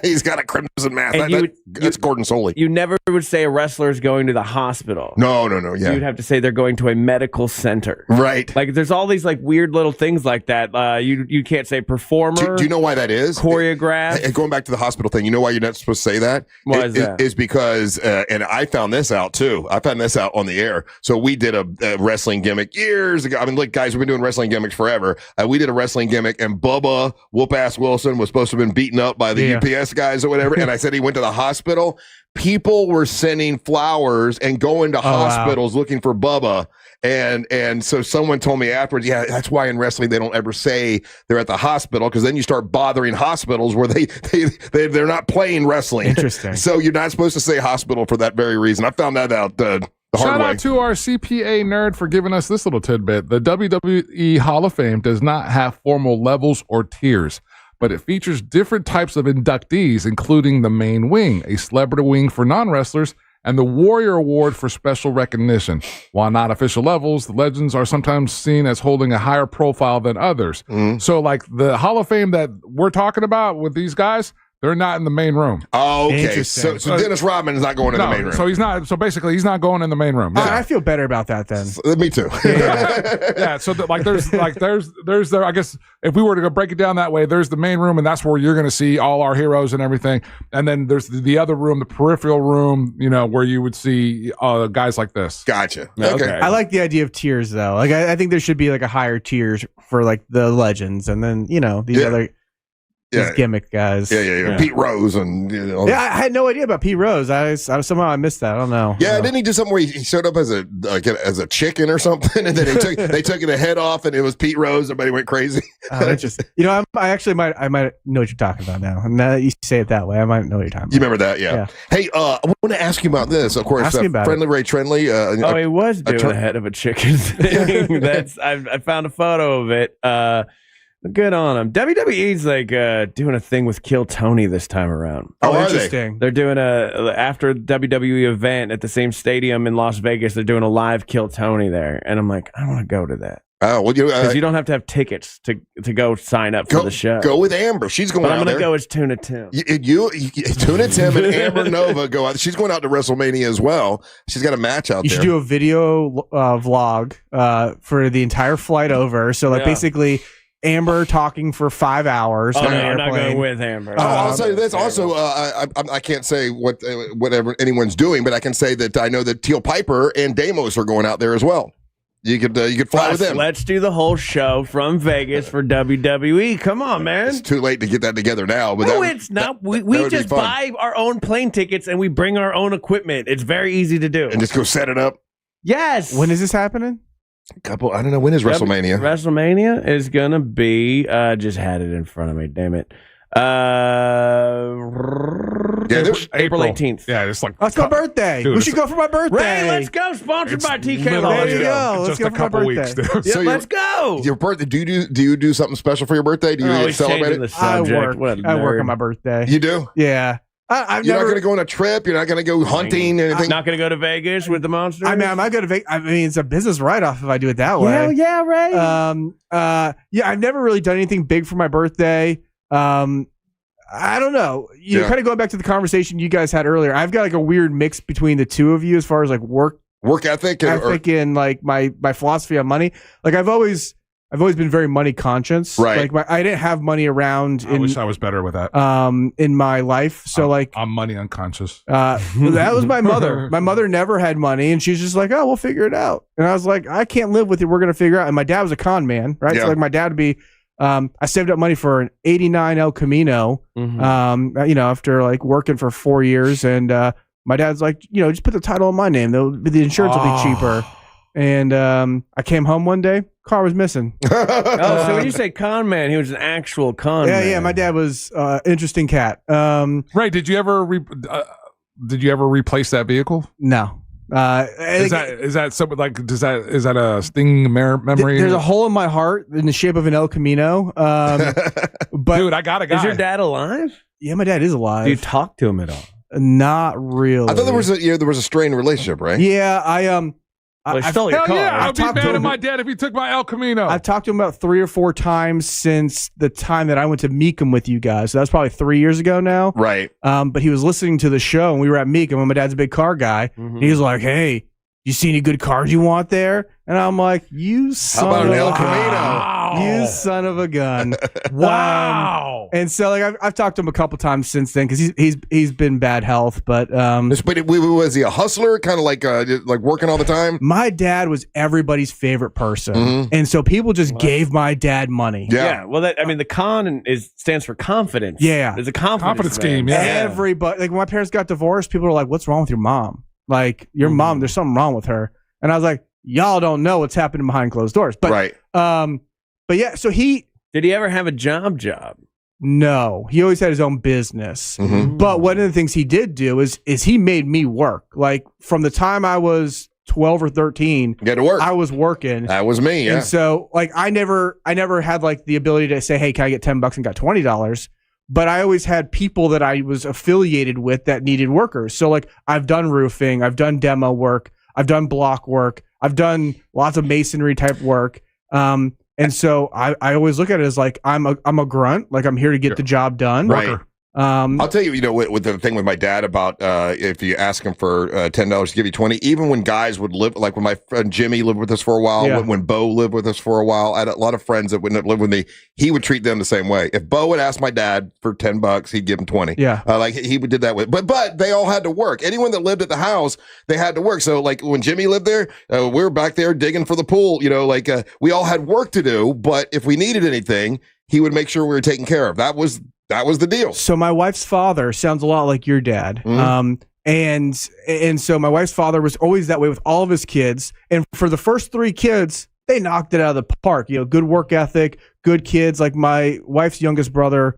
He's got a crimson mask. That's Gordon Soley. You never would say a wrestler is going to the hospital. No. Yeah. You'd have to say they're going to a medical center. Right. Like there's all these like weird little things like that. You can't say performer. Do you know why that is? Choreograph. Going back to the hospital thing, you know why you're not supposed to say that? Why is that? Is because, and I found this out too. I found this out on the air. So we did a wrestling gimmick years ago. I mean, look, guys, we've been doing wrestling gimmicks forever. We did a wrestling gimmick, and Bubba Whoop-Ass Wilson was supposed to have been beaten up by the UPS guys or whatever. And I said he went to the hospital. People were sending flowers and going to hospitals looking for Bubba. And so someone told me afterwards, yeah, that's why in wrestling they don't ever say they're at the hospital, because then you start bothering hospitals where they're not playing wrestling. Interesting. So you're not supposed to say hospital for that very reason. I found that out the hard Shout way. out to our CPA nerd for giving us this little tidbit. The WWE Hall of Fame does not have formal levels or tiers, but it features different types of inductees, including the main wing, a celebrity wing for non-wrestlers, and the Warrior Award for special recognition. While not official levels, the legends are sometimes seen as holding a higher profile than others. So like the Hall of Fame that we're talking about with these guys, they're not in the main room. Oh, okay. So Dennis Rodman is not going in the main room. So he's not. So basically, he's not going in the main room. Yeah. I feel better about that then. Me too. Yeah. So there's I guess if we were to go break it down that way, there's the main room, and that's where you're going to see all our heroes and everything. And then there's the other room, the peripheral room, where you would see guys like this. Gotcha. Okay. I like the idea of tiers though. Like I think there should be like a higher tiers for like the legends, and then these other. These gimmick guys. Yeah. Pete Rose and Yeah, I had no idea about Pete Rose. I somehow I missed that. I don't know. Yeah, didn't he do something where he showed up as a chicken or something, and then they took the head off, and it was Pete Rose. Everybody went crazy. Interesting. I actually might know what you're talking about now. And now that you say it that way, I might know what you're talking about. You remember that? Yeah. Hey, I want to ask you about this. Of course, Friendly Ray Trendley. He was doing the head of a chicken thing. I found a photo of it. Good on him. WWE's like doing a thing with Kill Tony this time around. Oh, interesting. They're doing after a WWE event at the same stadium in Las Vegas. They're doing a live Kill Tony there, and I'm like, I want to go to that. Oh, well, because you don't have to have tickets to go sign up for the show. Go with Amber. She's going. But I'm going to go as Tuna Tim. Tuna Tim and Amber Nova go out. She's going out to WrestleMania as well. She's got a match out there. You should do a video vlog for the entire flight over. So basically. Amber talking for 5 hours. Oh, no, I'm not going with Amber. I'll say this also. I can't say whatever anyone's doing, but I can say that I know that Teal Piper and Deimos are going out there as well. You could fly with them. Let's do the whole show from Vegas for WWE. Come on, man. It's too late to get that together now. But it's not. We just buy our own plane tickets and we bring our own equipment. It's very easy to do. And just go set it up. Yes. When is this happening? I don't know. When is WrestleMania? WrestleMania is gonna be. Just had it in front of me. Damn it. April 18th. Yeah, it's like that's my birthday. We should go for my birthday. Ray, let's go. Sponsored by TK. There you go. Let's go for my birthday. So let's go. Your birthday? Do you do something special for your birthday? Do you celebrate it? I work on my birthday. You do? Yeah. You're not going to go on a trip. You're not going to go hunting. Anything. Not going to go to Vegas with the monsters. I might go to Vegas. I mean, it's a business write-off if I do it that way. Hell yeah, Ray. I've never really done anything big for my birthday. I don't know. Kind of going back to the conversation you guys had earlier. I've got like a weird mix between the two of you as far as like work ethic, and like my philosophy on money. Like I've always been very money conscious. Right. Like I didn't have money around. I wish I was better with that. In my life. So I'm money unconscious. That was my mother. My mother never had money, and she's just like, "Oh, we'll figure it out." And I was like, "I can't live with it. We're gonna figure it out." And my dad was a con man, right? Yeah. So like my dad would be. I saved up money for an '89 El Camino. After like working for 4 years, and my dad's like, just put the title on my name. The insurance will be cheaper. And I came home one day, car was missing. So when you say con man, he was an actual con man. Yeah, my dad was interesting cat. Ray, did you ever replace that vehicle? No. Is that something like is that a sting memory? There's a hole in my heart in the shape of an El Camino. But dude, I got a guy. Is your dad alive? Yeah, my dad is alive. Do you talk to him at all? Not really. I thought there was a strained relationship, right? Yeah, Well, he stole your Hell car. yeah, I'd be talked mad to at him- my dad if he took my El Camino. I've talked to him about 3 or 4 times since the time that I went to Meekum with you guys. So that's probably 3 years ago now. Right. But he was listening to the show, and we were at Meekum, and my dad's a big car guy. Mm-hmm. He was like, "Hey, you see any good cars you want there?" And I'm like, "You son about of an El a Camino? You son of a gun!" Wow. And so, like, I've talked to him a couple times since then because he's been bad health. But was he a hustler, kind of like working all the time? my dad was everybody's favorite person, and so people just gave my dad money. Yeah. Well, the con stands for confidence. Yeah. It's a confidence scheme. man. Yeah. Everybody, like when my parents got divorced, people were like, "What's wrong with your mom? Like your mom, there's something wrong with her." And I was like, "Y'all don't know what's happening behind closed doors." But right. But yeah, so Did he ever have a job? No, he always had his own business. But one of the things he did do is he made me work. Like from the time I was 12 or 13, get to work. I was working. That was me. Yeah. And so like I never had like the ability to say, "Hey, can I get $10 and got $20?" But I always had people that I was affiliated with that needed workers. So like I've done roofing, I've done demo work, I've done block work, I've done lots of masonry type work. And so I always look at it as like I'm a grunt, like I'm here to get the job done. Right. I'll tell you, with the thing with my dad about if you ask him for $10 to give you 20, even when guys would live, like when my friend Jimmy lived with us for a while, when Bo lived with us for a while, I had a lot of friends that wouldn't live with me. He would treat them the same way. If Bo would ask my dad for $10, he'd give him 20. Yeah, like he would did that with, but they all had to work. Anyone that lived at the house, they had to work. So like when Jimmy lived there, we were back there digging for the pool. We all had work to do. But if we needed anything, he would make sure we were taken care of. That was the deal. So my wife's father sounds a lot like your dad. And so my wife's father was always that way with all of his kids. And for the first 3 kids, they knocked it out of the park. Good work ethic, good kids. Like my wife's youngest brother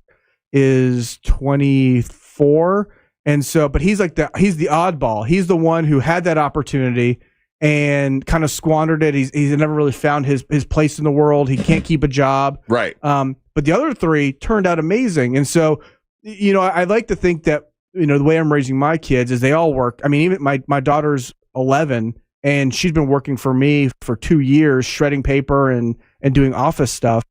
is 24. And so, but he's the oddball. He's the one who had that opportunity and kind of squandered it. He's never really found his place in the world. He can't keep a job. Right. But the other 3 turned out amazing. And so, I like to think that, the way I'm raising my kids is they all work. I mean, even my daughter's 11 and she's been working for me for 2 years, shredding paper and doing office stuff.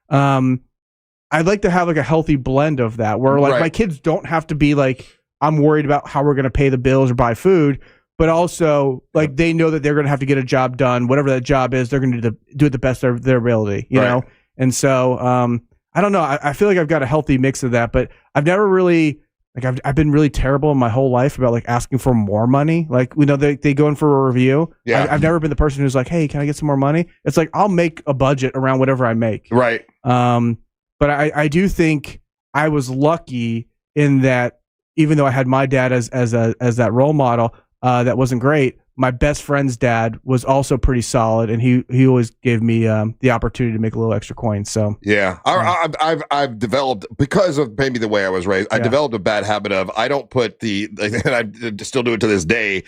I'd like to have like a healthy blend of that where like my kids don't have to be like, I'm worried about how we're going to pay the bills or buy food, but also like they know that they're going to have to get a job done, whatever that job is, they're going to do it the best of their ability, you know? And so, I don't know. I feel like I've got a healthy mix of that, but I've never really, like I've been really terrible in my whole life about like asking for more money. Like, they go in for a review. Yeah. I've never been the person who's like, "Hey, can I get some more money?" It's like, I'll make a budget around whatever I make. Right. But I do think I was lucky in that even though I had my dad as that role model, that wasn't great. My best friend's dad was also pretty solid, and he always gave me the opportunity to make a little extra coin. So yeah, I've developed, because of maybe the way I was raised, I developed a bad habit of I don't put and I still do it to this day.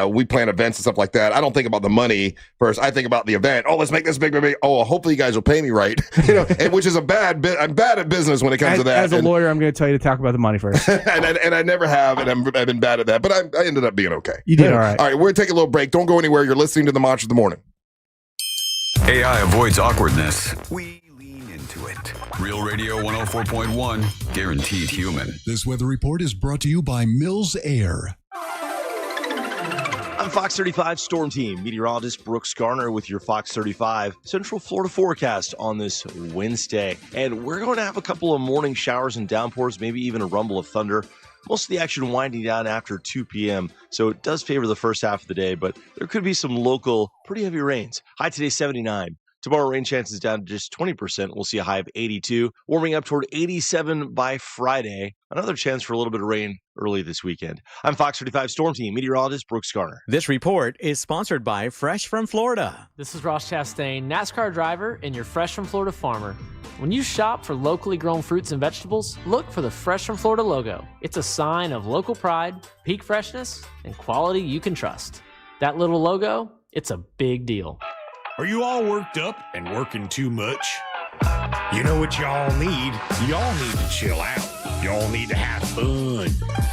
We plan events and stuff like that. I don't think about the money first. I think about the event. Oh, let's make this big. Oh, hopefully you guys will pay me right. Which is a bad bit. I'm bad at business when it comes to that. As a lawyer, I'm going to tell you to talk about the money first. and I never have, and I've been bad at that. But I ended up being okay. You did all right. All right, we're taking a little break. Don't go anywhere. You're listening to the Mantra of the Morning. AI avoids awkwardness. We lean into it. Real Radio 104.1, guaranteed human. This weather report is brought to you by Mills Air. I'm Fox 35 Storm Team meteorologist Brooks Garner with your Fox 35 Central Florida forecast on this Wednesday. And we're going to have a couple of morning showers and downpours, maybe even a rumble of thunder. Most of the action winding down after 2 p.m., so it does favor the first half of the day, but there could be some local, pretty heavy rains. High today, 79. Tomorrow, rain chances down to just 20%. We'll see a high of 82, warming up toward 87 by Friday. Another chance for a little bit of rain early this weekend. I'm Fox 35 Storm Team meteorologist Brooks Garner. This report is sponsored by Fresh from Florida. This is Ross Chastain, NASCAR driver and your Fresh from Florida farmer. When you shop for locally grown fruits and vegetables, look for the Fresh from Florida logo. It's a sign of local pride, peak freshness, and quality you can trust. That little logo, it's a big deal. Are you all worked up and working too much? You know what y'all need? Y'all need to chill out. Y'all need to have fun.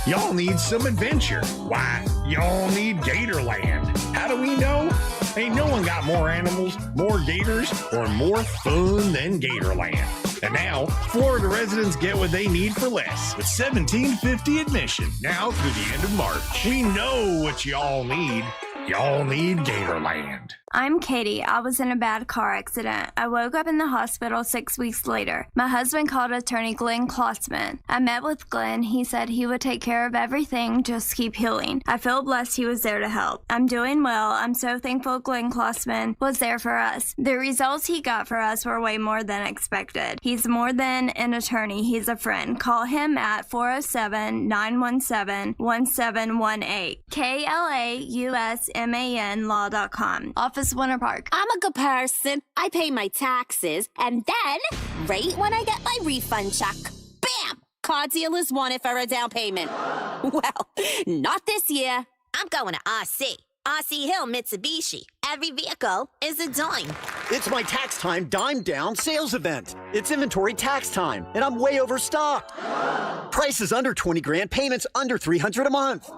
Y'all need some adventure. Why, y'all need Gatorland. How do we know? Ain't no one got more animals, more gators, or more fun than Gatorland. And now, Florida residents get what they need for less with $17.50 admission now through the end of March. We know what y'all need. Y'all need Gatorland. I'm Katie. I was in a bad car accident. I woke up in the hospital 6 weeks later. My husband called attorney Glenn Klotzman. I met with Glenn. He said he would take care of everything, just keep healing. I feel blessed he was there to help. I'm doing well. I'm so thankful Glenn Klotzman was there for us. The results he got for us were way more than expected. He's more than an attorney. He's a friend. Call him at 407-917-1718. KLAUSMAN law.com. Office Winter Park. I'm a good person. I pay my taxes, and then, right when I get my refund check, bam! Car dealers want it for a down payment. Well, not this year. I'm going to RC. RC Hill Mitsubishi. Every vehicle is a dime. It's my tax time dime down sales event. It's inventory tax time, and I'm way overstocked. Prices under 20 grand, payments under $300 a month.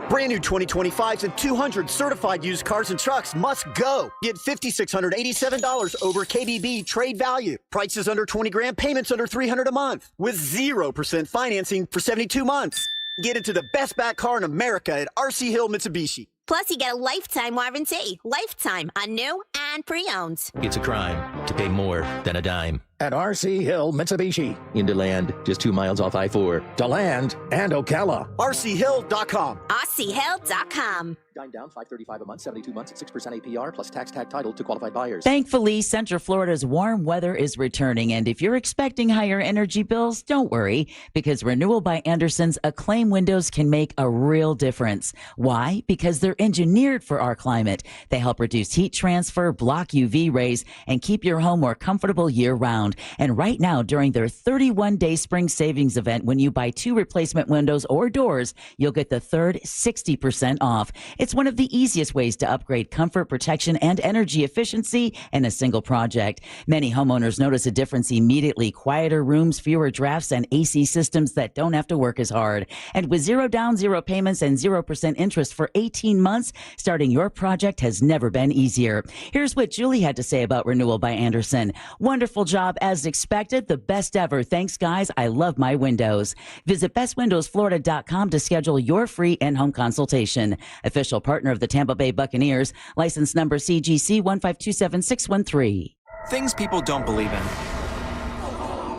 Brand new 2025s and 200 certified used cars and trucks must go. Get $5,687 over KBB trade value. Prices under 20 grand, payments under $300 a month. With 0% financing for 72 months. Get into the best back car in America at RC Hill Mitsubishi. Plus, you get a lifetime warranty. Lifetime on new and pre-owned. It's a crime to pay more than a dime. At RC Hill Mitsubishi. In DeLand, just 2 miles off I-4. DeLand and Ocala. RCHill.com. RCHill.com. Dime down, $535 a month, 72 months at 6% APR, plus tax tag title to qualified buyers. Thankfully, Central Florida's warm weather is returning, and if you're expecting higher energy bills, don't worry, because Renewal by Anderson's Acclaim windows can make a real difference. Why? Because they're engineered for our climate. They help reduce heat transfer, block UV rays, and keep your home more comfortable year-round. And right now, during their 31-day spring savings event, when you buy 2 replacement windows or doors, you'll get the third 60% off. It's one of the easiest ways to upgrade comfort, protection, and energy efficiency in a single project. Many homeowners notice a difference immediately. Quieter rooms, fewer drafts, and AC systems that don't have to work as hard. And with 0 down, 0 payments, and 0% interest for 18 months, starting your project has never been easier. Here's what Julie had to say about Renewal by Anderson. Wonderful job as expected. The best ever. Thanks, guys. I love my windows. Visit bestwindowsflorida.com to schedule your free in-home consultation. Official partner of the Tampa Bay Buccaneers. License number CGC 1527613. Things people don't believe in.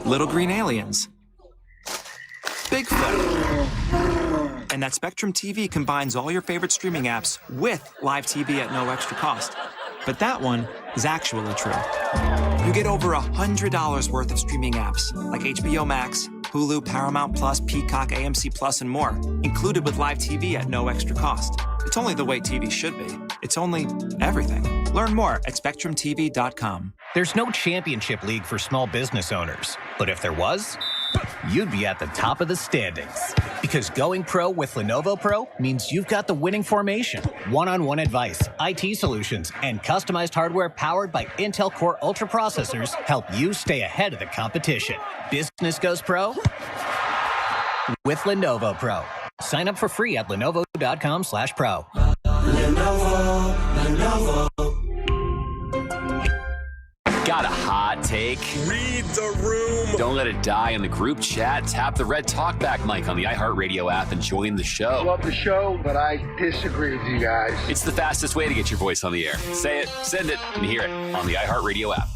Little green aliens. Bigfoot. And that Spectrum TV combines all your favorite streaming apps with live TV at no extra cost. But that one is actually true. You get over $100 worth of streaming apps like HBO Max, Hulu, Paramount Plus, Peacock, AMC Plus, and more, included with live TV at no extra cost. It's only the way TV should be. It's only everything. Learn more at SpectrumTV.com. There's no championship league for small business owners, but if there was, you'd be at the top of the standings. Because going pro with Lenovo Pro means you've got the winning formation, one-on-one advice, IT solutions, and customized hardware powered by Intel Core Ultra processors help you stay ahead of the competition. Business goes pro with Lenovo Pro. Sign up for free at Lenovo.com/pro. Lenovo. Got a hot take? Read the room. Don't let it die in the group chat. Tap the red talkback mic on the iHeartRadio app and join the show. Love the show, but I disagree with you guys. It's the fastest way to get your voice on the air. Say it, send it, and hear it on the iHeartRadio app.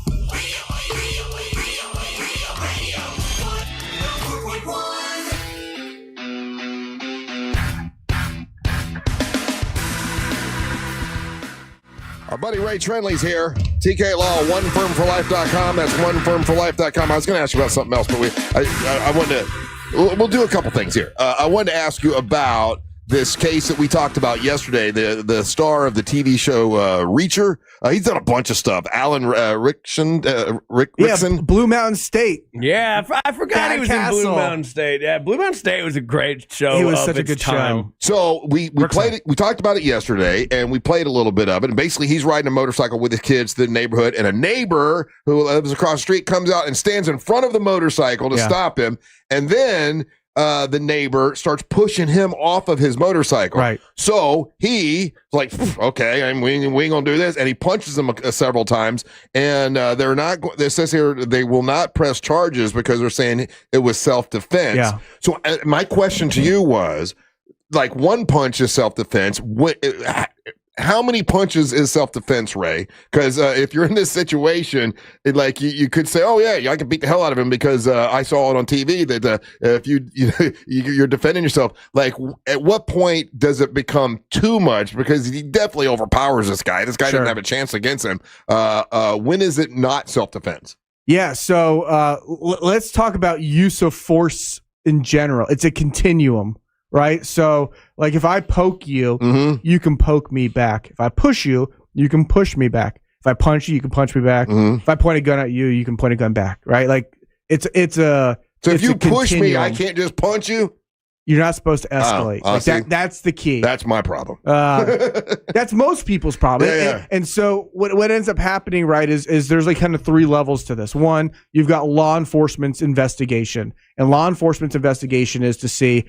Our buddy Ray Trenley's here. TK Law, onefirmforlife.com. That's onefirmforlife.com. I was going to ask you about something else, but I wanted to. We'll do a couple things here. I wanted to ask you about this case that we talked about yesterday, the star of the TV show Reacher. He's done a bunch of stuff. Alan Rickson. Blue Mountain State. Yeah, I forgot he was in Blue Mountain State. Yeah, Blue Mountain State was a great show. It was such a good show. So we played it. We talked about it yesterday, and we played a little bit of it. And basically, he's riding a motorcycle with his kids to the neighborhood, and a neighbor who lives across the street comes out and stands in front of the motorcycle to stop him, and then the neighbor starts pushing him off of his motorcycle. Right. So he's like, okay, we ain't gonna do this, and he punches him several times. And they're not. It says here they will not press charges because they're saying it was self-defense. Yeah. So my question to you was, like, one punch is self-defense. How many punches is self-defense, Ray? Because if you're in this situation, like you could say, "Oh yeah, I could beat the hell out of him because I saw it on TV." That if you're defending yourself, like at what point does it become too much? Because he definitely overpowers this guy. This guy didn't have a chance against him. When is it not self-defense? Yeah. So let's talk about use of force in general. It's a continuum. Right. So like if I poke you, you can poke me back. If I push you, you can push me back. If I punch you, you can punch me back. If I point a gun at you, you can point a gun back. Right. Like it's a. So if you push me, I can't just punch you. You're not supposed to escalate. That's the key. That's my problem. That's most people's problem. Yeah. And so what ends up happening, right, is there's like kind of three levels to this. One, you've got law enforcement's investigation. And law enforcement's investigation is to see,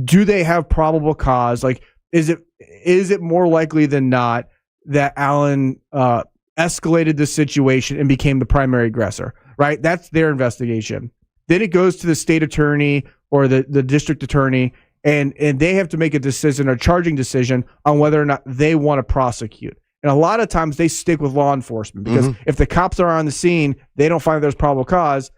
do they have probable cause? Like, is it more likely than not that Alan escalated the situation and became the primary aggressor? Right? That's their investigation. Then it goes to the state attorney or the district attorney, and they have to make a decision, a charging decision on whether or not they want to prosecute. And a lot of times they stick with law enforcement because if the cops are on the scene, they don't find there's probable cause.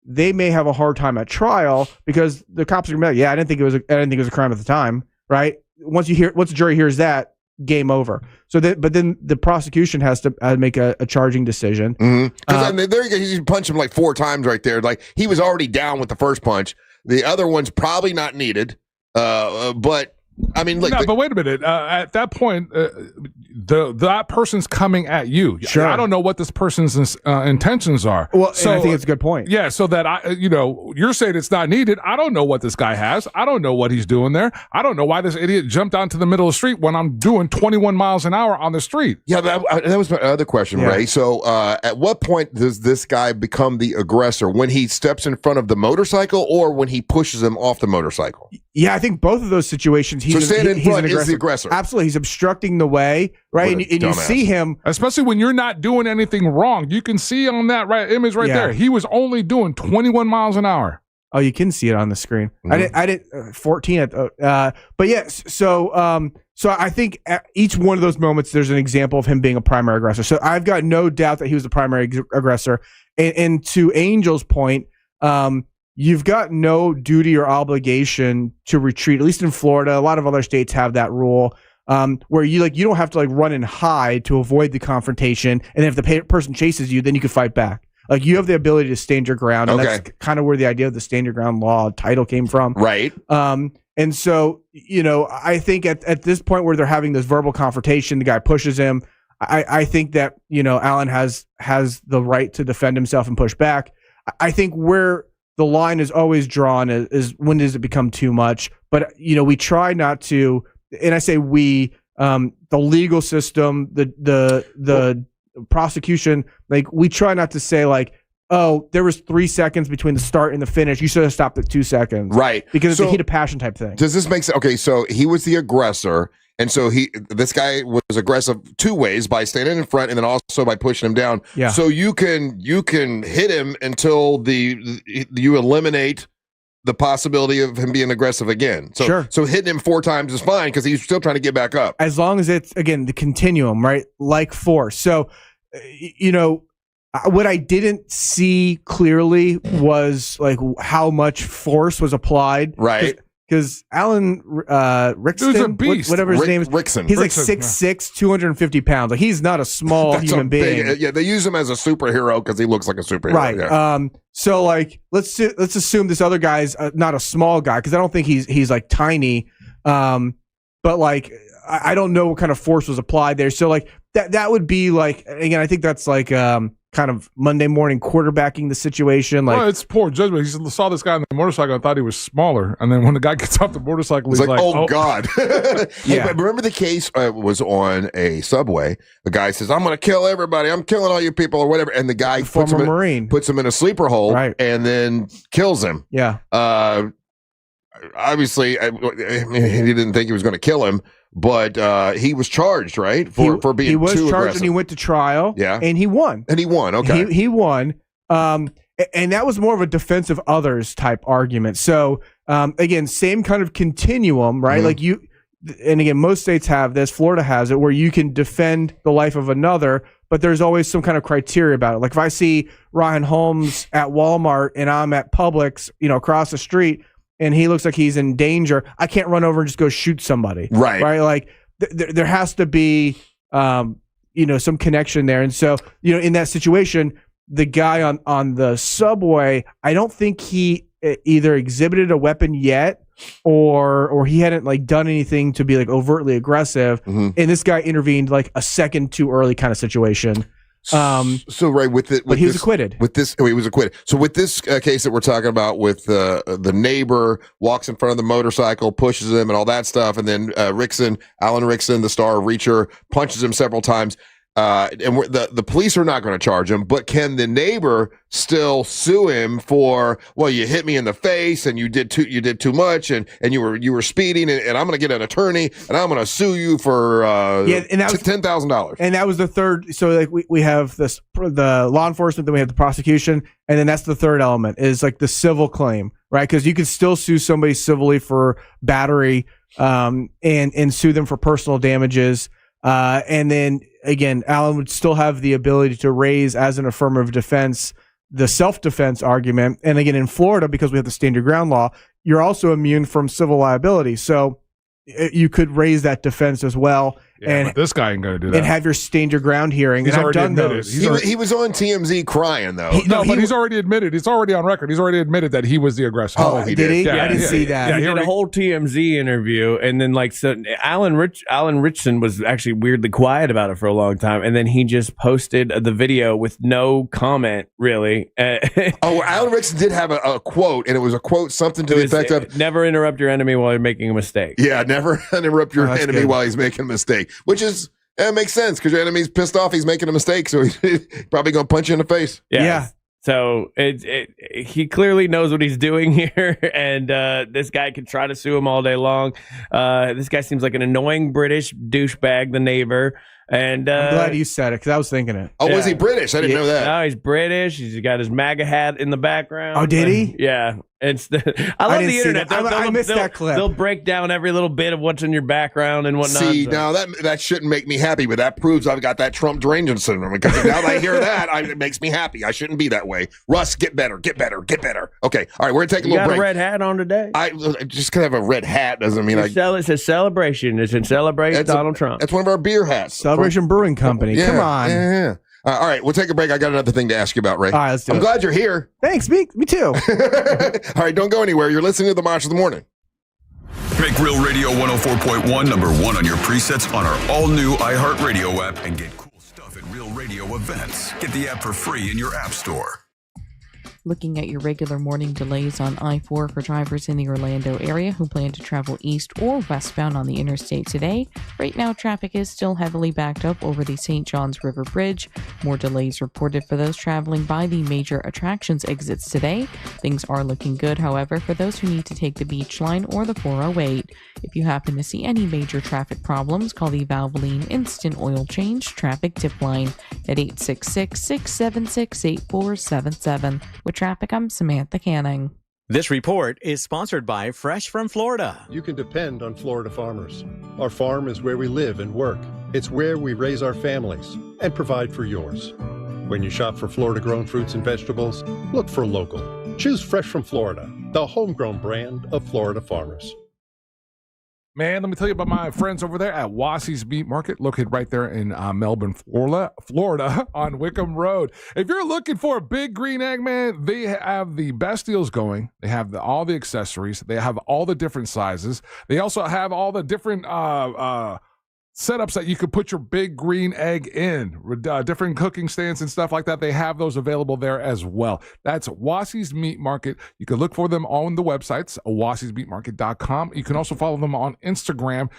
They may have a hard time at trial because the cops are gonna be like, "Yeah, I didn't think it was a crime at the time." Right? Once the jury hears that, game over. So but then the prosecution has to make a charging decision. Because there you go. You punch him like 4 times right there. Like he was already down with the first punch. The other one's probably not needed. But I mean, look. No, but wait a minute. At that point, that person's coming at you. Sure. I don't know what this person's intentions are. Well, so and I think it's a good point. Yeah. So that you're saying it's not needed. I don't know what this guy has. I don't know what he's doing there. I don't know why this idiot jumped onto the middle of the street when I'm doing 21 miles an hour on the street. Yeah, that was my other question, Ray. So, at what point does this guy become the aggressor? When he steps in front of the motorcycle, or when he pushes him off the motorcycle? Yeah, I think both of those situations. So standing in front is the aggressor. Absolutely, he's obstructing the way, right? And you see him, especially when you're not doing anything wrong. You can see on that image right there. He was only doing 21 miles an hour. Oh, you can see it on the screen. I did 14. But yes, so I think at each one of those moments, there's an example of him being a primary aggressor. So I've got no doubt that he was the primary aggressor. And to Angel's point, you've got no duty or obligation to retreat. At least in Florida, a lot of other states have that rule where you don't have to run and hide to avoid the confrontation. And if the person chases you, then you can fight back. Like you have the ability to stand your ground, and that's kind of where the idea of the stand your ground law title came from. Right. And so, I think at this point where they're having this verbal confrontation, the guy pushes him. I think that, Alan has the right to defend himself and push back. I think where the line is always drawn is when does it become too much? But, we try not to, and I say we, the legal system, the prosecution, we try not to say oh, there was 3 seconds between the start and the finish. You should have stopped at 2 seconds. Right. Because it's a heat of passion type thing. Does this make sense? Okay, so he was the aggressor, and so this guy was aggressive 2 ways, by standing in front and then also by pushing him down. Yeah. So you can hit him until you eliminate the possibility of him being aggressive again. So, sure. So hitting him 4 times is fine because he's still trying to get back up. As long as it's, again, the continuum, right? Like force. So, what I didn't see clearly was how much force was applied. Right. Because Alan Rickson, Dude's a beast. whatever his name is, Rickson. He's 6'6", 250 pounds. He's not a small human being. Yeah, they use him as a superhero because he looks like a superhero. Right. Yeah. So let's assume this other guy's not a small guy, because I don't think he's tiny. But like, I don't know what kind of force was applied there. So like that would be like, again, I think that's like kind of Monday morning quarterbacking the situation. Like, well, it's poor judgment. He saw this guy on the motorcycle and thought he was smaller, and then when the guy gets off the motorcycle, he's like, "Oh God!" Yeah. But remember the case was on a subway. The guy says, "I'm going to kill everybody. I'm killing all you people," or whatever, and the guy puts him in a sleeper hold, and then kills him. Yeah. Obviously, he didn't think he was going to kill him, but he was charged, right? For being he was too charged aggressive. and he went to trial. Yeah. And he won. Okay. He won. And that was more of a defense of others type argument. So again, same kind of continuum, right? Like and again, most states have this, Florida has it, where you can defend the life of another, but there's always some kind of criteria about it. Like if I see Ryan Holmes at Walmart and I'm at Publix, across the street, and he looks like he's in danger, I can't run over and just go shoot somebody. Right. Right. Like there has to be, some connection there. And so, in that situation, the guy on the subway, I don't think he either exhibited a weapon yet or he hadn't like done anything to be like overtly aggressive. And this guy intervened like a second too early kind of situation. But he was acquitted. He was acquitted. So with this case that we're talking about, with the neighbor walks in front of the motorcycle, pushes him, and all that stuff, and then Alan Rickson, the star of Reacher, punches him several times. And the police are not going to charge him, but can the neighbor still sue him for, well, you hit me in the face and you did too much and you were speeding and I'm going to get an attorney and I'm going to sue you for $10,000. And that was the third. So like we have the law enforcement, then we have the prosecution, and then that's the third element is like the civil claim, right? Because you could still sue somebody civilly for battery and sue them for personal damages. And then again, Alan would still have the ability to raise as an affirmative defense the self-defense argument. And again, in Florida, because we have the stand your ground law, you're also immune from civil liability. So you could raise that defense as well. Yeah, but this guy ain't going to do that. And have your stand your ground hearing. He's and I've already done admitted. those. He was on TMZ crying, though. He's already admitted. It's already on record. He's already admitted that he was the aggressor. Oh, he did? Yeah, I didn't see that. He did a whole TMZ interview, and then Alan Richson was actually weirdly quiet about it for a long time, and then he just posted the video with no comment, really. Alan Richson did have a quote, and it was a quote something to the effect of, "Never interrupt your enemy while you're making a mistake." Yeah, never interrupt your enemy while he's making a mistake, which is... It makes sense because your enemy's pissed off. He's making a mistake, so he's probably going to punch you in the face. Yeah. So he clearly knows what he's doing here, and this guy can try to sue him all day long. This guy seems like an annoying British douchebag, the neighbor. And I'm glad you said it because I was thinking it. Oh, was he British? I didn't know that. No, he's British. He's got his MAGA hat in the background. Oh, did he? Yeah. I love the internet. I missed that clip. They'll break down every little bit of what's in your background and whatnot. See, now that shouldn't make me happy, but that proves I've got that Trump derangement syndrome. Because now that I hear that, it makes me happy. I shouldn't be that way. Russ, get better. Okay, all right, we're gonna take a little break. You got a red hat on today? I just kind of have a red hat doesn't mean it says celebration. It's in celebration Donald Trump. That's one of our beer hats. Celebration Brewing Company. Yeah, Come on. Yeah. All right, we'll take a break. I got another thing to ask you about, Ray. All right, let's do it. I'm glad you're here. Thanks, me too. All right, don't go anywhere. You're listening to the March of the Morning. Make Real Radio 104.1 number one on your presets on our all-new iHeartRadio app and get cool stuff at Real Radio events. Get the app for free in your app store. Looking at your regular morning delays on I-4 for drivers in the Orlando area who plan to travel east or westbound on the interstate today. Right now, traffic is still heavily backed up over the St. Johns River Bridge. More delays reported for those traveling by the major attractions exits today. Things are looking good, however, for those who need to take the Beach Line or the 408. If you happen to see any major traffic problems, call the Valvoline Instant Oil Change Traffic Tip Line at 866-676-8477. With traffic, I'm Samantha Canning. This report is sponsored by Fresh from Florida. You can depend on Florida farmers. Our farm is where we live and work. It's where we raise our families and provide for yours. When you shop for Florida-grown fruits and vegetables, look for local. Choose Fresh from Florida, the homegrown brand of Florida farmers. Man, let me tell you about my friends over there at Wassie's Meat Market, located right there in Melbourne, Florida, on Wickham Road. If you're looking for a big green egg, man, they have the best deals going. They have all the accessories. They have all the different sizes. They also have all the different setups that you could put your big green egg in, different cooking stands and stuff like that. They have those available there as well. That's Wassie's Meat Market. You can look for them on the websites, wassiesmeatmarket.com. You can also follow them on Instagram.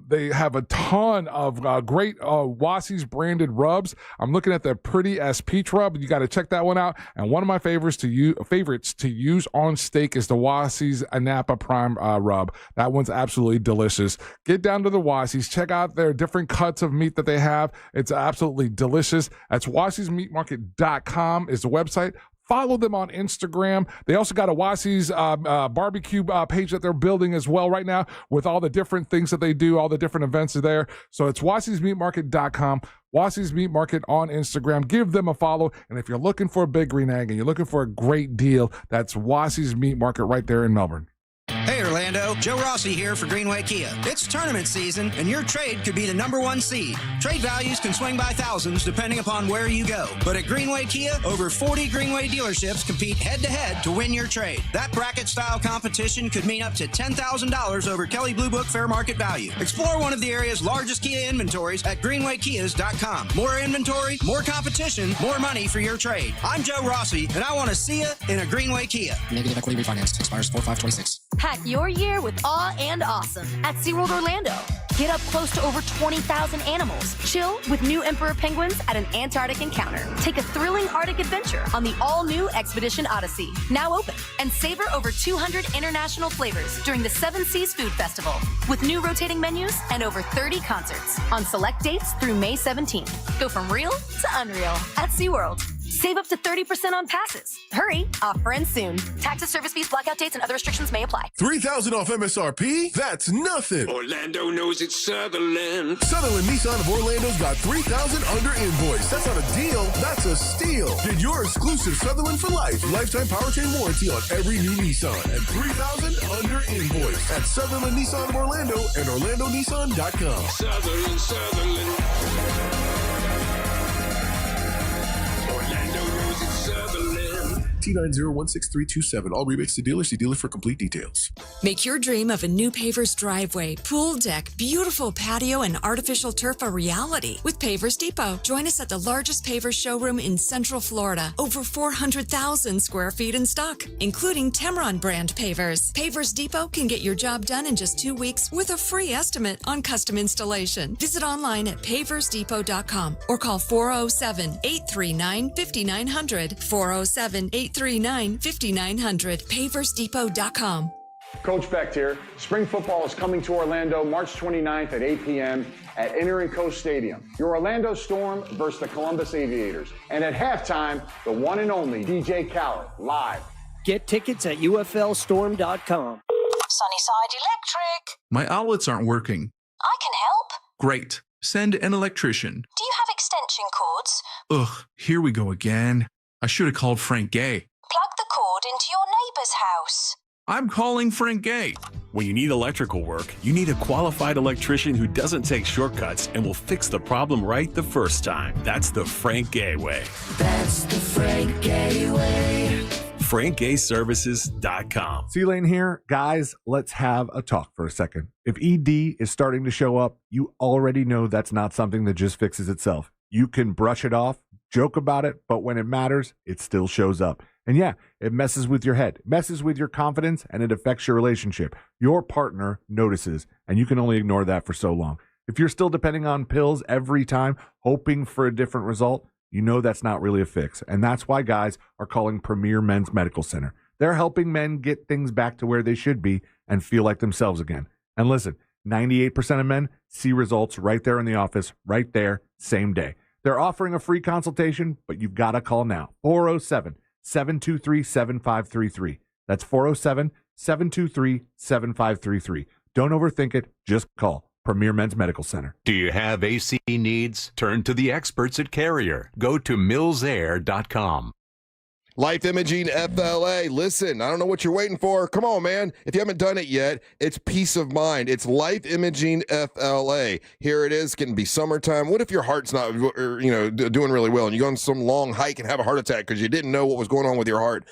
They have a ton of great Wassie's branded rubs. I'm looking at the Pretty as Peach rub. You got to check that one out. And one of my favorites to use on steak is the Wassie's Napa Prime rub. That one's absolutely delicious. Get down to the Wassie's, check out their different cuts of meat that they have. It's absolutely delicious. That's wassiesmeatmarket.com is the website. Follow them on Instagram. They also got a Wassie's barbecue page that they're building as well right now with all the different things that they do, all the different events are there. So it's wassiesmeatmarket.com, Wassie's Meat Market on Instagram. Give them a follow. And if you're looking for a big green egg and you're looking for a great deal, that's Wassie's Meat Market right there in Melbourne. Hey Orlando, Joe Rossi here for Greenway Kia. It's tournament season and your trade could be the #1 seed. Trade values can swing by thousands depending upon where you go. But at Greenway Kia, over 40 Greenway dealerships compete head-to-head to win your trade. That bracket-style competition could mean up to $10,000 over Kelley Blue Book fair market value. Explore one of the area's largest Kia inventories at greenwaykias.com. More inventory, more competition, more money for your trade. I'm Joe Rossi, and I want to see you in a Greenway Kia. Negative equity refinance. Expires 4/5/26. Pack your year with awe and awesome at SeaWorld Orlando. Get up close to over 20,000 animals. Chill with new emperor penguins at an Antarctic encounter. Take a thrilling Arctic adventure on the all-new Expedition Odyssey, now open. And savor over 200 international flavors during the Seven Seas Food Festival, with new rotating menus and over 30 concerts on select dates through May 17th. Go from real to unreal at SeaWorld. Save up to 30% on passes. Hurry, offer ends soon. Taxes, service fees, blackout dates, and other restrictions may apply. $3,000 off MSRP? That's nothing. Orlando knows it's Sutherland. Sutherland Nissan of Orlando's got $3,000 under invoice. That's not a deal, that's a steal. Get your exclusive Sutherland for life. Lifetime powertrain warranty on every new Nissan. And $3,000 under invoice at Sutherland Nissan of Orlando and OrlandoNissan.com. Sutherland. T90163227. All rebates to dealers. See dealer for complete details. Make your dream of a new Pavers driveway, pool deck, beautiful patio, and artificial turf a reality with Pavers Depot. Join us at the largest Pavers showroom in Central Florida. Over 400,000 square feet in stock, including Tamron brand pavers. Pavers Depot can get your job done in just 2 weeks with a free estimate on custom installation. Visit online at paversdepot.com or call 407-839-5900. 407-839-5900. paversdepot.com. Coach Becht here. Spring football is coming to Orlando March 29th at 8 p.m. at Entering Coast Stadium. Your Orlando Storm versus the Columbus Aviators. And at halftime, the one and only DJ Khaled live. Get tickets at uflstorm.com. Sunnyside Electric. My outlets aren't working. I can help. Great. Send an electrician. Do you have extension cords? Ugh, here we go again. I should have called Frank Gay. Plug the cord into your neighbor's house. I'm calling Frank Gay. When you need electrical work, you need a qualified electrician who doesn't take shortcuts and will fix the problem right the first time. That's the Frank Gay way. That's the Frank Gay way. FrankGayServices.com. C-Lane here. Guys, let's have a talk for a second. If ED is starting to show up, you already know that's not something that just fixes itself. You can brush it off, joke about it, but when it matters, it still shows up. And yeah, it messes with your head, messes with your confidence, and it affects your relationship. Your partner notices, and you can only ignore that for so long. If you're still depending on pills every time, hoping for a different result, you know that's not really a fix. And that's why guys are calling Premier Men's Medical Center. They're helping men get things back to where they should be and feel like themselves again. And listen, 98% of men see results right there in the office, right there, same day. They're offering a free consultation, but you've got to call now. 407-723-7533. That's 407-723-7533. Don't overthink it. Just call Premier Men's Medical Center. Do you have AC needs? Turn to the experts at Carrier. Go to millsair.com. Life Imaging FLA. Listen, I don't know what you're waiting for. Come on, man. If you haven't done it yet, it's peace of mind. It's Life Imaging FLA. Here it is. It's going to be summertime. What if your heart's not, doing really well and you go on some long hike and have a heart attack because you didn't know what was going on with your heart?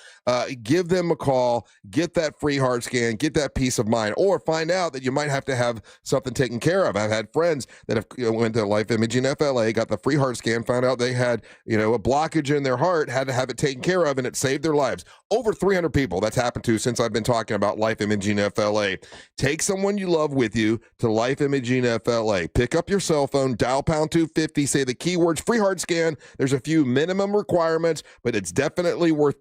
Give them a call. Get that free heart scan. Get that peace of mind. Or find out that you might have to have something taken care of. I've had friends that have went to Life Imaging FLA, got the free heart scan, found out they had, a blockage in their heart, had to have it taken care of, and it saved their lives. Over 300 people that's happened to since I've been talking about Life Imaging FLA. Take someone you love with you to Life Imaging FLA. Pick up your cell phone, dial pound 250, say the keywords free heart scan. There's a few minimum requirements, but it's definitely worth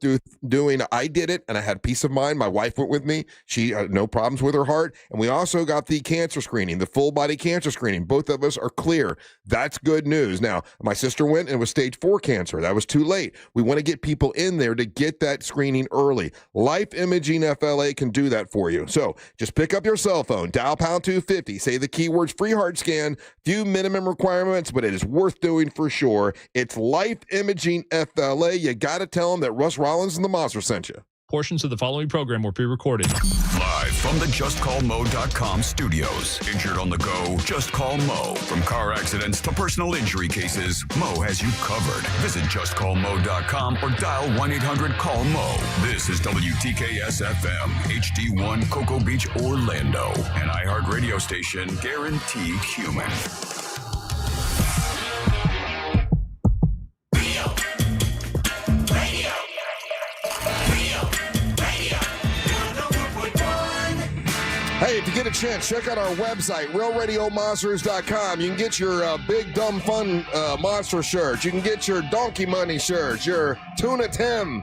doing. I did it, and I had peace of mind. My wife went with me. She had no problems with her heart. And we also got the cancer screening, the full body cancer screening. Both of us are clear. That's good news. Now, my sister went and it was stage 4 cancer. That was too late. We want to get people in there to get that screening early. Life Imaging FLA can do that for you. So just pick up your cell phone, dial pound 250, say the keywords free heart scan, few minimum requirements, but it is worth doing for sure. It's Life Imaging FLA. You got to tell them that Russ Rollins and the Monster sent you. Portions of the following program were pre-recorded. Live from the JustCallMo.com studios. Injured on the go? Just call Mo. From car accidents to personal injury cases, Mo has you covered. Visit JustCallMo.com or dial 1-800-CALL-MO. This is WTKS-FM, HD1, Cocoa Beach, Orlando. An iHeart radio station guaranteed human. Hey, if you get a chance, check out our website, realradiomonsters.com. You can get your Big Dumb Fun Monster shirts. You can get your Donkey Money shirts, your Tuna Tim,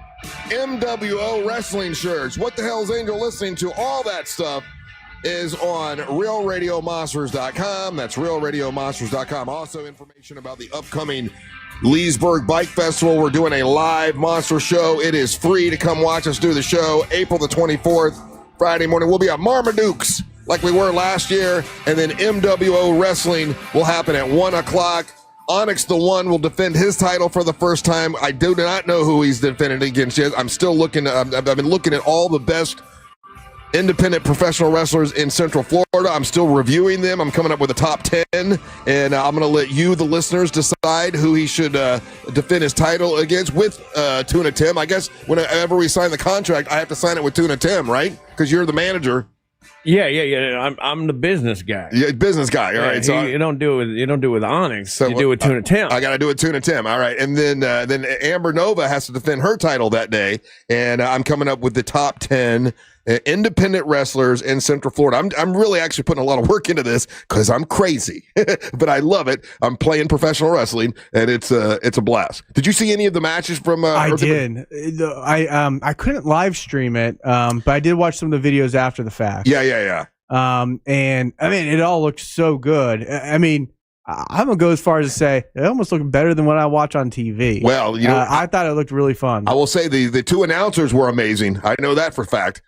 MWO Wrestling shirts. What the hell is Angel listening to? All that stuff is on realradiomonsters.com. That's realradiomonsters.com. Also, information about the upcoming Leesburg Bike Festival. We're doing a live monster show. It is free to come watch us do the show. April the 24th. Friday morning, we'll be at Marmaduke's like we were last year, and then MWO Wrestling will happen at 1 o'clock. Onyx the One will defend his title for the first time. I do not know who he's defending against yet. I'm still looking. I've been looking at all the best independent professional wrestlers in Central Florida. I'm still reviewing them. I'm coming up with a top 10, and I'm going to let you, the listeners, decide who he should defend his title against with Tuna Tim. I guess whenever we sign the contract, I have to sign it with Tuna Tim, right? Because you're the manager. Yeah. I'm the business guy. Yeah, business guy. All right. So you don't do it with Onyx. So you do it with Tuna Tim. I got to do it Tuna Tim. All right. And then Amber Nova has to defend her title that day, and I'm coming up with the top 10 independent wrestlers in Central Florida. I'm really actually putting a lot of work into this because I'm crazy, but I love it. I'm playing professional wrestling, and it's a blast. Did you see any of the matches from? I did. I couldn't live stream it, but I did watch some of the videos after the fact. Yeah. And I mean, it all looked so good. I mean, I'm gonna go as far as to say it almost looked better than what I watch on TV. Well, I thought it looked really fun. I will say the two announcers were amazing. I know that for a fact.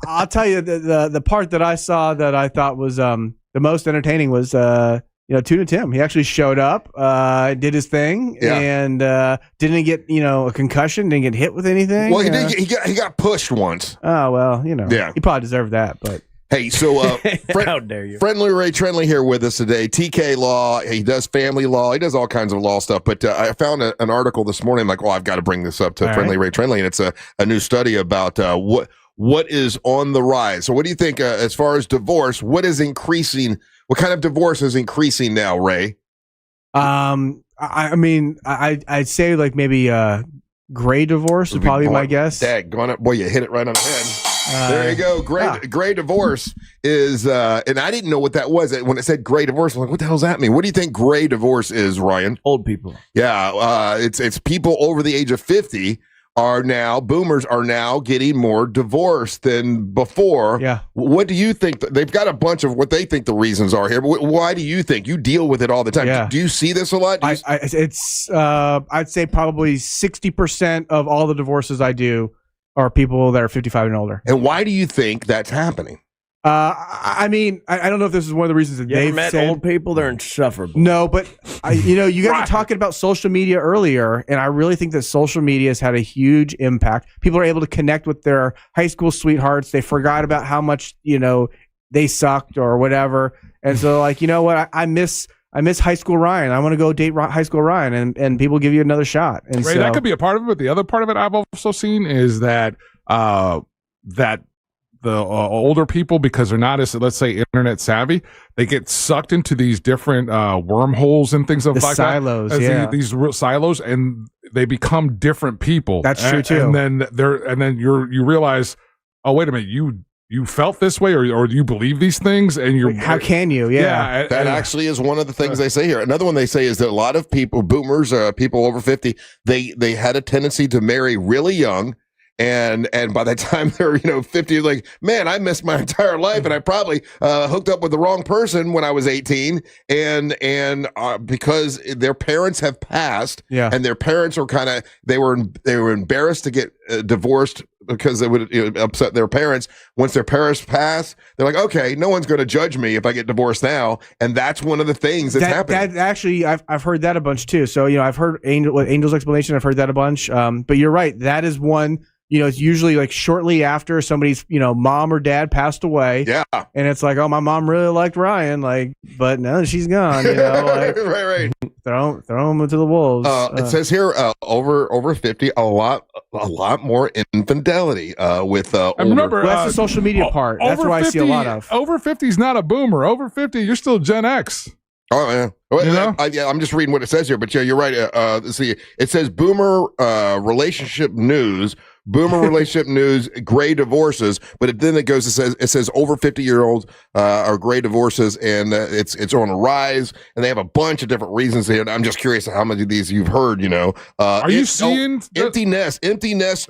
I'll tell you the part that I saw that I thought was the most entertaining was Tuna Tim. He actually showed up, did his thing, and didn't get a concussion, didn't get hit with anything. Well, he got pushed once. Oh well, he probably deserved that, but. Hey, so how dare you? Friendly Ray Trenley here with us today. TK Law, he does family law, he does all kinds of law stuff. But I found an article this morning. I'm like, I've got to bring this up to Friendly Ray Trenley, and it's a new study about what is on the rise. So, what do you think as far as divorce? What is increasing? What kind of divorce is increasing now, Ray? I mean, I'd say like maybe gray divorce would probably be my guess. Boy, you hit it right on the head. There you go. Gray divorce is, and I didn't know what that was. When it said gray divorce, I'm like, what the hell does that mean? What do you think gray divorce is, Ryan? Old people. Yeah. It's people over the age of 50 boomers are now getting more divorced than before. Yeah. What do you think? They've got a bunch of what they think the reasons are here. But why do you think you deal with it all the time? Yeah. Do you see this a lot? I'd say probably 60% of all the divorces I do are people that are 55 and older. And why do you think that's happening? I mean, I don't know if this is one of the reasons that they've met said old people. They're insufferable. No, but you guys were talking about social media earlier, and I really think that social media has had a huge impact. People are able to connect with their high school sweethearts. They forgot about how much they sucked or whatever, and so like what I miss high school Ryan. I want to go date high school Ryan, and people give you another shot. And Ray, that could be a part of it, but the other part of it I've also seen is that the older people, because they're not as, let's say, internet savvy, they get sucked into these different wormholes and things like silos, that. These silos, and they become different people. That's true too. And then you realize, oh, wait a minute, you felt this way, or you believe these things, and you're how can you? Yeah, that actually is one of the things they say here. Another one they say is that a lot of people, boomers, people over 50, they had a tendency to marry really young. And by the time they're 50, like, man, I missed my entire life, and I probably hooked up with the wrong person when I was 18, and because their parents have passed, and their parents are they were embarrassed to get divorced because they would upset their parents. Once their parents pass, they're like, okay, no one's going to judge me if I get divorced now, and that's one of the things that's happening. That actually, I've heard that a bunch too. So I've heard Angel's explanation. I've heard that a bunch. But you're right. That is one. It's usually like shortly after somebody's, mom or dad passed away. Yeah. And it's like, oh, my mom really liked Ryan, but now that she's gone, right. Throw him into the wolves. It says here, over 50, a lot more infidelity with and remember, that's the social media part. That's where 50, I see a lot of. Over 50 is not a boomer. Over 50, you're still Gen X. Oh yeah, I'm just reading what it says here, but you're right. See, it says boomer relationship news, gray divorces, but then it says over 50-year-olds are gray divorces, and it's on a rise, and they have a bunch of different reasons here. And I'm just curious how many of these you've heard. Are you seeing empty nest? Empty nest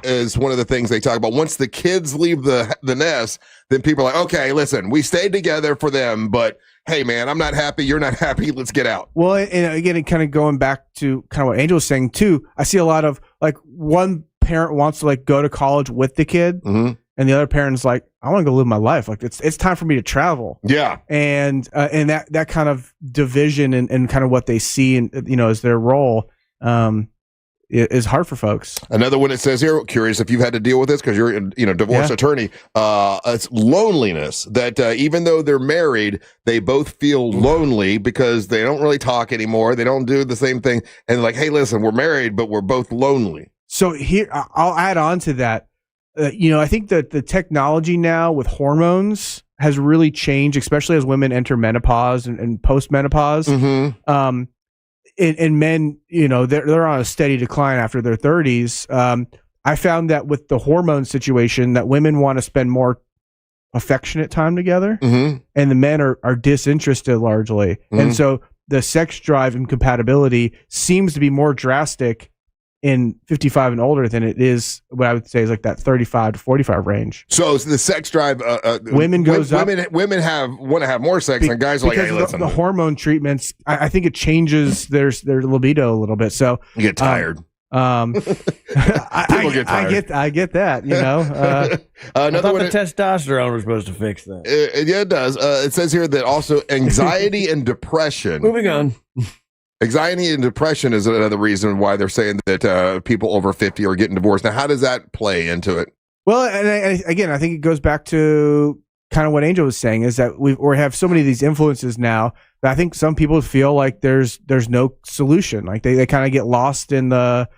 is one of the things they talk about. Once the kids leave the nest, then people are like, okay, listen, we stayed together for them, but hey, man, I'm not happy. You're not happy. Let's get out. Well, and again, kind of going back to kind of what Angel was saying too, I see a lot of like one parent wants to like go to college with the kid, and the other parent's like, I want to go live my life. Like it's time for me to travel. Yeah, and that kind of division and kind of what they see and as their role. Is hard for folks. Another one it says here, curious if you've had to deal with this because you're a divorce attorney. It's loneliness, that even though they're married, they both feel lonely because they don't really talk anymore. They don't do the same thing. And like, hey, listen, we're married, but we're both lonely. So here, I'll add on to that. I think that the technology now with hormones has really changed, especially as women enter menopause and post-menopause. And men, they're on a steady decline after their 30s. I found that with the hormone situation, that women want to spend more affectionate time together, and the men are disinterested largely. And so the sex drive and compatibility seems to be more drastic in 55 and older than it is what I would say is like that 35 to 45 range. So the sex drive, women goes up. Women want to have more sex, and guys are like, hey, listen. The hormone treatments, I think it changes their libido a little bit. So you get tired. People get tired. I get that. Another one. The testosterone was supposed to fix that. Yeah, it does. It says here that also anxiety and depression. Moving on. Anxiety and depression is another reason why they're saying that people over 50 are getting divorced. Now, how does that play into it? Well, and again, I think it goes back to kind of what Angel was saying, is that we have so many of these influences now that I think some people feel like there's no solution. Like they kind of get lost in the,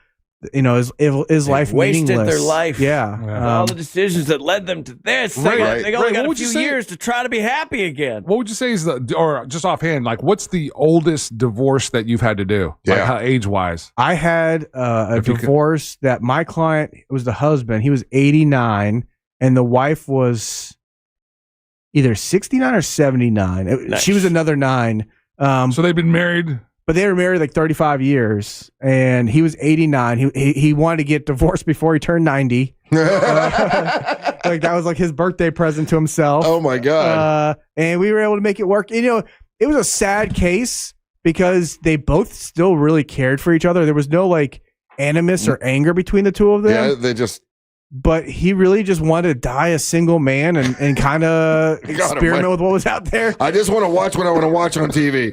is life wasted meaningless? Their life. Yeah. All the decisions that led them to this. They only got a few years to try to be happy again. What would you say is or just offhand, like what's the oldest divorce that you've had to do? Yeah. Like age-wise? I had a divorce that my client was the husband. He was 89 and the wife was either 69 or 79. Nice. She was another 9. So they've been married... But they were married like 35 years, and he was 89. He wanted to get divorced before he turned 90. Like that was like his birthday present to himself. Oh my God! And we were able to make it work. It was a sad case because they both still really cared for each other. There was no like animus or anger between the two of them. Yeah, they just but he really just wanted to die a single man and kind of experiment with what was out there. I just want to watch what I want to watch on TV.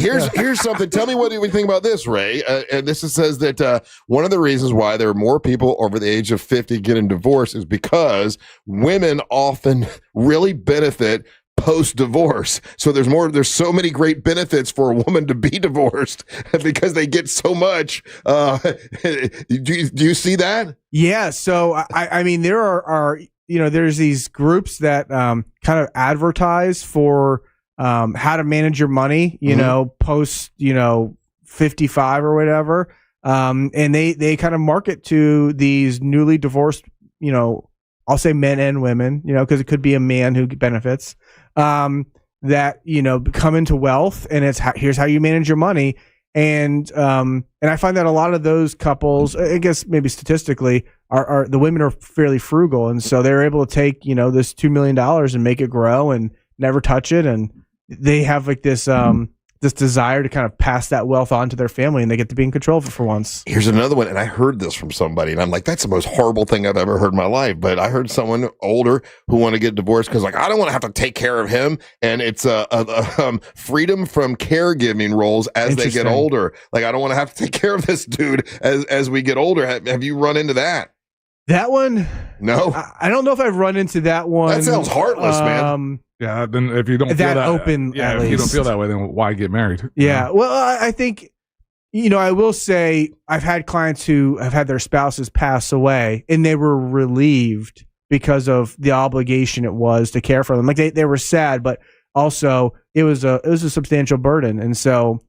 Here's something. Tell me what you think about this, Ray. And this says that one of the reasons why there are more people over the age of 50 getting divorced is because women often really benefit post-divorce. So there's so many great benefits for a woman to be divorced because they get so much. Do you see that? Yeah. So I mean, there are there's these groups that kind of advertise for how to manage your money, post 55 or whatever, and they kind of market to these newly divorced, I'll say men and women, because it could be a man who benefits, that, come into wealth, and here's how you manage your money. And I find that a lot of those couples, I guess maybe statistically, are the women are fairly frugal. And so they're able to take, this $2 million and make it grow and never touch it. And they have like this desire to kind of pass that wealth on to their family, and they get to be in control of it for once. Here's another one, and I heard this from somebody, and I'm like, that's the most horrible thing I've ever heard in my life. But I heard someone older who want to get divorced because, like, I don't want to have to take care of him, and it's freedom from caregiving roles as they get older. Like, I don't want to have to take care of this dude as we get older. Have you run into that? That one? No. I don't know if I've run into that one. That sounds heartless, man. Yeah, then if you don't feel that open, if you don't feel that way, then why get married? Yeah, well, I think, I will say I've had clients who have had their spouses pass away, and they were relieved because of the obligation it was to care for them. Like they were sad, but also it was a substantial burden, and so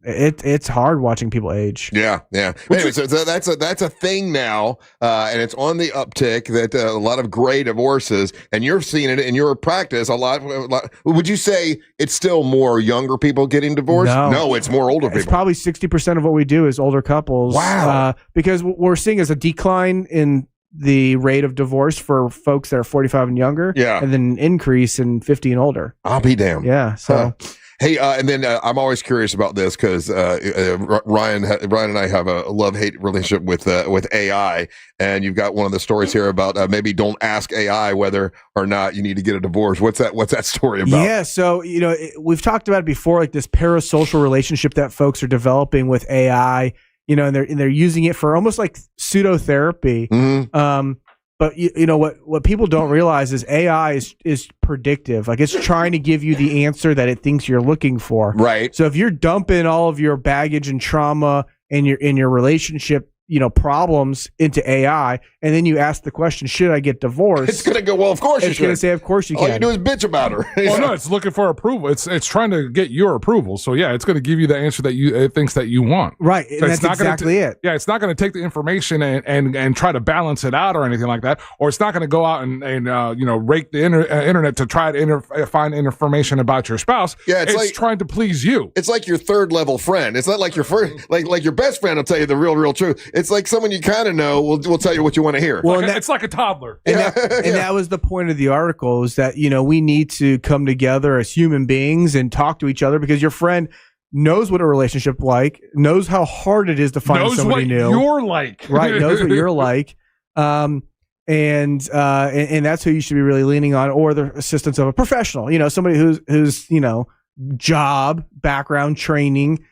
it's hard watching people age. Yeah. Anyway, so that's a thing now, and it's on the uptick. That a lot of gray divorces, and you're seeing it in your practice a lot. Would you say it's still more younger people getting divorced? No, it's more older people. It's probably 60% of what we do is older couples. Wow. Because what we're seeing is a decline in the rate of divorce for folks that are 45 and younger. Yeah. And then an increase in 50 and older. I'll be damned. Yeah. So. Hey, and then I'm always curious about this because Ryan and I have a love-hate relationship with AI, and you've got one of the stories here about maybe don't ask AI whether or not you need to get a divorce. What's that story about? Yeah, so we've talked about it before, like this parasocial relationship that folks are developing with AI, and they're using it for almost like pseudo-therapy. Mm-hmm. But what people don't realize is AI is predictive. Like, it's trying to give you the answer that it thinks you're looking for. Right. So if you're dumping all of your baggage and trauma and your relationship, problems into AI, and then you ask the question, should I get divorced? It's going to go, well, of course you should. It's going to say, of course you can. All you do is bitch about her. Well, no, it's looking for approval. It's trying to get your approval. So, yeah, it's going to give you the answer that it thinks that you want. Right, so and that's exactly it. Yeah, it's not going to take the information and try to balance it out or anything like that. Or it's not going to go out and rake the internet to try to find information about your spouse. Yeah, it's like trying to please you. It's like your third level friend. It's not like your first, like your best friend will tell you the real truth. It's like someone you kind of know will tell you what you want to hear. Well, it's like a toddler. And that was the point of the article, is that we need to come together as human beings and talk to each other, because your friend knows what a relationship like, knows how hard it is to find somebody new. Knows what you're like. Right, knows what you're like. And that's who you should be really leaning on, or the assistance of a professional, somebody who's job, background, training,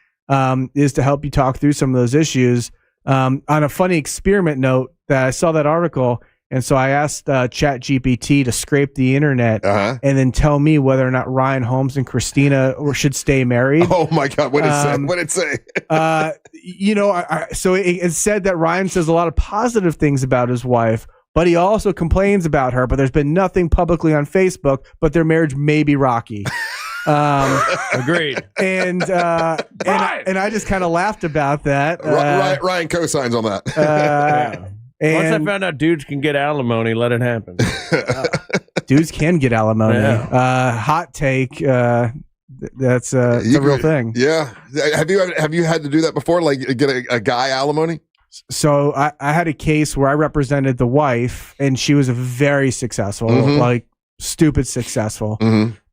is to help you talk through some of those issues. On a funny experiment note, that I saw that article, and so I asked ChatGPT to scrape the internet and then tell me whether or not Ryan Holmes and Christina should stay married. Oh my God, what did it say? So it said that Ryan says a lot of positive things about his wife, but he also complains about her. But there's been nothing publicly on Facebook, but their marriage may be rocky. Agreed. And I just kind of laughed about that. Ryan co-signs on that. Once I found out dudes can get alimony, let it happen. Dudes can get alimony. Yeah. Hot take. That's a real thing. Yeah. Have you had to do that before? Like get a guy alimony? So I had a case where I represented the wife, and she was very successful, like stupid successful.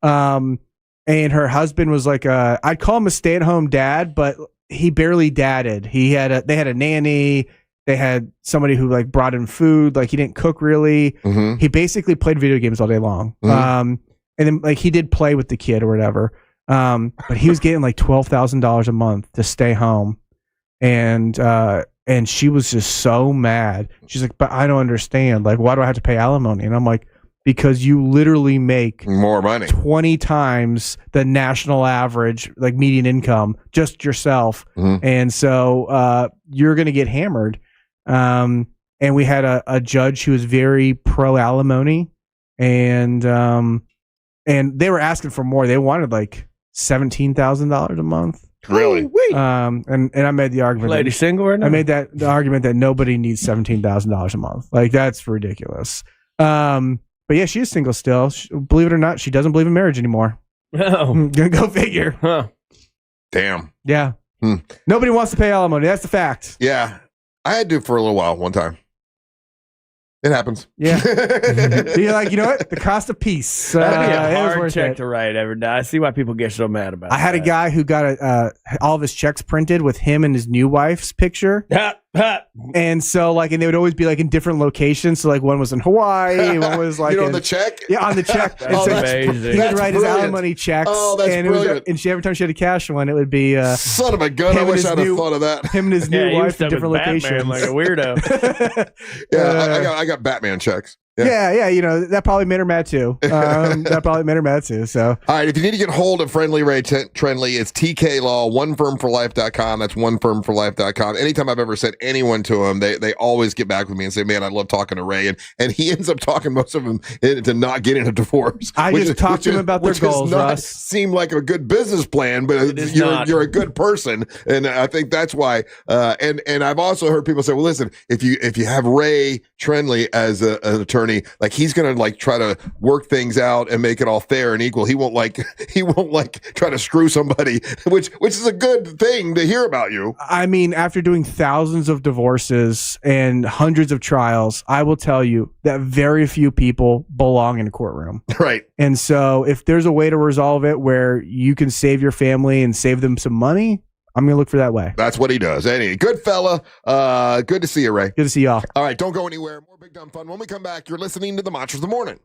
And her husband was like I'd call him a stay-at-home dad, but he barely dadded. They had a nanny. they had somebody who like brought in food. Like he didn't cook really. Mm-hmm. He basically played video games all day long. Mm-hmm. And then like he did play with the kid or whatever. But he was getting like $12,000 a month to stay home. And she was just so mad. She's like, but I don't understand. Like, why do I have to pay alimony? And I'm like, because you literally make more money, 20 times the national average, like median income, just yourself. Mm-hmm. And so you're going to get hammered. And we had a judge who was very pro alimony, and they were asking for more. They wanted like $17,000 a month. Really? And I made the argument. Lady single right now? I made the argument that nobody needs $17,000 a month. Like that's ridiculous. But yeah, she is single still. Believe it or not, she doesn't believe in marriage anymore. Oh. Go figure. Huh. Damn. Yeah. Nobody wants to pay alimony. That's the fact. Yeah. I had to for a little while one time. It happens. Yeah. You're like, you know what? The cost of peace. That'd be it a was hard worth check it. to write every day. I see why people get so mad about it. I had a guy who got all of his checks printed with him and his new wife's picture. And so like, and they would always be like in different locations. So like one was in Hawaii, one was like on the check. Yeah, on the check. That's amazing. He would write his alimony checks. Oh, that's brilliant. And every time she had to cash one, it would be son of a gun. I wish I'd have thought of that. Him and his new wife in different locations. Like a weirdo. Yeah, I got Batman checks. Yeah, you know, that probably made her mad too. So, all right, if you need to get hold of Friendly Ray Trendley, it's TK Law, onefirmforlife.com. That's onefirmforlife.com. Anytime I've ever sent anyone to him, they always get back with me and say, man, I love talking to Ray. And he ends up talking most of them into not getting a divorce. I just talked to him about their goals, Russ. Seem like a good business plan, but you're a good person. And I think that's why. And I've also heard people say, well, listen, if you have Ray Trendley as an attorney, like he's gonna like try to work things out and make it all fair and equal. He won't try to screw somebody, which is a good thing to hear about you. I mean, after doing thousands of divorces and hundreds of trials, I will tell you that very few people belong in a courtroom. Right. And so if there's a way to resolve it where you can save your family and save them some money, I'm going to look for that way. That's what he does. Anyway, good fella. Good to see you, Ray. Good to see y'all. All right, don't go anywhere. More Big Dumb Fun. When we come back, you're listening to the Monsters of the Morning.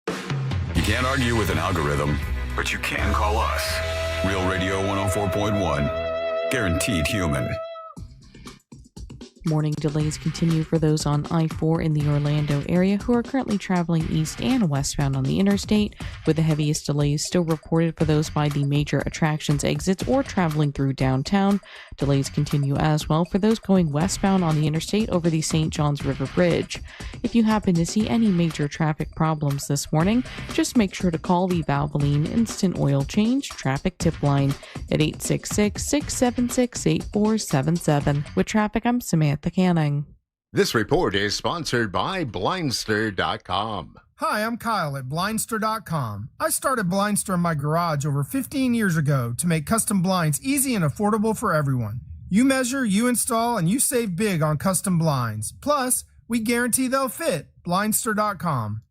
You can't argue with an algorithm, but you can call us. Real Radio 104.1. Guaranteed human. Morning delays continue for those on I-4 in the Orlando area who are currently traveling east and westbound on the interstate, with the heaviest delays still reported for those by the major attractions exits or traveling through downtown. Delays continue as well for those going westbound on the interstate over the St. Johns River Bridge. If you happen to see any major traffic problems this morning, just make sure to call the Valvoline Instant Oil Change Traffic Tip Line at 866-676-8477. With traffic, I'm Samantha Canning. This report is sponsored by Blindster.com. Hi, I'm Kyle at Blindster.com. I started Blindster in my garage over 15 years ago to make custom blinds easy and affordable for everyone. You measure, you install, and you save big on custom blinds. Plus, we guarantee they'll fit. Blindster.com.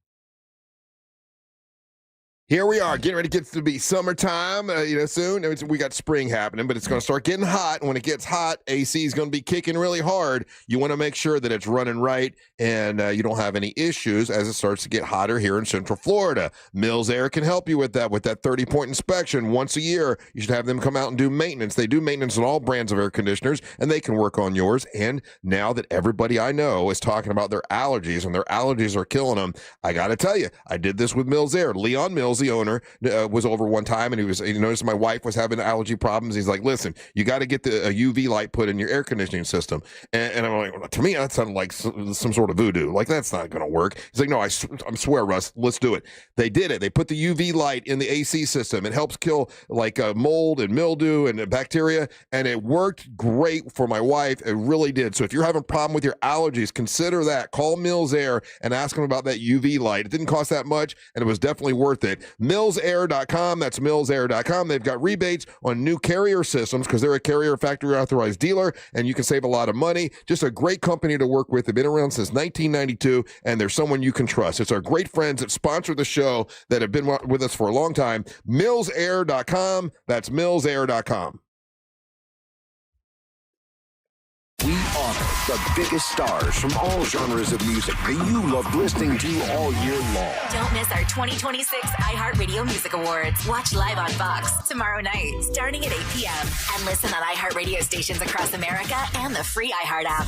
Here we are, getting ready to get to be summertime, soon. We got spring happening, but it's going to start getting hot. And when it gets hot, AC is going to be kicking really hard. You want to make sure that it's running right and you don't have any issues as it starts to get hotter here in Central Florida. Mills Air can help you with that 30-point inspection. Once a year, you should have them come out and do maintenance. They do maintenance on all brands of air conditioners, and they can work on yours. And now that everybody I know is talking about their allergies, and their allergies are killing them, I got to tell you, I did this with Mills Air. Leon Mills, the owner, was over one time, and he noticed my wife was having allergy problems. He's like, listen, you got to get the UV light put in your air conditioning system. And I'm like, to me, that sounded like some sort of voodoo. Like, that's not going to work. He's like, no, I swear, Russ, let's do it. They did it. They put the UV light in the AC system. It helps kill like mold and mildew and bacteria, and it worked great for my wife. It really did. So if you're having a problem with your allergies, consider that. Call Mills Air and ask them about that UV light. It didn't cost that much, and it was definitely worth it. MillsAir.com. That's MillsAir.com. They've got rebates on new Carrier systems because they're a Carrier factory authorized dealer, and you can save a lot of money. Just a great company to work with. They've been around since 1992, and they're someone you can trust. It's our great friends that sponsor the show that have been with us for a long time. MillsAir.com. That's MillsAir.com. We honor The biggest stars from all genres of music that you love listening to all year long. Don't miss our 2026 iHeartRadio Music Awards. Watch live on Fox tomorrow night, starting at 8 p.m. And listen on iHeartRadio stations across America and the free iHeart app.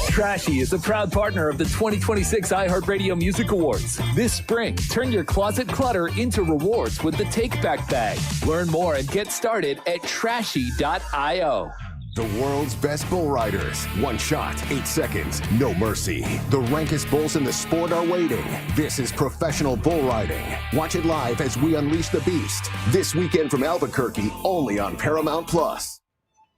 Trashy is a proud partner of the 2026 iHeartRadio Music Awards. This spring, turn your closet clutter into rewards with the Take Back Bag. Learn more and get started at trashy.io. The world's best bull riders. 1 shot, 8 seconds, no mercy. The rankest bulls in the sport are waiting. This is professional bull riding. Watch it live as we unleash the beast. This weekend from Albuquerque, only on Paramount Plus.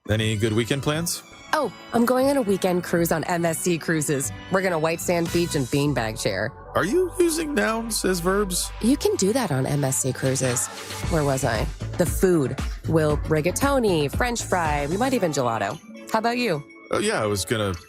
Any good weekend plans? Oh, I'm going on a weekend cruise on MSC Cruises. We're going to White Sand Beach and Beanbag Chair. Are you using nouns as verbs? You can do that on MSC Cruises. Where was I? The food. We'll rigatoni, French fry, we might even gelato. How about you? Oh, yeah, I was going to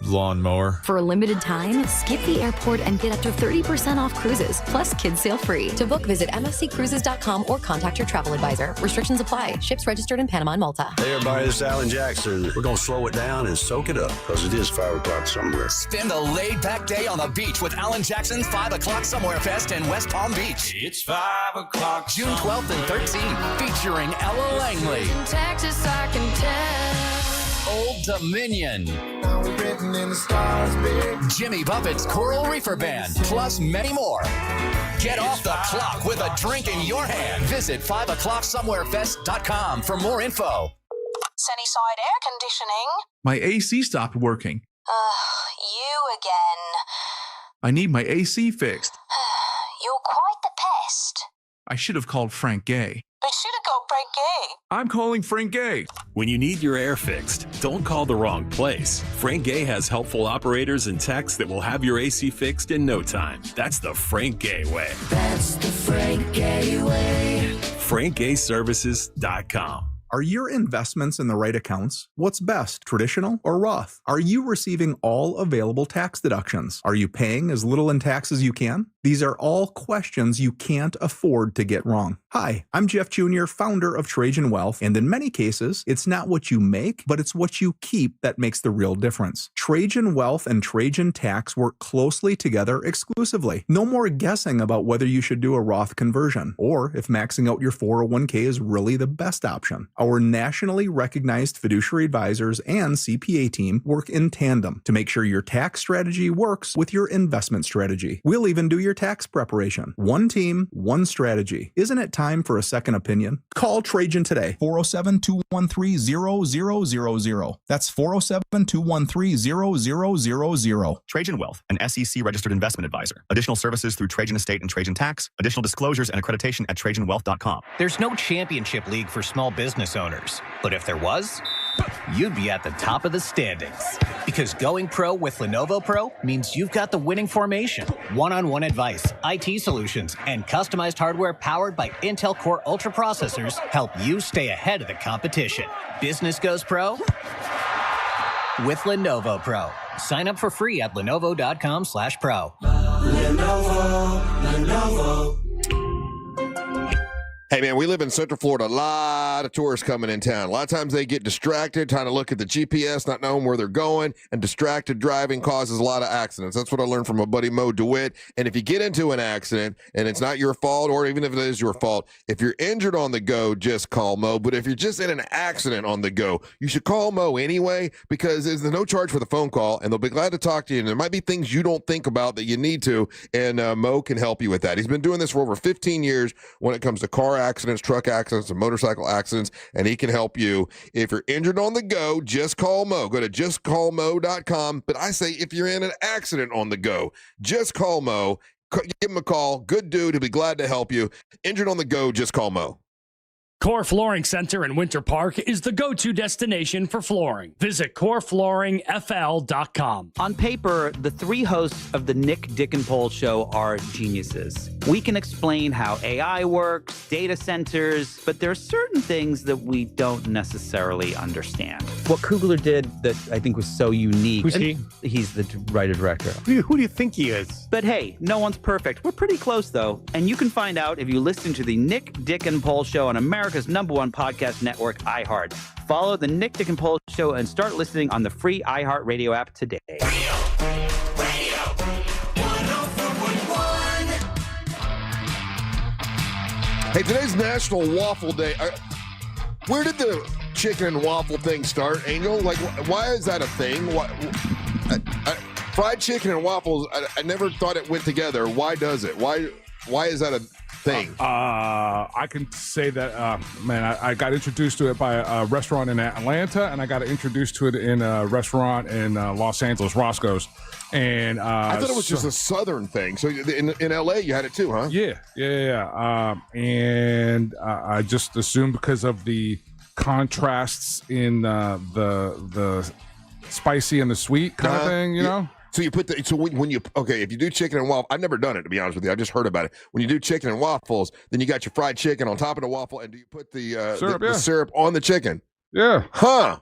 lawnmower. For a limited time, skip the airport and get up to 30% off cruises, plus kids sail free. To book, visit msccruises.com or contact your travel advisor. Restrictions apply. Ships registered in Panama and Malta. Hey everybody, this is Alan Jackson. We're going to slow it down and soak it up because it is 5 o'clock somewhere. Spend a laid-back day on the beach with Alan Jackson's 5 O'Clock Somewhere Fest in West Palm Beach. It's 5 o'clock. June 12th and 13th, featuring Ella Langley. In Texas, I can tell. Old Dominion. Now we're written in the stars, babe. Jimmy Buffett's Coral Reefer Band, plus many more. Get off the clock with a drink in your hand. Visit 5o'clocksomewherefest.com for more info. Sunnyside air conditioning. My AC stopped working. You again. I need my AC fixed. You're quite the pest. I should have called Frank Gay. But should have called Frank Gay. I'm calling Frank Gay. When you need your air fixed, don't call the wrong place. Frank Gay has helpful operators and techs that will have your AC fixed in no time. That's the Frank Gay way. That's the Frank Gay way. FrankGayServices.com. Are your investments in the right accounts? What's best, traditional or Roth? Are you receiving all available tax deductions? Are you paying as little in tax as you can? These are all questions you can't afford to get wrong. Hi, I'm Jeff Jr., founder of Trajan Wealth, and in many cases, it's not what you make, but it's what you keep that makes the real difference. Trajan Wealth and Trajan Tax work closely together exclusively. No more guessing about whether you should do a Roth conversion, or if maxing out your 401k is really the best option. Our nationally recognized fiduciary advisors and CPA team work in tandem to make sure your tax strategy works with your investment strategy. We'll even do your tax preparation. One team, one strategy. Isn't it time for a second opinion? Call Trajan today. 407-213-0000. That's 407-213-0000. Trajan Wealth, an SEC registered investment advisor. Additional services through Trajan Estate and Trajan Tax. Additional disclosures and accreditation at TrajanWealth.com. There's no championship league for small business owners, but if there was, you'd be at the top of the standings. Because going pro with Lenovo Pro means you've got the winning formation, one-on-one advice, IT solutions, and customized hardware powered by Intel Core Ultra processors help you stay ahead of the competition. Business goes pro with Lenovo Pro. Sign up for free at lenovo.com/pro. Lenovo. Hey, man, we live in Central Florida. A lot of tourists coming in town. A lot of times they get distracted trying to look at the GPS, not knowing where they're going, and distracted driving causes a lot of accidents. That's what I learned from my buddy Mo DeWitt. And if you get into an accident and it's not your fault, or even if it is your fault, if you're injured on the go, just call Mo. But if you're just in an accident on the go, you should call Mo anyway, because there's no charge for the phone call, and they'll be glad to talk to you. And there might be things you don't think about that you need to, and Mo can help you with that. He's been doing this for over 15 years when it comes to car accidents, truck accidents, and motorcycle accidents, and he can help you. If you're injured on the go, just call Mo. Go to justcallmo.com. But I say if you're in an accident on the go, just call Mo. Give him a call. Good dude. He'll be glad to help you. Injured on the go, just call Mo. Core Flooring Center in Winter Park is the go-to destination for flooring. Visit coreflooringfl.com. On paper, the three hosts of the Nick, Dick, and Pole show are geniuses. We can explain how AI works, data centers, but there are certain things that we don't necessarily understand. What Coogler did that I think was so unique. Who's he? He's the writer-director. Who do you think he is? But hey, no one's perfect. We're pretty close, though. And you can find out if you listen to the Nick, Dick, and Pole show on American America's #1 podcast network, iHeart. Follow the Nick, Dick, and Pole Show and start listening on the free iHeartRadio app today. Hey, today's National Waffle Day. Where did the chicken and waffle thing start, Angel? Like, why is that a thing? Fried chicken and waffles, I never thought it went together. Why does it? Why is that a thing? I can say that, I got introduced to it by a restaurant in Atlanta, and I got introduced to it in a restaurant in Los Angeles, Roscoe's. And I thought it was just a Southern thing. So in LA, you had it too, huh? Yeah. And I just assumed because of the contrasts in the spicy and the sweet kind of thing, you know? So you put if you do chicken and waffle, I've never done it, to be honest with you. I just heard about it. When you do chicken and waffles, then you got your fried chicken on top of the waffle, and do you put the syrup on the chicken? Yeah. Huh.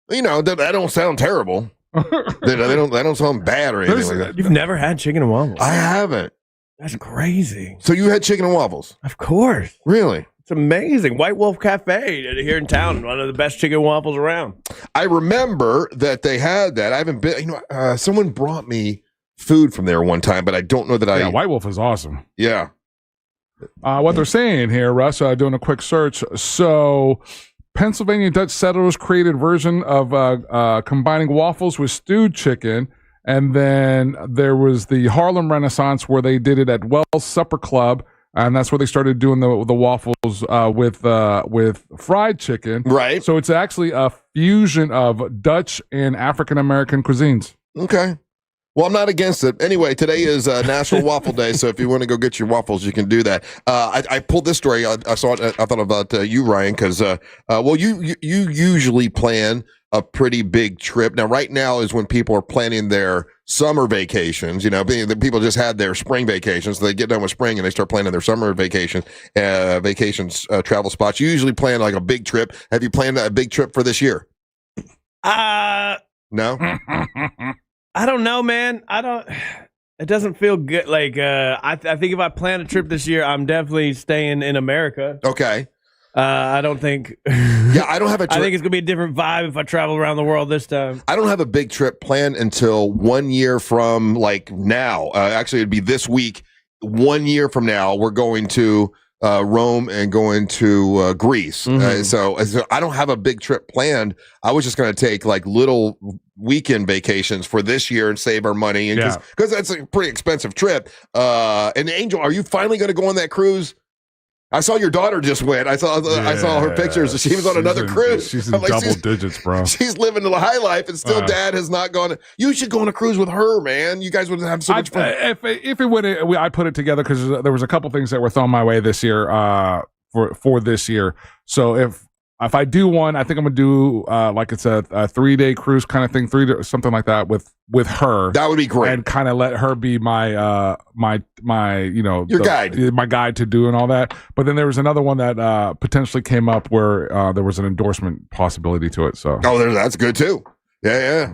You know, that don't sound terrible. they don't sound bad or anything like that. You've never had chicken and waffles? I haven't. That's crazy. So you had chicken and waffles? Of course. Really? It's amazing. White Wolf Cafe here in town, one of the best chicken and waffles around. I remember that they had that. I haven't been, someone brought me food from there one time, but I don't know that Yeah, White Wolf is awesome. Yeah. What they're saying here, Russ, doing a quick search. So, Pennsylvania Dutch settlers created version of combining waffles with stewed chicken. And then there was the Harlem Renaissance where they did it at Wells Supper Club. And that's where they started doing the waffles with fried chicken. Right. So it's actually a fusion of Dutch and African American cuisines. Okay. Well, I'm not against it. Anyway, today is National Waffle Day, so if you want to go get your waffles, you can do that. I pulled this story. I saw it. I thought about you, Ryan, because you usually plan a pretty big trip. Now, right now is when people are planning their summer vacations. The people just had their spring vacations, so they get done with spring and they start planning their summer vacations, travel spots. You usually plan like a big trip. Have you planned a big trip for this year? No. I don't know, man. It doesn't feel good. Like, I think if I plan a trip this year, I'm definitely staying in America. Okay. I don't think. Yeah, I don't have a trip. I think it's gonna be a different vibe if I travel around the world this time. I don't have a big trip planned until 1 year from like now. Actually, it'd be this week. 1 year from now, we're going to Rome and going to Greece. Mm-hmm. So I don't have a big trip planned. I was just going to take like little weekend vacations for this year and save our money, because that's a pretty expensive trip. And Angel, are you finally going to go on that cruise? I saw your daughter just went. I saw her pictures. She was on another cruise. She's in double digits, bro. She's living the high life, and still Dad has not gone. You should go on a cruise with her, man. You guys would have so much fun. If it would, I put it together because there was a couple things that were thrown my way this year for this year. So if I do one, I think I'm gonna do like it's a 3-day cruise kind of thing, something like that with her. That would be great, and kind of let her be my your guide, my guide to do and all that. But then there was another one that potentially came up where there was an endorsement possibility to it. So that's good too. Yeah.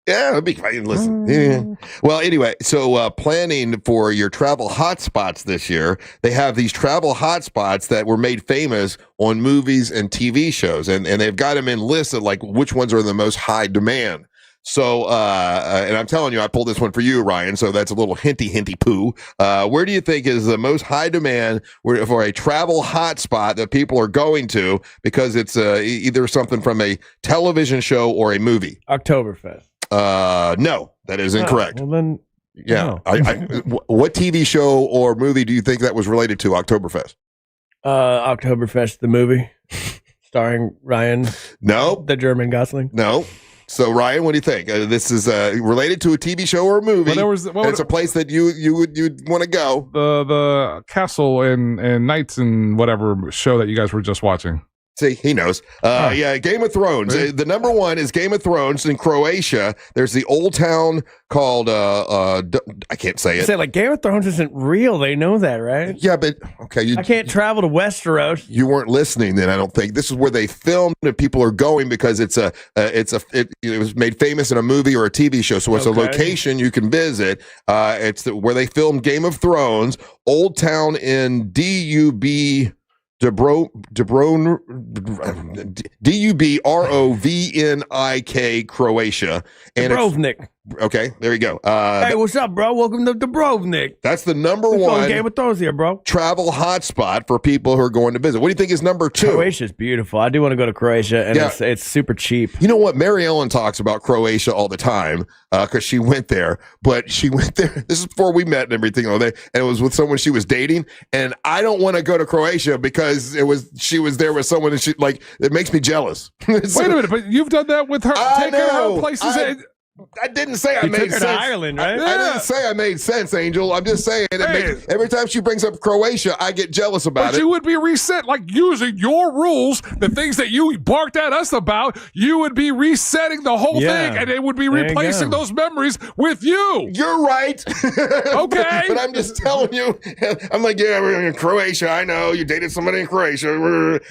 Yeah, it'd be fine. Listen. Yeah. Well, anyway, so planning for your travel hotspots this year, they have these travel hotspots that were made famous on movies and TV shows, and they've got them in lists of like which ones are the most high demand. So, and I'm telling you, I pulled this one for you, Ryan. So that's a little hinty poo. Where do you think is the most high demand for a travel hotspot that people are going to because it's either something from a television show or a movie? Oktoberfest. No, that is incorrect. Well, then, yeah. What TV show or movie do you think that was related to Oktoberfest? Oktoberfest, the movie, starring Ryan. No, the German Gosling. No. So Ryan, what do you think? This is related to a TV show or a movie. It's a place that you'd want to go. The Castle and Knights and whatever show that you guys were just watching. See, he knows. Yeah, Game of Thrones. The number one is Game of Thrones in Croatia. There's the old town called I can't say it. Say like Game of Thrones isn't real. They know that, right? Yeah, but okay, I can't travel to Westeros. You weren't listening then. I don't think this is where they filmed and people are going because it was made famous in a movie or a TV show. So it's a location you can visit. It's where they filmed Game of Thrones. Old town in DUB. Dubrovnik, Croatia. And Dubrovnik. Okay, there you go. Hey, what's up, bro? Welcome to Dubrovnik. That's the number What's one on Game of Thrones here, bro. travel hotspot for people who are going to visit. What do you think is number 2? Croatia's beautiful. I do want to go to Croatia, and it's super cheap. You know what? Mary Ellen talks about Croatia all the time because she went there. But she went there. This is before we met and everything. And it was with someone she was dating. And I don't want to go to Croatia because she was there with someone and it makes me jealous. Wait a minute, but you've done that with her. I Taking her know. out places. I didn't say I You made took her sense. to Ireland, right? I didn't say I made sense, Angel. I'm just saying every time she brings up Croatia, I get jealous about But it. you would be reset, like using your rules, the things that you barked at us about, you would be resetting the whole thing, and it would be There you replacing go. those memories with you. You're right. Okay. But I'm just telling you, I'm like, yeah, we're in Croatia. I know you dated somebody in Croatia,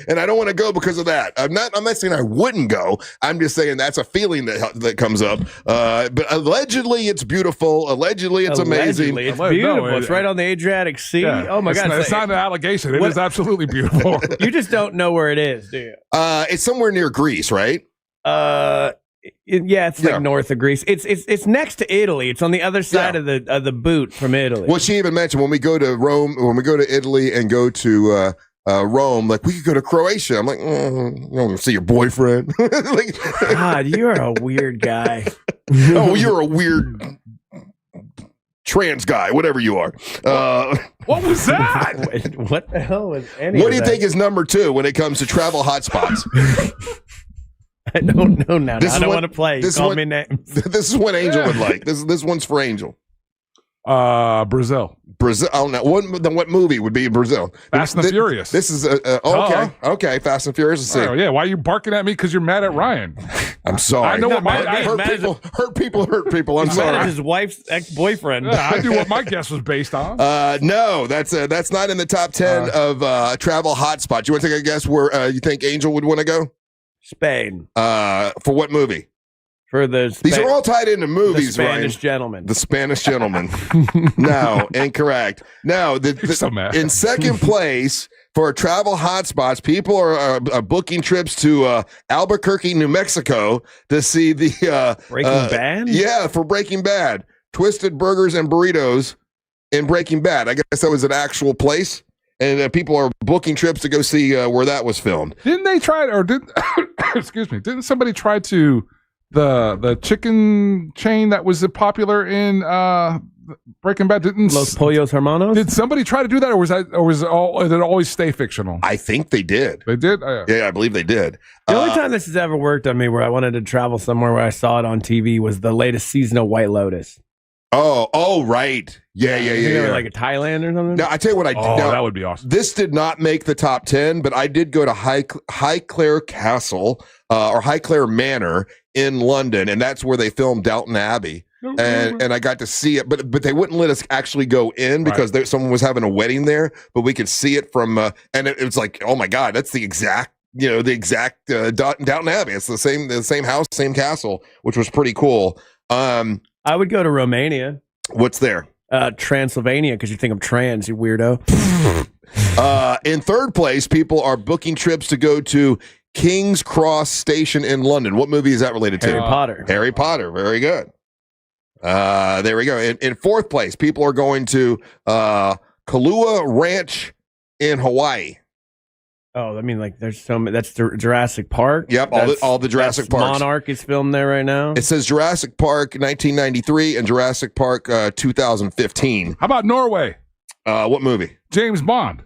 and I don't want to go because of that. I'm not saying I wouldn't go. I'm just saying that's a feeling that comes up. But allegedly, it's beautiful. Allegedly, it's amazing. It's beautiful. It's right on the Adriatic Sea. Yeah. Oh my God! It's not an allegation. It is absolutely beautiful. You just don't know where it is, do you? It's somewhere near Greece, right? It's like north of Greece. It's next to Italy. It's on the other side of the boot from Italy. Well, she even mentioned when we go to Rome, when we go to Italy and go to Rome, like we could go to Croatia. I'm like, you want to see your boyfriend? God, you're a weird guy. Oh, you're a weird trans guy, whatever you are. What was that? What the hell was any What of do you that? think is number 2 when it comes to travel hotspots? I don't know now. I don't want to play. This Call one- me names. This is what Angel would like. This one's for Angel. Brazil. Brazil. Oh no! What movie would be in Brazil? Fast and the Furious. This is okay. Fast and Furious. Let's see. Oh, yeah. Why are you barking at me? Because you're mad at Ryan. I'm sorry. I know what my hurt people. I'm He's mad at sorry. his wife's ex-boyfriend. Yeah, I knew what my guess was based on. No, that's not in the top 10 of travel hotspots. You want to take a guess where you think Angel would want to go? Spain. For what movie? For the These are all tied into movies, the Spanish Ryan. gentleman. The Spanish gentleman. No, incorrect. No, so mad. In second place for travel hotspots, people are booking trips to Albuquerque, New Mexico to see the Breaking Bad? Yeah, for Breaking Bad. Twisted Burgers and Burritos in Breaking Bad. I guess that was an actual place. And people are booking trips to go see where that was filmed. Didn't they try, or excuse me, didn't somebody try to the chicken chain that was popular in Breaking Bad? Didn't Los Pollos Hermanos? Did somebody try to do that, or did it always stay fictional? I think they did. They did? Yeah, I believe they did. The only time this has ever worked on me where I wanted to travel somewhere where I saw it on TV was the latest season of White Lotus. Oh, right. Yeah. Like a Thailand or something? Now, I tell you what I did. Now, that would be awesome. This did not make the top 10, but I did go to Highclere Castle or Highclere Manor in London, and that's where they filmed Downton Abbey. And I got to see it, but they wouldn't let us actually go in because someone was having a wedding there, but we could see it from, and it was like, oh my God, that's the exact Downton Abbey. It's the same house, same castle, which was pretty cool. I would go to Romania. What's there? Transylvania, because you think I'm trans, you weirdo. In third place, people are booking trips to go to King's Cross Station in London. What movie is that related to? Harry Potter. Harry Potter. Very good. There we go. In fourth place, people are going to Kailua Ranch in Hawaii. Oh, I mean, like there's so many. That's Jurassic Park. Yep, all the Jurassic Parks. Monarch is filmed there right now. It says Jurassic Park 1993 and Jurassic Park 2015. How about Norway? What movie? James Bond.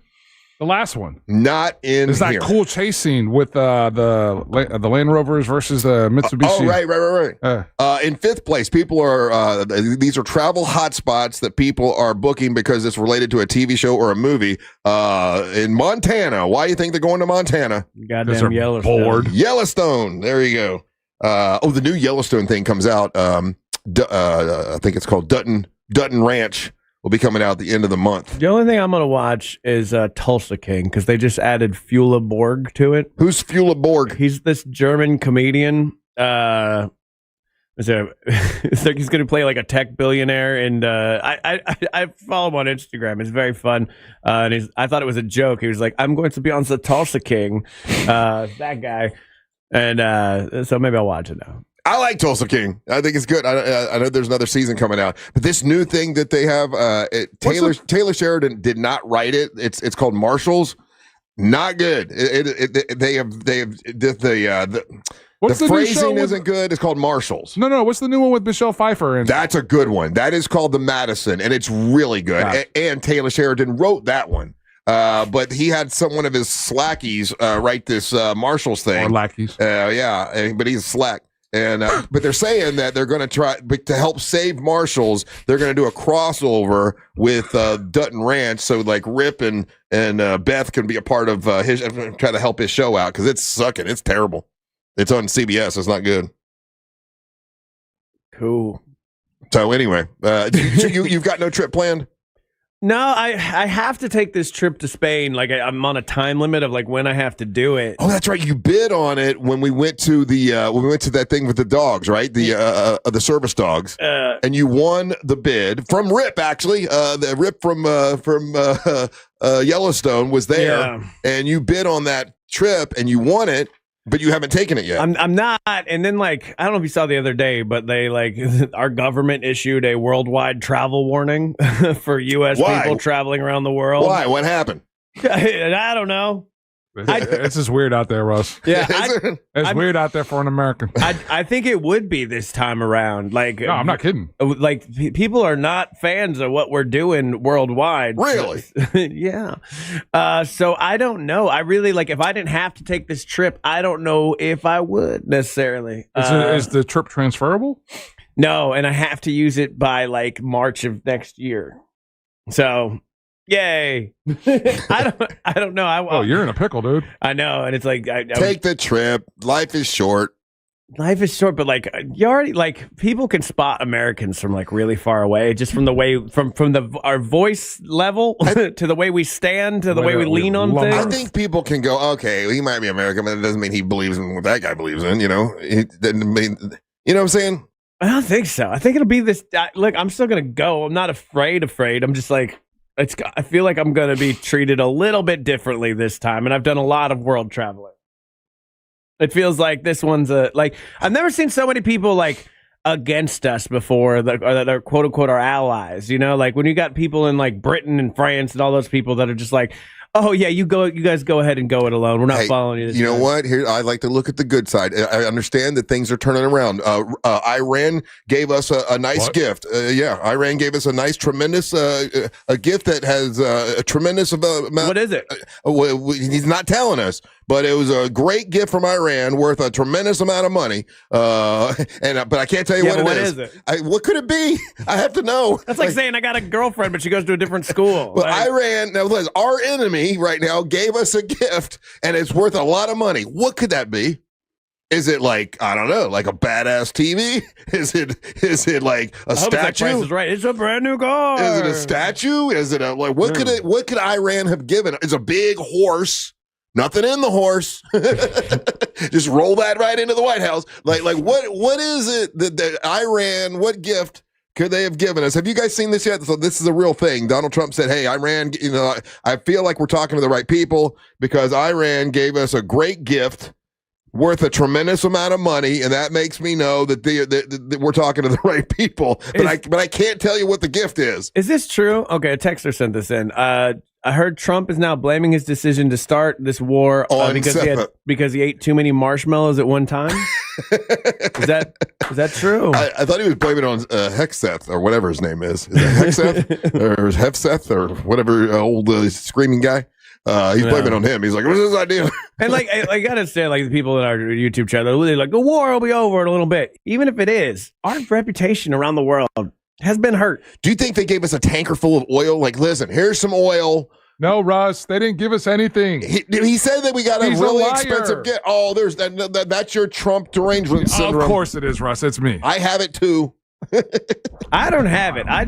The last one. Not in There's that here. cool chase scene with the Land Rovers versus the Mitsubishi. Oh, right. In fifth place, people are these are travel hotspots that people are booking because it's related to a TV show or a movie. In Montana, why do you think they're going to Montana? Goddamn Yellowstone. Bored. Yellowstone. There you go. The new Yellowstone thing comes out. I think it's called Dutton Ranch. Will be coming out at the end of the month. The only thing I'm going to watch is Tulsa King because they just added Fula Borg to it. Who's Fula Borg? He's this German comedian. There's So it's like he's going to play like a tech billionaire, and I follow him on Instagram. It's very fun, and I thought it was a joke. He was like, "I'm going to be on the Tulsa King," that guy, and so maybe I'll watch it now. I like Tulsa King. I think it's good. I know there's another season coming out, but this new thing that they have, Taylor Sheridan did not write it. It's called Marshalls. Not good. The phrasing isn't good. It's called Marshalls. No. What's the new one with Michelle Pfeiffer? And that's a good one. That is called The Madison, and it's really good. Gotcha. And Taylor Sheridan wrote that one. But he had one of his slackies write this Marshalls thing. Or lackeys. Yeah, but he's slack. And but they're saying that they're going to try, but to help save Marshalls, they're going to do a crossover with Dutton Ranch, so like Rip and Beth can be a part of his, try to help his show out because it's sucking, it's terrible. It's on CBS. It's not good. Cool. So anyway, you've got no trip planned? No, I have to take this trip to Spain. Like I'm on a time limit of like when I have to do it. Oh, that's right. You bid on it when we went to that thing with the dogs, right? The service dogs, and you won the bid from Rip. Actually, the Rip from Yellowstone was there, and you bid on that trip and you won it. But you haven't taken it yet. I'm not. And then, like, I don't know if you saw the other day, but they, like, our government issued a worldwide travel warning for U.S. people traveling around the world. Why? What happened? I don't know. It's just weird out there, Russ. Yeah, it's weird out there for an American. I think it would be this time around. Like, no, I'm not kidding. Like, people are not fans of what we're doing worldwide. Really? Yeah. So I don't know. I really like. If I didn't have to take this trip, I don't know if I would necessarily. Is the trip transferable? No, and I have to use it by like March of next year. So. Yay! I don't know. You're in a pickle, dude. I know, and it's like take the trip. Life is short. Life is short, but like you already like people can spot Americans from like really far away, just from the way from our voice level to the way we stand to the way we lean on things. I think people can go, okay, he might be American, but it doesn't mean he believes in what that guy believes in. You know, you know what I'm saying? I don't think so. I think it'll be this. Look, I'm still gonna go. I'm not afraid. I'm just like. I feel like I'm going to be treated a little bit differently this time, and I've done a lot of world traveling. It feels like this one's like I've never seen so many people like against us before that are quote unquote our allies. You know, like when you got people in like Britain and France and all those people that are just like, oh yeah, you guys go ahead and go it alone. We're not following you. You know what? Here, I like to look at the good side. I understand that things are turning around. Iran gave us a nice gift. Iran gave us a nice, tremendous a gift that has a tremendous amount. What is it? He's not telling us, but it was a great gift from Iran, worth a tremendous amount of money. But I can't tell you what it is. What is it? What could it be? I have to know. That's like saying I got a girlfriend, but she goes to a different school. But Iran, now Liz, our enemy right now gave us a gift and it's worth a lot of money. What could that be? Is it like, I don't know, like a badass TV? Is it like a statue? Price is right. It's a brand new car. Is it a statue? Is it what could Iran have given? It's a big horse. Nothing in the horse. Just roll that right into the White House. Like what is it that Iran, what gift could they have given us? Have you guys seen this yet? So this is a real thing. Donald Trump said, hey, Iran, I feel like we're talking to the right people because Iran gave us a great gift worth a tremendous amount of money, and that makes me know that we're talking to the right people. But I can't tell you what the gift is. Is this true? Okay, a texter sent this in. I heard Trump is now blaming his decision to start this war because he ate too many marshmallows at one time. Is that true? I thought he was blaming it on Hexeth or whatever his name is. Is that Hexeth or Hefseth or whatever old screaming guy? He's blaming on him. He's like, what's this idea? And like, I gotta say, like the people in our YouTube channel, they're like, the war will be over in a little bit. Even if it is, our reputation around the world has been hurt. Do you think they gave us a tanker full of oil? Like, listen, here's some oil. No, Russ, they didn't give us anything. He said that we got a really expensive gift. Oh, there's that's your Trump derangement syndrome. Of course it is, Russ. It's me. I have it too. I don't have it. I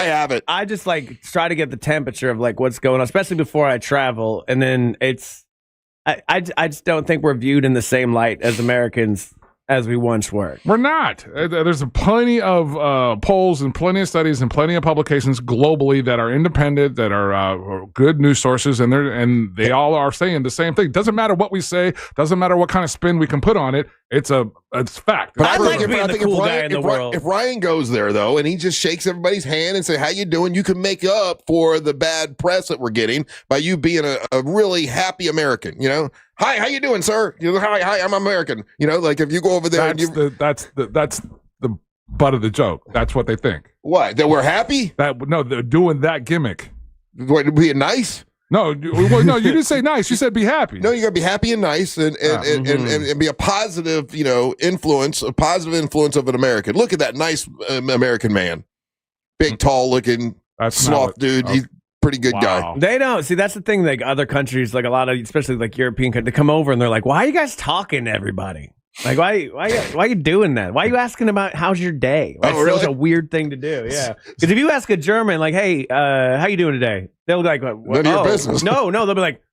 have it. I just like try to get the temperature of like what's going on, especially before I travel. And then I just don't think we're viewed in the same light as Americans. as we once were. We're not. There's plenty of polls and plenty of studies and plenty of publications globally that are independent, that are good news sources, and they all are saying the same thing. Doesn't matter what we say. Doesn't matter what kind of spin we can put on it. It's fact. But I like being the cool guy in the world. If Ryan goes there, though, and he just shakes everybody's hand and say, how you doing? You can make up for the bad press that we're getting by you being a really happy American, you know? Hi, how you doing, sir? Hi, I'm American. You know, like if you go over there that's the butt of the joke. That's what they think. What? That we're happy? No, they're doing that gimmick. What, being nice? No, no, you didn't say nice. You said be happy. No, you got to be happy and nice and be a positive, influence, a positive influence of an American. Look at that nice American man. Big, tall looking, sloth dude. He's a pretty good guy. They don't. See, that's the thing. Like other countries, like a lot of, especially like European countries, they come over and they're like, why are you guys talking to everybody? Like, why are you doing that? Why are you asking about how's your day? Like, really? It's a weird thing to do. Yeah. Because if you ask a German, like, hey, how you doing today? They'll be like, none of your business. No, they'll be like,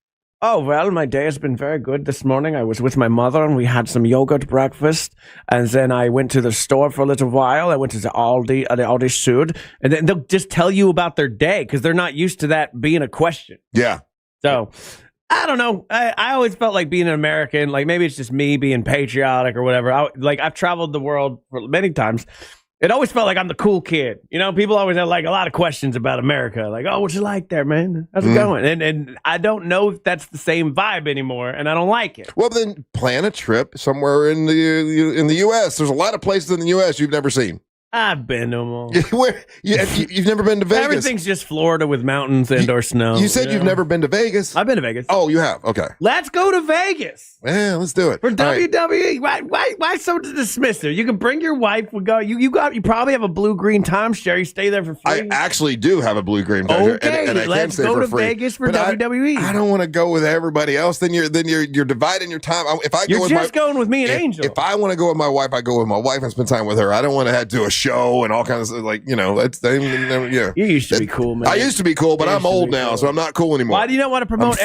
oh, well, my day has been very good this morning. I was with my mother and we had some yogurt breakfast. And then I went to the store for a little while. I went to the Aldi Süd. And then they'll just tell you about their day because they're not used to that being a question. Yeah. So I don't know. I always felt like being an American, like maybe it's just me being patriotic or whatever. I've traveled the world for many times. It always felt like I'm the cool kid. You know, people always have like a lot of questions about America. Like, oh, what's it like there, man? How's it going? And I don't know if that's the same vibe anymore, and I don't like it. Well, then plan a trip somewhere in the U.S. There's a lot of places in the U.S. you've never seen. I've been to them all. You've never been to Vegas? Everything's just Florida with mountains and or snow. You said you've never been to Vegas? I've been to Vegas. Oh, you have? Okay. Let's go to Vegas. Yeah, let's do it. For WWE. Why so dismissive? You can bring your wife. We go. You probably have a blue-green timeshare. You stay there for free. I actually do have a blue-green timeshare. Okay, and I let's can stay go for to free. Vegas for But WWE. I don't want to go with everybody else. Then you're dividing your time. You're just going with me and Angel. If I want to go with my wife, I go with my wife and spend time with her. I don't want to have to do a show and all kinds of yeah. You used to be cool, man. I used to be cool, but I'm old now, so I'm not cool anymore. Why do you not want to promote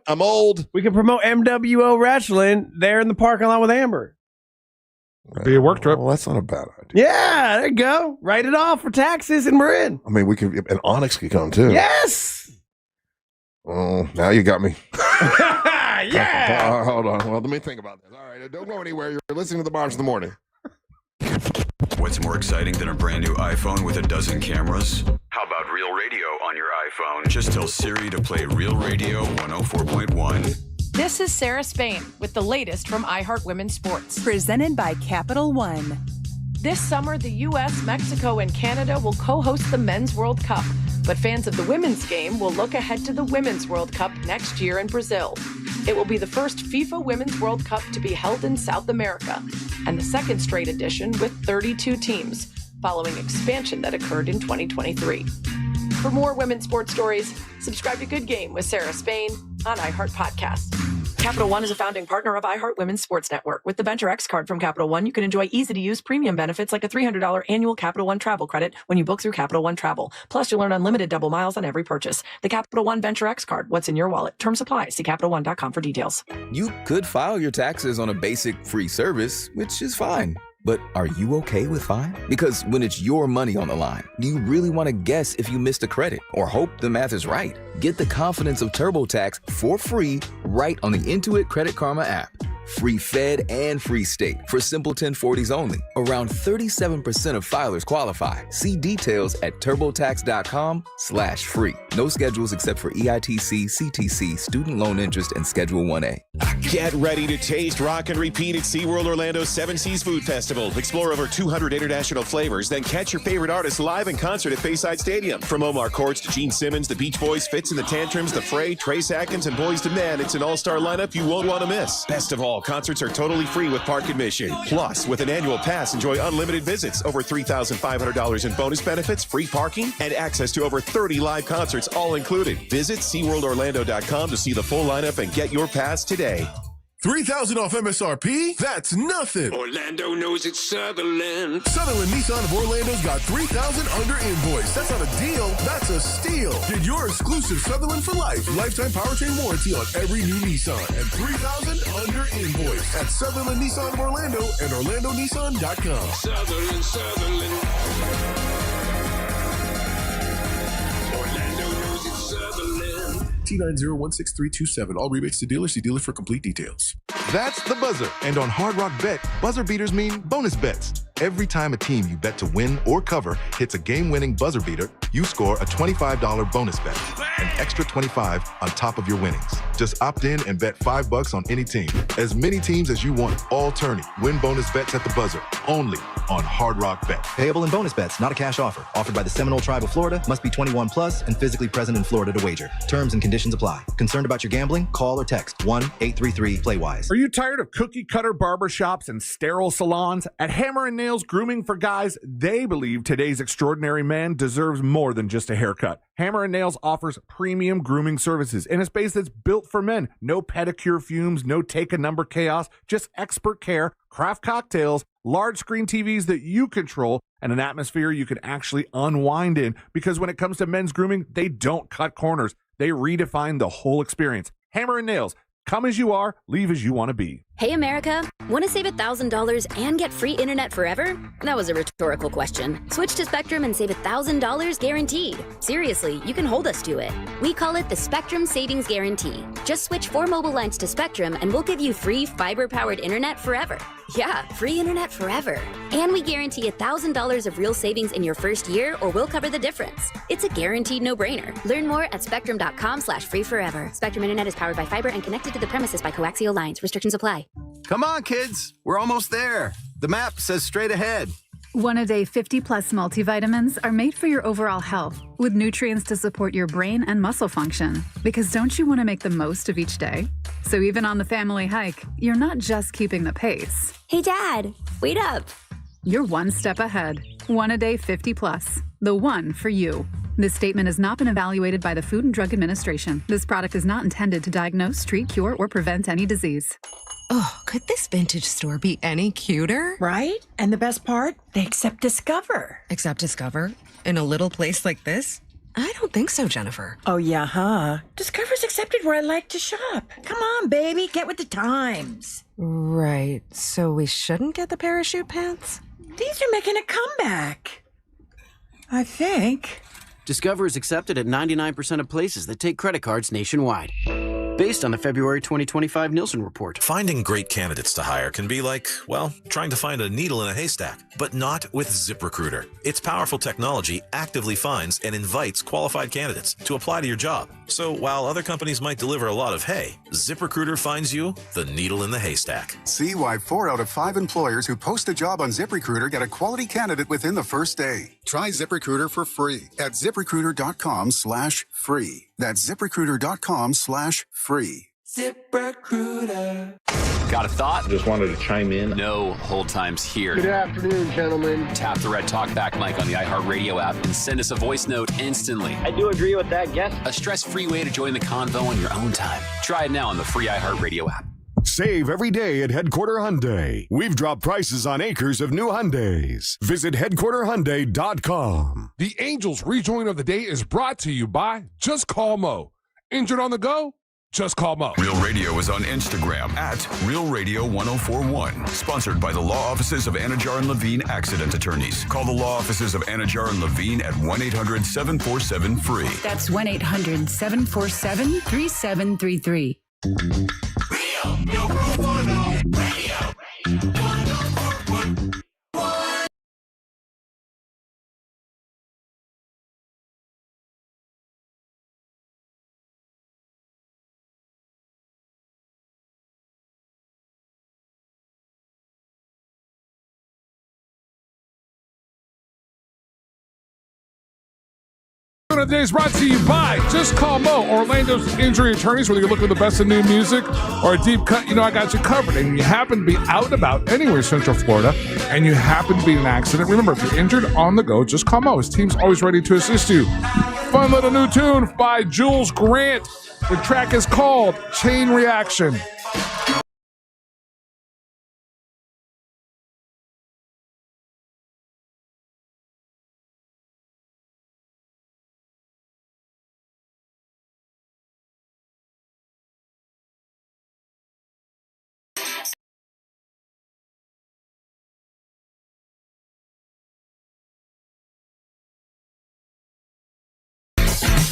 I'm old. We can promote MWO Wrestling there in the parking lot with Amber. Be a work trip. Well, that's not a bad idea. Yeah, there you go. Write it off for taxes, and we're in. I mean, we could, and Onyx could come too. Yes. Oh, now you got me. Yeah. Hold on. Well, let me think about this. All right, don't go anywhere. You're listening to the Moms in the Morning. What's more exciting than a brand new iPhone with a dozen cameras? How about Real Radio on your iPhone? Just tell Siri to play Real Radio 104.1. This is Sarah Spain with the latest from iHeart Women's Sports. Presented by Capital One. This summer, the U.S., Mexico, and Canada will co-host the Men's World Cup. But fans of the women's game will look ahead to the Women's World Cup next year in Brazil. It will be the first FIFA Women's World Cup to be held in South America, and the second straight edition with 32 teams, following expansion that occurred in 2023. For more women's sports stories, subscribe to Good Game with Sarah Spain on iHeart Podcast. Capital One is a founding partner of iHeart Women's Sports Network. With the Venture X card from Capital One, you can enjoy easy-to-use premium benefits like a $300 annual Capital One travel credit when you book through Capital One Travel. Plus, you'll earn unlimited double miles on every purchase. The Capital One Venture X card. What's in your wallet? Terms apply. See CapitalOne.com for details. You could file your taxes on a basic free service, which is fine. But are you okay with fine? Because when it's your money on the line, do you really want to guess if you missed a credit or hope the math is right? Get the confidence of TurboTax for free right on the Intuit Credit Karma app. Free Fed and free state for simple 1040s only. Around 37% of filers qualify. See details at turbotax.com/free. No schedules except for EITC, CTC, student loan interest, and Schedule 1A. Get ready to taste, rock, and repeat at SeaWorld Orlando's Seven Seas Food Festival. Explore over 200 international flavors, then catch your favorite artists live in concert at Bayside Stadium. From Omar Courts to Gene Simmons, the Beach Boys, Fitz and the Tantrums, The Fray, Trace Atkins, and Boys to Men, it's an all-star lineup you won't want to miss. Best of all, concerts are totally free with park admission. Plus, with an annual pass, enjoy unlimited visits, over $3,500 in bonus benefits, free parking, and access to over 30 live concerts, all included. Visit SeaWorldOrlando.com to see the full lineup and get your pass today. $3,000 off MSRP? That's nothing. Orlando knows it's Sutherland. Sutherland Nissan of Orlando's got $3,000 under invoice. That's not a deal, that's a steal. Get your exclusive Sutherland for life. Lifetime powertrain warranty on every new Nissan. And $3,000 under invoice at Sutherland Nissan of Orlando and OrlandoNissan.com. Sutherland. Orlando knows it's Sutherland. T90163327. All rebates to dealers. See dealer for complete details. That's the buzzer. And on Hard Rock Bet, buzzer beaters mean bonus bets. Every time a team you bet to win or cover hits a game-winning buzzer beater, you score a $25 bonus bet. An extra $25 on top of your winnings. Just opt in and bet $5 on any team. As many teams as you want, all tourney. Win bonus bets at the buzzer. Only on Hard Rock Bet. Payable in bonus bets, not a cash offer. Offered by the Seminole Tribe of Florida. Must be 21 plus and physically present in Florida to wager. Terms and conditions apply. Concerned about your gambling? Call or text 1-833-PLAY-WISE. Are you tired of cookie-cutter barbershops and sterile salons? At Hammer & Nails Grooming for Guys, they believe today's extraordinary man deserves more than just a haircut. Hammer & Nails offers premium grooming services in a space that's built for men. No pedicure fumes, no take-a-number chaos, just expert care, craft cocktails, large screen TVs that you control, and an atmosphere you can actually unwind in. Because when it comes to men's grooming, they don't cut corners. They redefine the whole experience. Hammer & Nails. Come as you are, leave as you want to be. Hey, America, want to save $1,000 and get free internet forever? That was a rhetorical question. Switch to Spectrum and save $1,000 guaranteed. Seriously, you can hold us to it. We call it the Spectrum Savings Guarantee. Just switch 4 mobile lines to Spectrum and we'll give you free fiber-powered internet forever. Yeah, free internet forever. And we guarantee $1,000 of real savings in your first year or we'll cover the difference. It's a guaranteed no-brainer. Learn more at spectrum.com/free forever. Spectrum Internet is powered by fiber and connected to the premises by coaxial lines. Restrictions apply. Come on, kids. We're almost there. The map says straight ahead. One-a-day 50-plus multivitamins are made for your overall health, with nutrients to support your brain and muscle function. Because don't you want to make the most of each day? So even on the family hike, you're not just keeping the pace. Hey, Dad, wait up. You're one step ahead. One-a-day 50-plus. The one for you. This statement has not been evaluated by the Food and Drug Administration. This product is not intended to diagnose, treat, cure, or prevent any disease. Oh, could this vintage store be any cuter? Right? And the best part? They accept Discover. Accept Discover? In a little place like this? I don't think so, Jennifer. Oh, yeah, huh? Discover's accepted where I like to shop. Come on, baby, get with the times. Right. So we shouldn't get the parachute pants? These are making a comeback. I think. Discover is accepted at 99% of places that take credit cards nationwide. Based on the February 2025 Nielsen report. Finding great candidates to hire can be like, well, trying to find a needle in a haystack, but not with ZipRecruiter. Its powerful technology actively finds and invites qualified candidates to apply to your job. So while other companies might deliver a lot of hay, ZipRecruiter finds you the needle in the haystack. See why 4 out of 5 employers who post a job on ZipRecruiter get a quality candidate within the first day. Try ZipRecruiter for free at ZipRecruiter.com/free. That's ZipRecruiter.com/free. ZipRecruiter. Got a thought? Just wanted to chime in. No hold times here. Good afternoon, gentlemen. Tap the red talkback mic on the iHeartRadio app and send us a voice note instantly. I do agree with that guess. A stress-free way to join the convo on your own time. Try it now on the free iHeartRadio app. Save every day at Headquarter Hyundai. We've dropped prices on acres of new Hyundais. Visit headquarterhyundai.com. The Angels rejoin of the day is brought to you by Just Call Mo. Injured on the go? Just call Mo. Real Radio is on Instagram at Real Radio 1041. Sponsored by the law offices of Anajar and Levine Accident Attorneys. Call the law offices of Anajar and Levine at 1-800-747-FREE. That's 1-800-747-3733. Real Number 1 Radio. 104.1. Of the day is brought to you by Just Call Mo, Orlando's injury attorneys. Whether you're looking for the best in new music or a deep cut, I got you covered. And you happen to be out and about anywhere in Central Florida, and you happen to be in an accident, remember, if you're injured on the go, just call Mo. His team's always ready to assist you. Fun little new tune by Jules Grant. The track is called Chain Reaction.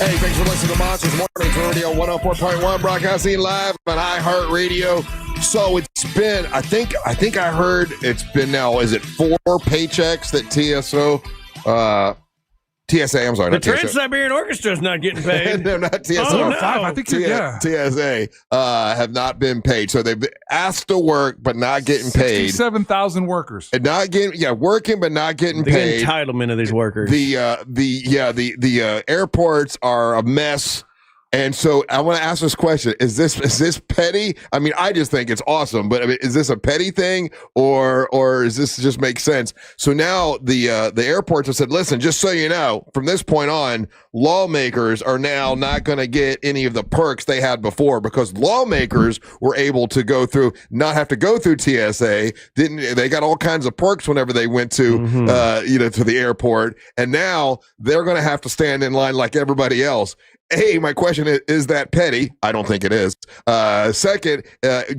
Hey, thanks for listening to Monsters Morning to Radio 104.1, broadcasting live on iHeartRadio. So it's been, I think I heard it's been now, is it 4 paychecks that TSA, I'm sorry, the not TSA. Trans-Siberian Orchestra is not getting paid. No, not TSA. Oh, no. 5, I think TSA have not been paid. So they've asked to work, but not getting paid. 67,000 workers. And not getting, working, but not getting paid. The entitlement of these workers. The airports are a mess. And so I want to ask this question: Is this petty? I mean, I just think it's awesome, but I mean, is this a petty thing, or is this just make sense? So now the airports have said, listen, just so you know, from this point on, lawmakers are now not going to get any of the perks they had before because lawmakers were able to not have to go through TSA. They got all kinds of perks whenever they went to to the airport, and now they're going to have to stand in line like everybody else. Hey, my question is that petty? I don't think it is. Second,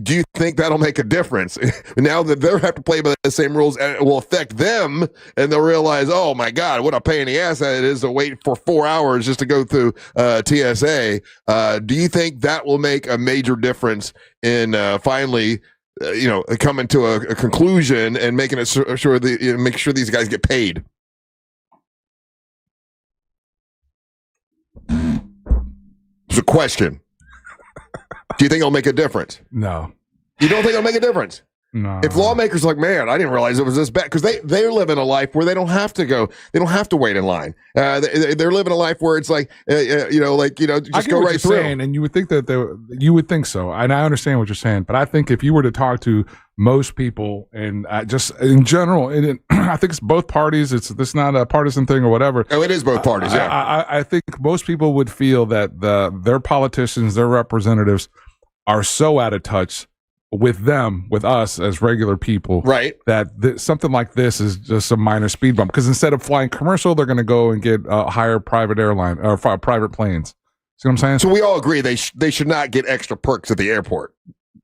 do you think that'll make a difference? Now that they'll have to play by the same rules, and it will affect them, and they'll realize, oh my God, what a pain in the ass that it is to wait for 4 hours just to go through TSA. Do you think that will make a major difference in finally, coming to a conclusion and making it sure make sure these guys get paid? It's a question. Do you think it'll make a difference? No. You don't think it'll make a difference? No. If lawmakers are like, man, I didn't realize it was this bad, because they're living a life where they don't have to go, they don't have to wait in line. They're living a life where it's like, just go right through. Saying, and you would think you would think so, and I understand what you're saying, but I think if you were to talk to most people and just in general, I think it's both parties. It's not a partisan thing or whatever. Oh, it is both parties. Yeah, I think most people would feel that their politicians, their representatives, are so out of touch with us as regular people, right? That something like this is just a minor speed bump, because instead of flying commercial, they're going to go and get higher private airline or private planes. See what I'm saying? So we all agree they should not get extra perks at the airport.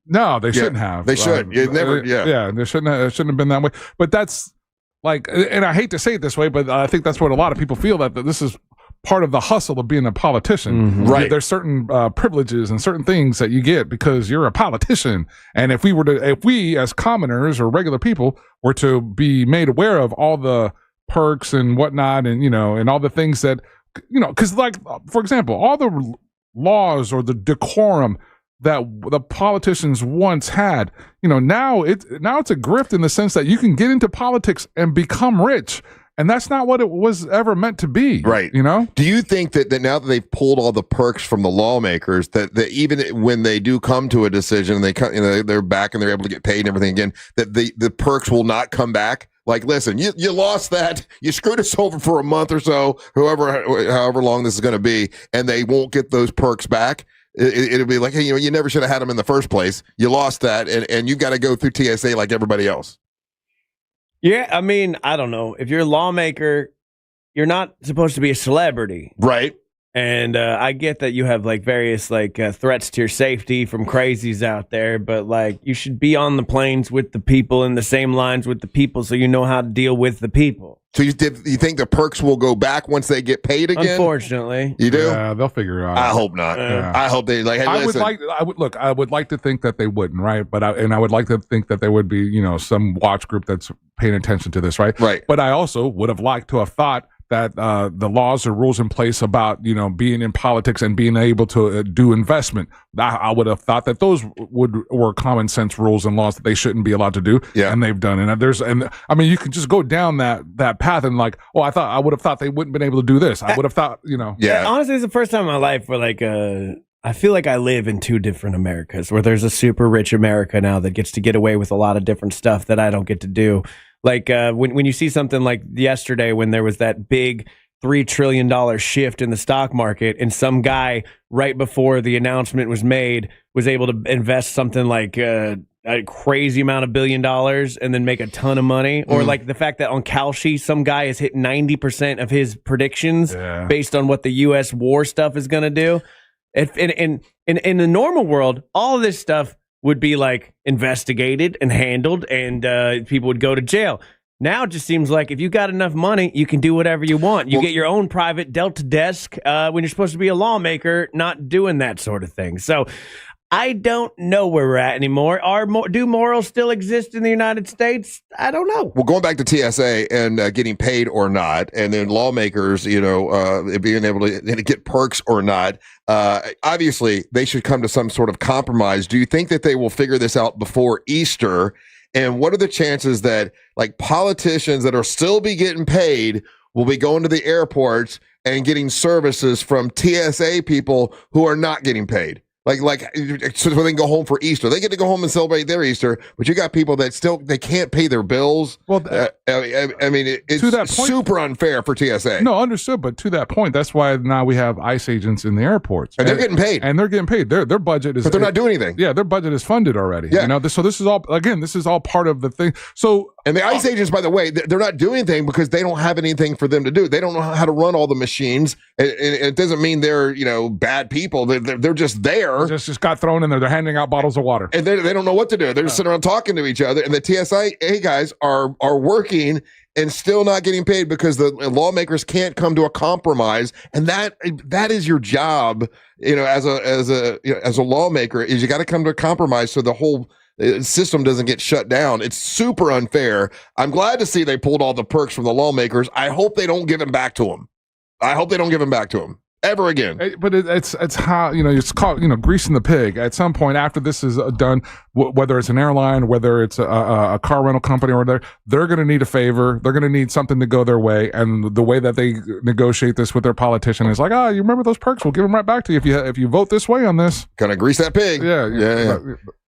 No, they shouldn't have. They should. They shouldn't have been that way. But that's like, and I hate to say it this way, but I think that's what a lot of people feel, that this is part of the hustle of being a politician. Mm-hmm. Right. There's certain privileges and certain things that you get because you're a politician. And if we as commoners or regular people were to be made aware of all the perks and whatnot, and and all the things that because, like, for example, all the laws or the decorum that the politicians once had, now it's a grift in the sense that you can get into politics and become rich. And that's not what it was ever meant to be. Right. Do you think that now that they've pulled all the perks from the lawmakers, that even when they do come to a decision and they're back and they're able to get paid and everything again, that the perks will not come back? Like, listen, you lost that. You screwed us over for a month or so, however long this is going to be, and they won't get those perks back. It'll be like, hey, you never should have had them in the first place. You lost that, and you've got to go through TSA like everybody else. Yeah, I mean, I don't know. If you're a lawmaker, you're not supposed to be a celebrity. Right. And I get that you have like various threats to your safety from crazies out there, but you should be on the planes with the people in the same lines with the people, so you know how to deal with the people. So you think the perks will go back once they get paid again? Unfortunately. You do? Yeah, they'll figure it out. I hope not. Yeah. I hope they hey, listen. I would like to think that they wouldn't, right? But I would like to think that there would be, some watch group that's paying attention to this, right? Right. But I also would have liked to have thought that the laws or rules in place about being in politics and being able to do investment, I would have thought that those were common sense rules and laws that they shouldn't be allowed to do. Yeah. And they've done it. And I mean, you can just go down that path and I would have thought they wouldn't been able to do this. I would have thought, Yeah. Honestly, it's the first time in my life where I feel like I live in two different Americas, where there's a super rich America now that gets to get away with a lot of different stuff that I don't get to do. Like when you see something like yesterday when there was that big $3 trillion shift in the stock market, and some guy right before the announcement was made was able to invest something like a crazy amount of $1 billion and then make a ton of money. Or like the fact that on Kalshi, some guy has hit 90% of his predictions based on what the U.S. war stuff is going to do. In the normal world, all of this stuff would be investigated and handled, and people would go to jail. Now it just seems like if you got enough money, you can do whatever you want. You get your own private Delta desk when you're supposed to be a lawmaker, not doing that sort of thing. So I don't know where we're at anymore. Do morals still exist in the United States? I don't know. Well, going back to TSA and getting paid or not, and then lawmakers, being able to get perks or not, obviously they should come to some sort of compromise. Do you think that they will figure this out before Easter? And what are the chances that like politicians that are still be getting paid will be going to the airports and getting services from TSA people who are not getting paid? Like, so they can go home for Easter. They get to go home and celebrate their Easter, but you got people that still, they can't pay their bills. Well, I mean, it's to that point, super unfair for TSA. No, understood. But to that point, that's why now we have ICE agents in the airports. And they're getting paid. And they're getting paid. Their budget is. But they're not doing anything. Yeah, their budget is funded already. Yeah. So this is all, again, this is all part of the thing. So. And the ICE agents, by the way, they're not doing anything because they don't have anything for them to do. They don't know how to run all the machines. It doesn't mean they're, bad people. They're just there. Just got thrown in there. They're handing out bottles of water. And they don't know what to do. They're just sitting around talking to each other. And the TSA guys are working and still not getting paid because the lawmakers can't come to a compromise. And that is your job, as a lawmaker, is you got to come to a compromise so the whole system doesn't get shut down. It's super unfair. I'm glad to see they pulled all the perks from the lawmakers. I hope they don't give them back to them. Ever again. But it's how, it's called, greasing the pig. At some point after this is done, whether it's an airline, whether it's a car rental company or whatever, they're going to need a favor. They're going to need something to go their way. And the way that they negotiate this with their politician is like, you remember those perks? We'll give them right back to you if you vote this way on this. Kind of grease that pig. Yeah.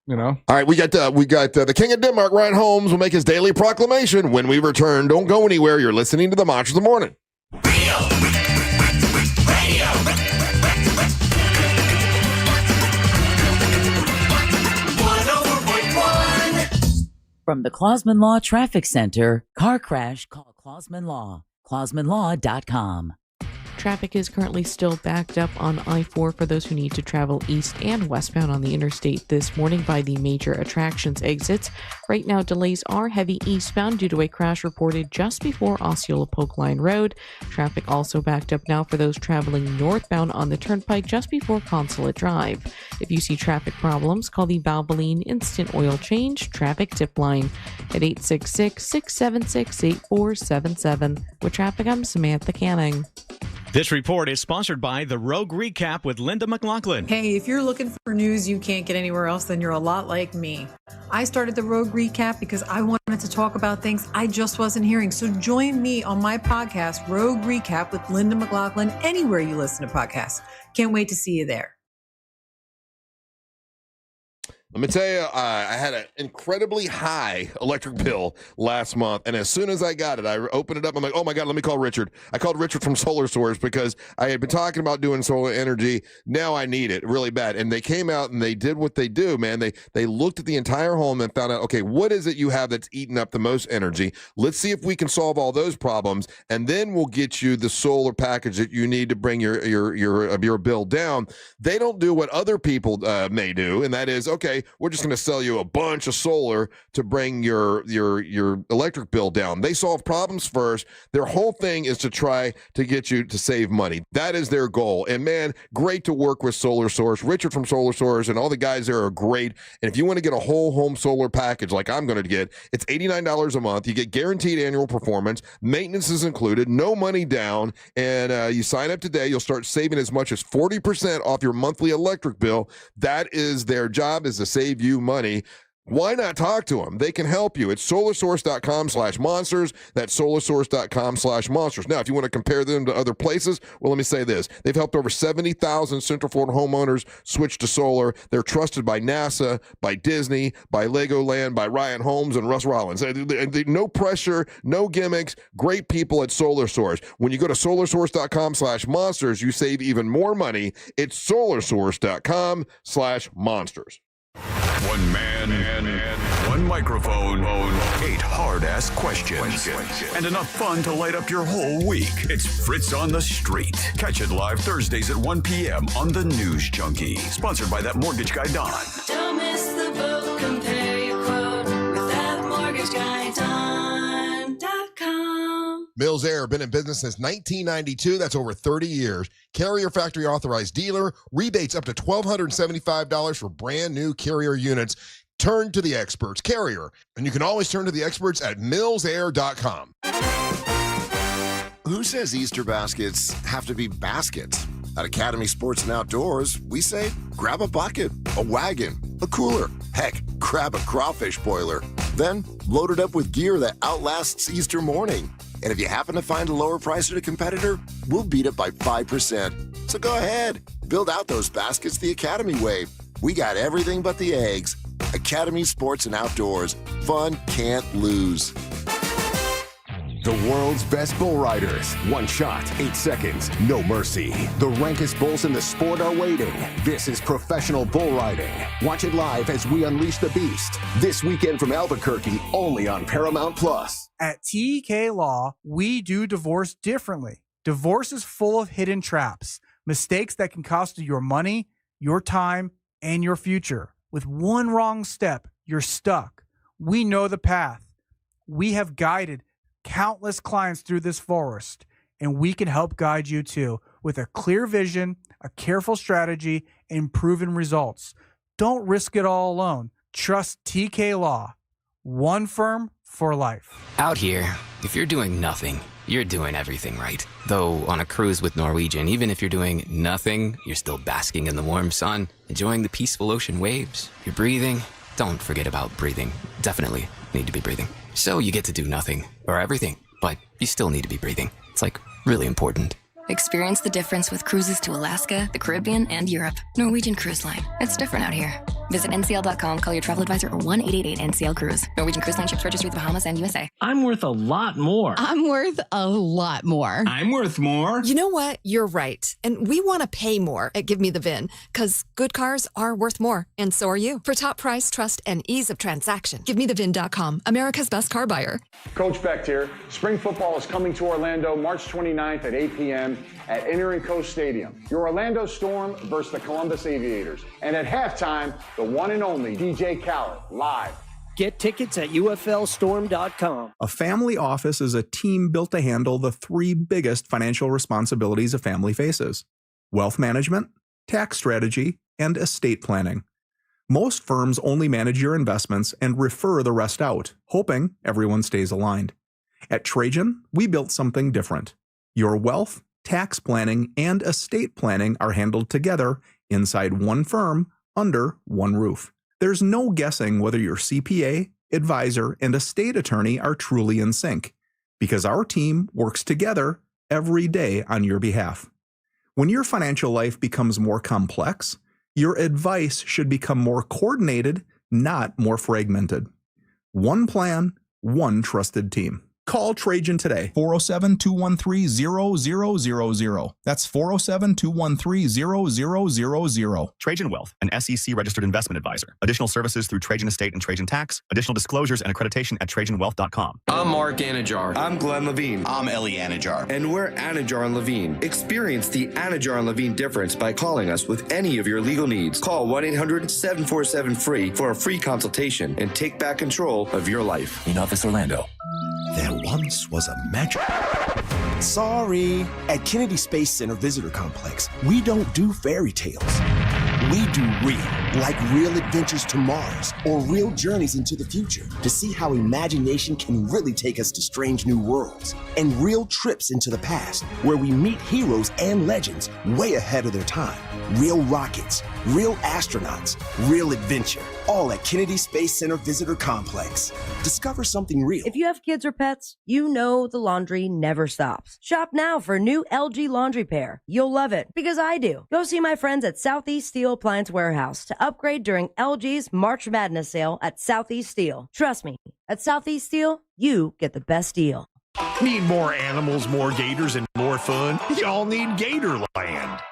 All right, we got the King of Denmark, Ryan Holmes, will make his daily proclamation when we return. Don't go anywhere. You're listening to the Monsters of the Morning. From the Clausman Law Traffic Center, car crash, call Clausman Law. ClausmanLaw.com. Traffic is currently still backed up on I-4 for those who need to travel east and westbound on the interstate this morning by the major attractions exits. Right now, delays are heavy eastbound due to a crash reported just before Osceola Polk Line Road. Traffic also backed up now for those traveling northbound on the Turnpike just before Consulate Drive. If you see traffic problems, call the Valvoline Instant Oil Change Traffic Tip Line at 866-676-8477. With traffic, I'm Samantha Canning. This report is sponsored by The Rogue Recap with Linda McLaughlin. Hey, if you're looking for news you can't get anywhere else, then you're a lot like me. I started The Rogue Recap because I wanted to talk about things I just wasn't hearing. So join me on my podcast, Rogue Recap with Linda McLaughlin, anywhere you listen to podcasts. Can't wait to see you there. Let me tell you, I had an incredibly high electric bill last month, and as soon as I got it, I opened it up. I'm like, oh my God, let me call Richard. I called Richard from Solar Source because I had been talking about doing solar energy. Now I need it really bad. And they came out and they did what they do, man. They looked at the entire home and found out, okay, what is it you have that's eating up the most energy? Let's see if we can solve all those problems, and then we'll get you the solar package that you need to bring your bill down. They don't do what other people may do, and that is, okay, we're just going to sell you a bunch of solar to bring your electric bill down. They solve problems first. Their whole thing is to try to get you to save money. That is their goal. And man, great to work with Solar Source. Richard from Solar Source and all the guys there are great. And if you want to get a whole home solar package like I'm going to get, it's $89 a month. You get guaranteed annual performance. Maintenance is included. No money down. And you sign up today. You'll start saving as much as 40% off your monthly electric bill. That is their job, is to save you money. Why not talk to them? They can help you. It's solarsource.com/monsters. That's solarsource.com/monsters. Now, if you want to compare them to other places, well, let me say this. They've helped over 70,000 Central Florida homeowners switch to solar. They're trusted by NASA, by Disney, by Legoland, by Ryan Holmes and Russ Rollins. No pressure, no gimmicks. Great people at Solar Source. When you go to solarsource.com/monsters, you save even more money. It's solarsource.com/monsters. One man, one microphone, 8 hard-ass questions, and enough fun to light up your whole week. It's Fritz on the Street. Catch it live Thursdays at 1 p.m. on the News Junkie. Sponsored by that mortgage guy, Don. Don't miss the boat, compare your quote with that mortgage guy, Don. Mills Air, been in business since 1992. That's over 30 years. Carrier factory authorized dealer. Rebates up to $1,275 for brand new Carrier units. Turn to the experts. Carrier. And you can always turn to the experts at millsair.com. Who says Easter baskets have to be baskets? At Academy Sports and Outdoors, we say grab a bucket, a wagon, a cooler, heck, grab a crawfish boiler. Then load it up with gear that outlasts Easter morning. And if you happen to find a lower price at a competitor, we'll beat it by 5%. So go ahead, build out those baskets the Academy way. We got everything but the eggs. Academy Sports and Outdoors. Fun can't lose. The world's best bull riders. 1 shot, 8 seconds, no mercy. The rankest bulls in the sport are waiting. This is professional bull riding. Watch it live as we unleash the beast. This weekend from Albuquerque, only on Paramount Plus. At TK Law, we do divorce differently. Divorce is full of hidden traps, mistakes that can cost you your money, your time, and your future. With one wrong step, you're stuck. We know the path. We have guided countless clients through this forest, and we can help guide you too with a clear vision, a careful strategy, and proven results. Don't risk it all alone. Trust TK Law. One firm for life. Out here, if you're doing nothing, you're doing everything right. Though on a cruise with Norwegian, even if you're doing nothing, you're still basking in the warm sun, enjoying the peaceful ocean waves. You're breathing. Don't forget about breathing. Definitely need to be breathing. So you get to do nothing or everything, but you still need to be breathing. It's like really important. Experience the difference with cruises to Alaska, the Caribbean, and Europe. Norwegian Cruise Line. It's different out here. Visit ncl.com, call your travel advisor, or 1-888-NCL-CRUISE. Norwegian Cruise Line ships registry of the Bahamas and USA. I'm worth a lot more. I'm worth a lot more. I'm worth more. You know what? You're right. And we want to pay more at Give Me the VIN, because good cars are worth more, and so are you. For top price, trust, and ease of transaction, GiveMeTheVIN.com, America's best car buyer. Coach Becht here. Spring football is coming to Orlando March 29th at 8 p.m. at Entering Coast Stadium. Your Orlando Storm versus the Columbus Aviators. And at halftime, the one and only DJ Khaled, live. Get tickets at UFLstorm.com. A family office is a team built to handle the 3 biggest financial responsibilities a family faces: wealth management, tax strategy, and estate planning. Most firms only manage your investments and refer the rest out, hoping everyone stays aligned. At Trajan, we built something different. Your wealth, tax planning, and estate planning are handled together inside one firm under one roof. There's no guessing whether your CPA, advisor, and estate attorney are truly in sync, because our team works together every day on your behalf. When your financial life becomes more complex, your advice should become more coordinated, not more fragmented. One plan, one trusted team. Call Trajan today, 407-213-0000. That's 407-213-0000. Trajan Wealth, an SEC registered investment advisor. Additional services through Trajan Estate and Trajan Tax. Additional disclosures and accreditation at TrajanWealth.com. I'm Mark Anajar. I'm Glenn Levine. I'm Ellie Anajar. And we're Anajar and Levine. Experience the Anajar and Levine difference by calling us with any of your legal needs. Call 1-800-747-FREE for a free consultation and take back control of your life. In Office Orlando. There once was a magic. Sorry. At Kennedy Space Center Visitor Complex, we don't do fairy tales. We do real, like real adventures to Mars or real journeys into the future to see how imagination can really take us to strange new worlds, and real trips into the past where we meet heroes and legends way ahead of their time. Real rockets, real astronauts, real adventure, all at Kennedy Space Center Visitor Complex. Discover something real. If you have kids or pets, you know the laundry never stops. Shop now for new LG laundry pair. You'll love it, because I do. Go see my friends at Southeast Steel Appliance Warehouse to upgrade during LG's March Madness sale at Southeast Steel. Trust me, at Southeast Steel, you get the best deal. Need more animals, more gators, and more fun? Y'all need Gatorland.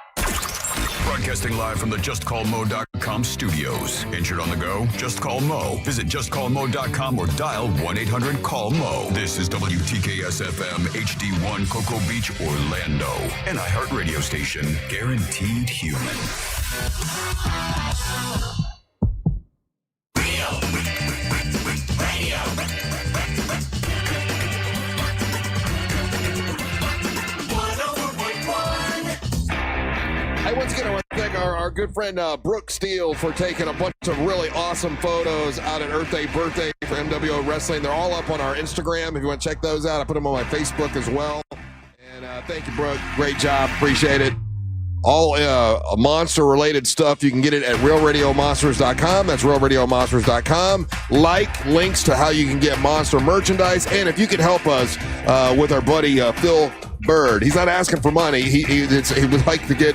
Broadcasting live from the JustCallMo.com studios. Injured on the go? Just call Mo. Visit JustCallMo.com or dial 1-800-CALL-MO. This is WTKS-FM HD1 Cocoa Beach, Orlando. An iHeart radio station. Guaranteed human. our good friend Brooke Steele for taking a bunch of really awesome photos out at Earth Day Birthday for MWO Wrestling. They're all up on our Instagram. If you want to check those out, I put them on my Facebook as well. And thank you, Brooke. Great job. Appreciate it. All monster-related stuff, you can get it at realradiomonsters.com. That's realradiomonsters.com. Links to how you can get Monster merchandise. And if you can help us with our buddy Phil Bird. He's not asking for money. He would like to get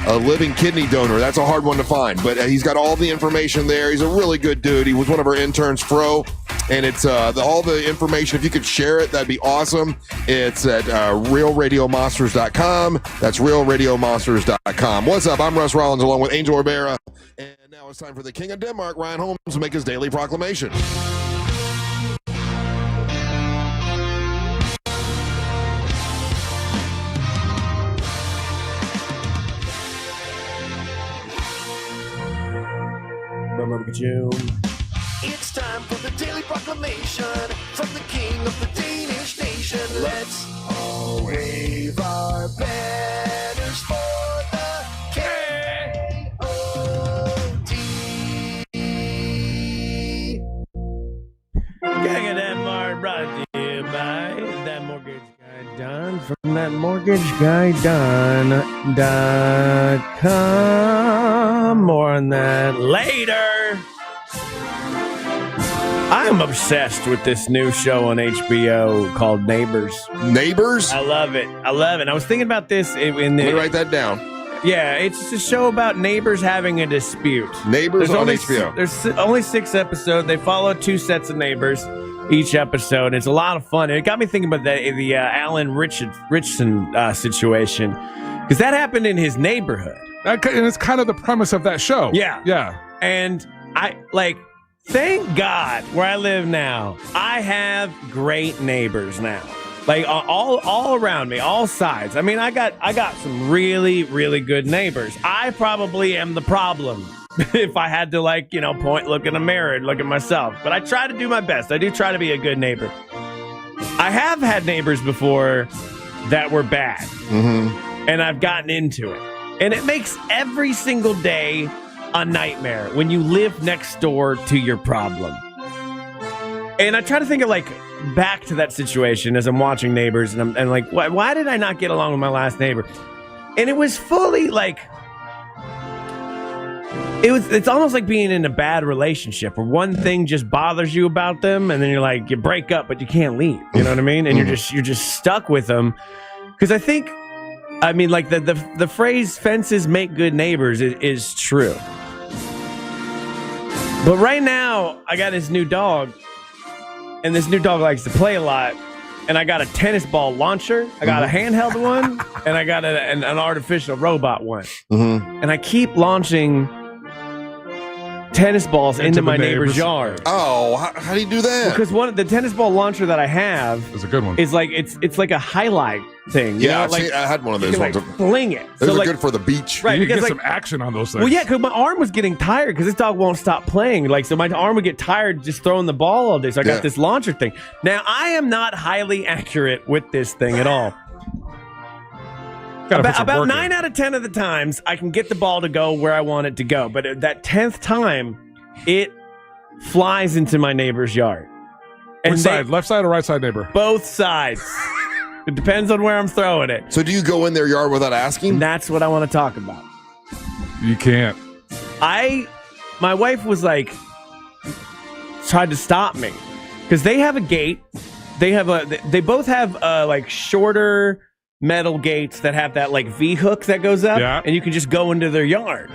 a living kidney donor. That's a hard one to find. But he's got all the information there. He's a really good dude. He was one of our interns, Fro. And it's all the information. If you could share it, that'd be awesome. It's at realradiomonsters.com. That's realradiomonsters.com. What's up? I'm Russ Rollins along with Angel Rivera. And now it's time for the King of Denmark, Ryan Holmes, to make his daily proclamation. It's time for the Daily Proclamation from the King of the Danish Nation. Let's all wave our banners for the K-O-D. King of Denmark brought to you by That Mortgage Guy Don from thatmortgageguyDon.com. More on that later. I'm obsessed with this new show on HBO called Neighbors. Neighbors? I love it. I was thinking about this in the... Let me write that down. Yeah, it's a show about neighbors having a dispute. Neighbors on HBO. There's only 6 episodes. They follow 2 sets of neighbors each episode. It's a lot of fun. And it got me thinking about the Alan Richardson situation. Because that happened in his neighborhood. And it's kind of the premise of that show. Yeah. Yeah. And thank God where I live now, I have great neighbors now. Like all around me, all sides. I mean, I got some really, really good neighbors. I probably am the problem if I had to look in a mirror and look at myself. But I try to do my best. I do try to be a good neighbor. I have had neighbors before that were bad. Mm-hmm. And I've gotten into it. And it makes every single day a nightmare when you live next door to your problem. And I try to think of back to that situation as I'm watching Neighbors, and I'm like, why did I not get along with my last neighbor? And it was fully it's almost like being in a bad relationship where one thing just bothers you about them, and then you break up, but you can't leave. You know what I mean? And you're just stuck with them. Because I think, the phrase "fences make good neighbors" is true. But right now, I got this new dog, and this new dog likes to play a lot. And I got a tennis ball launcher, I got a handheld one, and I got an artificial robot one. Mm-hmm. And I keep launching tennis balls into my neighbor's yard. Oh, how do you do that? Because the tennis ball launcher that I have is a good one. Is it's like a highlight thing. Yeah, I had one of those ones. Fling it. Those are good for the beach. Right, you get some action on those things. Well, yeah, because my arm was getting tired because this dog won't stop playing. So my arm would get tired just throwing the ball all day. So I got this launcher thing. Now, I am not highly accurate with this thing at all. About 9 out of 10 of the times, I can get the ball to go where I want it to go. But that 10th time, it flies into my neighbor's yard. Which side? Left side or right side neighbor? Both sides. It depends on where I'm throwing it. So do you go in their yard without asking? That's what I want to talk about. You can't. My wife was tried to stop me. Because they have a gate. They both have shorter metal gates that have that V hook that goes up, and you can just go into their yard.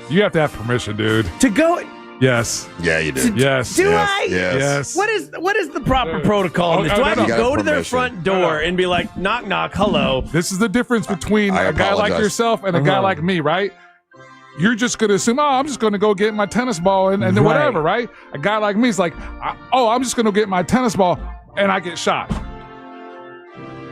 You have to have permission, dude. To go. Yes. Yeah, you do. Yes. Do I? Yes. What is the proper protocol? Do I have to go to their front door and be like, knock, knock, hello? This is the difference between a guy like yourself and a guy like me, right? You're just going to assume, I'm just going to go get my tennis ball and then whatever, right? A guy like me is like, I'm just going to get my tennis ball and I get shot.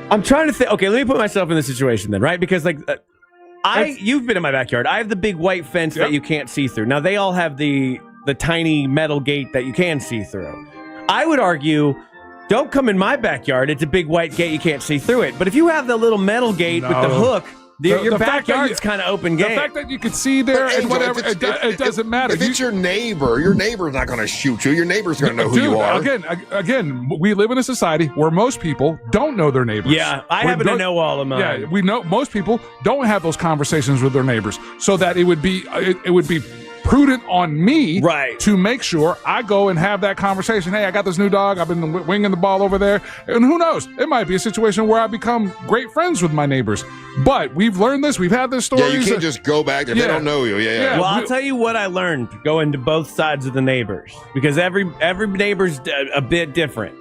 I'm trying to think. Okay, let me put myself in the situation then, right? Because you've been in my backyard. I have the big white fence that you can't see through. Now they all have the tiny metal gate that you can see through. I would argue, don't come in my backyard. It's a big white gate. You can't see through it. But if you have the little metal gate with the hook, Your backyard's kind of open game. The fact that you can see there and whatever, it doesn't matter. If it's your neighbor's not going to shoot you. Your neighbor's going to know who you are. Again, we live in a society where most people don't know their neighbors. Yeah, I happen to know all of mine. Yeah, we know most people don't have those conversations with their neighbors, so that it would be prudent on me to make sure I go and have that conversation. Hey, I got this new dog. I've been winging the ball over there. And who knows? It might be a situation where I become great friends with my neighbors. But we've learned this. We've had this story. Yeah, you can't just go back if they don't know you. Yeah. Well, I'll tell you what I learned going to both sides of the neighbors, because every neighbor's a bit different.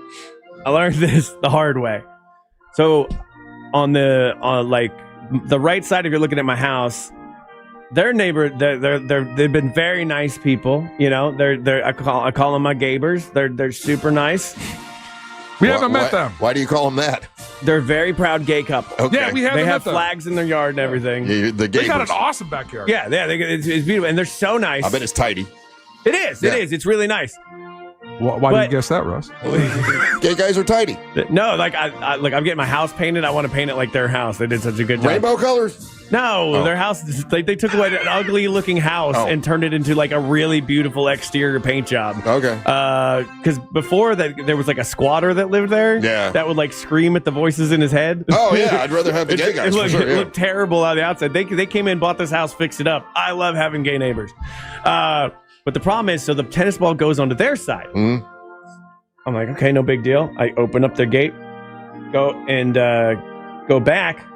I learned this the hard way. So on the right side, if you're looking at my house, their neighbor, they've been very nice people. You know, I call them my gabers. They're super nice. We haven't met them. Why do you call them that? They're a very proud gay couple. Okay. Yeah, we haven't They met have them. flags in their yard and everything. Yeah, the They got gabers. an awesome backyard. Yeah, it's beautiful, and they're so nice. I bet it's tidy. It is. Yeah. It is. It's really nice. Why do you guess that, Russ? Gay guys are tidy. No, I'm getting my house painted. I want to paint it like their house. They did such a good job. Rainbow colors? No, their house, they took away an ugly looking house and turned it into like a really beautiful exterior paint job. Okay. Because before that, there was like a squatter that lived there. Yeah. That would like scream at the voices in his head. Oh, yeah. I'd rather have the gay guys. It looked terrible on the outside. They came in, bought this house, fixed it up. I love having gay neighbors. But the problem is, so the tennis ball goes onto their side. Mm-hmm. I'm like, okay, no big deal. I open up the gate, go back.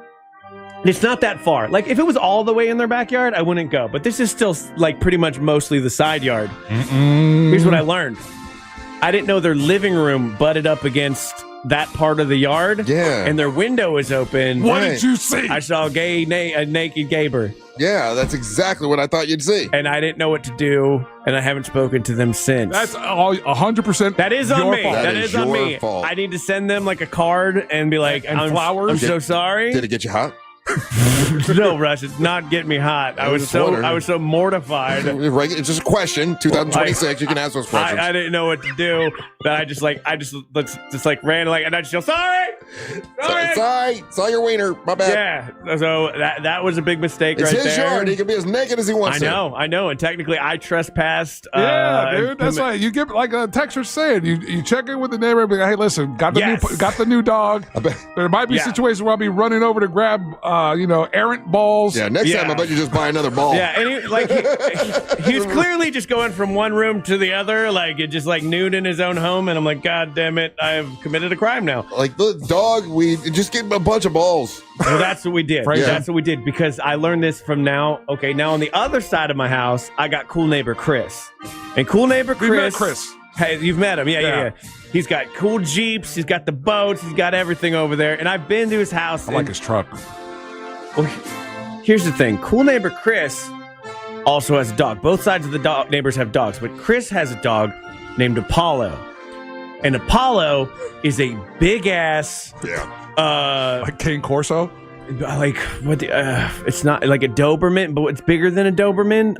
It's not that far. Like, if it was all the way in their backyard, I wouldn't go. But this is still, like, pretty much mostly the side yard. Here's what I learned. I didn't know their living room butted up against that part of the yard. Yeah. And their window was open. What did you see? I saw a naked gaber. Yeah, that's exactly what I thought you'd see. And I didn't know what to do, and I haven't spoken to them since. That's all 100%. That is on your me. fault. That is on your me. fault. I need to send them like a card and be like, And I'm flowers. I'm so sorry. Did it get you hot? No, Russ, it's not getting me hot. I was so mortified. It's just a question. 2026, you can ask those questions. I didn't know what to do. But I just ran like, and I just go, sorry. Sorry, saw your wiener. My bad. Yeah. So that was a big mistake It's right his there. yard. He can be as naked as he wants. I know. And technically, I trespassed. Yeah, dude. That's right. You get like a texter saying, you check in with the neighbor and be like, hey, listen, got the new dog. There might be situations where I'll be running over to grab errant balls. Yeah, next time I bet you just buy another ball. Yeah, and he was clearly just going from one room to the other, like it just like nude in his own home, and I'm like, God damn it, I have committed a crime now. Like the dog, we just give him a bunch of balls. Well, that's what we did. Right. That's what we did, because I learned this from now. Okay, now on the other side of my house, I got cool neighbor Chris. And cool neighbor Chris. We met Chris. Hey, you've met him. Yeah. He's got cool Jeeps. He's got the boats. He's got everything over there. And I've been to his house. I like his truck. Well, here's the thing. Cool neighbor Chris also has a dog. Both sides of the neighbors have dogs, but Chris has a dog named Apollo. And Apollo is a big ass. Yeah. Like Cane Corso? Like what? It's not like a Doberman, but it's bigger than a Doberman.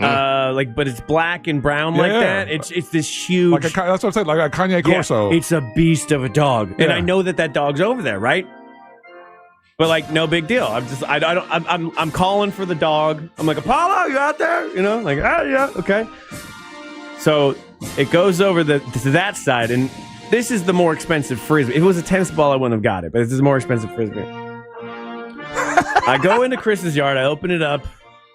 But it's black and brown like that. It's this huge. That's what I'm saying. Like a Kanye Corso. It's a beast of a dog, and Yeah. I know that dog's over there, right? But like, no big deal. I'm calling for the dog. I'm like, Apollo, you out there? You know, like, yeah, okay. So it goes over to that side, and this is the more expensive frisbee. If it was a tennis ball, I wouldn't have got it, but this is a more expensive frisbee. I go into Chris's yard. I open it up.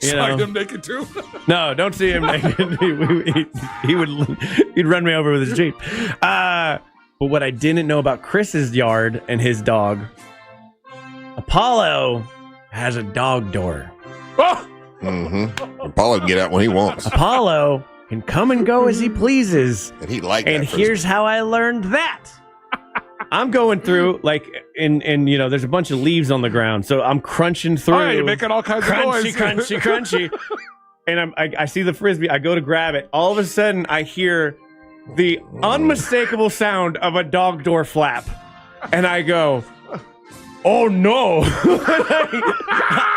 Saw him naked too? No, don't see him naked. He'd run me over with his Jeep. But what I didn't know about Chris's yard and his dog, Apollo has a dog door. Mm-hmm. Apollo can get out when he wants. Apollo can come and go as he pleases. And he liked And that here's how I learned that. I'm going through, like, and there's a bunch of leaves on the ground, so I'm crunching through. Oh, you're making all kinds of noise. Crunchy. And I see the frisbee. I go to grab it. All of a sudden, I hear the unmistakable sound of a dog door flap. And I go, oh, no.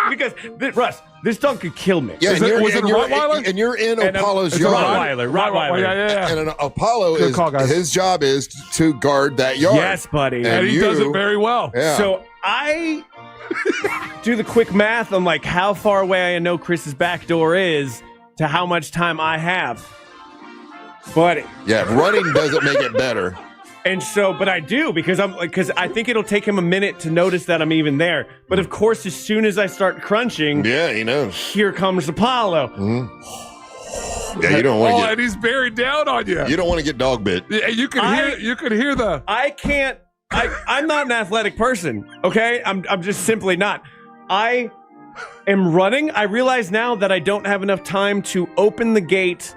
Because, Russ, this dog could kill me. Yeah, was it a Rottweiler? And you're in And Apollo's it's a yard. Rottweiler. Yeah. And Apollo Good call, guys. his job is to guard that yard. Yes, buddy. And he does it very well. Yeah. So I do the quick math on like how far away I know Chris's back door is to how much time I have. Buddy. Yeah, running doesn't make it better. And so, but I do because I think it'll take him a minute to notice that I'm even there. But of course, as soon as I start crunching, yeah, he knows. Here comes Apollo. Mm-hmm. Yeah, you don't want to get. And he's buried down on you. You don't want to get dog bit. Yeah, you could hear the. I can't. I'm not an athletic person. Okay, I'm just simply not. I am running. I realize now that I don't have enough time to open the gate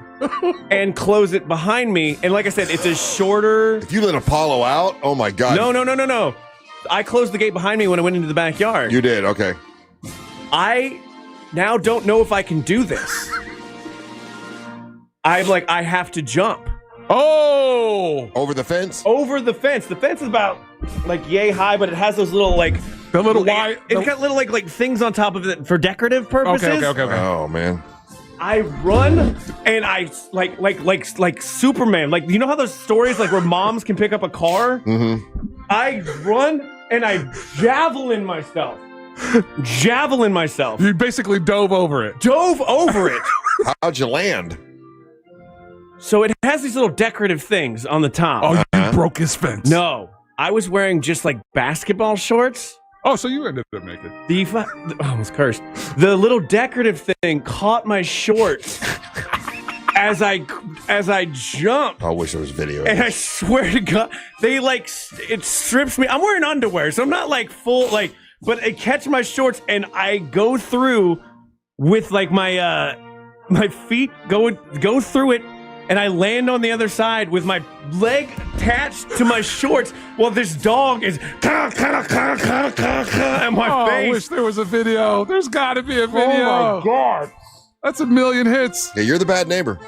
and close it behind me. And like I said, it's a shorter. If you let Apollo out, oh my God. No. I closed the gate behind me when I went into the backyard. You did, okay. I now don't know if I can do this. I'm like, I have to jump. Oh! Over the fence? Over the fence. The fence is about like yay high, but it has those little like the little white. It's got little like things on top of it for decorative purposes. Okay. Oh man. I run and I like Superman. Like, you know how those stories like where moms can pick up a car? Mm-hmm. I run and I javelin myself. You basically dove over it. How'd you land? So it has these little decorative things on the top. Oh, you broke his fence. No, I was wearing just like basketball shorts. Oh, so you ended up naked. I almost cursed. The little decorative thing caught my shorts as I jumped. I wish there was video. And I swear to God, they like it strips me. I'm wearing underwear, so I'm not like full like, but it catches my shorts and I go through with like my feet go through it. And I land on the other side with my leg attached to my shorts while this dog is at my face. I wish there was a video. There's got to be a video. Oh, my God. That's 1 million hits. Yeah, you're the bad neighbor.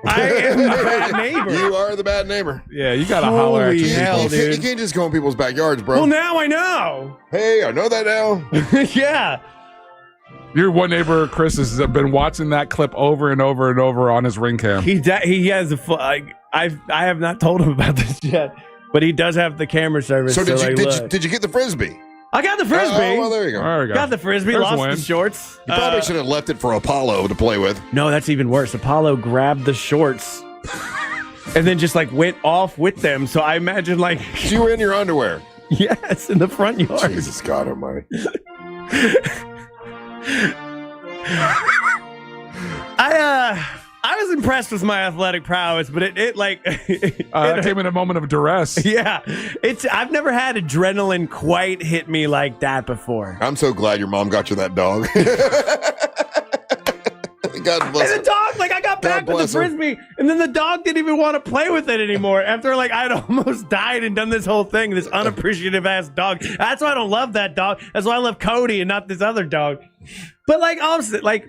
I am the bad neighbor. You are the bad neighbor. Yeah, you got to holler at you. Hell, dude. You can't just go in people's backyards, bro. Well, now I know. Hey, I know that now. Yeah. Your one neighbor, Chris, has been watching that clip over and over and over on his ring cam. He has I have not told him about this yet, but he does have the camera service. So did you get the Frisbee? I got the Frisbee. Oh, well, there you go. There we go. Got the Frisbee, lost the shorts. You probably should have left it for Apollo to play with. No, that's even worse. Apollo grabbed the shorts and then just like went off with them. So I imagine like you were in your underwear. Yes, in the front yard. Jesus God Almighty. I was impressed with my athletic prowess, but it came in a moment of duress. Yeah, I've never had adrenaline quite hit me like that before. I'm so glad your mom got you that dog. God bless and the dog, like I got back with the Frisbee, and then the dog didn't even want to play with it anymore after like I'd almost died and done this whole thing. This unappreciative ass dog. That's why I don't love that dog. That's why I love Cody and not this other dog. But like, also, like,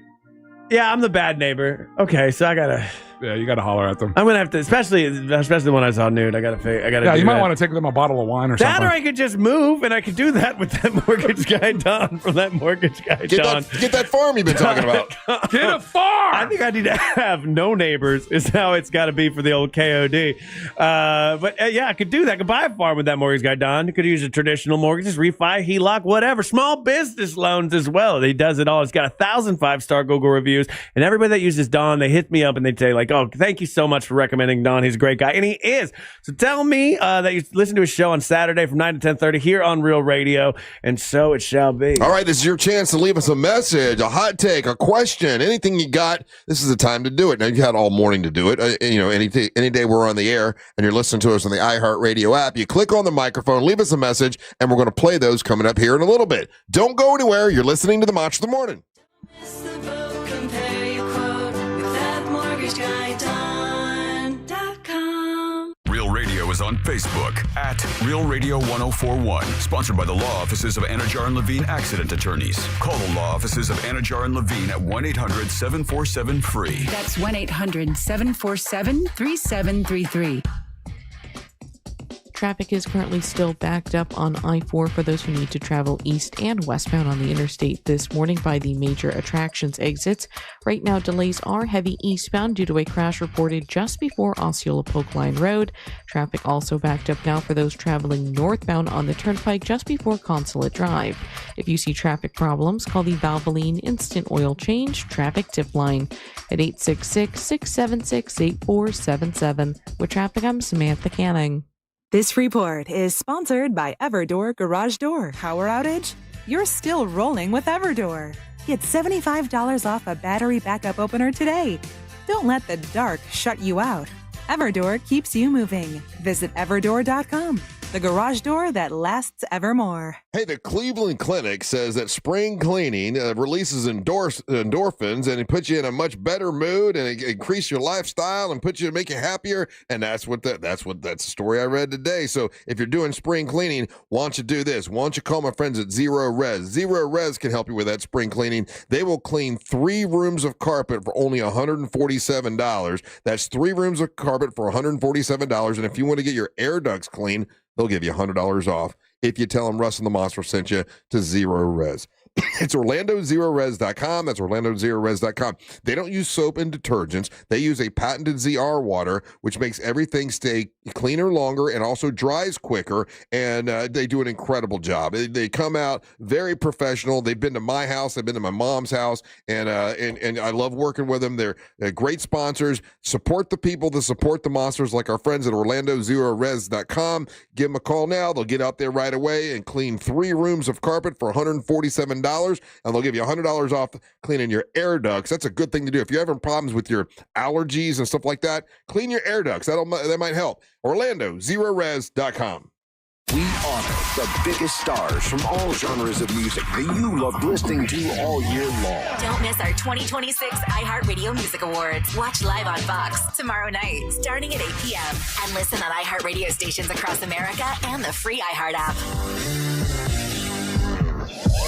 yeah, I'm the bad neighbor. Okay, so I gotta. Yeah, you gotta holler at them. I'm gonna have to, especially when I saw nude. I gotta. Yeah, you might want to take them a bottle of wine or something. That, or I could just move, and I could do that with that mortgage guy Don from that mortgage guy Don. Get that farm you've been talking about. Get a farm. I think I need to have no neighbors. Is how it's got to be for the old KOD. But yeah, I could do that. I could buy a farm with that mortgage guy Don. Could use a traditional mortgage, refi, HELOC, whatever. Small business loans as well. He does it all. He's got 1,000 5-star Google reviews, and everybody that uses Don, they hit me up and they say like, "Oh, thank you so much for recommending Don. He's a great guy," and he is. So tell me that you listen to his show on Saturday from 9 to 10:30 here on Real Radio, and so it shall be. All right, this is your chance to leave us a message, a hot take, a question, anything you got. This is the time to do it. Now, you had all morning to do it. Any day we're on the air and you're listening to us on the iHeartRadio app, you click on the microphone, leave us a message, and we're going to play those coming up here in a little bit. Don't go anywhere. You're listening to the Match of the Morning. Real Radio is on Facebook at Real Radio 1041. Sponsored by the law offices of Anajar and Levine Accident Attorneys. Call the law offices of Anajar and Levine at 1-800-747-FREE. That's 1-800-747-3733. Traffic is currently still backed up on I-4 for those who need to travel east and westbound on the interstate this morning by the major attractions exits. Right now, delays are heavy eastbound due to a crash reported just before Osceola Polk Line Road. Traffic also backed up now for those traveling northbound on the Turnpike just before Consulate Drive. If you see traffic problems, call the Valvoline Instant Oil Change Traffic Tip Line at 866-676-8477. With traffic, I'm Samantha Canning. This report is sponsored by Everdoor Garage Door. Power outage? You're still rolling with Everdoor. Get $75 off a battery backup opener today. Don't let the dark shut you out. Everdoor keeps you moving. Visit everdoor.com. The garage door that lasts evermore. Hey, the Cleveland Clinic says that spring cleaning releases endorphins and it puts you in a much better mood and it increase your lifestyle and make you happier. And that's the story I read today. So if you're doing spring cleaning, why don't you do this? Why don't you call my friends at Zero Res? Zero Res can help you with that spring cleaning. They will clean 3 rooms of carpet for only $147. That's 3 rooms of carpet for $147. And if you want to get your air ducts clean, they'll give you $100 off if you tell them Russ and the Monster sent you to Zero Res. It's OrlandoZeroRes.com. That's OrlandoZeroRes.com. They don't use soap and detergents. They use a patented ZR water, which makes everything stay cleaner longer and also dries quicker. And they do an incredible job. They come out very professional. They've been to my house. They've been to my mom's house. And I love working with them. They're great sponsors. Support the people that support the monsters like our friends at OrlandoZeroRes.com. Give them a call now. They'll get out there right away and clean 3 rooms of carpet for $147. And they'll give you $100 off cleaning your air ducts. That's a good thing to do. If you're having problems with your allergies and stuff like that, clean your air ducts. That might help. OrlandoZeroRes.com. We honor the biggest stars from all genres of music that you love listening to all year long. Don't miss our 2026 iHeartRadio Music Awards. Watch live on Fox tomorrow night, starting at 8 p.m. And listen on iHeartRadio stations across America and the free iHeart app.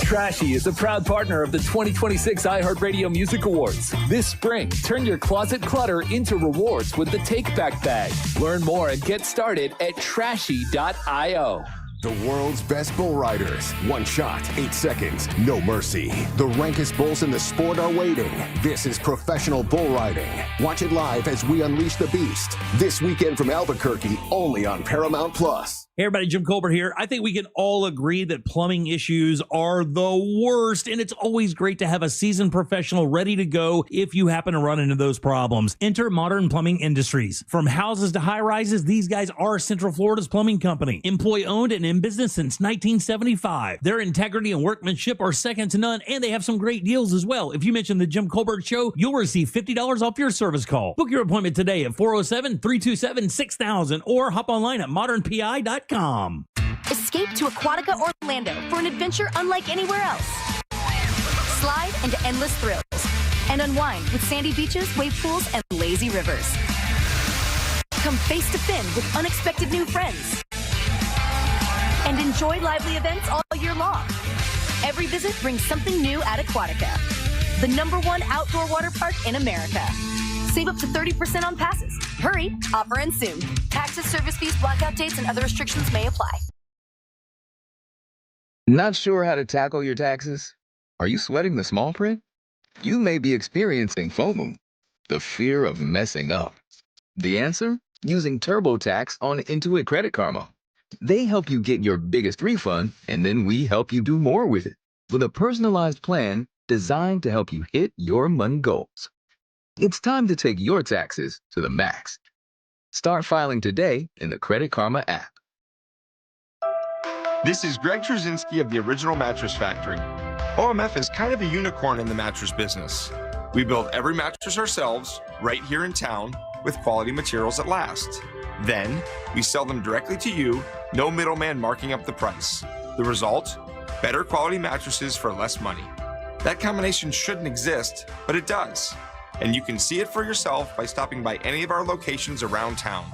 Trashy is a proud partner of the 2026 iHeartRadio Music Awards. This spring, turn your closet clutter into rewards with the Take Back Bag. Learn more and get started at trashy.io. The world's best bull riders. 1 shot, 8 seconds, no mercy. The rankest bulls in the sport are waiting. This is professional bull riding. Watch it live as we unleash the beast. This weekend from Albuquerque, only on Paramount Plus. Hey everybody, Jim Colbert here. I think we can all agree that plumbing issues are the worst, and it's always great to have a seasoned professional ready to go if you happen to run into those problems. Enter Modern Plumbing Industries. From houses to high-rises, these guys are Central Florida's plumbing company. Employee-owned and in business since 1975. Their integrity and workmanship are second to none, and they have some great deals as well. If you mention the Jim Colbert Show, you'll receive $50 off your service call. Book your appointment today at 407-327-6000 or hop online at modernpi.com. Escape to Aquatica Orlando for an adventure unlike anywhere else. Slide into endless thrills and unwind with sandy beaches, wave pools, and lazy rivers. Come face to fin with unexpected new friends and enjoy lively events all year long. Every visit brings something new at Aquatica, the #1 outdoor water park in America. Save up to 30% on passes. Hurry, offer ends soon. Taxes, service fees, blackout dates, and other restrictions may apply. Not sure how to tackle your taxes? Are you sweating the small print? You may be experiencing FOMO, the fear of messing up. The answer? Using TurboTax on Intuit Credit Karma. They help you get your biggest refund, and then we help you do more with it. With a personalized plan designed to help you hit your money goals. It's time to take your taxes to the max. Start filing today in the Credit Karma app. This is Greg Trzynski of the Original Mattress Factory. OMF is kind of a unicorn in the mattress business. We build every mattress ourselves, right here in town, with quality materials that last. Then, we sell them directly to you, no middleman marking up the price. The result? Better quality mattresses for less money. That combination shouldn't exist, but it does. And you can see it for yourself by stopping by any of our locations around town.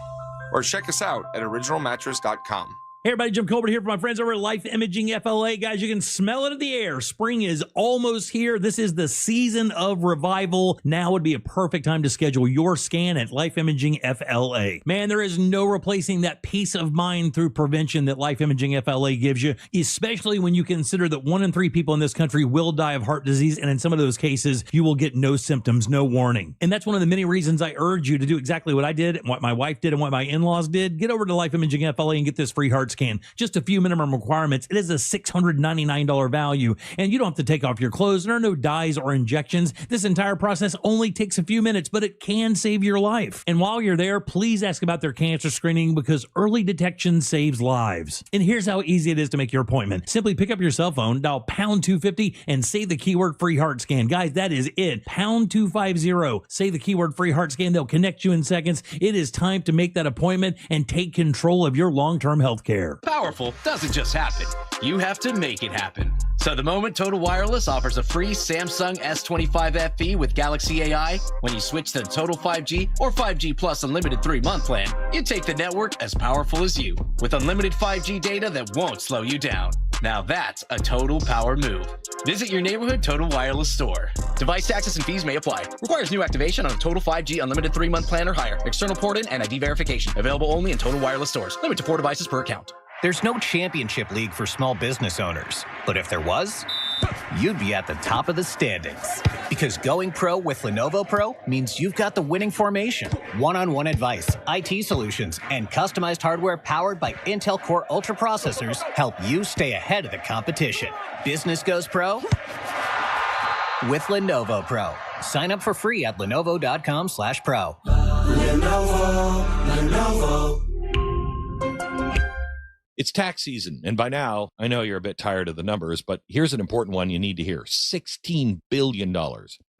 Or check us out at originalmattress.com. Hey everybody, Jim Colbert here for my friends over at Life Imaging FLA. Guys, you can smell it in the air. Spring is almost here. This is the season of revival. Now would be a perfect time to schedule your scan at Life Imaging FLA. Man, there is no replacing that peace of mind through prevention that Life Imaging FLA gives you, especially when you consider that 1 in 3 people in this country will die of heart disease, and in some of those cases, you will get no symptoms, no warning. And that's one of the many reasons I urge you to do exactly what I did, what my wife did, and what my in-laws did. Get over to Life Imaging FLA and get this free heart scan. Just a few minimum requirements. It is a $699 value, and you don't have to take off your clothes. There are no dyes or injections. This entire process only takes a few minutes, but it can save your life. And while you're there, please ask about their cancer screening, because early detection saves lives. And here's how easy it is to make your appointment. Simply pick up your cell phone, dial pound 250, and say the keyword free heart scan. Guys, that is it. Pound 250. Say the keyword free heart scan. They'll connect you in seconds. It is time to make that appointment and take control of your long-term health care. Powerful doesn't just happen. You have to make it happen. So the moment Total Wireless offers a free Samsung S25 FE with Galaxy AI, when you switch to Total 5G or 5G Plus Unlimited 3-month plan, you take the network as powerful as you, with unlimited 5G data that won't slow you down. Now that's a total power move. Visit your neighborhood Total Wireless store. Device taxes and fees may apply. Requires new activation on a Total 5G Unlimited 3-month plan or higher. External port in and ID verification. Available only in Total Wireless stores. Limit to 4 devices per account. There's no championship league for small business owners, but if there was, you'd be at the top of the standings. Because going pro with Lenovo Pro means you've got the winning formation, one-on-one advice, IT solutions, and customized hardware powered by Intel Core Ultra processors help you stay ahead of the competition. Business goes pro with Lenovo Pro. Sign up for free at lenovo.com/pro. Lenovo. It's tax season, and by now, I know you're a bit tired of the numbers, but here's an important one you need to hear. $16 billion.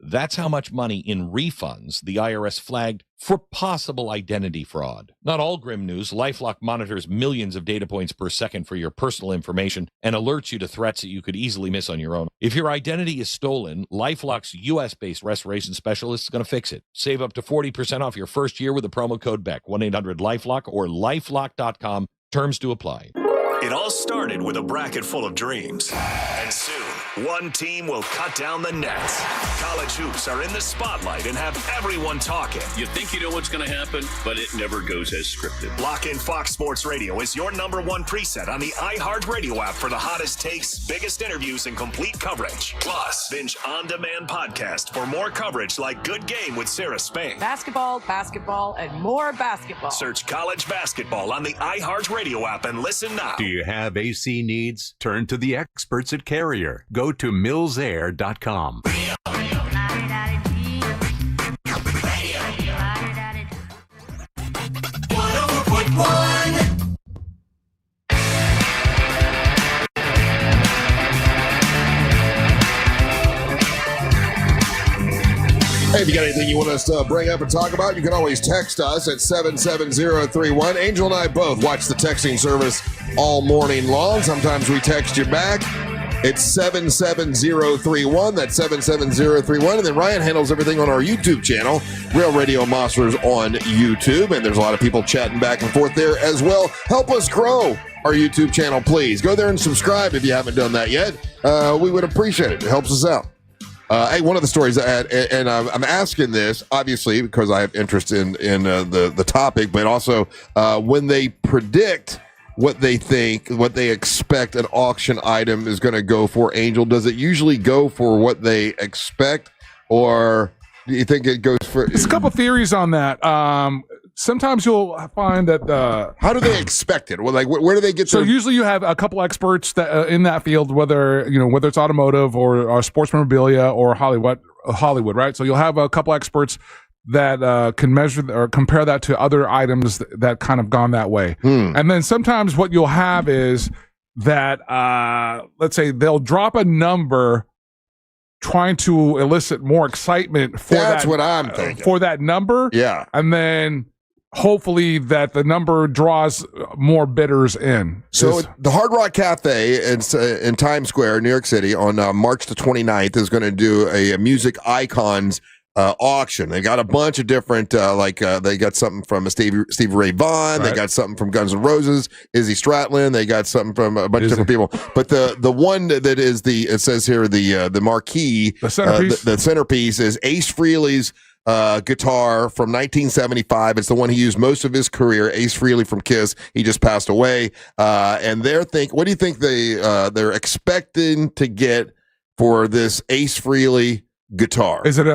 That's how much money in refunds the IRS flagged for possible identity fraud. Not all grim news. LifeLock monitors millions of data points per second for your personal information and alerts you to threats that you could easily miss on your own. If your identity is stolen, LifeLock's U.S.-based restoration specialist is going to fix it. Save up to 40% off your first year with the promo code BECK, 1-800-LifeLock or lifelock.com. Terms to apply. It all started with a bracket full of dreams. And soon, one team will cut down the nets. College hoops are in the spotlight and have everyone talking. You think you know what's going to happen, but it never goes as scripted. Lock in Fox Sports Radio is your number one preset on the iHeartRadio app for the hottest takes, biggest interviews, and complete coverage. Plus, binge on-demand podcast for more coverage like Good Game with Sarah Spain. Basketball, and more basketball. Search college basketball on the iHeartRadio app and listen now. Do you have AC needs? Turn to the experts at Carrier. Go to millsair.com. Hey, if you got anything you want us to bring up and talk about, you can always text us at 77031. Angel and I both watch the texting service all morning long. Sometimes we text you back. It's 77031. That's 77031. And then Ryan handles everything on our YouTube channel, Real Radio Monsters on YouTube. And there's a lot of people chatting back and forth there as well. Help us grow our YouTube channel, please. Go there and subscribe if you haven't done that yet. We would appreciate it. It helps us out. Hey, one of the stories I had, and I'm asking this, obviously, because I have interest in the topic, but also when they predict what they think, what they expect an auction item is going to go for, Angel, does it usually go for what they expect, or do you think it goes for... There's a couple theories on that. Sometimes you'll find that... how do they expect it? Well, like, where do they get So usually you have a couple experts that in that field, whether it's automotive or sports memorabilia or Hollywood, right? So you'll have a couple experts that can measure or compare that to other items that kind of gone that way. And then sometimes what you'll have is that, let's say they'll drop a number trying to elicit more excitement for That's what I'm thinking. For that number. Yeah. And then hopefully that the number draws more bidders in. So the Hard Rock Cafe in Times Square, New York City, on March the 29th is going to do a music icons auction. They got a bunch of different, they got something from Stevie Ray Vaughan. Right. They got something from Guns N' Roses, Izzy Stradlin. They got something from a bunch of different people. But the one that is it says here, the marquee, the centerpiece, the centerpiece is Ace Frehley's guitar from 1975. It's the one he used most of his career. Ace Frehley from Kiss. He just passed away. And what do you think they're expecting to get for this Ace Frehley guitar? Is it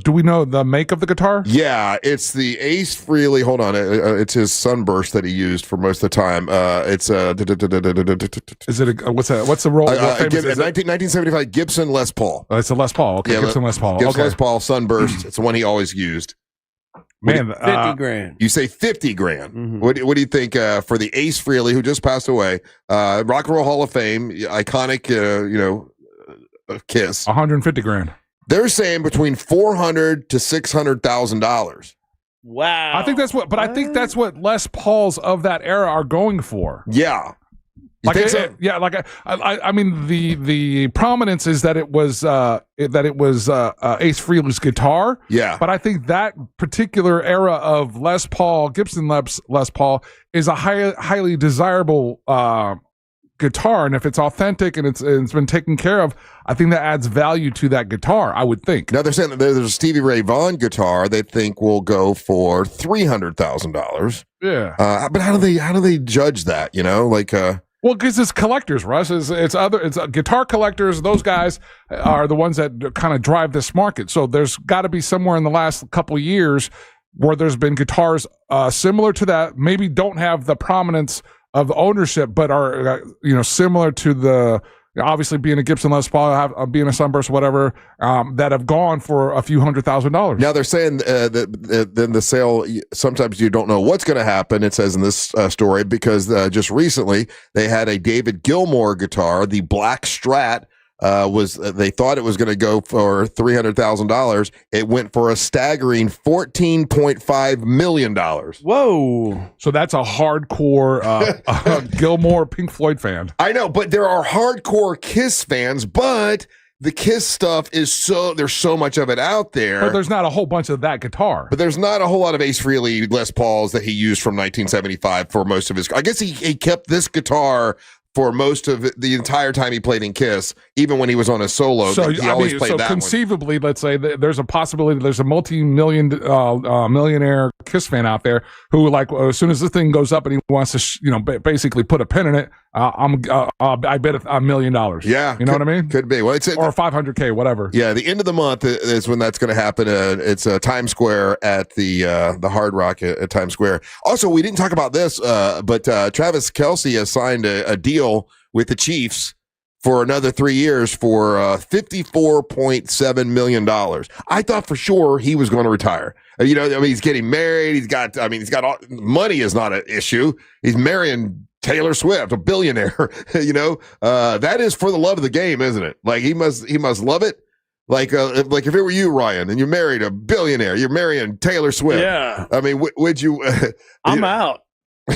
do we know the make of the guitar? Yeah, it's the Ace Frehley. Hold on, it's his Sunburst that he used for most of the time. It's is it what's the roll? 1975 Gibson Les Paul. It's a Les Paul. Okay, yeah, Gibson Les Paul. Gibson Les Paul Sunburst. It's the one he always used. Man, 50 grand. You say 50 grand. Mm-hmm. What do you think for the Ace Frehley, who just passed away? Rock and Roll Hall of Fame, iconic, Kiss. 150 grand. They're saying between $400,000 to $600,000. Wow. I think that's what Les Pauls of that era are going for. Yeah. I mean, the prominence is that it was Ace Frehley's guitar. Yeah. But I think that particular era of Les Paul, Gibson Les Paul, is a highly desirable guitar, and if it's authentic and it's been taken care of, I think that adds value to that guitar, I would think. Now they're saying that there's a Stevie Ray Vaughan guitar they think will go for $300,000. Yeah. But how do they judge that? Well, because it's collectors, Russ. It's guitar collectors. Those guys are the ones that kind of drive this market. So there's got to be somewhere in the last couple of years where there's been guitars similar to that, maybe don't have the prominence of the ownership, but are similar to the, obviously being a Gibson Les Paul, being a Sunburst, whatever, that have gone for a few $100,000. Now they're saying that then the sale, sometimes you don't know what's going to happen. It says in this story because just recently they had a David Gilmour guitar, the Black Strat. They thought it was going to go for $300,000. It went for a staggering $14.5 million. Whoa! So that's a hardcore Gilmour Pink Floyd fan. I know, but there are hardcore Kiss fans. But the Kiss stuff is there's so much of it out there. But there's not a whole bunch of that guitar. But there's not a whole lot of Ace Frehley Les Pauls that he used from 1975 for most of his. I guess he kept this guitar for most of the entire time he played in Kiss, even when he was on a solo. So he always played that conceivably, let's say there's a possibility there's a millionaire Kiss fan out there who, like, as soon as this thing goes up and he wants to, basically put a pin in it, I bet $1 million. Yeah, you know what I mean? Could be. Well, it's or $500K, whatever. Yeah, the end of the month is when that's going to happen. It's Times Square at the Hard Rock at Times Square. Also, we didn't talk about this, but Travis Kelce has signed a deal with the Chiefs for another 3 years for $54.7 million. I thought for sure he was going to retire. He's getting married. He's got money is not an issue. He's marrying Taylor Swift, a billionaire. That is for the love of the game, isn't it? Like he must love it. Like if it were you, Ryan, and you married a billionaire, you're marrying Taylor Swift. Yeah. I mean, would you? I'm out.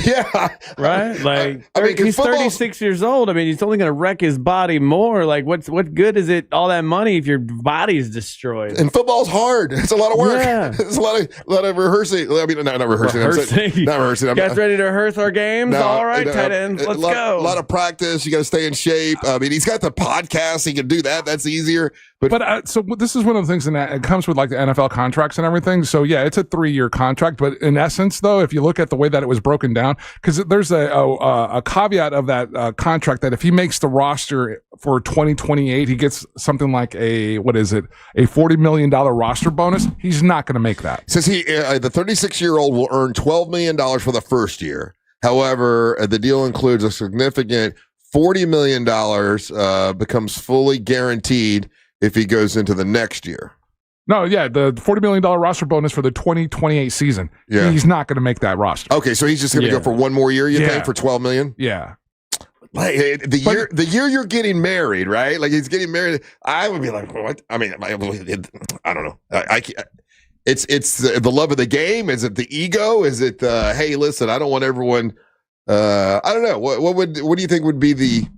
Yeah. Right? Like, he's 36 years old. I mean, he's only going to wreck his body more. Like, what good is it, all that money, if your body's destroyed? And football's hard. It's a lot of work. Yeah. It's a lot of rehearsing. I mean, not rehearsing. Not rehearsing. You guys ready to rehearse our games? No, all right, tight ends. Let's go. A lot of practice. You got to stay in shape. I mean, he's got the podcast. He can do that. That's easier. But so this is one of the things, and it comes with like the NFL contracts and everything. So yeah, it's a 3-year contract. But in essence, though, if you look at the way that it was broken down, because there's a caveat of that contract that if he makes the roster for 2028, he gets something like a $40 million roster bonus. He's not going to make that. Says the 36-year-old will earn $12 million for the first year. However, the deal includes a significant $40 million becomes fully guaranteed if he goes into the next year. No, yeah, the $40 million roster bonus for the 2028 season. Yeah. He's not going to make that roster. Okay, so he's just going to go for one more year, you think, for $12 million? Yeah. Like, the year you're getting married, right? Like he's getting married. I would be like, what? I mean, I don't know. It's the love of the game. Is it the ego? Is it hey, listen, I don't want everyone. I don't know. What do you think would be the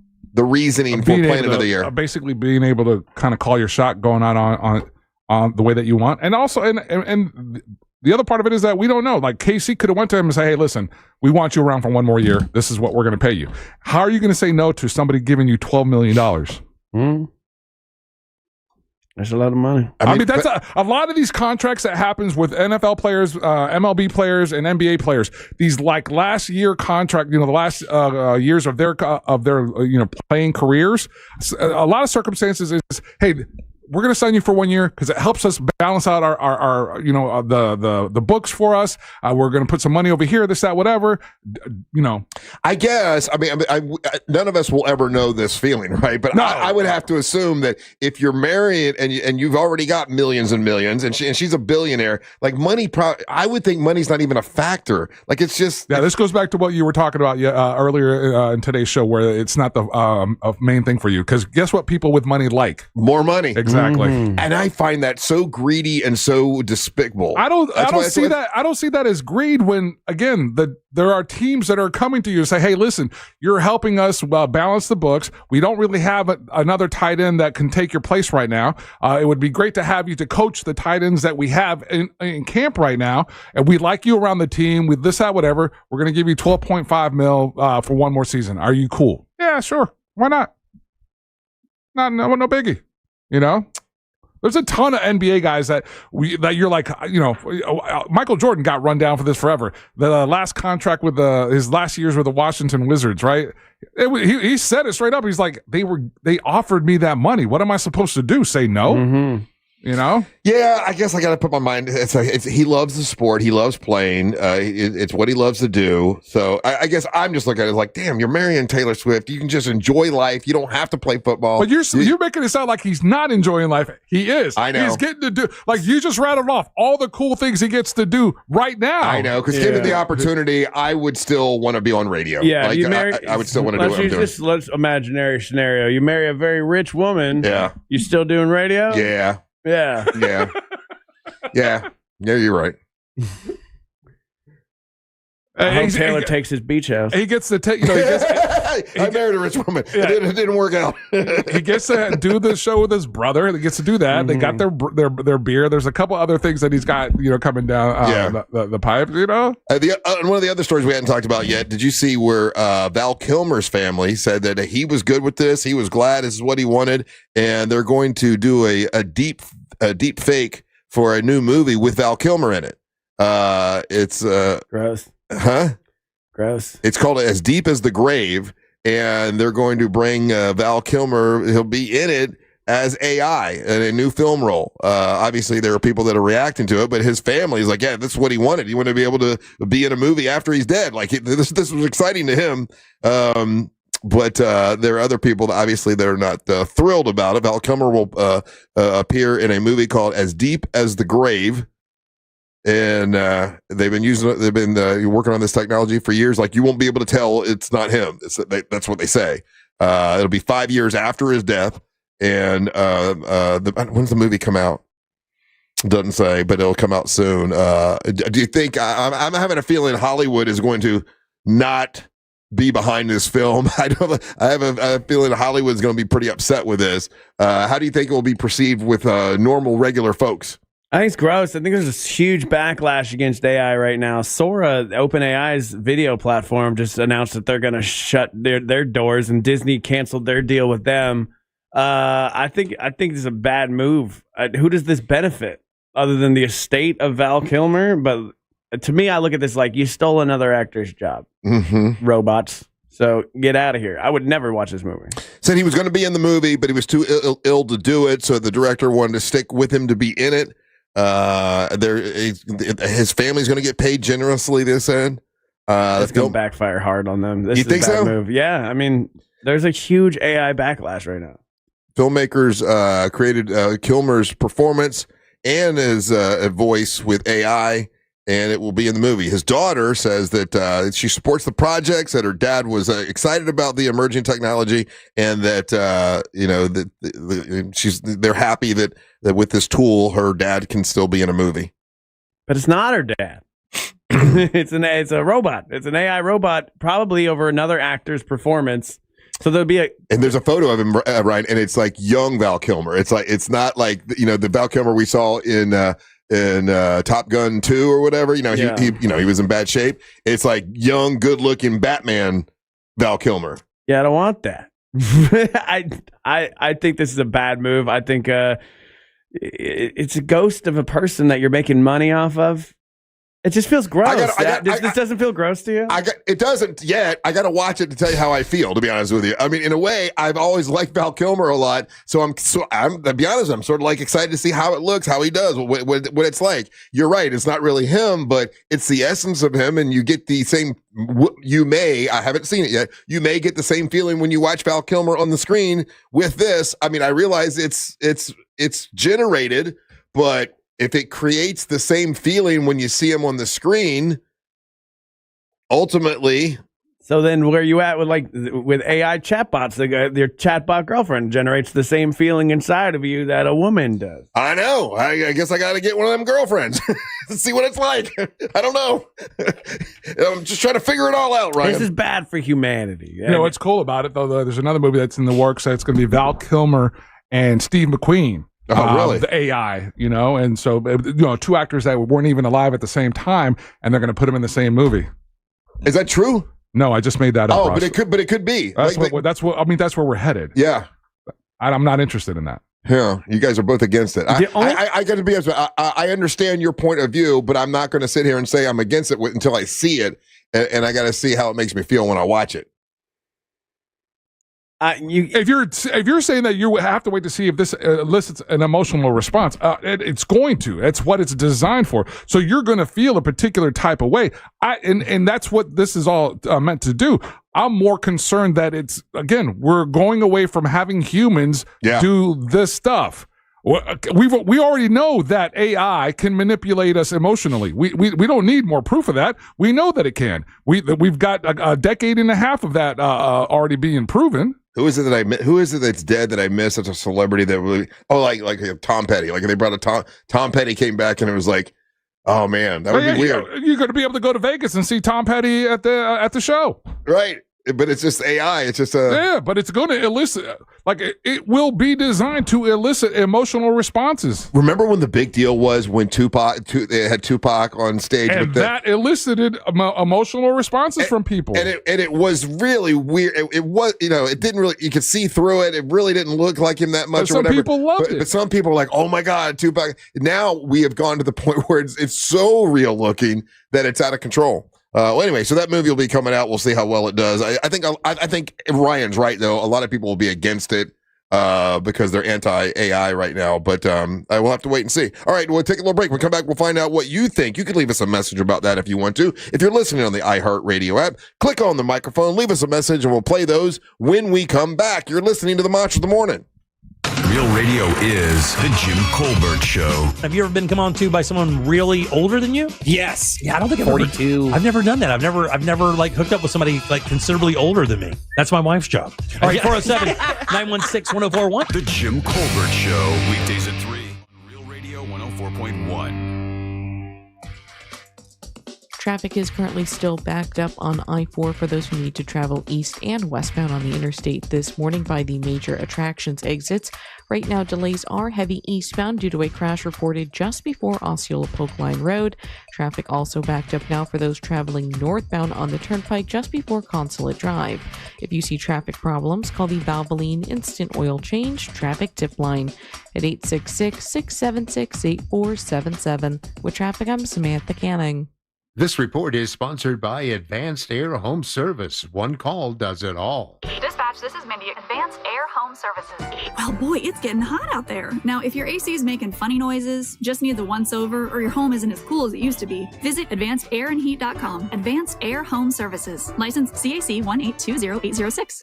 reasoning for playing another year? Basically, being able to kind of call your shot, going out on the way that you want. And also, and the other part of it is that we don't know. Like KC could have went to him and say, hey, listen, we want you around for one more year. This is what we're going to pay you. How are you going to say no to somebody giving you $12 million? That's a lot of money. I mean that's a lot of these contracts that happens with NFL players, MLB players, and NBA players. These like last year contract, the last years of their playing careers. A lot of circumstances is, hey, we're going to sign you for 1 year because it helps us balance out our the books for us. We're going to put some money over here, this, that, whatever. I guess. I mean, none of us will ever know this feeling, right? But I would have to assume that if you're married and you've already got millions and millions, and she's a billionaire, like money. I would think money's not even a factor. Like it's just. Yeah, this goes back to what you were talking about earlier in today's show, where it's not the main thing for you. Because guess what? People with money like more money. Exactly. And I find that so greedy and so despicable. I don't see that as greed when, again, there are teams that are coming to you and say, hey, listen, you're helping us balance the books. We don't really have another tight end that can take your place right now. It would be great to have you to coach the tight ends that we have in camp right now. And we like you around the team with this, that, whatever. We're going to give you $12.5 million for one more season. Are you cool? Yeah, sure. Why not? No biggie. There's a ton of NBA guys that you're like, Michael Jordan got run down for this forever. The last contract with his last years with the Washington Wizards, right? He said it straight up. He's like, they offered me that money. What am I supposed to do? Say no? Mm-hmm. Yeah, I guess I got to put my mind. He loves the sport. He loves playing. It's what he loves to do. So I guess I'm just looking at it like, damn, you're marrying Taylor Swift. You can just enjoy life. You don't have to play football. But you're making it sound like he's not enjoying life. He is. I know. He's getting to do, like you just rattled off all the cool things he gets to do right now. I know, because given the opportunity, I would still want to be on radio. Yeah, I would still want to do what I'm doing. Let's imaginary scenario. You marry a very rich woman. Yeah. You still doing radio? Yeah. Yeah. Yeah, you're right. I hope Taylor takes his beach house. He gets to take, I married a rich woman. Yeah. It didn't work out. He gets to do the show with his brother. He gets to do that. Mm-hmm. They got their beer. There's a couple other things that he's got, coming down the pipe, one of the other stories we hadn't talked about yet, did you see where Val Kilmer's family said that he was good with this? He was glad this is what he wanted. And they're going to do a deep fake for a new movie with Val Kilmer in it. It's gross. Huh? Gross. It's called As Deep as the Grave, and they're going to bring Val Kilmer. He'll be in it as AI in a new film role. Obviously, there are people that are reacting to it, but his family is like, yeah, this is what he wanted. He wanted to be able to be in a movie after he's dead. Like this was exciting to him. But there are other people that obviously they're not thrilled about it. Val Kilmer will appear in a movie called As Deep as the Grave. And they've been working on this technology for years. Like you won't be able to tell it's not him. That's what they say. It'll be 5 years after his death. And when's the movie come out? Doesn't say, but it'll come out soon. Do you think I'm having a feeling Hollywood is going to not be behind this film? I have a feeling Hollywood's going to be pretty upset with this. How do you think it will be perceived with normal, regular folks? I think it's gross. I think there's this huge backlash against AI right now. Sora, OpenAI's video platform, just announced that they're going to shut their doors, and Disney canceled their deal with them. I think this is a bad move. Who does this benefit other than the estate of Val Kilmer? But to me, I look at this like you stole another actor's job. Mm-hmm. Robots. So get out of here. I would never watch this movie. Said he was going to be in the movie, but he was too ill to do it. So the director wanted to stick with him to be in it. His family's going to get paid generously. They said it's going to backfire hard on them. This you is think a bad so? Move. Yeah, I mean, there's a huge AI backlash right now. Filmmakers created Kilmer's performance and his voice with AI, and it will be in the movie. His daughter says that she supports the projects, that her dad was excited about the emerging technology, and that they're happy that with this tool, her dad can still be in a movie. But it's not her dad. It's a robot. It's an AI robot, probably over another actor's performance. So there'll be and there's a photo of him, Ryan, and it's like young Val Kilmer. It's not like the Val Kilmer we saw in Top Gun 2 or whatever. He was in bad shape. It's like young, good-looking Batman Val Kilmer. Yeah, I don't want that. I think this is a bad move. I think it's a ghost of a person that you're making money off of. It just feels gross. This doesn't feel gross to you? It doesn't yet. I got to watch it to tell you how I feel, to be honest with you. I mean, in a way, I've always liked Val Kilmer a lot. So to be honest, I'm sort of like excited to see how it looks, how he does, what it's like. You're right. It's not really him, but it's the essence of him. And you get the same, I haven't seen it yet. You may get the same feeling when you watch Val Kilmer on the screen with this. I mean, I realize it's generated, but if it creates the same feeling when you see him on the screen, ultimately. So then where are you at with AI chatbots? Your chatbot girlfriend generates the same feeling inside of you that a woman does. I know. I guess I got to get one of them girlfriends to see what it's like. I don't know. I'm just trying to figure it all out, Ryan. This is bad for humanity. You know what's cool about it, though? There's another movie that's in the works. That's going to be Val Kilmer and Steve McQueen. Oh, really? The AI, and so, two actors that weren't even alive at the same time, and they're going to put them in the same movie. Is that true? No, I just made that up. Oh, but it could be. That's where we're headed. Yeah. I'm not interested in that. Yeah, you guys are both against it. I got to be honest with you. I understand your point of view, but I'm not going to sit here and say I'm against it until I see it, and I got to see how it makes me feel when I watch it. If you're saying that you have to wait to see if this elicits an emotional response, it's going to. It's what it's designed for. So you're going to feel a particular type of way. And that's what this is all meant to do. I'm more concerned that we're going away from having humans do this stuff. We already know that AI can manipulate us emotionally. We don't need more proof of that. We know that it can. We've got a decade and a half of that already being proven. Who is it that's dead that I missed? Such a celebrity that really, like Tom Petty. Like they brought a Tom Petty came back and it was like, oh man, that would be weird. You're going to be able to go to Vegas and see Tom Petty at the show, right? But it's just AI. It's just but it's going to elicit, it will be designed to elicit emotional responses. Remember when the big deal was when they had Tupac on stage, and that elicited emotional responses from people, and it was really weird. It was, it didn't really, you could see through it. It really didn't look like him that much. But some people loved it. But some people were like, "Oh my God, Tupac!" Now we have gone to the point where it's so real looking that it's out of control. Well, anyway, so that movie will be coming out. We'll see how well it does. I think Ryan's right, though. A lot of people will be against it because they're anti-AI right now. But I will have to wait and see. All right, we'll take a little break. When we come back, we'll find out what you think. You can leave us a message about that if you want to. If you're listening on the iHeartRadio app, click on the microphone, leave us a message, and we'll play those when we come back. You're listening to the Monster of the Morning. Real radio is the Jim Colbert Show. Have you ever been come on to by someone really older than you? Yes. Yeah, I don't think I've 42. I've never done that. I've never hooked up with somebody considerably older than me. That's my wife's job. All right, 407-916-1041. The Jim Colbert Show, weekdays at 3 on Real Radio 104.1. Traffic is currently still backed up on I-4 for those who need to travel east and westbound on the interstate this morning by the major attractions exits. Right now, delays are heavy eastbound due to a crash reported just before Osceola Polk Line Road. Traffic also backed up now for those traveling northbound on the turnpike just before Consulate Drive. If you see traffic problems, call the Valvoline Instant Oil Change Traffic Tip Line at 866-676-8477. With traffic, I'm Samantha Canning. This report is sponsored by Advanced Air Home Service. One call does it all. Dispatch, this is Mindy, Advanced Air Home Services. Well, boy, it's getting hot out there. Now, if your AC is making funny noises, just need the once-over, or your home isn't as cool as it used to be, visit AdvancedAirandHeat.com. Advanced Air Home Services. License CAC 1820806.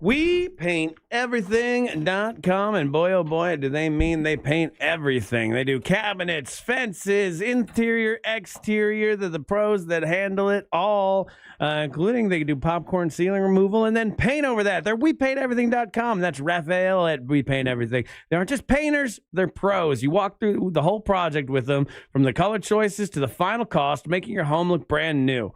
We paint everything.com, and boy, oh boy, do they mean they paint everything. They do cabinets, fences, interior, exterior. They're the pros that handle it all, including they do popcorn ceiling removal and then paint over that. They're wepainteverything.com. That's Raphael at We Paint Everything. They aren't just painters, they're pros. You walk through the whole project with them, from the color choices to the final cost, making your home look brand new.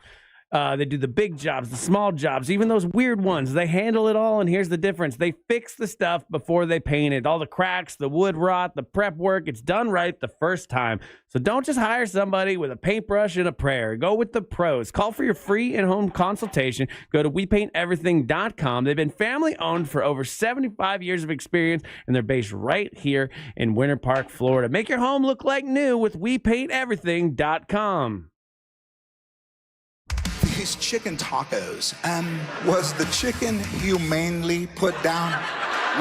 They do the big jobs, the small jobs, even those weird ones. They handle it all, and here's the difference. They fix the stuff before they paint it. All the cracks, the wood rot, the prep work, it's done right the first time. So don't just hire somebody with a paintbrush and a prayer. Go with the pros. Call for your free in-home consultation. Go to wepainteverything.com. They've been family-owned for over 75 years of experience, and they're based right here in Winter Park, Florida. Make your home look like new with wepainteverything.com. These chicken tacos. Was the chicken humanely put down?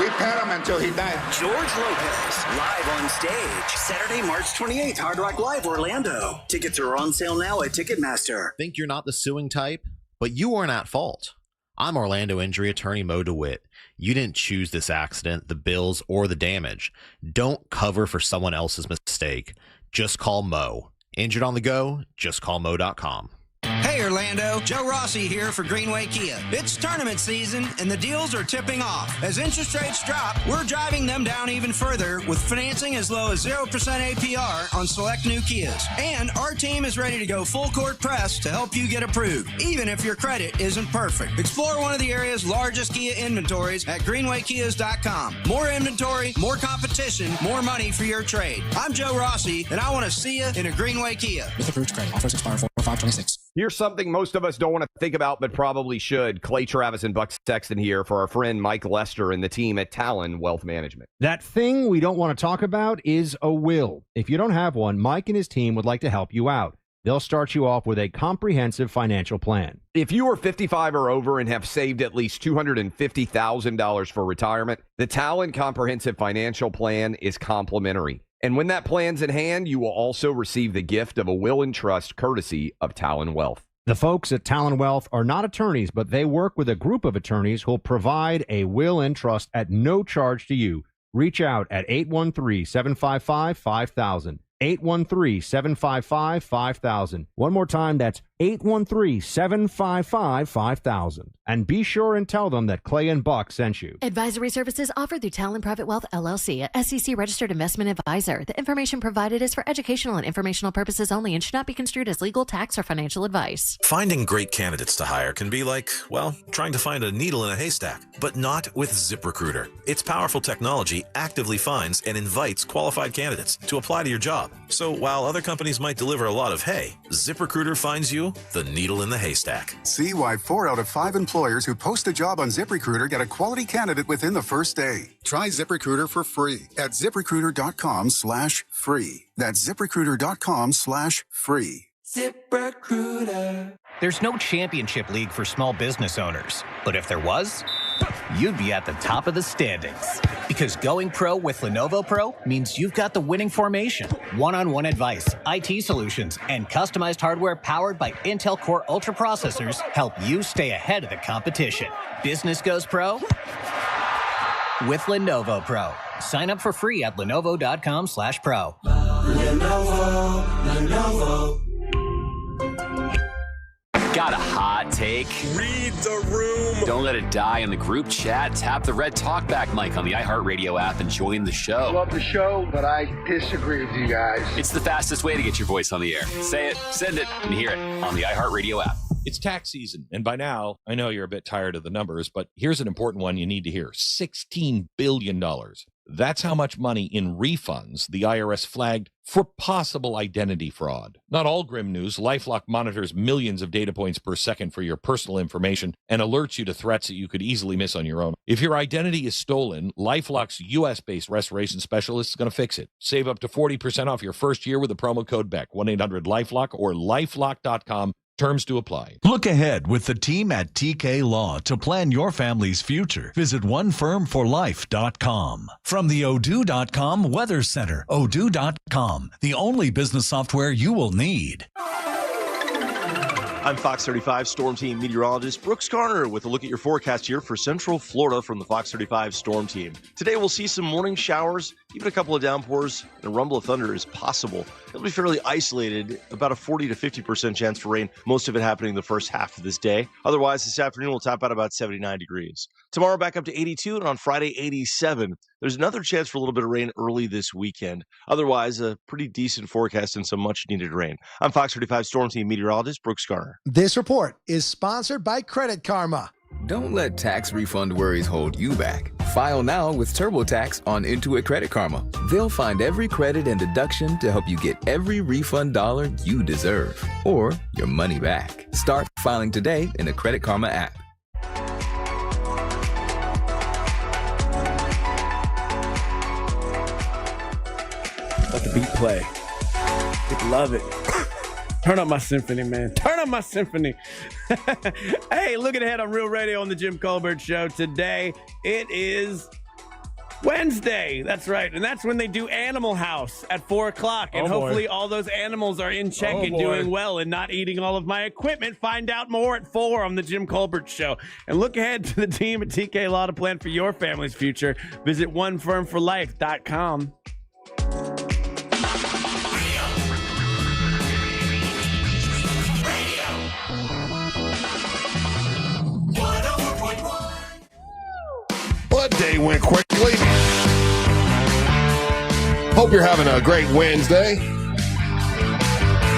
We pet him until he died. George Lopez, live on stage. Saturday, March 28th, Hard Rock Live, Orlando. Tickets are on sale now at Ticketmaster. Think you're not the suing type? But you weren't at fault. I'm Orlando injury attorney Mo DeWitt. You didn't choose this accident, the bills, or the damage. Don't cover for someone else's mistake. Just call Mo. Injured on the go? Just call Mo.com. Hey Orlando, Joe Rossi here for Greenway Kia. It's tournament season and the deals are tipping off. As interest rates drop, we're driving them down even further with financing as low as 0% APR on select new Kias. And our team is ready to go full court press to help you get approved, even if your credit isn't perfect. Explore one of the area's largest Kia inventories at greenwaykias.com. More inventory, more competition, more money for your trade. I'm Joe Rossi and I want to see you in a Greenway Kia. With approved credit, offers expire 4/5/26. Here's something most of us don't want to think about, but probably should. Clay Travis and Buck Sexton here for our friend Mike Lester and the team at Talon Wealth Management. That thing we don't want to talk about is a will. If you don't have one, Mike and his team would like to help you out. They'll start you off with a comprehensive financial plan. If you are 55 or over and have saved at least $250,000 for retirement, the Talon Comprehensive Financial Plan is complimentary. And when that plan's in hand, you will also receive the gift of a will and trust courtesy of Talon Wealth. The folks at Talon Wealth are not attorneys, but they work with a group of attorneys who'll provide a will and trust at no charge to you. Reach out at 813-755-5000. 813-755-5000. One more time, that's 813-755-5000. And be sure and tell them that Clay and Buck sent you. Advisory services offered through Talon Private Wealth, LLC, a SEC registered investment advisor. The information provided is for educational and informational purposes only and should not be construed as legal, tax, or financial advice. Finding great candidates to hire can be like, well, trying to find a needle in a haystack, but not with ZipRecruiter. Its powerful technology actively finds and invites qualified candidates to apply to your job. So while other companies might deliver a lot of hay, ZipRecruiter finds you the needle in the haystack. See why 4 out of 5 employers who post a job on ZipRecruiter get a quality candidate within the first day. Try ZipRecruiter for free at ZipRecruiter.com/free. That's ZipRecruiter.com/free. ZipRecruiter. There's no championship league for small business owners, but if there was, you'd be at the top of the standings. Because going pro with Lenovo Pro means you've got the winning formation, one-on-one advice, IT solutions, and customized hardware powered by Intel Core Ultra processors help you stay ahead of the competition. Business goes pro with Lenovo Pro. Sign up for free at lenovo.com/pro. Lenovo. Got a hot take? Read the room. Don't let it die in the group chat. Tap the red talkback mic on the iHeartRadio app and join the show. Love the show, but I disagree with you guys. It's the fastest way to get your voice on the air. Say it, send it, and hear it on the iHeartRadio app. It's tax season, and by now, I know you're a bit tired of the numbers, but here's an important one you need to hear. $16 billion. That's how much money in refunds the IRS flagged for possible identity fraud. Not all grim news. LifeLock monitors millions of data points per second for your personal information and alerts you to threats that you could easily miss on your own. If your identity is stolen, LifeLock's U.S.-based restoration specialist is going to fix it. Save up to 40% off your first year with the promo code BECK, 1-800-LifeLock or lifelock.com. Terms to apply. Look ahead with the team at TK Law to plan your family's future. Visit onefirmforlife.com. From the Odoo.com Weather Center, Odoo.com, the only business software you will need. I'm Fox 35 Storm Team meteorologist Brooks Garner with a look at your forecast here for Central Florida from the Fox 35 Storm Team. Today we'll see some morning showers, even a couple of downpours, and a rumble of thunder is possible. It'll be fairly isolated, about a 40 to 50% chance for rain, most of it happening the first half of this day. Otherwise, this afternoon we'll top out about 79 degrees. Tomorrow back up to 82, and on Friday 87. There's another chance for a little bit of rain early this weekend. Otherwise, a pretty decent forecast and some much needed rain. I'm Fox 35 Storm Team meteorologist Brooks Garner. This report is sponsored by Credit Karma. Don't let tax refund worries hold you back. File now with TurboTax on Intuit Credit Karma. They'll find every credit and deduction to help you get every refund dollar you deserve, or your money back. Start filing today in the Credit Karma app. Let the beat play. People love it. Turn up my symphony, man. Turn up my symphony. Hey, looking ahead on Real Radio on the Jim Colbert Show. Today, it is Wednesday. That's right. And that's when they do Animal House at 4 o'clock. And hopefully all those animals are in check and doing well and not eating all of my equipment. Find out more at 4 on the Jim Colbert Show. And look ahead to the team at TK Law to plan for your family's future. Visit onefirmforlife.com. That day went quickly. Hope you're having a great Wednesday.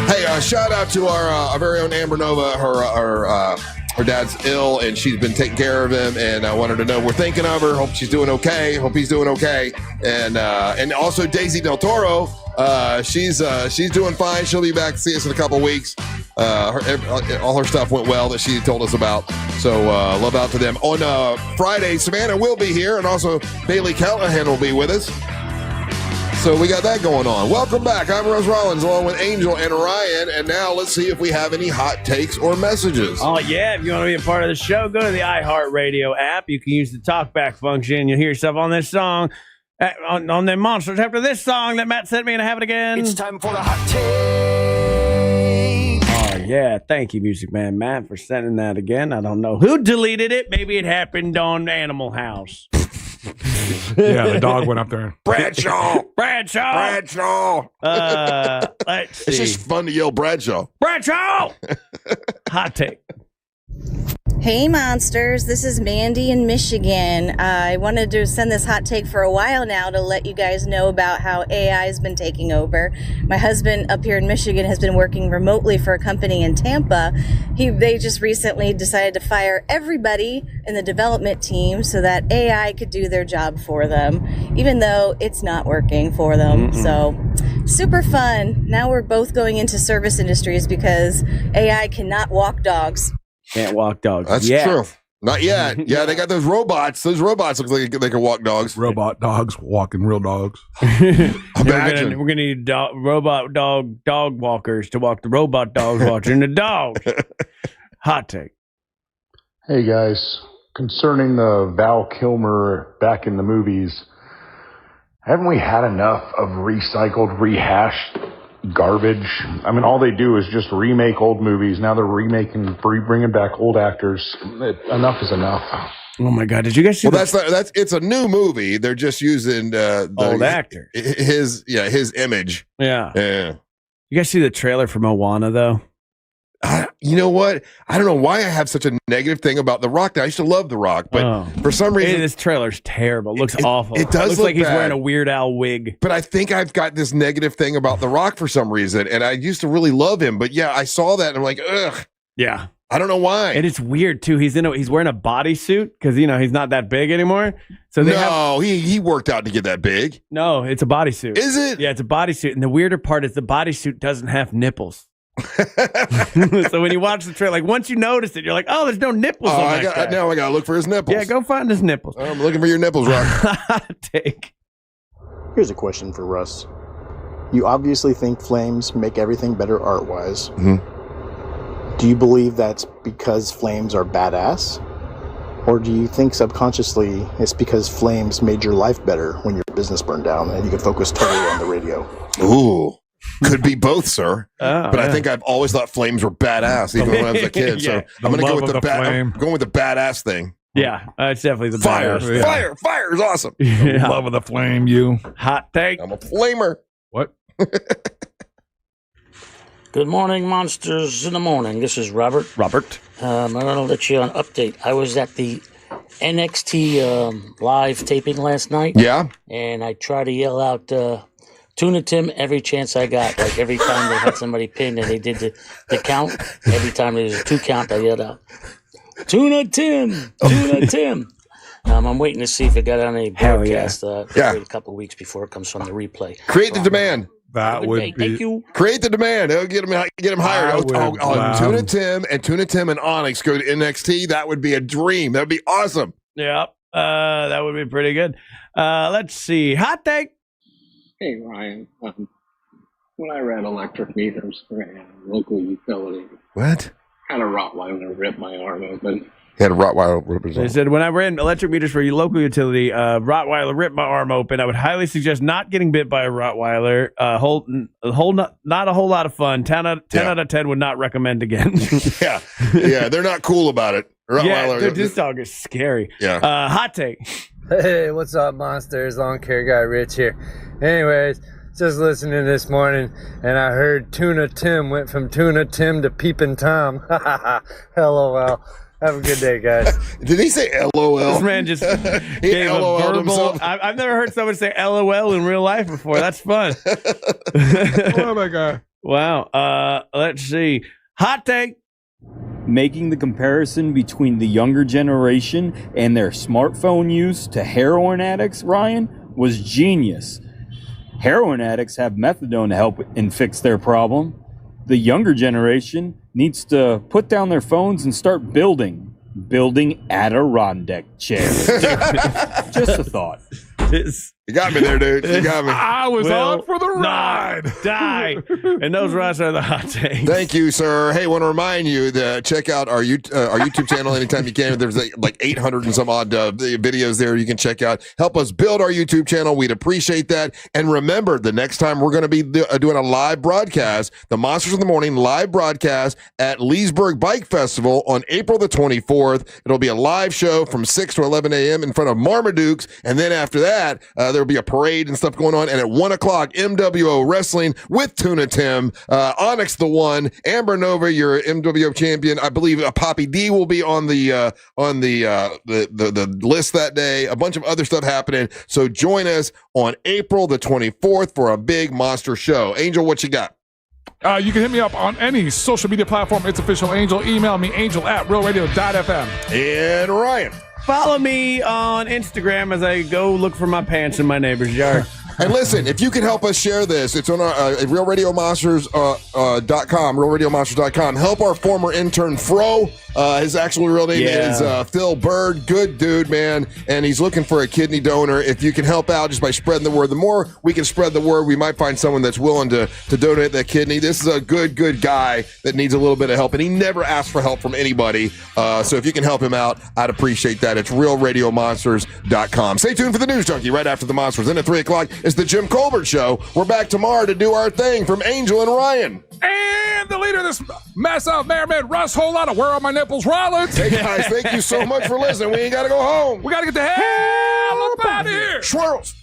Hey, shout out to our very own Amber Nova. Her dad's ill, and she's been taking care of him, and I wanted to know we're thinking of her. Hope she's doing okay. Hope he's doing okay. And also Daisy Del Toro. She's doing fine. She'll be back to see us in a couple weeks. All her stuff went well that she told us about. So love out to them. On Friday, Savannah will be here, and also Bailey Callahan will be with us. So we got that going on. Welcome back. I'm Rose Rollins along with Angel and Ryan. And now let's see if we have any hot takes or messages. Oh, yeah. If you want to be a part of the show, go to the iHeartRadio app. You can use the talkback function. You'll hear yourself on this song, on the monsters after this song that Matt sent me, and I have it again. It's time for the hot take. Oh, yeah. Thank you, Music Man Matt, for sending that again. I don't know who deleted it. Maybe it happened on Animal House. Yeah, the dog went up there. Bradshaw. Let's see. It's just fun to yell Bradshaw. Bradshaw! Hot take. Hey, monsters. This is Mandy in Michigan. I wanted to send this hot take for a while now to let you guys know about how AI has been taking over. My husband up here in Michigan has been working remotely for a company in Tampa. They just recently decided to fire everybody in the development team so that AI could do their job for them, even though it's not working for them. So super fun. Now we're both going into service industries because AI cannot walk dogs. Can't walk dogs. That's true. Not yet. Yeah, they got those robots. Those robots look like they can walk dogs. Robot dogs walking real dogs. Imagine. We're gonna need robot dog walkers to walk the robot dogs watching the dogs. Hot take. Hey guys, concerning the Val Kilmer back in the movies, haven't we had enough of recycled, rehashed garbage? I mean, all they do is just remake old movies. Now they're bringing back old actors. Enough is enough. Oh my God! Did you guys see? Well, it's a new movie. They're just using the old actor. His image. Yeah. You guys see the trailer for Moana though? You know what? I don't know why I have such a negative thing about The Rock. I used to love The Rock, but for some reason, this trailer's terrible. It looks awful. It does looks look like he's bad. wearing a Weird Al wig. But I think I've got this negative thing about The Rock for some reason, and I used to really love him. But yeah, I saw that and I'm like, ugh. Yeah. I don't know why. And it's weird too. He's wearing a bodysuit because he's not that big anymore. So he worked out to get that big. No, it's a bodysuit. Is it? Yeah, it's a bodysuit. And the weirder part is the bodysuit doesn't have nipples. So when you watch the trailer, like once you notice it, you're like, oh, there's no nipples on that guy. Now I gotta look for his nipples. Yeah, go find his nipples. I'm looking for your nipples, Rock. Take. Here's a question for Russ. You obviously think Flames make everything better art-wise. Mm-hmm. Do you believe that's because Flames are badass? Or do you think subconsciously it's because Flames made your life better when your business burned down and you could focus totally on the radio? Ooh. Could be both, sir. But I think I've always thought Flames were badass, even when I was a kid. So I'm going to go with I'm going with the badass thing. Yeah, it's definitely the fire. badass. Yeah. Fire is awesome. Yeah. Love of the flame, you. Hot take. I'm a flamer. What? Good morning, monsters in the morning. This is Robert. I'm going to let you on update. I was at the NXT live taping last night. Yeah. And I tried to yell out, Tuna Tim every chance I got. Like every time they had somebody pinned and they did the count, every time there was a 2 count, I yelled out, Tuna Tim! Tuna Tim! I'm waiting to see if it got on any broadcast. Wait a couple of weeks before it comes from the replay. Create the demand. That would be. Thank you. Create the demand. It'll get him hired. Tuna Tim and Onyx go to NXT. That would be a dream. That would be awesome. Yep. That would be pretty good. Let's see. Hot take. Hey, Ryan. When I ran electric meters for a local utility, what? Had a Rottweiler rip my arm open. He had a Rottweiler rip his arm. They said, when I ran electric meters for your local utility, Rottweiler ripped my arm open. I would highly suggest not getting bit by a Rottweiler. Not a whole lot of fun. 10 out of 10 would not recommend again. yeah, they're not cool about it. Yeah, dude, this dog is scary. Yeah. Hot take. Hey, what's up, monsters? Lawn care guy Rich here. Anyways, just listening this morning, and I heard Tuna Tim went from Tuna Tim to Peepin' Tom. LOL. Have a good day, guys. Did he say LOL? This man just gave a verbal. I've never heard someone say LOL in real life before. That's fun. Oh my god! Wow. Let's see. Hot take. Making the comparison between the younger generation and their smartphone use to heroin addicts, Ryan, was genius. Heroin addicts have methadone to help and fix their problem. The younger generation needs to put down their phones and start building Adirondack chairs. Just a thought. You got me there, dude. You got me. I was on for the ride. Die. And those rides are the hot takes. Thank you, sir. Hey, want to remind you to check out our YouTube channel anytime you can. There's like 800 and some odd videos there you can check out. Help us build our YouTube channel. We'd appreciate that. And remember, the next time we're going to be doing a live broadcast, the Monsters in the Morning live broadcast at Leesburg Bike Festival on April the 24th. It'll be a live show from 6 to 11 a.m. in front of Marmadukes. And then after that, there'll be a parade and stuff going on. And at 1 o'clock, MWO Wrestling with Tuna Tim, Onyx the One, Amber Nova, your MWO champion. I believe Poppy D will be on the list that day. A bunch of other stuff happening. So join us on April the 24th for a big monster show. Angel, what you got? You can hit me up on any social media platform. It's official Angel. Email me, angel@realradio.fm. And Ryan. Follow me on Instagram as I go look for my pants in my neighbor's yard. And listen, if you can help us share this, it's on our realradiomonsters.com, realradiomonsters.com. Help our former intern, Fro. His actual real name is Phil Bird. Good dude, man. And he's looking for a kidney donor. If you can help out just by spreading the word, the more we can spread the word, we might find someone that's willing to donate that kidney. This is a good guy that needs a little bit of help, and he never asks for help from anybody. So if you can help him out, I'd appreciate that. It's realradiomonsters.com. Stay tuned for the News Junkie right after the Monsters. Then at 3 o'clock is the Jim Colbert Show. We're back tomorrow to do our thing from Angel and Ryan. And the leader of this mess up, Merriman Russ, whole lot of Where Are My Nipples, Rollins. Hey guys, thank you so much for listening. We ain't got to go home. We got to get the hell up out of here. Swirls.